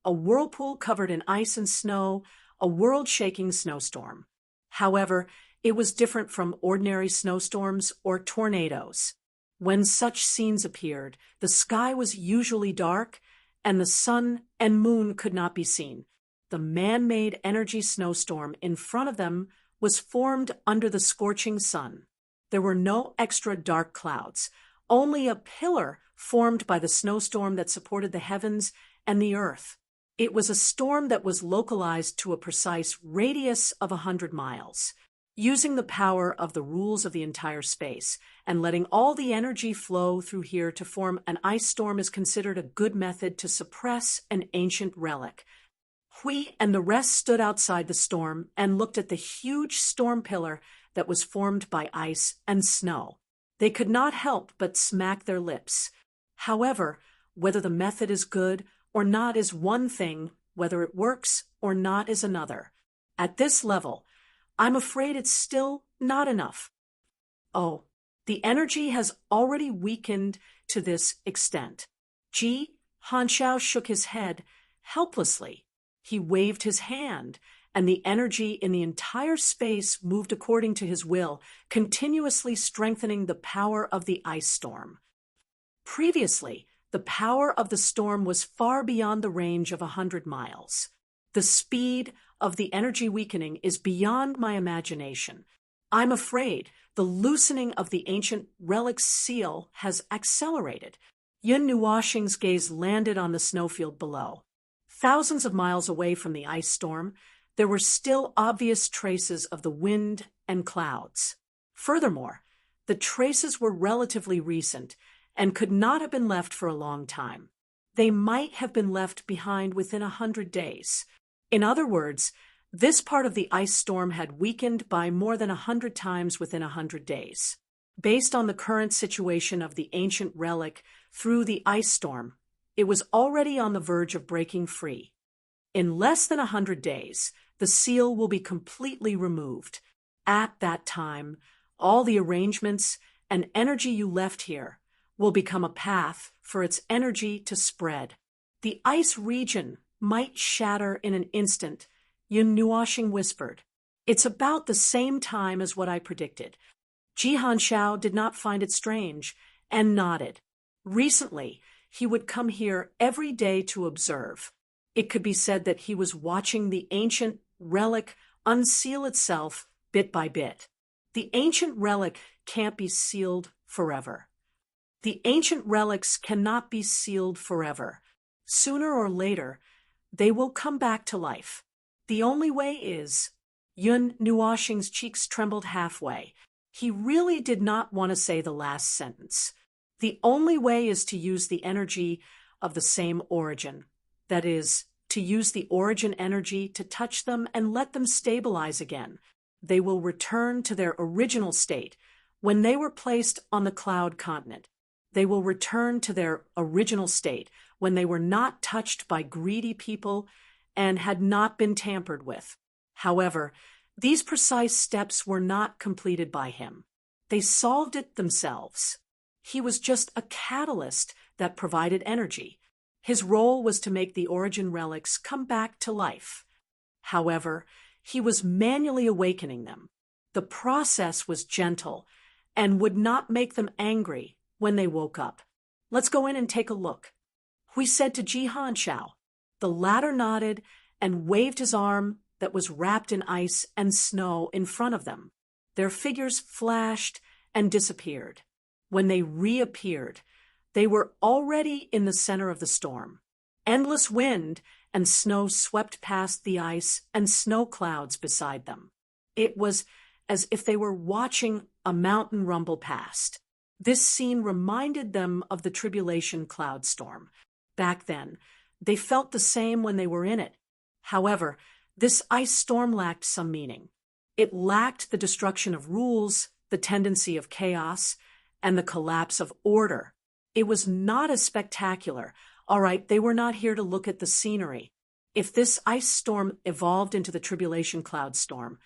A whirlpool covered in ice and snow, a world-shaking snowstorm. However, it was different from ordinary snowstorms or tornadoes. When such scenes appeared, the sky was usually dark, and the sun and moon could not be seen. The man-made energy snowstorm in front of them was formed under the scorching sun. There were no extra dark clouds, only a pillar formed by the snowstorm that supported the heavens and the earth. It was a storm that was localized to a precise radius of 100 miles. Using the power of the rules of the entire space and letting all the energy flow through here to form an ice storm is considered a good method to suppress an ancient relic. Hui and the rest stood outside the storm and looked at the huge storm pillar that was formed by ice and snow. They could not help but smack their lips. However, whether the method is good or not is one thing, Whether it works or not is another. At this level, I'm afraid it's still not enough. Oh, the energy has already weakened to this extent. Ji Hanshao shook his head helplessly. He waved his hand, and the energy in the entire space moved according to his will, continuously strengthening the power of the ice storm. Previously, the power of the storm was far beyond the range of 100 miles. The speed of the energy weakening is beyond my imagination. I'm afraid the loosening of the ancient relic seal has accelerated. Yun Nuoxing's gaze landed on the snowfield below. Thousands of miles away from the ice storm, there were still obvious traces of the wind and clouds. Furthermore, the traces were relatively recent and could not have been left for a long time. They might have been left behind within 100 days. In other words, this part of the ice storm had weakened by more than 100 times within 100 days. Based on the current situation of the ancient relic through the ice storm, it was already on the verge of breaking free. In less than 100 days, the seal will be completely removed. At that time, all the arrangements and energy you left here will become a path for its energy to spread. The ice region might shatter in an instant, Yun Nuoxing whispered. It's about the same time as what I predicted. Ji Hanshao did not find it strange and nodded. Recently, he would come here every day to observe. It could be said that he was watching the ancient relic unseal itself bit by bit. The ancient relic can't be sealed forever. The ancient relics cannot be sealed forever. Sooner or later, they will come back to life. The only way is... Yun Nuoxing's cheeks trembled halfway. He really did not want to say the last sentence. The only way is to use the energy of the same origin. That is, to use the origin energy to touch them and let them stabilize again. They will return to their original state when they were placed on the cloud continent. They will return to their original state when they were not touched by greedy people and had not been tampered with. However, these precise steps were not completed by him. They solved it themselves. He was just a catalyst that provided energy. His role was to make the origin relics come back to life. However, he was manually awakening them. The process was gentle and would not make them angry when they woke up. Let's go in and take a look. Hui said to Ji Hanshao. The latter nodded and waved his arm that was wrapped in ice and snow in front of them. Their figures flashed and disappeared. When they reappeared, they were already in the center of the storm. Endless wind and snow swept past the ice and snow clouds beside them. It was as if they were watching a mountain rumble past. This scene reminded them of the tribulation cloud storm. Back then, they felt the same when they were in it. However, this ice storm lacked some meaning. It lacked the destruction of rules, the tendency of chaos, and the collapse of order. It was not as spectacular. All right, they were not here to look at the scenery. If this ice storm evolved into the tribulation cloud storm,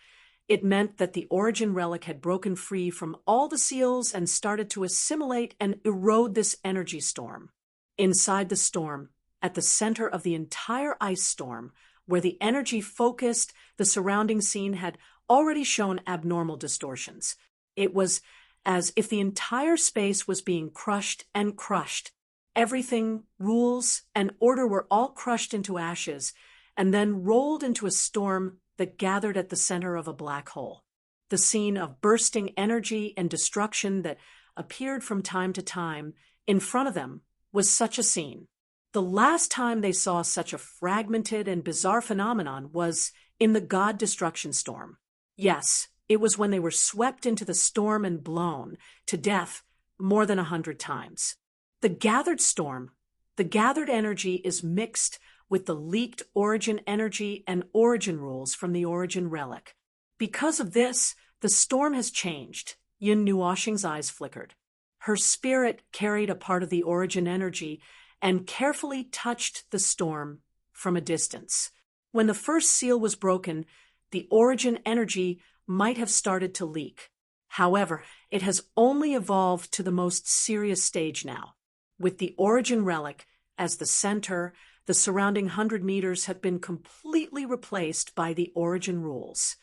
it meant that the origin relic had broken free from all the seals and started to assimilate and erode this energy storm. Inside the storm, at the center of the entire ice storm, where the energy focused, the surrounding scene had already shown abnormal distortions. It was as if the entire space was being crushed and crushed. Everything, rules, and order were all crushed into ashes and then rolled into a storm that gathered at the center of a black hole. The scene of bursting energy and destruction that appeared from time to time in front of them was such a scene. The last time they saw such a fragmented and bizarre phenomenon was in the God destruction storm. Yes, it was when they were swept into the storm and blown to death more than 100 times. The gathered storm, the gathered energy is mixed with the leaked origin energy and origin rules from the origin relic. Because of this, the storm has changed. Yun Nuoxing's eyes flickered. Her spirit carried a part of the origin energy and carefully touched the storm from a distance. When the first seal was broken, the origin energy might have started to leak. However, it has only evolved to the most serious stage now. With the origin relic as the center, the surrounding 100 meters have been completely replaced by the origin rules.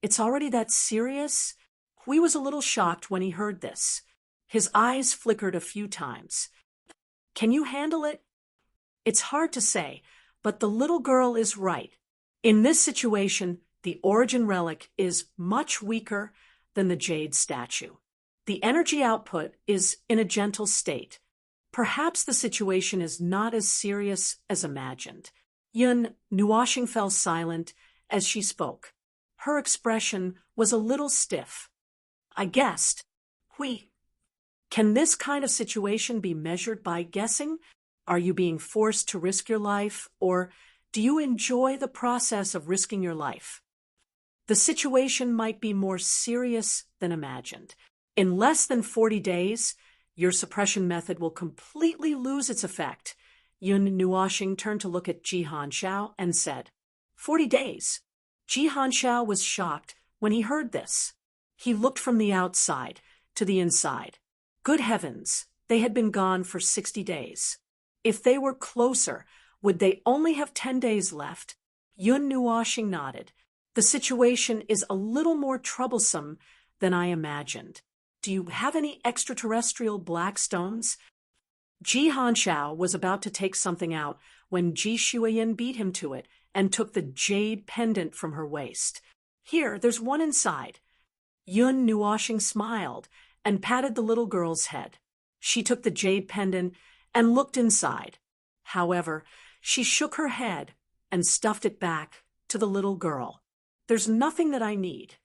It's already that serious? Hui was a little shocked when he heard this. His eyes flickered a few times. Can you handle it? It's hard to say, but the little girl is right. In this situation, the origin relic is much weaker than the jade statue. The energy output is in a gentle state. Perhaps the situation is not as serious as imagined. Yun Nuoxing fell silent as she spoke. Her expression was a little stiff. I guessed. Hui. Can this kind of situation be measured by guessing? Are you being forced to risk your life, or do you enjoy the process of risking your life? The situation might be more serious than imagined. In less than 40 days, your suppression method will completely lose its effect. Yun Nuoxing turned to look at Ji Hanxiao and said, 40 days. Ji Hanxiao was shocked when he heard this. He looked from the outside to the inside. Good heavens, they had been gone for 60 days. If they were closer, would they only have 10 days left? Yun Nuoxing nodded. The situation is a little more troublesome than I imagined. Do you have any extraterrestrial black stones? Ji Hanxiao was about to take something out when Ji Shuiyin beat him to it and took the jade pendant from her waist. Here, there's one inside. Yun Nuoxing smiled and patted the little girl's head. She took the jade pendant and looked inside. However, she shook her head and stuffed it back to the little girl. There's nothing that I need.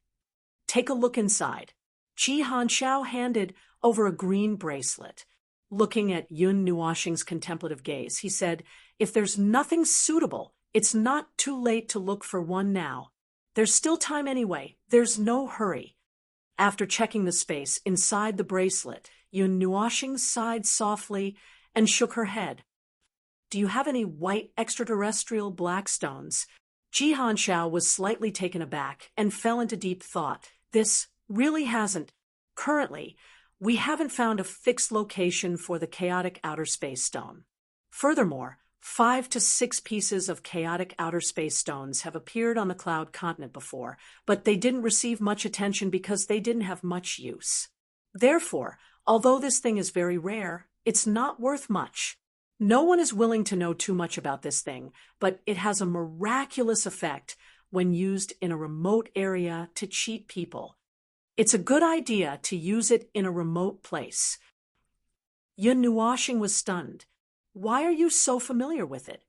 Take a look inside. Ji Hanxiao handed over a green bracelet. Looking at Yun Nuoxing's contemplative gaze, he said, if there's nothing suitable, it's not too late to look for one now. There's still time anyway. There's no hurry. After checking the space inside the bracelet, Yun Nuoxing sighed softly and shook her head. Do you have any white extraterrestrial black stones? Ji Hanxiao was slightly taken aback and fell into deep thought. This really hasn't. Currently, we haven't found a fixed location for the chaotic outer space stone. Furthermore, 5 to 6 pieces of chaotic outer space stones have appeared on the cloud continent before, but they didn't receive much attention because they didn't have much use. Therefore, although this thing is very rare, it's not worth much. No one is willing to know too much about this thing, but it has a miraculous effect when used in a remote area to cheat people. It's a good idea to use it in a remote place. Yun Nuoxing was stunned. Why are you so familiar with it?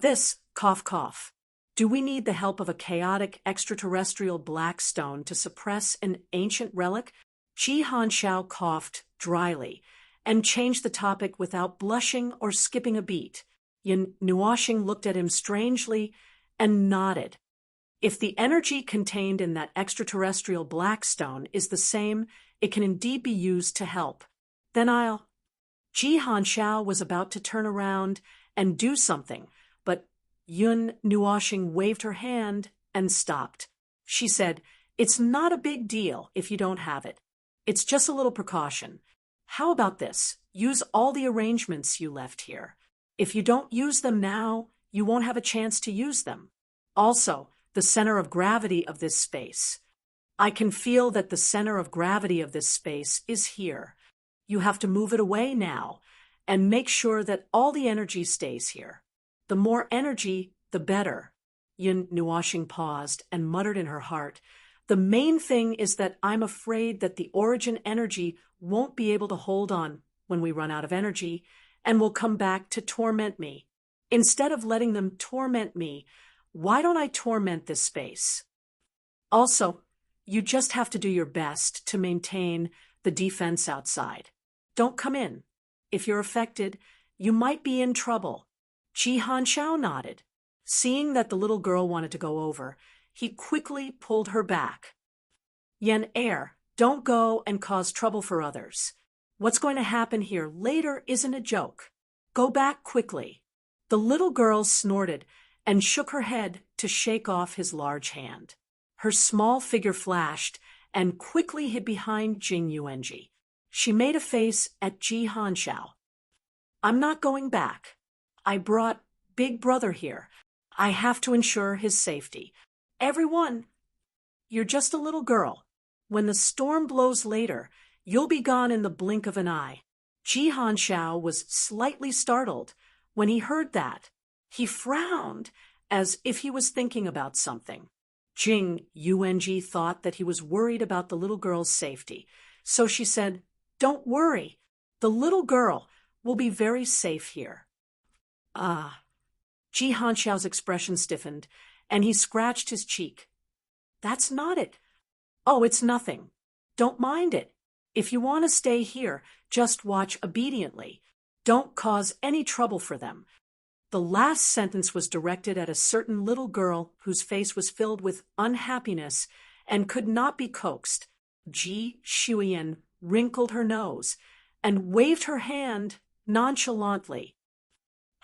This, cough cough. Do we need the help of a chaotic extraterrestrial black stone to suppress an ancient relic? Ji Hanxiao coughed dryly and changed the topic without blushing or skipping a beat. Yun Nuoxing looked at him strangely and nodded. If the energy contained in that extraterrestrial black stone is the same, it can indeed be used to help. Then I'll... Ji Hanxiao was about to turn around and do something, but Yun Nuoxing waved her hand and stopped. She said, it's not a big deal if you don't have it. It's just a little precaution. How about this? Use all the arrangements you left here. If you don't use them now, you won't have a chance to use them. Also, the center of gravity of this space. I can feel that the center of gravity of this space is here. You have to move it away now and make sure that all the energy stays here. The more energy, the better. Yun Nuoxing paused and muttered in her heart, the main thing is that I'm afraid that the origin energy won't be able to hold on when we run out of energy and will come back to torment me. Instead of letting them torment me, why don't I torment this space? Also, you just have to do your best to maintain the defense outside. Don't come in. If you're affected, you might be in trouble. Ji Hanxiao nodded. Seeing that the little girl wanted to go over, he quickly pulled her back. Yen Er, don't go and cause trouble for others. What's going to happen here later isn't a joke. Go back quickly. The little girl snorted and shook her head to shake off his large hand. Her small figure flashed and quickly hid behind Jing Yuanji. She made a face at Ji Hanxiao. I'm not going back. I brought Big Brother here. I have to ensure his safety. Everyone, you're just a little girl. When the storm blows later, you'll be gone in the blink of an eye. Ji Hanxiao was slightly startled when he heard that. He frowned as if he was thinking about something. Jing Yuanji thought that he was worried about the little girl's safety, so she said, "Don't worry. The little girl will be very safe here." Ji Hanxiao's expression stiffened, and he scratched his cheek. "That's not it." "Oh, it's nothing. Don't mind it. If you want to stay here, just watch obediently. Don't cause any trouble for them." The last sentence was directed at a certain little girl whose face was filled with unhappiness and could not be coaxed. Ji Shuiyan wrinkled her nose and waved her hand nonchalantly.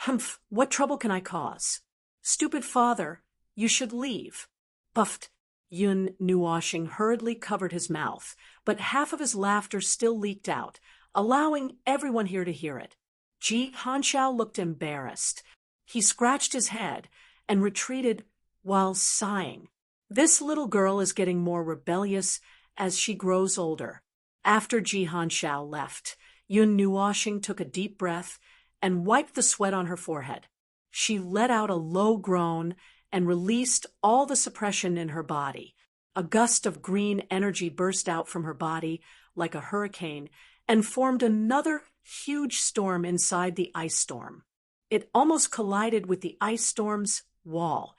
"Humph, what trouble can I cause? Stupid father, you should leave." Puffed. Yun Nuoshing hurriedly covered his mouth, but half of his laughter still leaked out, allowing everyone here to hear it. Ji Hanxiao looked embarrassed. He scratched his head and retreated while sighing. This little girl is getting more rebellious as she grows older. After Ji Hanxiao left, Yun Nuoshing took a deep breath and wiped the sweat on her forehead. She let out a low groan and released all the suppression in her body. A gust of green energy burst out from her body like a hurricane and formed another huge storm inside the ice storm. It almost collided with the ice storm's wall.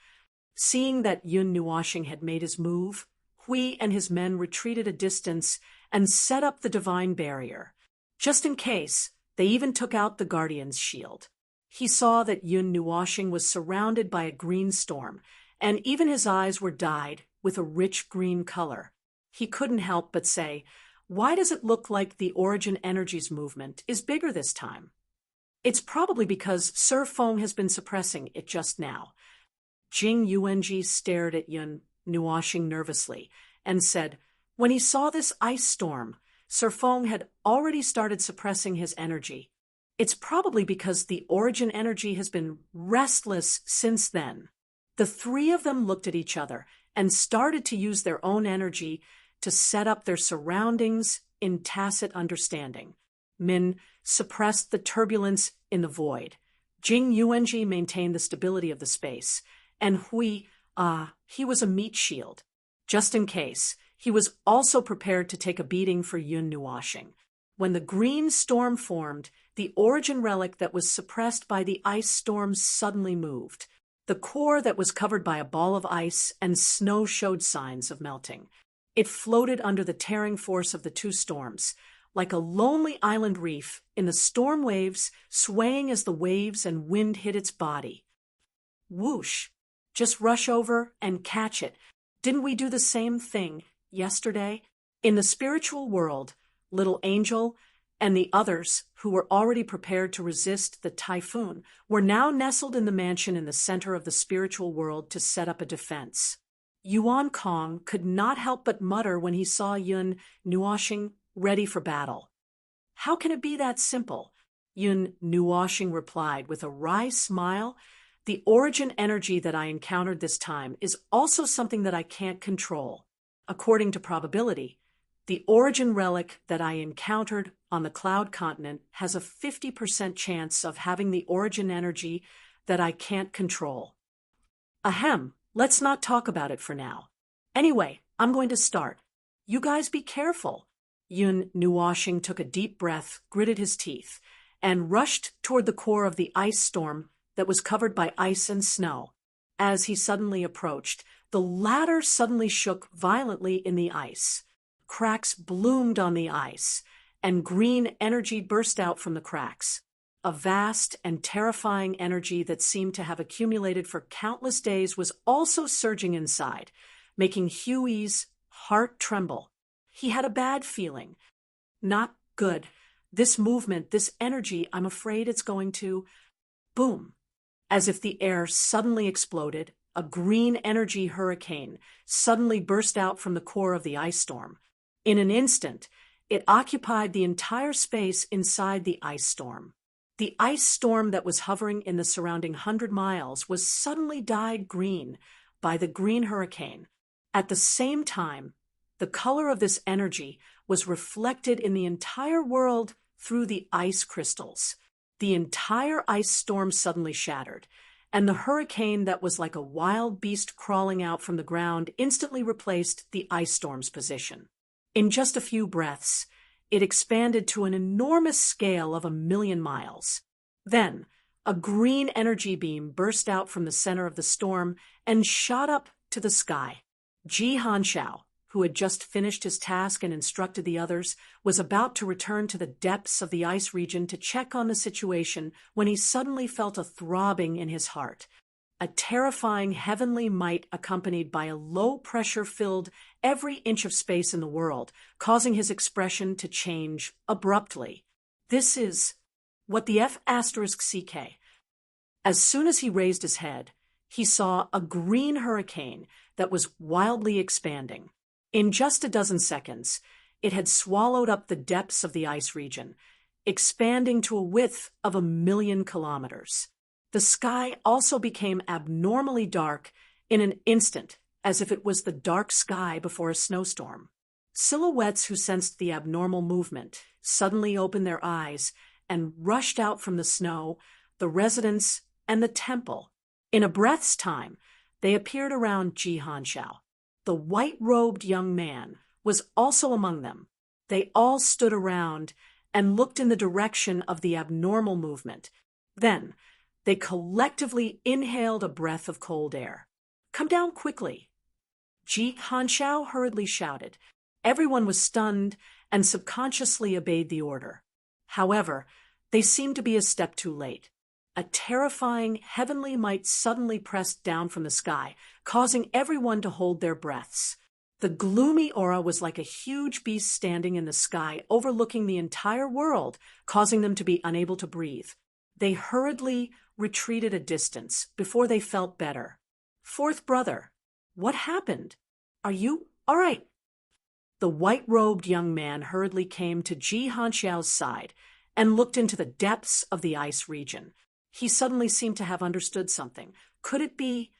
Seeing that Yun Nuoshing had made his move, Hui and his men retreated a distance and set up the divine barrier. Just in case, they even took out the guardian's shield. He saw that Yun Nuoshing was surrounded by a green storm, and even his eyes were dyed with a rich green color. He couldn't help but say, "Why does it look like the Origin Energies movement is bigger this time?" "It's probably because Sir Feng has been suppressing it just now." Jing Yuanji stared at Yun Nuoshing nervously and said, "When he saw this ice storm, Sir Feng had already started suppressing his energy. It's probably because the Origin Energy has been restless since then." The three of them looked at each other and started to use their own energy to set up their surroundings in tacit understanding. Min suppressed the turbulence in the void. Jing Yuanji maintained the stability of the space, and Hui, he was a meat shield. Just in case, he was also prepared to take a beating for Yun Nuoshing. When the green storm formed, the origin relic that was suppressed by the ice storm suddenly moved. The core that was covered by a ball of ice and snow showed signs of melting. It floated under the tearing force of the two storms, like a lonely island reef in the storm waves, swaying as the waves and wind hit its body. Whoosh! Just rush over and catch it. Didn't we do the same thing yesterday? In the spiritual world, Little Angel and the others, who were already prepared to resist the typhoon, were now nestled in the mansion in the center of the spiritual world to set up a defense. Yuan Kong could not help but mutter when he saw Yun Nuoshing ready for battle. "How can it be that simple?" Yun Nuoshing replied with a wry smile. "The origin energy that I encountered this time is also something that I can't control. According to probability, the origin relic that I encountered on the Cloud Continent has a 50% chance of having the origin energy that I can't control. Ahem, let's not talk about it for now. Anyway, I'm going to start. You guys be careful." Yun Nuoshing took a deep breath, gritted his teeth, and rushed toward the core of the ice storm that was covered by ice and snow. As he suddenly approached, the latter suddenly shook violently in the ice. Cracks bloomed on the ice, and green energy burst out from the cracks. A vast and terrifying energy that seemed to have accumulated for countless days was also surging inside, making Huey's heart tremble. He had a bad feeling. Not good. This movement, this energy, I'm afraid it's going to... Boom. As if the air suddenly exploded, a green energy hurricane suddenly burst out from the core of the ice storm. In an instant, it occupied the entire space inside the ice storm. The ice storm that was hovering in the surrounding 100 miles was suddenly dyed green by the green hurricane. At the same time, the color of this energy was reflected in the entire world through the ice crystals. The entire ice storm suddenly shattered, and the hurricane that was like a wild beast crawling out from the ground instantly replaced the ice storm's position. In just a few breaths, it expanded to an enormous scale of 1,000,000 miles. Then, a green energy beam burst out from the center of the storm and shot up to the sky. Ji Hanshao, who had just finished his task and instructed the others, was about to return to the depths of the ice region to check on the situation when he suddenly felt a throbbing in his heart. A terrifying heavenly might accompanied by a low-pressure-filled every inch of space in the world, causing his expression to change abruptly. This is what the F*CK. As soon as he raised his head, he saw a green hurricane that was wildly expanding. In just a dozen seconds, it had swallowed up the depths of the ice region, expanding to a width of 1,000,000 kilometers. The sky also became abnormally dark in an instant, as if it was the dark sky before a snowstorm. Silhouettes who sensed the abnormal movement suddenly opened their eyes and rushed out from the snow, the residence, and the temple. In a breath's time, they appeared around Ji Hanshao. The white-robed young man was also among them. They all stood around and looked in the direction of the abnormal movement. Then, they collectively inhaled a breath of cold air. "Come down quickly," Ji Hanshao hurriedly shouted. Everyone was stunned and subconsciously obeyed the order. However, they seemed to be a step too late. A terrifying heavenly might suddenly pressed down from the sky, causing everyone to hold their breaths. The gloomy aura was like a huge beast standing in the sky, overlooking the entire world, causing them to be unable to breathe. They hurriedly retreated a distance before they felt better. "Fourth brother, what happened? Are you all right?" The white-robed young man hurriedly came to Ji Hanshao's side and looked into the depths of the ice region. He suddenly seemed to have understood something. Could it be?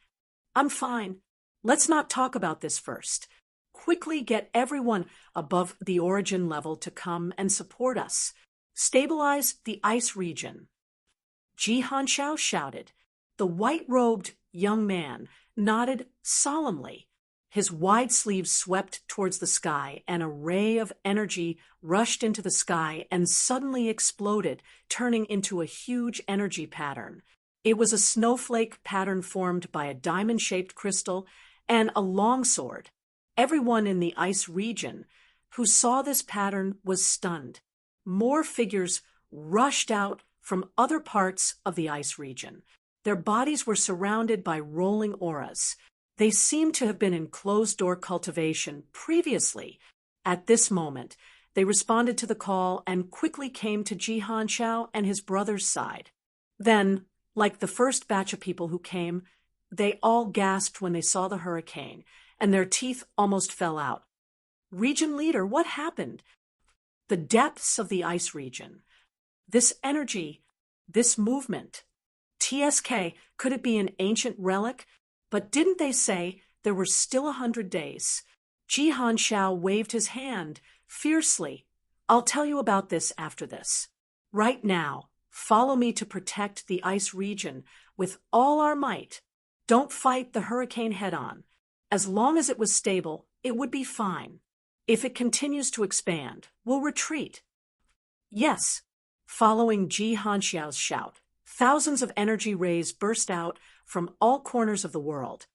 "I'm fine. Let's not talk about this first. Quickly get everyone above the origin level to come and support us. Stabilize the ice region." Ji Hanshao shouted. The white-robed young man nodded solemnly. His wide sleeves swept towards the sky, and a ray of energy rushed into the sky and suddenly exploded, turning into a huge energy pattern. It was a snowflake pattern formed by a diamond-shaped crystal and a longsword. Everyone in the ice region who saw this pattern was stunned. More figures rushed out from other parts of the ice region. Their bodies were surrounded by rolling auras. They seemed to have been in closed-door cultivation previously. At this moment, they responded to the call and quickly came to Ji Hanshao and his brother's side. Then, like the first batch of people who came, they all gasped when they saw the hurricane, and their teeth almost fell out. "Region leader, what happened?" "The depths of the ice region. This energy, this movement. TSK, could it be an ancient relic? But didn't they say there were still 100 days? Ji Hanshao waved his hand fiercely. "I'll tell you about this after this. Right now, follow me to protect the ice region with all our might. Don't fight the hurricane head-on. As long as it was stable, it would be fine. If it continues to expand, we'll retreat." "Yes." Following Ji Hanshao's shout, thousands of energy rays burst out from all corners of the world.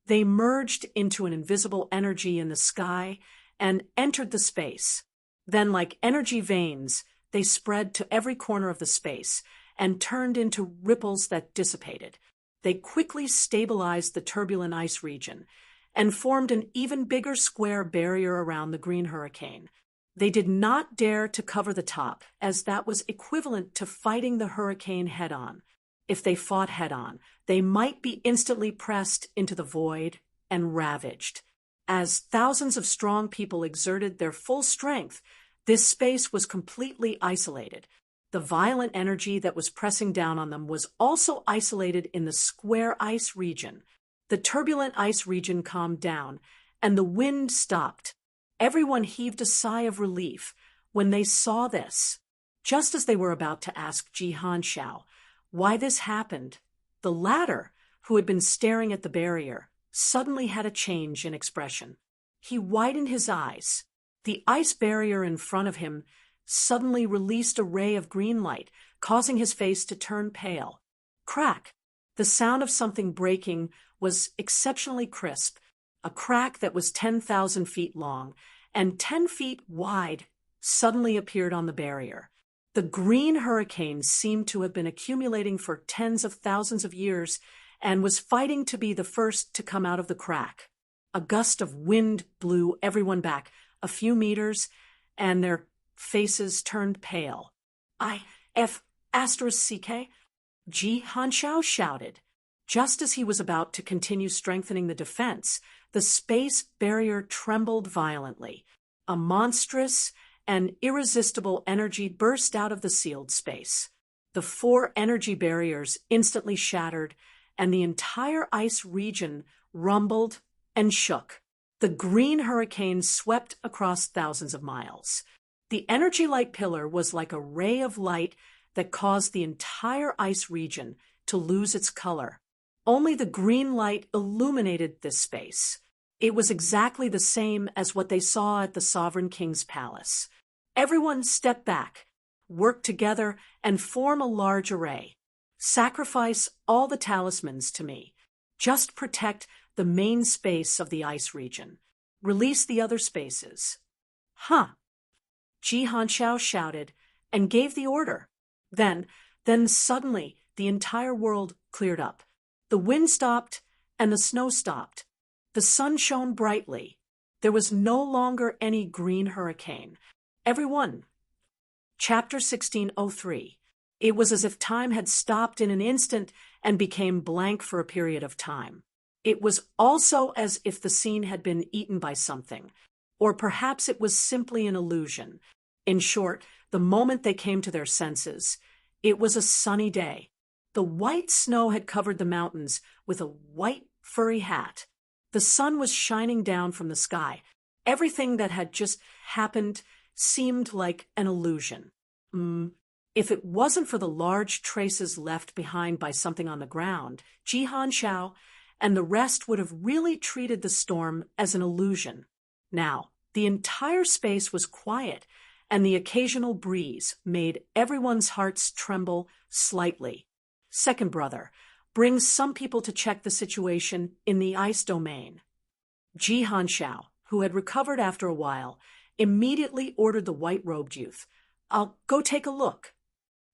They merged into an invisible energy in the sky and entered the space. Then, like energy veins, they spread to every corner of the space and turned into ripples that dissipated. They quickly stabilized the turbulent ice region and formed an even bigger square barrier around the green hurricane. They did not dare to cover the top, as that was equivalent to fighting the hurricane head-on. If they fought head-on, they might be instantly pressed into the void and ravaged. As thousands of strong people exerted their full strength, this space was completely isolated. The violent energy that was pressing down on them was also isolated in the square ice region. The turbulent ice region calmed down, and the wind stopped. Everyone heaved a sigh of relief when they saw this. Just as they were about to ask Ji Hanshao why this happened, the latter, who had been staring at the barrier, suddenly had a change in expression. He widened his eyes. The ice barrier in front of him suddenly released a ray of green light, causing his face to turn pale. Crack! The sound of something breaking was exceptionally crisp. A crack that was 10,000 feet long and 10 feet wide suddenly appeared on the barrier. The green hurricane seemed to have been accumulating for tens of thousands of years and was fighting to be the first to come out of the crack. A gust of wind blew everyone back a few meters, and their faces turned pale. IF***CK? Ji Hanshao shouted. Just as he was about to continue strengthening the defense, the space barrier trembled violently. A monstrous and irresistible energy burst out of the sealed space. The 4 energy barriers instantly shattered, and the entire ice region rumbled and shook. The green hurricane swept across thousands of miles. The energy light pillar was like a ray of light that caused the entire ice region to lose its color. Only the green light illuminated this space. It was exactly the same as what they saw at the Sovereign King's palace. Everyone step back, work together, and form a large array. Sacrifice all the talismans to me. Just protect the main space of the ice region. Release the other spaces. Huh. Ji Hanshao shouted and gave the order. Then suddenly the entire world cleared up. The wind stopped and the snow stopped. The sun shone brightly. There was no longer any green hurricane. Everyone. Chapter 1603. It was as if time had stopped in an instant and became blank for a period of time. It was also as if the scene had been eaten by something, or perhaps it was simply an illusion. In short, the moment they came to their senses, it was a sunny day. The white snow had covered the mountains with a white, furry hat. The sun was shining down from the sky. Everything that had just happened seemed like an illusion. If it wasn't for the large traces left behind by something on the ground, Ji Hanshao and the rest would have really treated the storm as an illusion. Now, the entire space was quiet, and the occasional breeze made everyone's hearts tremble slightly. Second brother, bring some people to check the situation in the ice domain. Ji Hanshao, who had recovered after a while, immediately ordered the white-robed youth. I'll go take a look.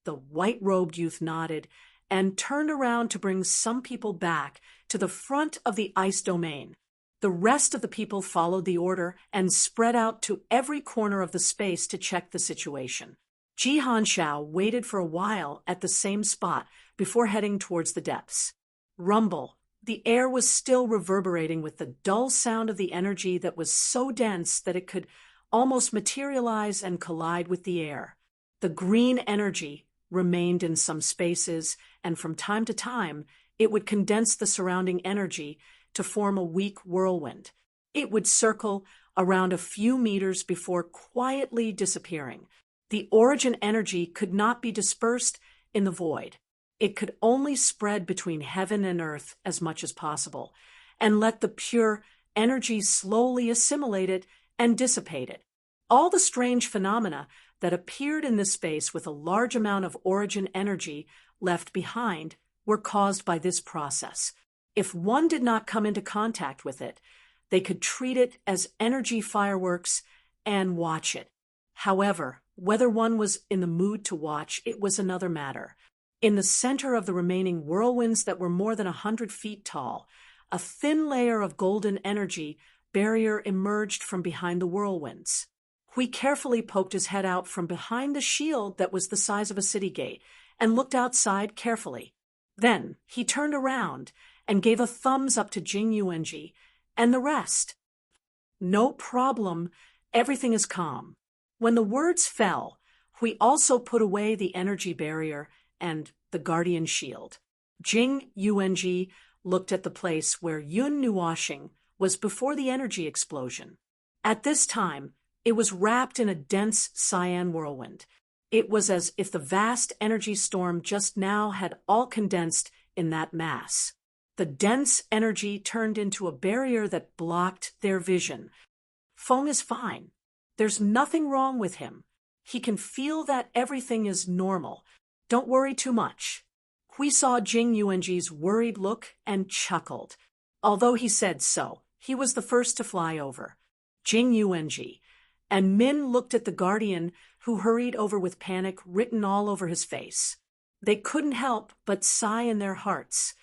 The white-robed youth nodded and turned around to bring some people back to the front of the ice domain. The rest of the people followed the order and spread out to every corner of the space to check the situation. Ji Hanshao waited for a while at the same spot before heading towards the depths. Rumble. The air was still reverberating with the dull sound of the energy that was so dense that it could almost materialize and collide with the air. The green energy remained in some spaces, and from time to time, it would condense the surrounding energy to form a weak whirlwind. It would circle around a few meters before quietly disappearing. The origin energy could not be dispersed in the void. It could only spread between heaven and earth as much as possible, and let the pure energy slowly assimilate it and dissipate it. All the strange phenomena that appeared in this space with a large amount of origin energy left behind were caused by this process. If one did not come into contact with it, they could treat it as energy fireworks and watch it. However, whether one was in the mood to watch, it was another matter. In the center of the remaining whirlwinds that were more than 100 feet tall, a thin layer of golden energy barrier emerged from behind the whirlwinds. Hui carefully poked his head out from behind the shield that was the size of a city gate and looked outside carefully. Then he turned around and gave a thumbs up to Jing Yuanji and the rest. No problem, everything is calm. When the words fell, we also put away the energy barrier and the guardian shield. Jing Yuanji looked at the place where Yun Nuoxing was before the energy explosion. At this time, it was wrapped in a dense cyan whirlwind. It was as if the vast energy storm just now had all condensed in that mass. The dense energy turned into a barrier that blocked their vision. Feng is fine. There's nothing wrong with him. He can feel that everything is normal. Don't worry too much. Hui saw Jing Yuanji's worried look and chuckled. Although he said so, he was the first to fly over. Jing Yuanji. And Min looked at the guardian, who hurried over with panic written all over his face. They couldn't help but sigh in their hearts.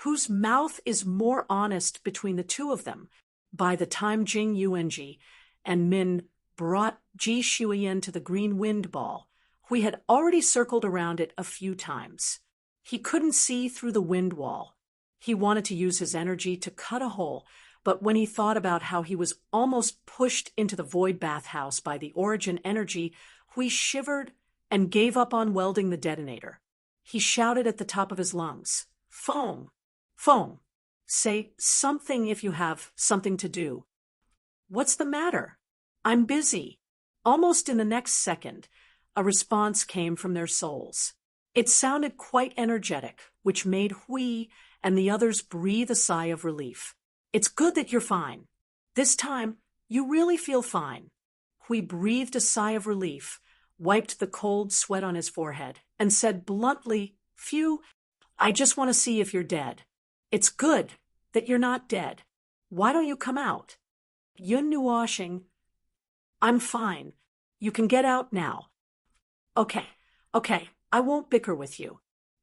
Whose mouth is more honest between the two of them? By the time Jing Yuanji and Min brought Ji Shuiyan to the green wind ball, we had already circled around it a few times. He couldn't see through the wind wall. He wanted to use his energy to cut a hole, but when he thought about how he was almost pushed into the void bathhouse by the origin energy, Hui shivered and gave up on welding the detonator. He shouted at the top of his lungs, "Feng! Feng! Say something if you have something to do." "What's the matter?" "I'm busy." Almost in the next second, a response came from their souls. It sounded quite energetic, which made Hui and the others breathe a sigh of relief. "It's good that you're fine. This time, you really feel fine." Hui breathed a sigh of relief, wiped the cold sweat on his forehead, and said bluntly, "Phew, I just want to see if you're dead." "It's good that you're not dead. Why don't you come out?" Yun Nuoxing. "I'm fine. You can get out now." Okay, I won't bicker with you.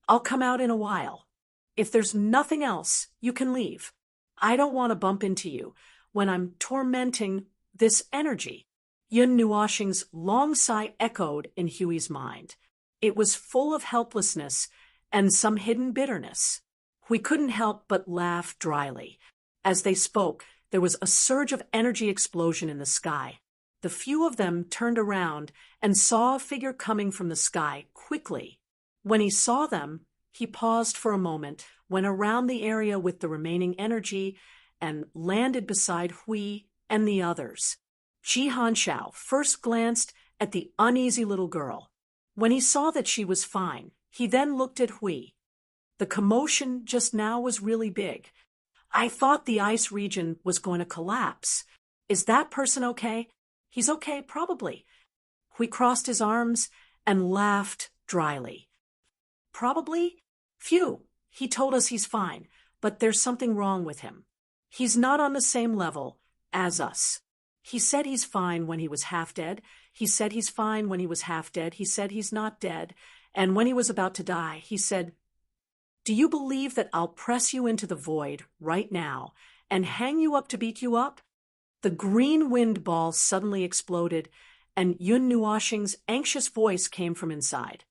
I'll come out in a while. If there's nothing else, you can leave. I don't want to bump into you when I'm tormenting this energy." Yun Nuoxing's long sigh echoed in Huey's mind. It was full of helplessness and some hidden bitterness. We couldn't help but laugh dryly. As they spoke, there was a surge of energy explosion in the sky. The few of them turned around and saw a figure coming from the sky quickly. When he saw them, he paused for a moment, went around the area with the remaining energy, and landed beside Hui and the others. Ji Hanshao first glanced at the uneasy little girl. When he saw that she was fine, he then looked at Hui. The commotion just now was really big. "I thought the ice region was going to collapse. Is that person okay?" "He's okay, probably." Hui crossed his arms and laughed dryly. "Probably? Phew, he told us he's fine, but there's something wrong with him. He's not on the same level as us. He said he's fine when he was half dead. He said he's fine when he was half dead. He said he's not dead. And when he was about to die, he said, 'Do you believe that I'll press you into the void right now and hang you up to beat you up?'" The green wind ball suddenly exploded, and Yun Nuoxing's anxious voice came from inside.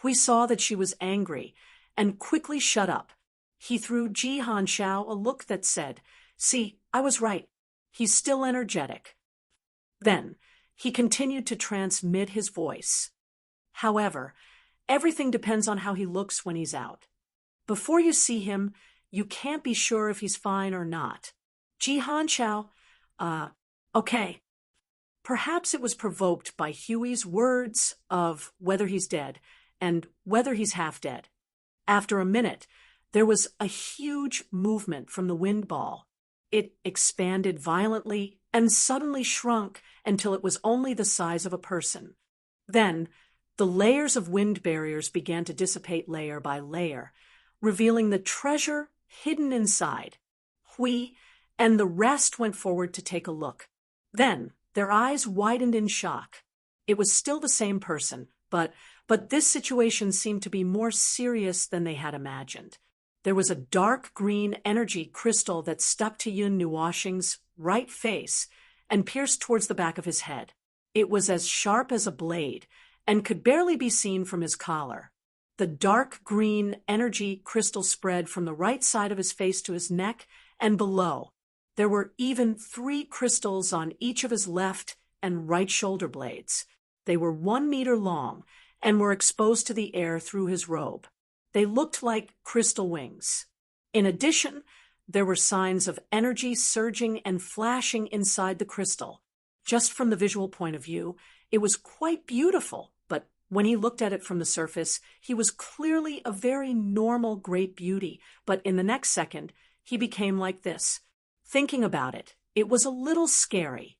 We saw that she was angry and quickly shut up. He threw Ji Hanshao a look that said, "See, I was right. He's still energetic." Then he continued to transmit his voice. "However, everything depends on how he looks when he's out. Before you see him, you can't be sure if he's fine or not. Ji Hanshao, okay." Perhaps it was provoked by Huey's words of whether he's dead and whether he's half dead. After a minute, there was a huge movement from the wind ball. It expanded violently and suddenly shrunk until it was only the size of a person. Then, the layers of wind barriers began to dissipate layer by layer, revealing the treasure hidden inside. Hui and the rest went forward to take a look. Then, their eyes widened in shock. It was still the same person, but this situation seemed to be more serious than they had imagined. There was a dark green energy crystal that stuck to Yun Nuoxing's right face and pierced towards the back of his head. It was as sharp as a blade and could barely be seen from his collar. The dark green energy crystal spread from the right side of his face to his neck and below. There were even 3 crystals on each of his left and right shoulder blades. They were 1 meter long and were exposed to the air through his robe. They looked like crystal wings. In addition, there were signs of energy surging and flashing inside the crystal. Just from the visual point of view, it was quite beautiful, but when he looked at it from the surface, he was clearly a very normal great beauty, but in the next second, he became like this. Thinking about it, it was a little scary.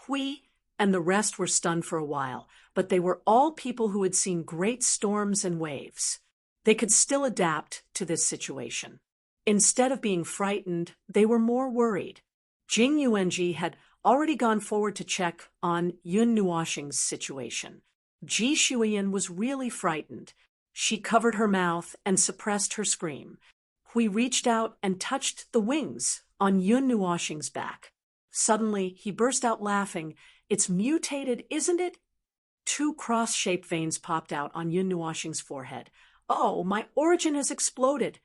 Hui and the rest were stunned for a while, but they were all people who had seen great storms and waves. They could still adapt to this situation. Instead of being frightened, they were more worried. Jing Yuanji had already gone forward to check on Yun Nuoxing's situation. Ji Shuiyan was really frightened. She covered her mouth and suppressed her scream. Hui reached out and touched the wings on Yun Nuoxing's back. Suddenly, he burst out laughing. It's mutated, isn't it? 2 cross-shaped veins popped out on Yun Nuoxing's forehead. Oh, my origin has exploded.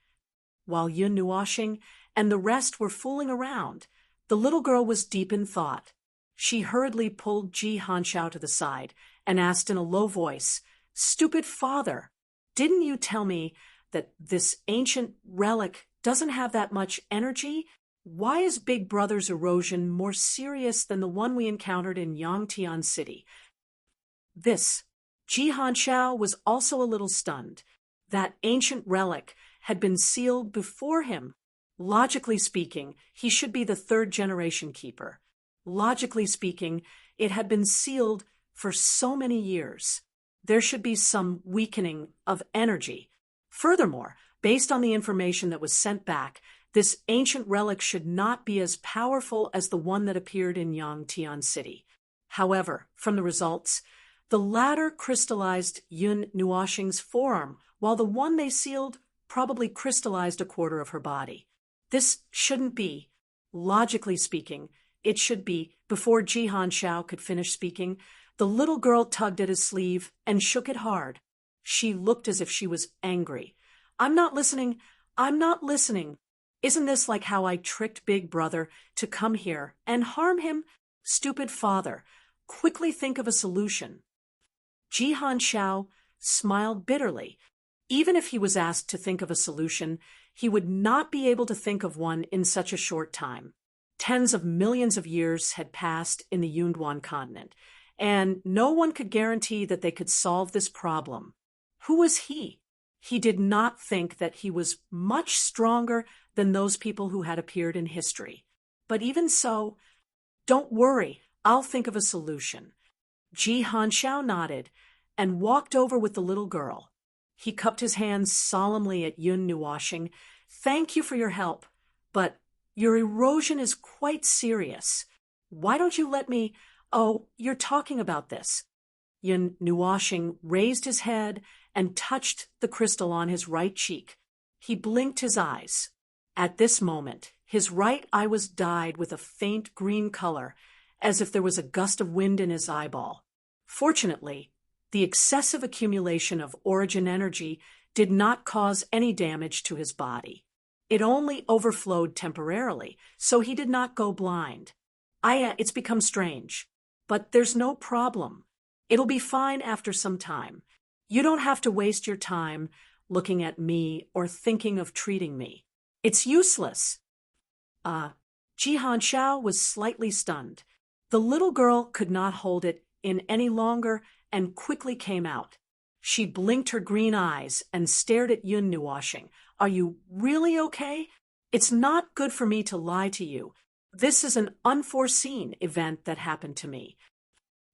While Yun Nuoxing and the rest were fooling around, the little girl was deep in thought. She hurriedly pulled Ji Hanxiao to the side and asked in a low voice, "Stupid father, didn't you tell me that this ancient relic doesn't have that much energy? Why is Big Brother's erosion more serious than the one we encountered in Yangtian City?" This, Ji Hanxiao was also a little stunned. That ancient relic had been sealed before him. Logically speaking, he should be the 3rd-generation keeper. Logically speaking, it had been sealed for so many years. There should be some weakening of energy. Furthermore, based on the information that was sent back, this ancient relic should not be as powerful as the one that appeared in Yangtian City. However, from the results, the latter crystallized Yun Nuoxing's forearm, while the one they sealed probably crystallized a quarter of her body. This shouldn't be. Logically speaking, it should be. Before Ji Hanxiao could finish speaking, the little girl tugged at his sleeve and shook it hard. She looked as if she was angry. "I'm not listening. I'm not listening. Isn't this like how I tricked Big Brother to come here and harm him? Stupid father, quickly think of a solution." Ji Hanxiao smiled bitterly. Even if he was asked to think of a solution, he would not be able to think of one in such a short time. Tens of millions of years had passed in the Yunduan continent, and no one could guarantee that they could solve this problem. Who was he? He did not think that he was much stronger than those people who had appeared in history. But even so, "Don't worry, I'll think of a solution." Ji Hanxiao nodded and walked over with the little girl. He cupped his hands solemnly at Yun Nuoxing. "Thank you for your help, but your erosion is quite serious. Why don't you let me— Oh, you're talking about this." Yun Nuoxing raised his head and touched the crystal on his right cheek. He blinked his eyes. At this moment, his right eye was dyed with a faint green color, as if there was a gust of wind in his eyeball. Fortunately, the excessive accumulation of origin energy did not cause any damage to his body. It only overflowed temporarily, so he did not go blind. It's become strange, but there's no problem. It'll be fine after some time. You don't have to waste your time looking at me or thinking of treating me. It's useless." Ji Hanxiao was slightly stunned. The little girl could not hold it in any longer and quickly came out. She blinked her green eyes and stared at Yun Nuoxing. "Are you really okay? It's not good for me to lie to you. This is an unforeseen event that happened to me."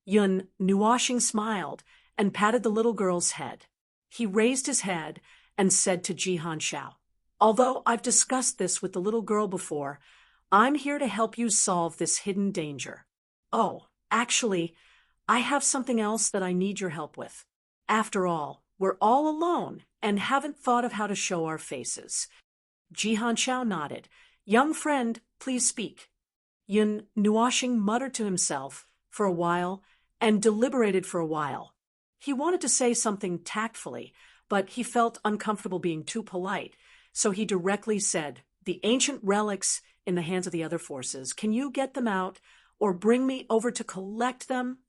Yun Nuoxing smiled and patted the little girl's head. He raised his head and said to Ji Hanxiao, "Although I've discussed this with the little girl before, I'm here to help you solve this hidden danger. Oh, actually, I have something else that I need your help with. After all, we're all alone and haven't thought of how to show our faces." Ji Hanxiao nodded. "Young friend, please speak." Yun Nuoxing muttered to himself for a while and deliberated for a while. He wanted to say something tactfully, but he felt uncomfortable being too polite, so he directly said, "The ancient relics in the hands of the other forces, can you get them out or bring me over to collect them?"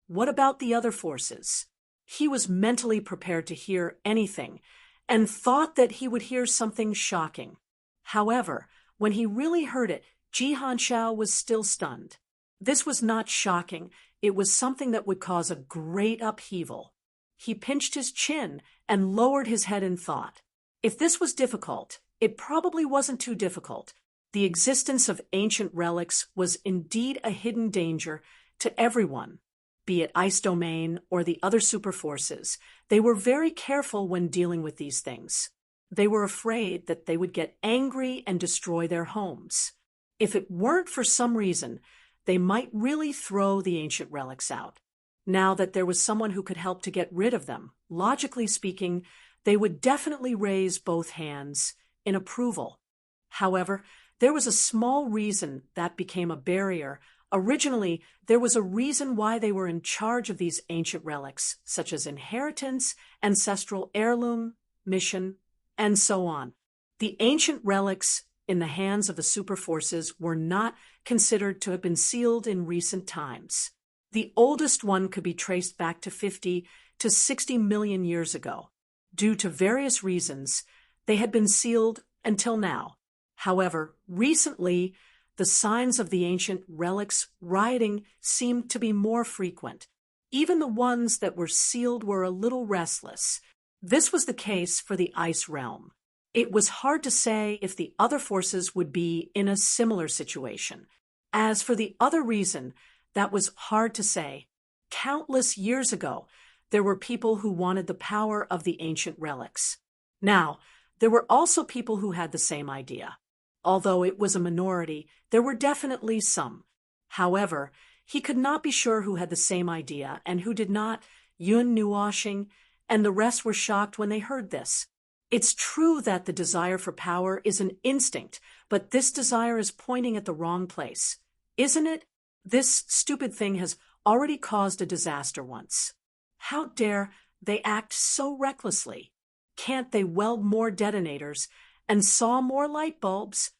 "What about the other forces?" He was mentally prepared to hear anything and thought that he would hear something shocking. However, when he really heard it, Ji Hanshao was still stunned. This was not shocking. It was something that would cause a great upheaval. He pinched his chin and lowered his head in thought. If this was difficult, it probably wasn't too difficult. The existence of ancient relics was indeed a hidden danger to everyone, be it Ice Domain or the other superforces. They were very careful when dealing with these things. They were afraid that they would get angry and destroy their homes. If it weren't for some reason, they might really throw the ancient relics out. Now that there was someone who could help to get rid of them, logically speaking, they would definitely raise both hands in approval. However, there was a small reason that became a barrier. Originally, there was a reason why they were in charge of these ancient relics, such as inheritance, ancestral heirloom, mission, and so on. The ancient relics in the hands of the superforces were not considered to have been sealed in recent times. The oldest one could be traced back to 50 to 60 million years ago. Due to various reasons, they had been sealed until now. However, recently, the signs of the ancient relics rioting seemed to be more frequent. Even the ones that were sealed were a little restless. This was the case for the Ice Realm. It was hard to say if the other forces would be in a similar situation. As for the other reason, that was hard to say. Countless years ago, there were people who wanted the power of the ancient relics. Now, there were also people who had the same idea. Although it was a minority, there were definitely some. However, he could not be sure who had the same idea and who did not. Yun Nuoshing and the rest were shocked when they heard this. It's true that the desire for power is an instinct, but this desire is pointing at the wrong place. Isn't it? This stupid thing has already caused a disaster once. How dare they act so recklessly? Can't they weld more detonators and saw more light bulbs?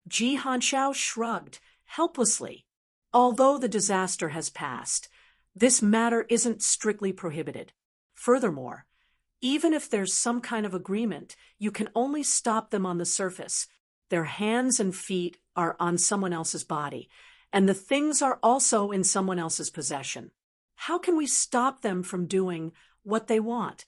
Ji Hanshao shrugged helplessly. Although the disaster has passed, this matter isn't strictly prohibited. Furthermore, even if there's some kind of agreement, you can only stop them on the surface. Their hands and feet are on someone else's body, and the things are also in someone else's possession. How can we stop them from doing what they want?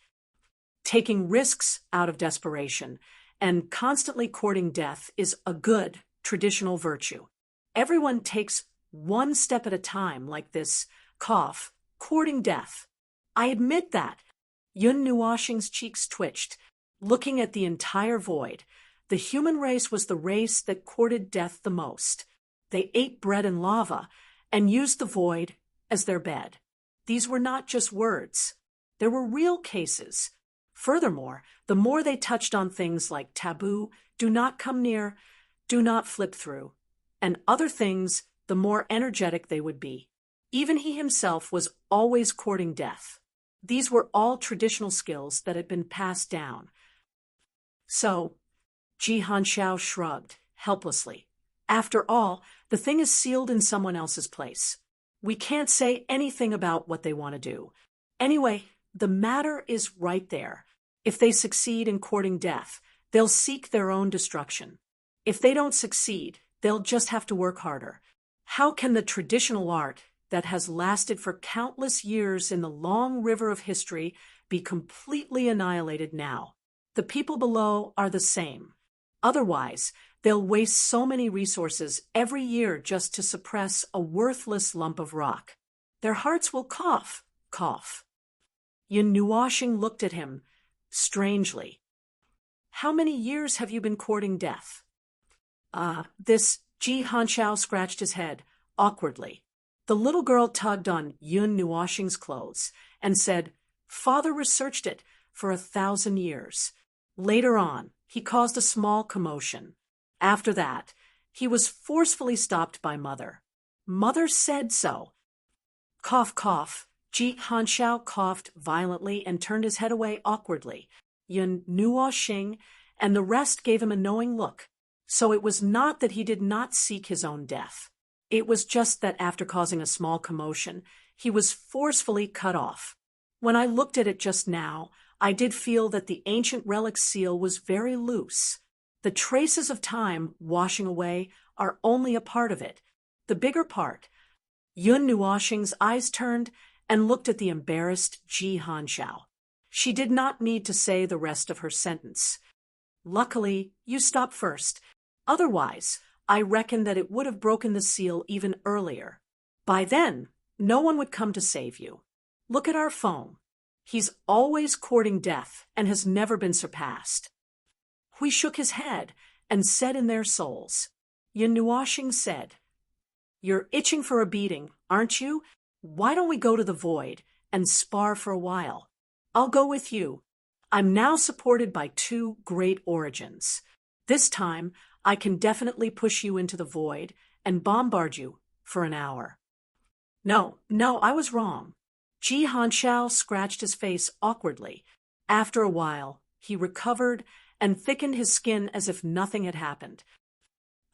Taking risks out of desperation and constantly courting death is a good traditional virtue. Everyone takes one step at a time, like this cough, courting death. I admit that. Yun Nuoshing's cheeks twitched, looking at the entire void. The human race was the race that courted death the most. They ate bread and lava and used the void as their bed. These were not just words. There were real cases. Furthermore, the more they touched on things like taboo, do not come near, do not flip through, and other things, the more energetic they would be. Even he himself was always courting death. These were all traditional skills that had been passed down. So, Ji Hanshao shrugged helplessly. After all, the thing is sealed in someone else's place. We can't say anything about what they want to do. Anyway, the matter is right there. If they succeed in courting death, they'll seek their own destruction. If they don't succeed, they'll just have to work harder. How can the traditional art that has lasted for countless years in the long river of history be completely annihilated now? The people below are the same. Otherwise, they'll waste so many resources every year just to suppress a worthless lump of rock. Their hearts will cough, cough. Yun Nuoshing looked at him strangely. How many years have you been courting death? This Ji Hanshao scratched his head awkwardly. The little girl tugged on Yun Nuoshing's clothes and said, "Father researched it for 1,000 years. Later on, he caused a small commotion. After that, he was forcefully stopped by Mother. Mother said so." Cough, cough. Ji Hanshao coughed violently and turned his head away awkwardly. Yun Nuoxing, and the rest gave him a knowing look. So it was not that he did not seek his own death. It was just that after causing a small commotion, he was forcefully cut off. When I looked at it just now, I did feel that the ancient relic seal was very loose. The traces of time washing away are only a part of it. The bigger part. Yun Nuoxing's eyes turned and looked at the embarrassed Ji Hanshao. She did not need to say the rest of her sentence. Luckily, you stopped first. Otherwise, I reckon that it would have broken the seal even earlier. By then, no one would come to save you. Look at our foe. He's always courting death and has never been surpassed. Hui shook his head and said in their souls. Yun Nuoxing said, "You're itching for a beating, aren't you? Why don't we go to the void and spar for a while? I'll go with you. I'm now supported by two great origins. This time, I can definitely push you into the void and bombard you for an hour." No, I was wrong. Ji Hanshao scratched his face awkwardly. After a while, he recovered and thickened his skin as if nothing had happened.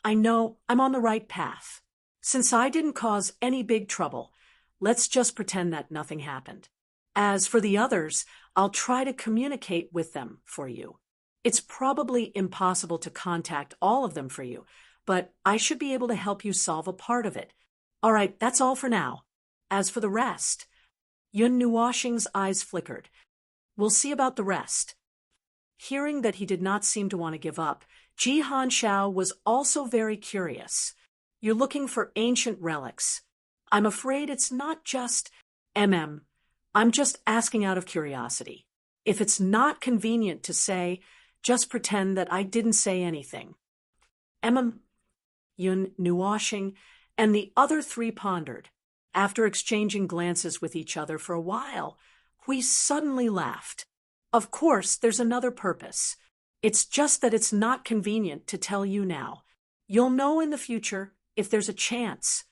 I know I'm on the right path. Since I didn't cause any big trouble, let's just pretend that nothing happened. As for the others, I'll try to communicate with them for you. It's probably impossible to contact all of them for you, but I should be able to help you solve a part of it. All right, that's all for now. As for the rest, Yun Nuoxing's eyes flickered. We'll see about the rest. Hearing that he did not seem to want to give up, Ji Hanshao was also very curious. You're looking for ancient relics. I'm afraid it's not just I'm just asking out of curiosity. If it's not convenient to say, just pretend that I didn't say anything. Yun Nuoxing and the other three pondered. After exchanging glances with each other for a while, Hui suddenly laughed. Of course, there's another purpose. It's just that it's not convenient to tell you now. You'll know in the future if there's a chance.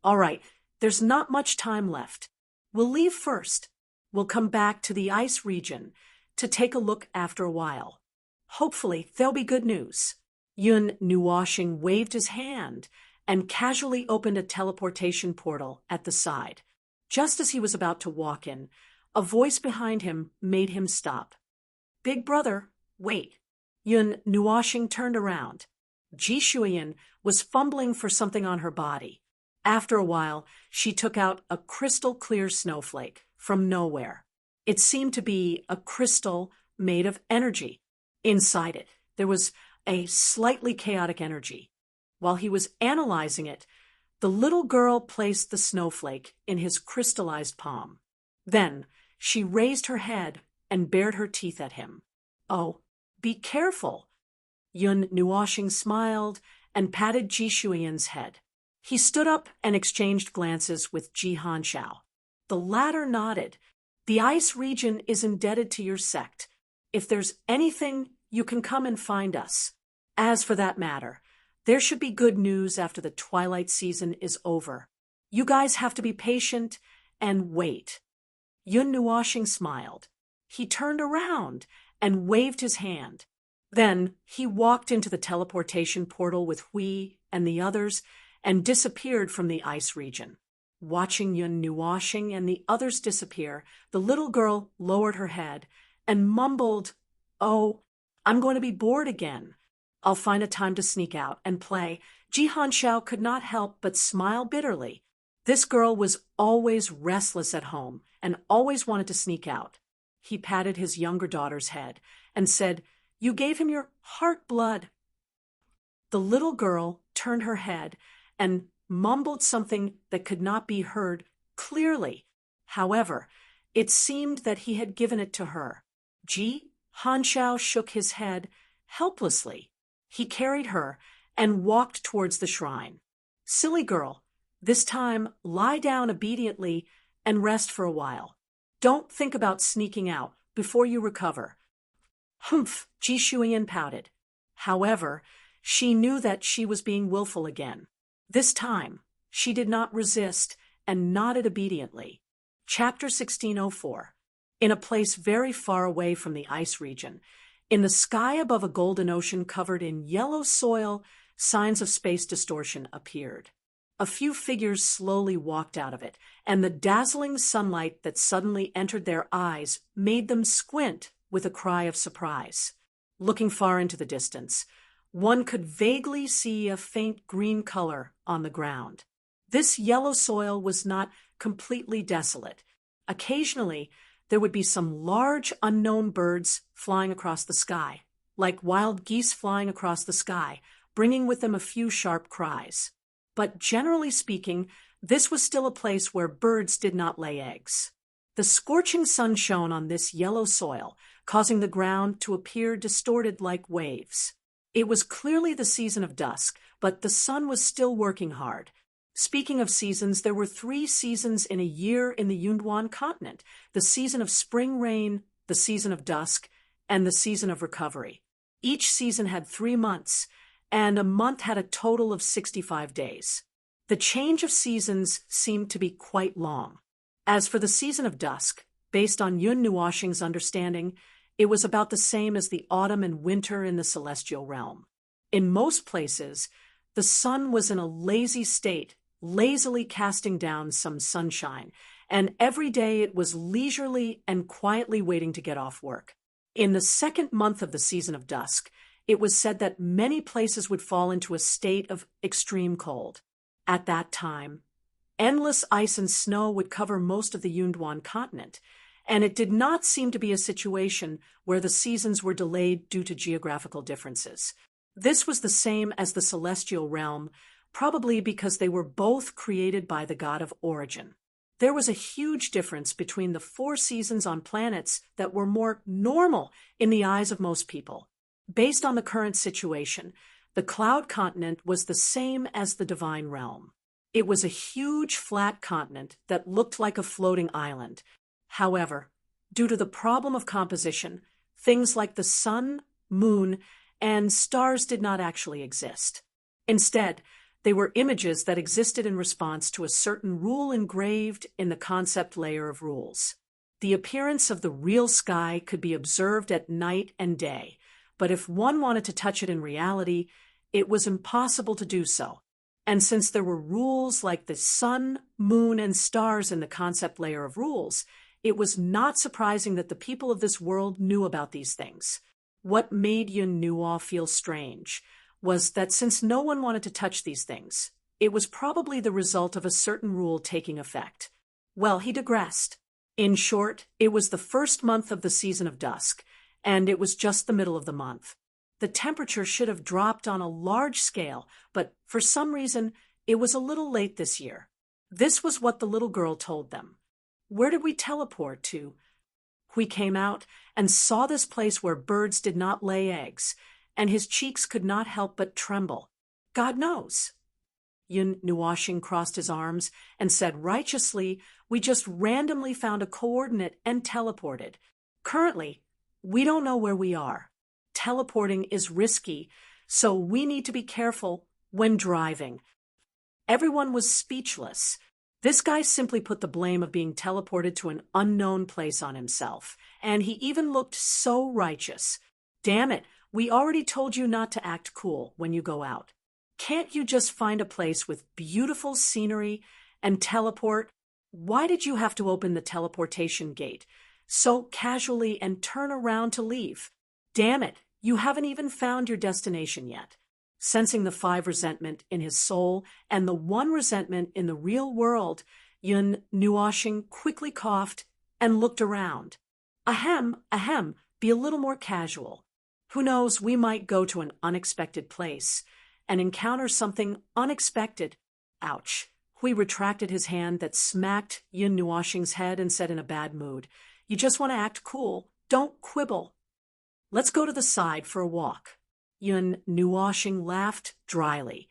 All right, there's not much time left. We'll leave first. We'll come back to the ice region to take a look after a while. Hopefully, there'll be good news. Yun Nuoxing waved his hand and casually opened a teleportation portal at the side. Just as he was about to walk in, a voice behind him made him stop. Big brother, wait. Yun Nuoxing turned around. Ji Shuiyan was fumbling for something on her body. After a while, she took out a crystal-clear snowflake from nowhere. It seemed to be a crystal made of energy. Inside it, there was a slightly chaotic energy. While he was analyzing it, the little girl placed the snowflake in his crystallized palm. Then she raised her head and bared her teeth at him. Oh, be careful. Yun Nuoxing smiled and patted Ji Shuiyan's head. He stood up and exchanged glances with Ji Hanshao. The latter nodded. The ice region is indebted to your sect. If there's anything, you can come and find us. As for that matter, there should be good news after the twilight season is over. You guys have to be patient and wait. Yun Nuoxing smiled. He turned around and waved his hand. Then he walked into the teleportation portal with Hui and the others and disappeared from the ice region. Watching Yun Nuoxing and the others disappear, the little girl lowered her head and mumbled, "Oh, I'm going to be bored again. I'll find a time to sneak out and play." Ji Hanshao could not help but smile bitterly. This girl was always restless at home and always wanted to sneak out. He patted his younger daughter's head and said, "You gave him your heart blood." The little girl turned her head and mumbled something that could not be heard clearly. However, it seemed that he had given it to her. Ji Hanshao shook his head helplessly. He carried her and walked towards the shrine. "Silly girl, this time lie down obediently and rest for a while. Don't think about sneaking out before you recover." Humph, Ji Shuiyan pouted. However, she knew that she was being willful again. This time, she did not resist and nodded obediently. Chapter 1604. In a place very far away from the ice region, in the sky above a golden ocean covered in yellow soil, signs of space distortion appeared. A few figures slowly walked out of it, and the dazzling sunlight that suddenly entered their eyes made them squint with a cry of surprise. Looking far into the distance, one could vaguely see a faint green color on the ground. This yellow soil was not completely desolate. Occasionally, there would be some large unknown birds flying across the sky, like wild geese flying across the sky, bringing with them a few sharp cries. But generally speaking, this was still a place where birds did not lay eggs. The scorching sun shone on this yellow soil, causing the ground to appear distorted like waves. It was clearly the season of dusk, but the sun was still working hard. Speaking of seasons, there were 3 seasons in a year in the Yunduan continent: the season of spring rain, the season of dusk, and the season of recovery. Each season had 3 months, and a month had a total of 65 days. The change of seasons seemed to be quite long. As for the season of dusk, based on Yun Nuoxing's understanding, it was about the same as the autumn and winter in the celestial realm. In most places, the sun was in a lazy state, lazily casting down some sunshine, and every day it was leisurely and quietly waiting to get off work. In the second month of the season of dusk, it was said that many places would fall into a state of extreme cold. At that time, endless ice and snow would cover most of the Yunduan continent, and it did not seem to be a situation where the seasons were delayed due to geographical differences. This was the same as the celestial realm, probably because they were both created by the god of origin. There was a huge difference between the 4 seasons on planets that were more normal in the eyes of most people. Based on the current situation, the cloud continent was the same as the divine realm. It was a huge flat continent that looked like a floating island. However, due to the problem of composition, things like the sun, moon, and stars did not actually exist. Instead, they were images that existed in response to a certain rule engraved in the concept layer of rules. The appearance of the real sky could be observed at night and day, but if one wanted to touch it in reality, it was impossible to do so. And since there were rules like the sun, moon, and stars in the concept layer of rules, it was not surprising that the people of this world knew about these things. What made Yun Nuo feel strange was that since no one wanted to touch these things, it was probably the result of a certain rule taking effect. Well, he digressed. In short, it was the first month of the season of dusk, and it was just the middle of the month. The temperature should have dropped on a large scale, but for some reason, it was a little late this year. This was what the little girl told them. Where did we teleport to? We came out and saw this place where birds did not lay eggs, and his cheeks could not help but tremble. God knows. Yun Nuoxing crossed his arms and said righteously, we just randomly found a coordinate and teleported. Currently, we don't know where we are. Teleporting is risky, so we need to be careful when driving. Everyone was speechless. This guy simply put the blame of being teleported to an unknown place on himself, and he even looked so righteous. Damn it, we already told you not to act cool when you go out. Can't you just find a place with beautiful scenery and teleport? Why did you have to open the teleportation gate so casually and turn around to leave? Damn it, you haven't even found your destination yet. Sensing the 5 resentment in his soul and the 1 resentment in the real world, Yun Nuoxing quickly coughed and looked around. Ahem, be a little more casual. Who knows, we might go to an unexpected place and encounter something unexpected. Ouch. Hui retracted his hand that smacked Yun Nuoxing's head and said in a bad mood, you just want to act cool. Don't quibble. Let's go to the side for a walk. Yun Nuoxing laughed dryly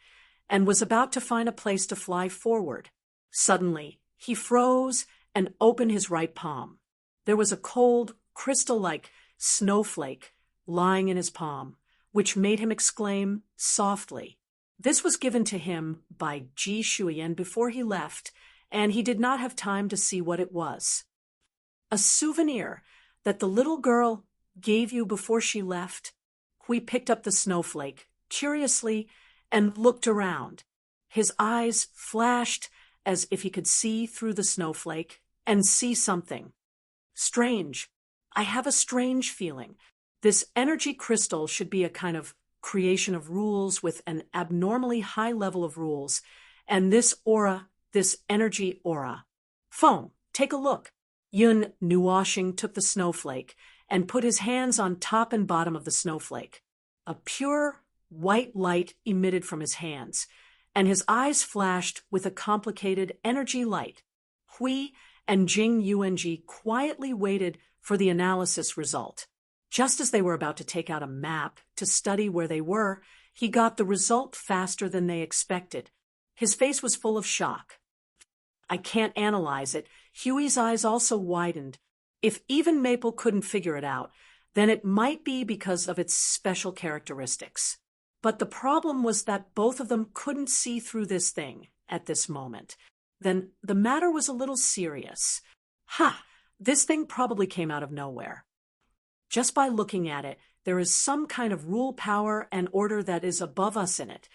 and was about to find a place to fly forward. Suddenly, he froze and opened his right palm. There was a cold, crystal-like snowflake lying in his palm, which made him exclaim softly. This was given to him by Ji Shuyan before he left, and he did not have time to see what it was. A souvenir that the little girl gave you before she left? Hui picked up the snowflake, curiously, and looked around. His eyes flashed as if he could see through the snowflake and see something. Strange. I have a strange feeling. This energy crystal should be a kind of creation of rules with an abnormally high level of rules, and this aura, this energy aura. Phone, take a look. Yun Nuoshing took the snowflake and put his hands on top and bottom of the snowflake. A pure white light emitted from his hands, and his eyes flashed with a complicated energy light. Hui and Jing Yuanji quietly waited for the analysis result. Just as they were about to take out a map to study where they were, he got the result faster than they expected. His face was full of shock. I can't analyze it. Huey's eyes also widened. If even Maple couldn't figure it out, then it might be because of its special characteristics. But the problem was that both of them couldn't see through this thing at this moment. Then the matter was a little serious. This thing probably came out of nowhere. Just by looking at it, there is some kind of rule, power, and order that is above us in it.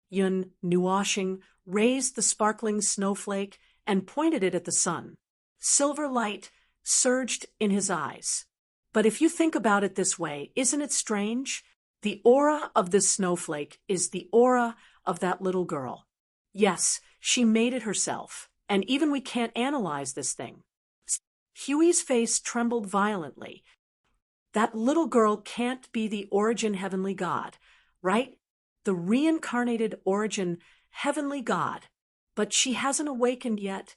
Yun Nuoshing raised the sparkling snowflake and pointed it at the sun. Silver light surged in his eyes. But if you think about it this way, isn't it strange? The aura of this snowflake is the aura of that little girl. Yes, she made it herself, and even we can't analyze this thing. Huey's face trembled violently. That little girl can't be the origin heavenly God, right? The reincarnated origin heavenly God. But she hasn't awakened yet.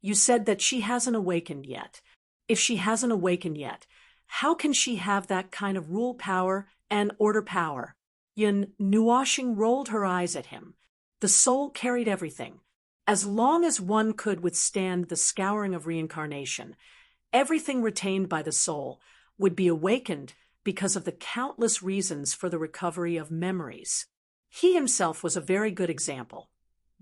You said that she hasn't awakened yet. If she hasn't awakened yet, how can she have that kind of rule power and order power? Yun Nuoshing rolled her eyes at him. The soul carried everything. As long as one could withstand the scouring of reincarnation, everything retained by the soul would be awakened because of the countless reasons for the recovery of memories. He himself was a very good example.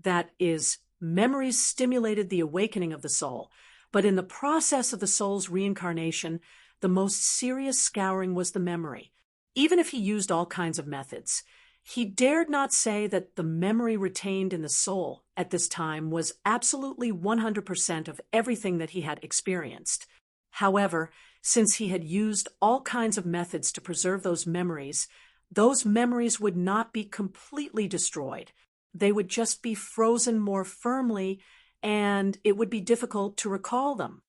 That is, memories stimulated the awakening of the soul, but in the process of the soul's reincarnation, the most serious scouring was the memory. Even if he used all kinds of methods, he dared not say that the memory retained in the soul at this time was absolutely 100% of everything that he had experienced. However, since he had used all kinds of methods to preserve those memories would not be completely destroyed. They would just be frozen more firmly, and it would be difficult to recall them.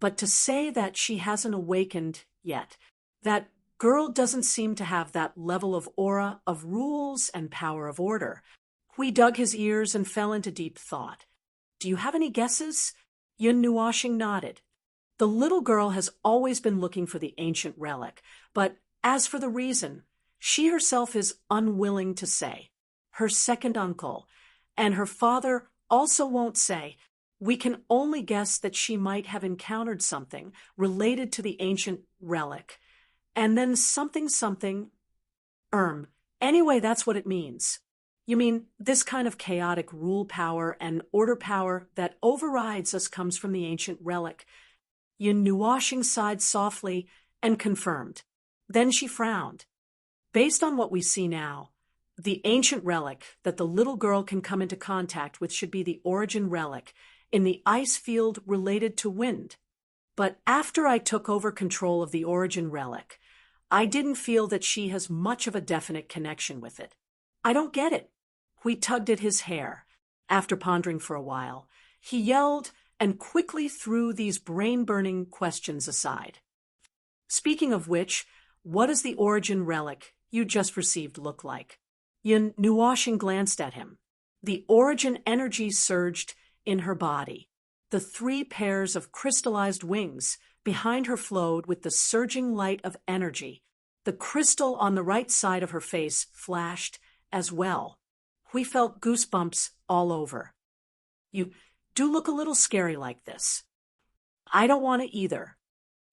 But to say that she hasn't awakened yet, that girl doesn't seem to have that level of aura of rules and power of order. Hui dug his ears and fell into deep thought. Do you have any guesses? Yun Nuoshing nodded. The little girl has always been looking for the ancient relic, but as for the reason, she herself is unwilling to say. Her second uncle and her father also won't say. We can only guess that she might have encountered something related to the ancient relic. And then something. Anyway, that's what it means. You mean this kind of chaotic rule power and order power that overrides us comes from the ancient relic? Yun Nuoshing sighed softly and confirmed. Then she frowned. Based on what we see now, the ancient relic that the little girl can come into contact with should be the origin relic in the ice field related to wind. But after I took over control of the origin relic, I didn't feel that she has much of a definite connection with it. I don't get it. We tugged at his hair. After pondering for a while, he yelled and quickly threw these brain-burning questions aside. Speaking of which, what does the origin relic you just received look like? Yun Nuoshing glanced at him. The origin energy surged in her body. The 3 pairs of crystallized wings behind her flowed with the surging light of energy. The crystal on the right side of her face flashed as well. We felt goosebumps all over. You do look a little scary like this. I don't want to either.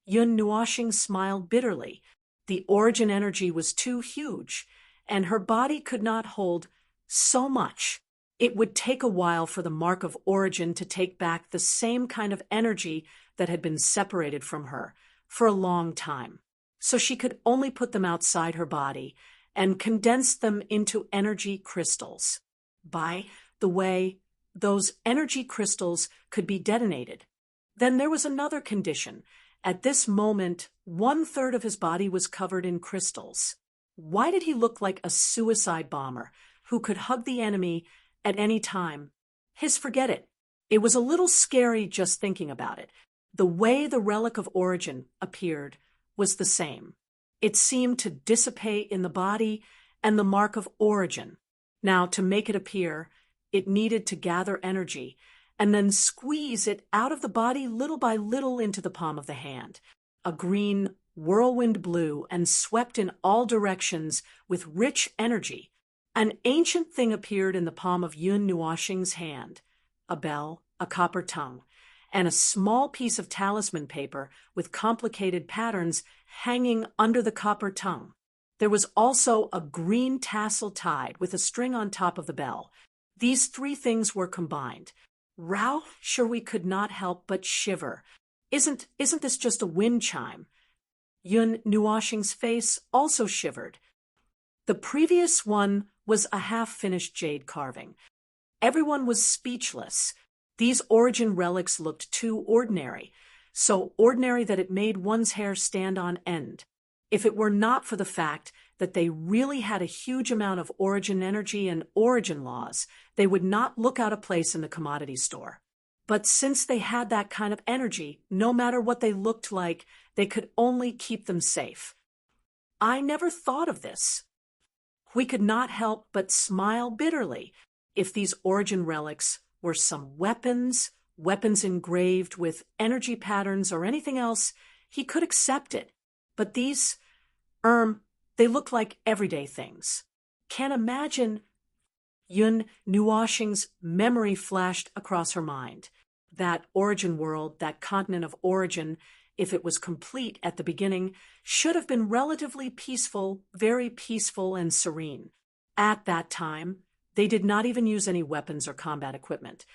Yun Nuoshing smiled bitterly. The origin energy was too huge, and her body could not hold so much. It would take a while for the mark of origin to take back the same kind of energy that had been separated from her for a long time. So she could only put them outside her body and condense them into energy crystals. By the way, those energy crystals could be detonated. Then there was another condition. At this moment, 1/3 of his body was covered in crystals. Why did he look like a suicide bomber who could hug the enemy at any time? Forget it. It was a little scary just thinking about it. The way the relic of origin appeared was the same. It seemed to dissipate in the body and the mark of origin. Now, to make it appear, it needed to gather energy and then squeeze it out of the body little by little into the palm of the hand. A green whirlwind blew and swept in all directions with rich energy. An ancient thing appeared in the palm of Yun Nuoxing's hand, a bell, a copper tongue, and a small piece of talisman paper with complicated patterns hanging under the copper tongue. There was also a green tassel tied with a string on top of the bell. These three things were combined. Rao Sherwi could not help but shiver. Isn't this just a wind chime? Yun Nuoxing's face also shivered. The previous one was a half-finished jade carving. Everyone was speechless. These origin relics looked too ordinary, so ordinary that it made one's hair stand on end. If it were not for the fact that they really had a huge amount of origin energy and origin laws, they would not look out of place in the commodity store. But since they had that kind of energy, no matter what they looked like, they could only keep them safe. I never thought of this. We could not help but smile bitterly. If these origin relics were some weapons engraved with energy patterns or anything else, he could accept it. But these, they looked like everyday things. Can't imagine. Yun Nuoxing's memory flashed across her mind. That origin world, that continent of origin, if it was complete at the beginning, should have been relatively peaceful, very peaceful and serene. At that time, they did not even use any weapons or combat equipment.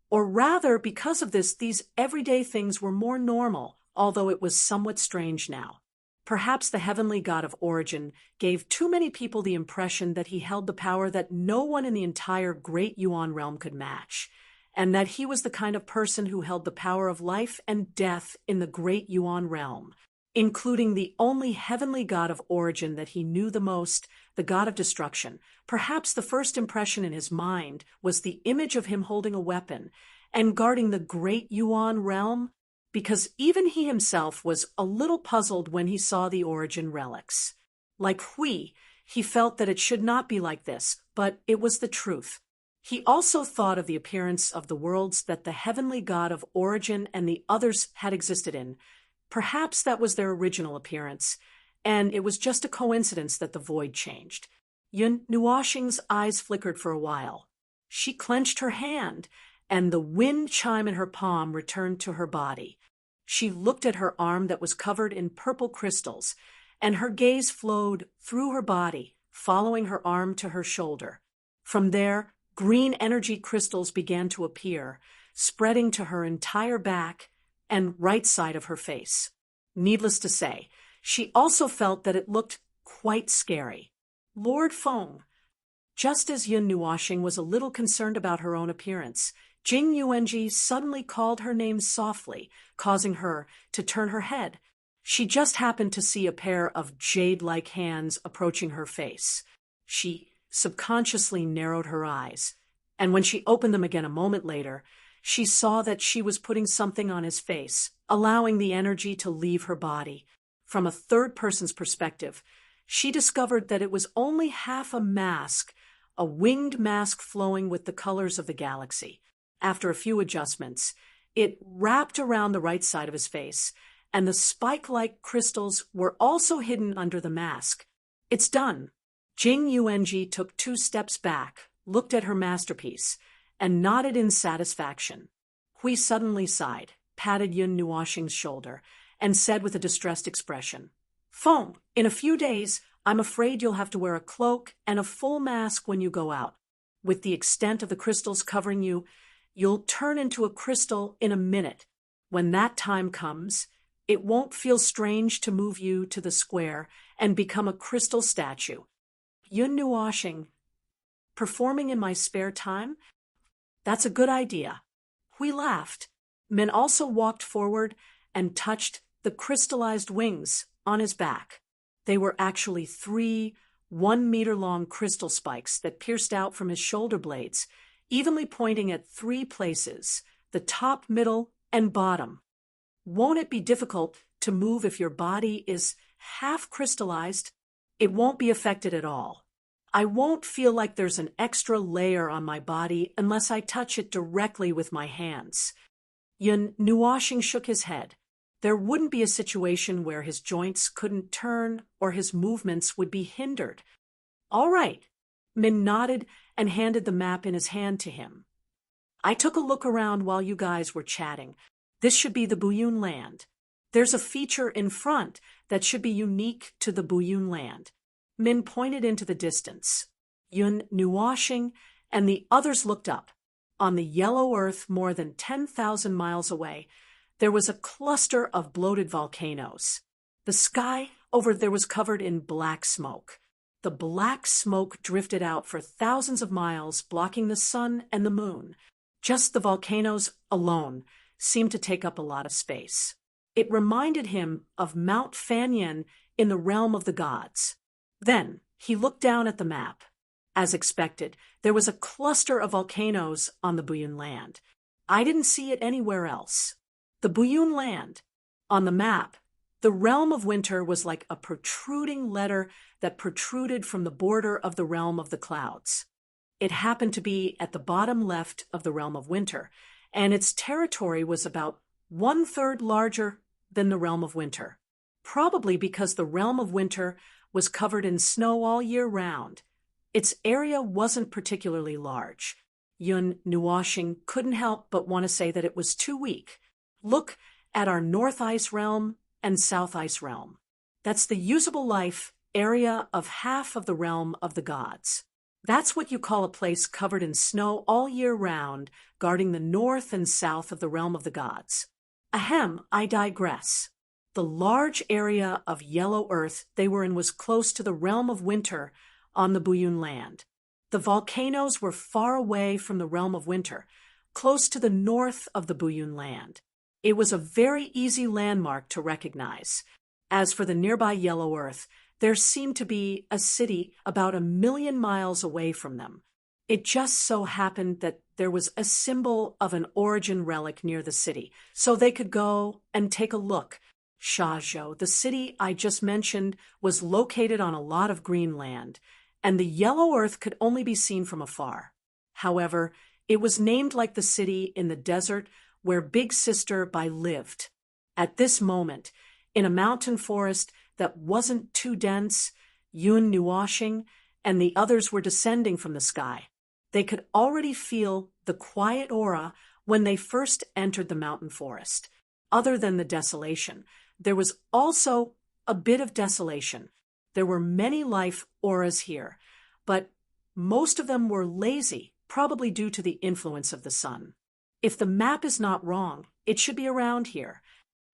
Or rather, because of this, these everyday things were more normal, although it was somewhat strange now. Perhaps the heavenly god of origin gave too many people the impression that he held the power that no one in the entire great Yuan realm could match, and that he was the kind of person who held the power of life and death in the great Yuan realm, including the only heavenly god of origin that he knew the most, the god of destruction. Perhaps the first impression in his mind was the image of him holding a weapon and guarding the great Yuan realm, because even he himself was a little puzzled when he saw the origin relics. Like Hui, he felt that it should not be like this, but it was the truth. He also thought of the appearance of the worlds that the heavenly god of origin and the others had existed in. Perhaps that was their original appearance, and it was just a coincidence that the void changed. Yun Nuoxing's eyes flickered for a while. She clenched her hand, and the wind chime in her palm returned to her body. She looked at her arm that was covered in purple crystals, and her gaze flowed through her body, following her arm to her shoulder. From there, green energy crystals began to appear, spreading to her entire back and right side of her face. Needless to say, she also felt that it looked quite scary. Lord Feng. Just as Yun Nuoxing was a little concerned about her own appearance, Jing Yuanji suddenly called her name softly, causing her to turn her head. She just happened to see a pair of jade-like hands approaching her face. She subconsciously narrowed her eyes, and when she opened them again a moment later, she saw that she was putting something on his face, allowing the energy to leave her body. From a third person's perspective, she discovered that it was only half a mask, a winged mask flowing with the colors of the galaxy. After a few adjustments, it wrapped around the right side of his face, and the spike-like crystals were also hidden under the mask. It's done. Jing Yuanji took 2 steps back, looked at her masterpiece, and nodded in satisfaction. Hui suddenly sighed, patted Yun Nuoxing's shoulder, and said with a distressed expression, "Feng, in a few days, I'm afraid you'll have to wear a cloak and a full mask when you go out." with the extent of the crystals covering you, you'll turn into a crystal in a minute. When that time comes, it won't feel strange to move you to the square and become a crystal statue. Yun Nuashing. Performing in my spare time? That's a good idea. We laughed. Min also walked forward and touched the crystallized wings on his back. They were actually 3 1-meter-long crystal spikes that pierced out from his shoulder blades, evenly pointing at 3 places, the top, middle, and bottom. Won't it be difficult to move if your body is half crystallized? It won't be affected at all. I won't feel like there's an extra layer on my body unless I touch it directly with my hands. Yun Nuashing shook his head. There wouldn't be a situation where his joints couldn't turn or his movements would be hindered. All right. Min nodded and handed the map in his hand to him. I took a look around while you guys were chatting. This should be the Buyun land. There's a feature in front that should be unique to the Buyun land. Min pointed into the distance. Yun Nuashing and the others looked up. On the yellow earth more than 10,000 miles away, there was a cluster of bloated volcanoes. The sky over there was covered in black smoke. The black smoke drifted out for thousands of miles, blocking the sun and the moon. Just the volcanoes alone seemed to take up a lot of space. It reminded him of Mount Fanyan in the realm of the gods. Then he looked down at the map. As expected, there was a cluster of volcanoes on the Buyun land. I didn't see it anywhere else. The Buyun land. On the map, the realm of winter was like a protruding letter that protruded from the border of the realm of the clouds. It happened to be at the bottom left of the realm of winter, and its territory was about 1/3 larger than the realm of winter, probably because the realm of winter was covered in snow all year round. Its area wasn't particularly large. Yun Nuashing couldn't help but want to say that it was too weak. Look at our North Ice realm and South Ice realm. That's the usable life area of half of the realm of the gods. That's what you call a place covered in snow all year round, guarding the north and south of the realm of the gods. Ahem, I digress. The large area of yellow earth they were in was close to the realm of winter on the Buyun land. The volcanoes were far away from the realm of winter, close to the north of the Buyun land. It was a very easy landmark to recognize. As for the nearby yellow earth, there seemed to be a city about 1 million miles away from them. It just so happened that there was a symbol of an origin relic near the city, so they could go and take a look. Shazhou, the city I just mentioned, was located on a lot of green land, and the yellow earth could only be seen from afar. However, it was named like the city in the desert where Big Sister Bai lived. At this moment, in a mountain forest that wasn't too dense, Yun Nuashing and the others were descending from the sky. They could already feel the quiet aura when they first entered the mountain forest. Other than the desolation, there was also a bit of desolation. There were many life auras here, but most of them were lazy, probably due to the influence of the sun. If the map is not wrong, it should be around here.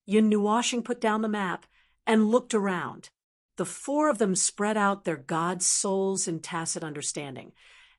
Yun Nuashing put down the map and looked around. The 4 of them spread out their gods' souls in tacit understanding,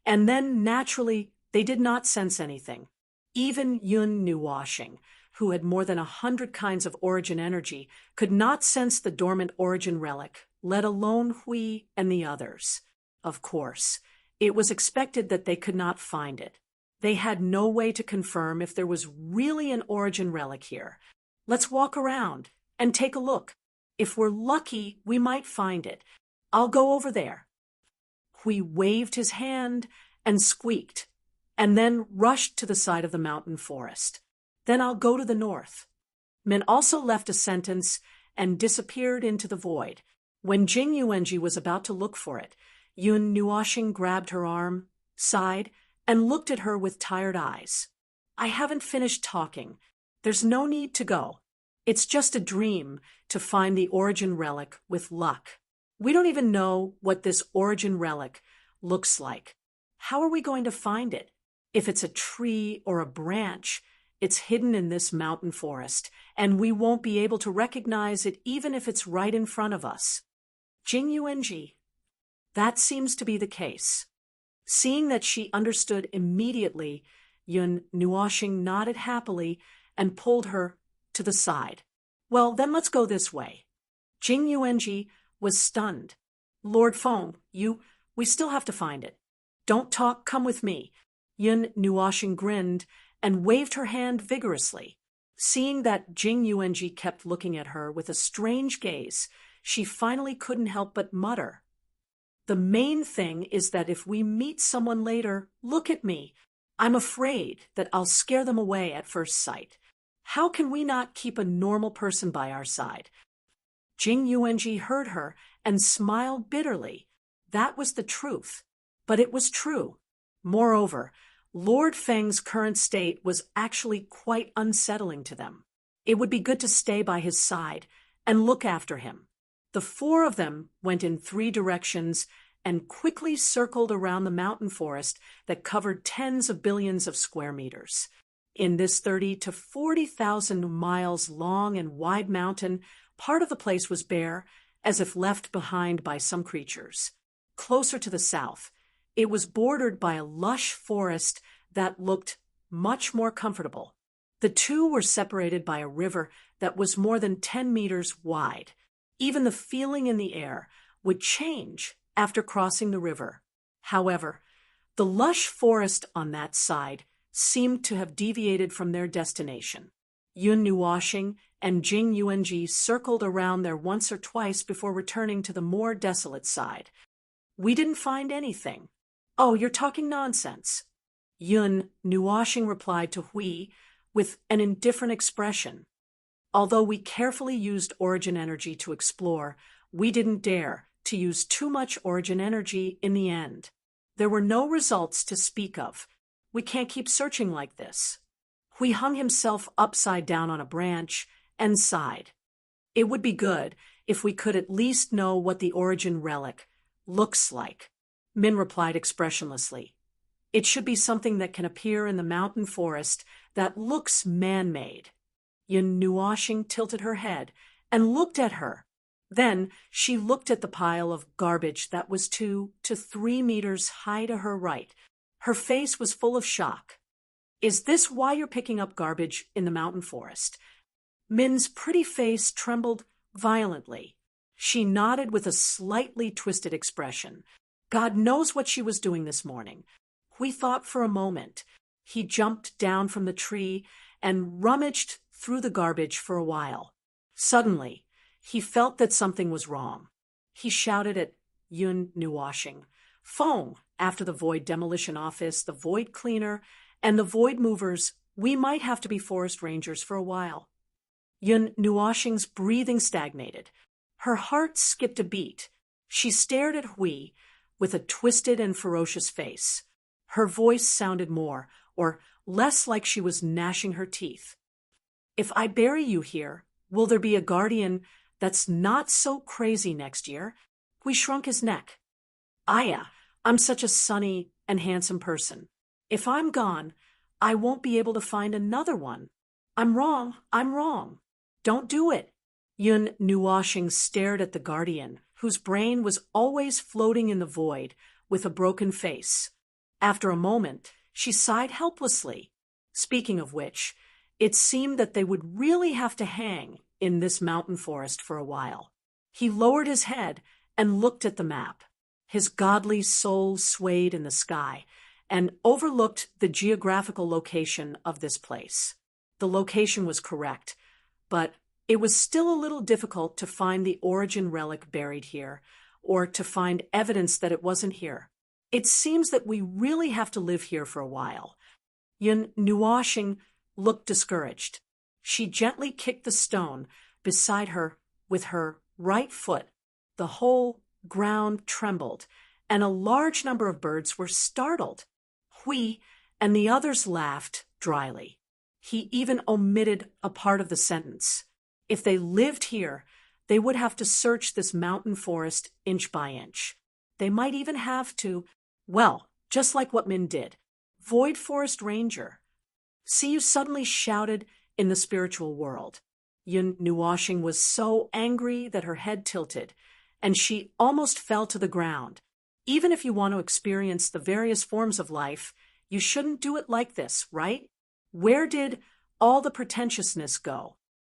and then naturally they did not sense anything. Even Yun Nuashing, who had more than 100 kinds of origin energy, could not sense the dormant origin relic, let alone Hui and the others. Of course, it was expected that they could not find it. They had no way to confirm if there was really an origin relic here. Let's walk around and take a look. If we're lucky, we might find it. I'll go over there. Hui waved his hand and squeaked, and then rushed to the side of the mountain forest. Then I'll go to the north. Min also left a sentence and disappeared into the void. When Jing Yuanji was about to look for it, Yun Nuashing grabbed her arm, sighed, and looked at her with tired eyes. I haven't finished talking. There's no need to go. It's just a dream to find the origin relic with luck. We don't even know what this origin relic looks like. How are we going to find it? If it's a tree or a branch, it's hidden in this mountain forest, and we won't be able to recognize it even if it's right in front of us. Jing Yuanji. That seems to be the case. Seeing that she understood immediately, Yun Nuoxing nodded happily and pulled her to the side. Well, then let's go this way. Jing Yuanji was stunned. Lord Feng, we still have to find it. Don't talk, come with me. Yun Nuoxing grinned and waved her hand vigorously. Seeing that Jing Yuanji kept looking at her with a strange gaze, she finally couldn't help but mutter. The main thing is that if we meet someone later, look at me. I'm afraid that I'll scare them away at first sight. How can we not keep a normal person by our side? Jing Yuanji heard her and smiled bitterly. That was the truth. But it was true. Moreover, Lord Feng's current state was actually quite unsettling to them. It would be good to stay by his side and look after him. The four of them went in 3 directions and quickly circled around the mountain forest that covered tens of billions of square meters. In this 30 to 40,000 miles long and wide mountain, part of the place was bare, as if left behind by some creatures. Closer to the south, it was bordered by a lush forest that looked much more comfortable. The two were separated by a river that was more than 10 meters wide. Even the feeling in the air would change after crossing the river. However, the lush forest on that side seemed to have deviated from their destination. Yun Nuoxing and Jing Yuanji circled around there once or twice before returning to the more desolate side. We didn't find anything. Oh, you're talking nonsense. Yun Nuoxing replied to Hui with an indifferent expression. Although we carefully used origin energy to explore, we didn't dare to use too much origin energy in the end. There were no results to speak of. We can't keep searching like this. Hui hung himself upside down on a branch and sighed. It would be good if we could at least know what the origin relic looks like. Min replied expressionlessly. It should be something that can appear in the mountain forest that looks man-made. Yun Nuoxing tilted her head and looked at her. Then she looked at the pile of garbage that was 2 to 3 meters high to her right. Her face was full of shock. Is this why you're picking up garbage in the mountain forest? Min's pretty face trembled violently. She nodded with a slightly twisted expression. God knows what she was doing this morning. We thought for a moment. He jumped down from the tree and rummaged through the garbage for a while. Suddenly, he felt that something was wrong. He shouted at Yun Nuoxing, "Feng, after the Void Demolition Office, the Void Cleaner, and the Void Movers, we might have to be forest rangers for a while." Yun Nuoxing's breathing stagnated. Her heart skipped a beat. She stared at Hui with a twisted and ferocious face. Her voice sounded more or less like she was gnashing her teeth. If I bury you here, will there be a guardian that's not so crazy next year? Hui shrunk his neck. Aya, I'm such a sunny and handsome person. If I'm gone, I won't be able to find another one. I'm wrong. Don't do it. Yun Nuoxing stared at the guardian, whose brain was always floating in the void, with a broken face. After a moment, she sighed helplessly. Speaking of which, it seemed that they would really have to hang in this mountain forest for a while. He lowered his head and looked at the map. His godly soul swayed in the sky and overlooked the geographical location of this place. The location was correct, but it was still a little difficult to find the origin relic buried here, or to find evidence that it wasn't here. It seems that we really have to live here for a while. Yun Nuoxing looked discouraged. She gently kicked the stone beside her with her right foot. The whole ground trembled, and a large number of birds were startled. Hui and the others laughed dryly. He even omitted a part of the sentence. If they lived here, they would have to search this mountain forest inch by inch. They might even have to, well, just like what Min did. Void Forest Ranger. See, you suddenly shouted in the spiritual world. Yun Nuwashing was so angry that her head tilted, and she almost fell to the ground. Even if you want to experience the various forms of life, you shouldn't do it like this, right? Where did all the pretentiousness go?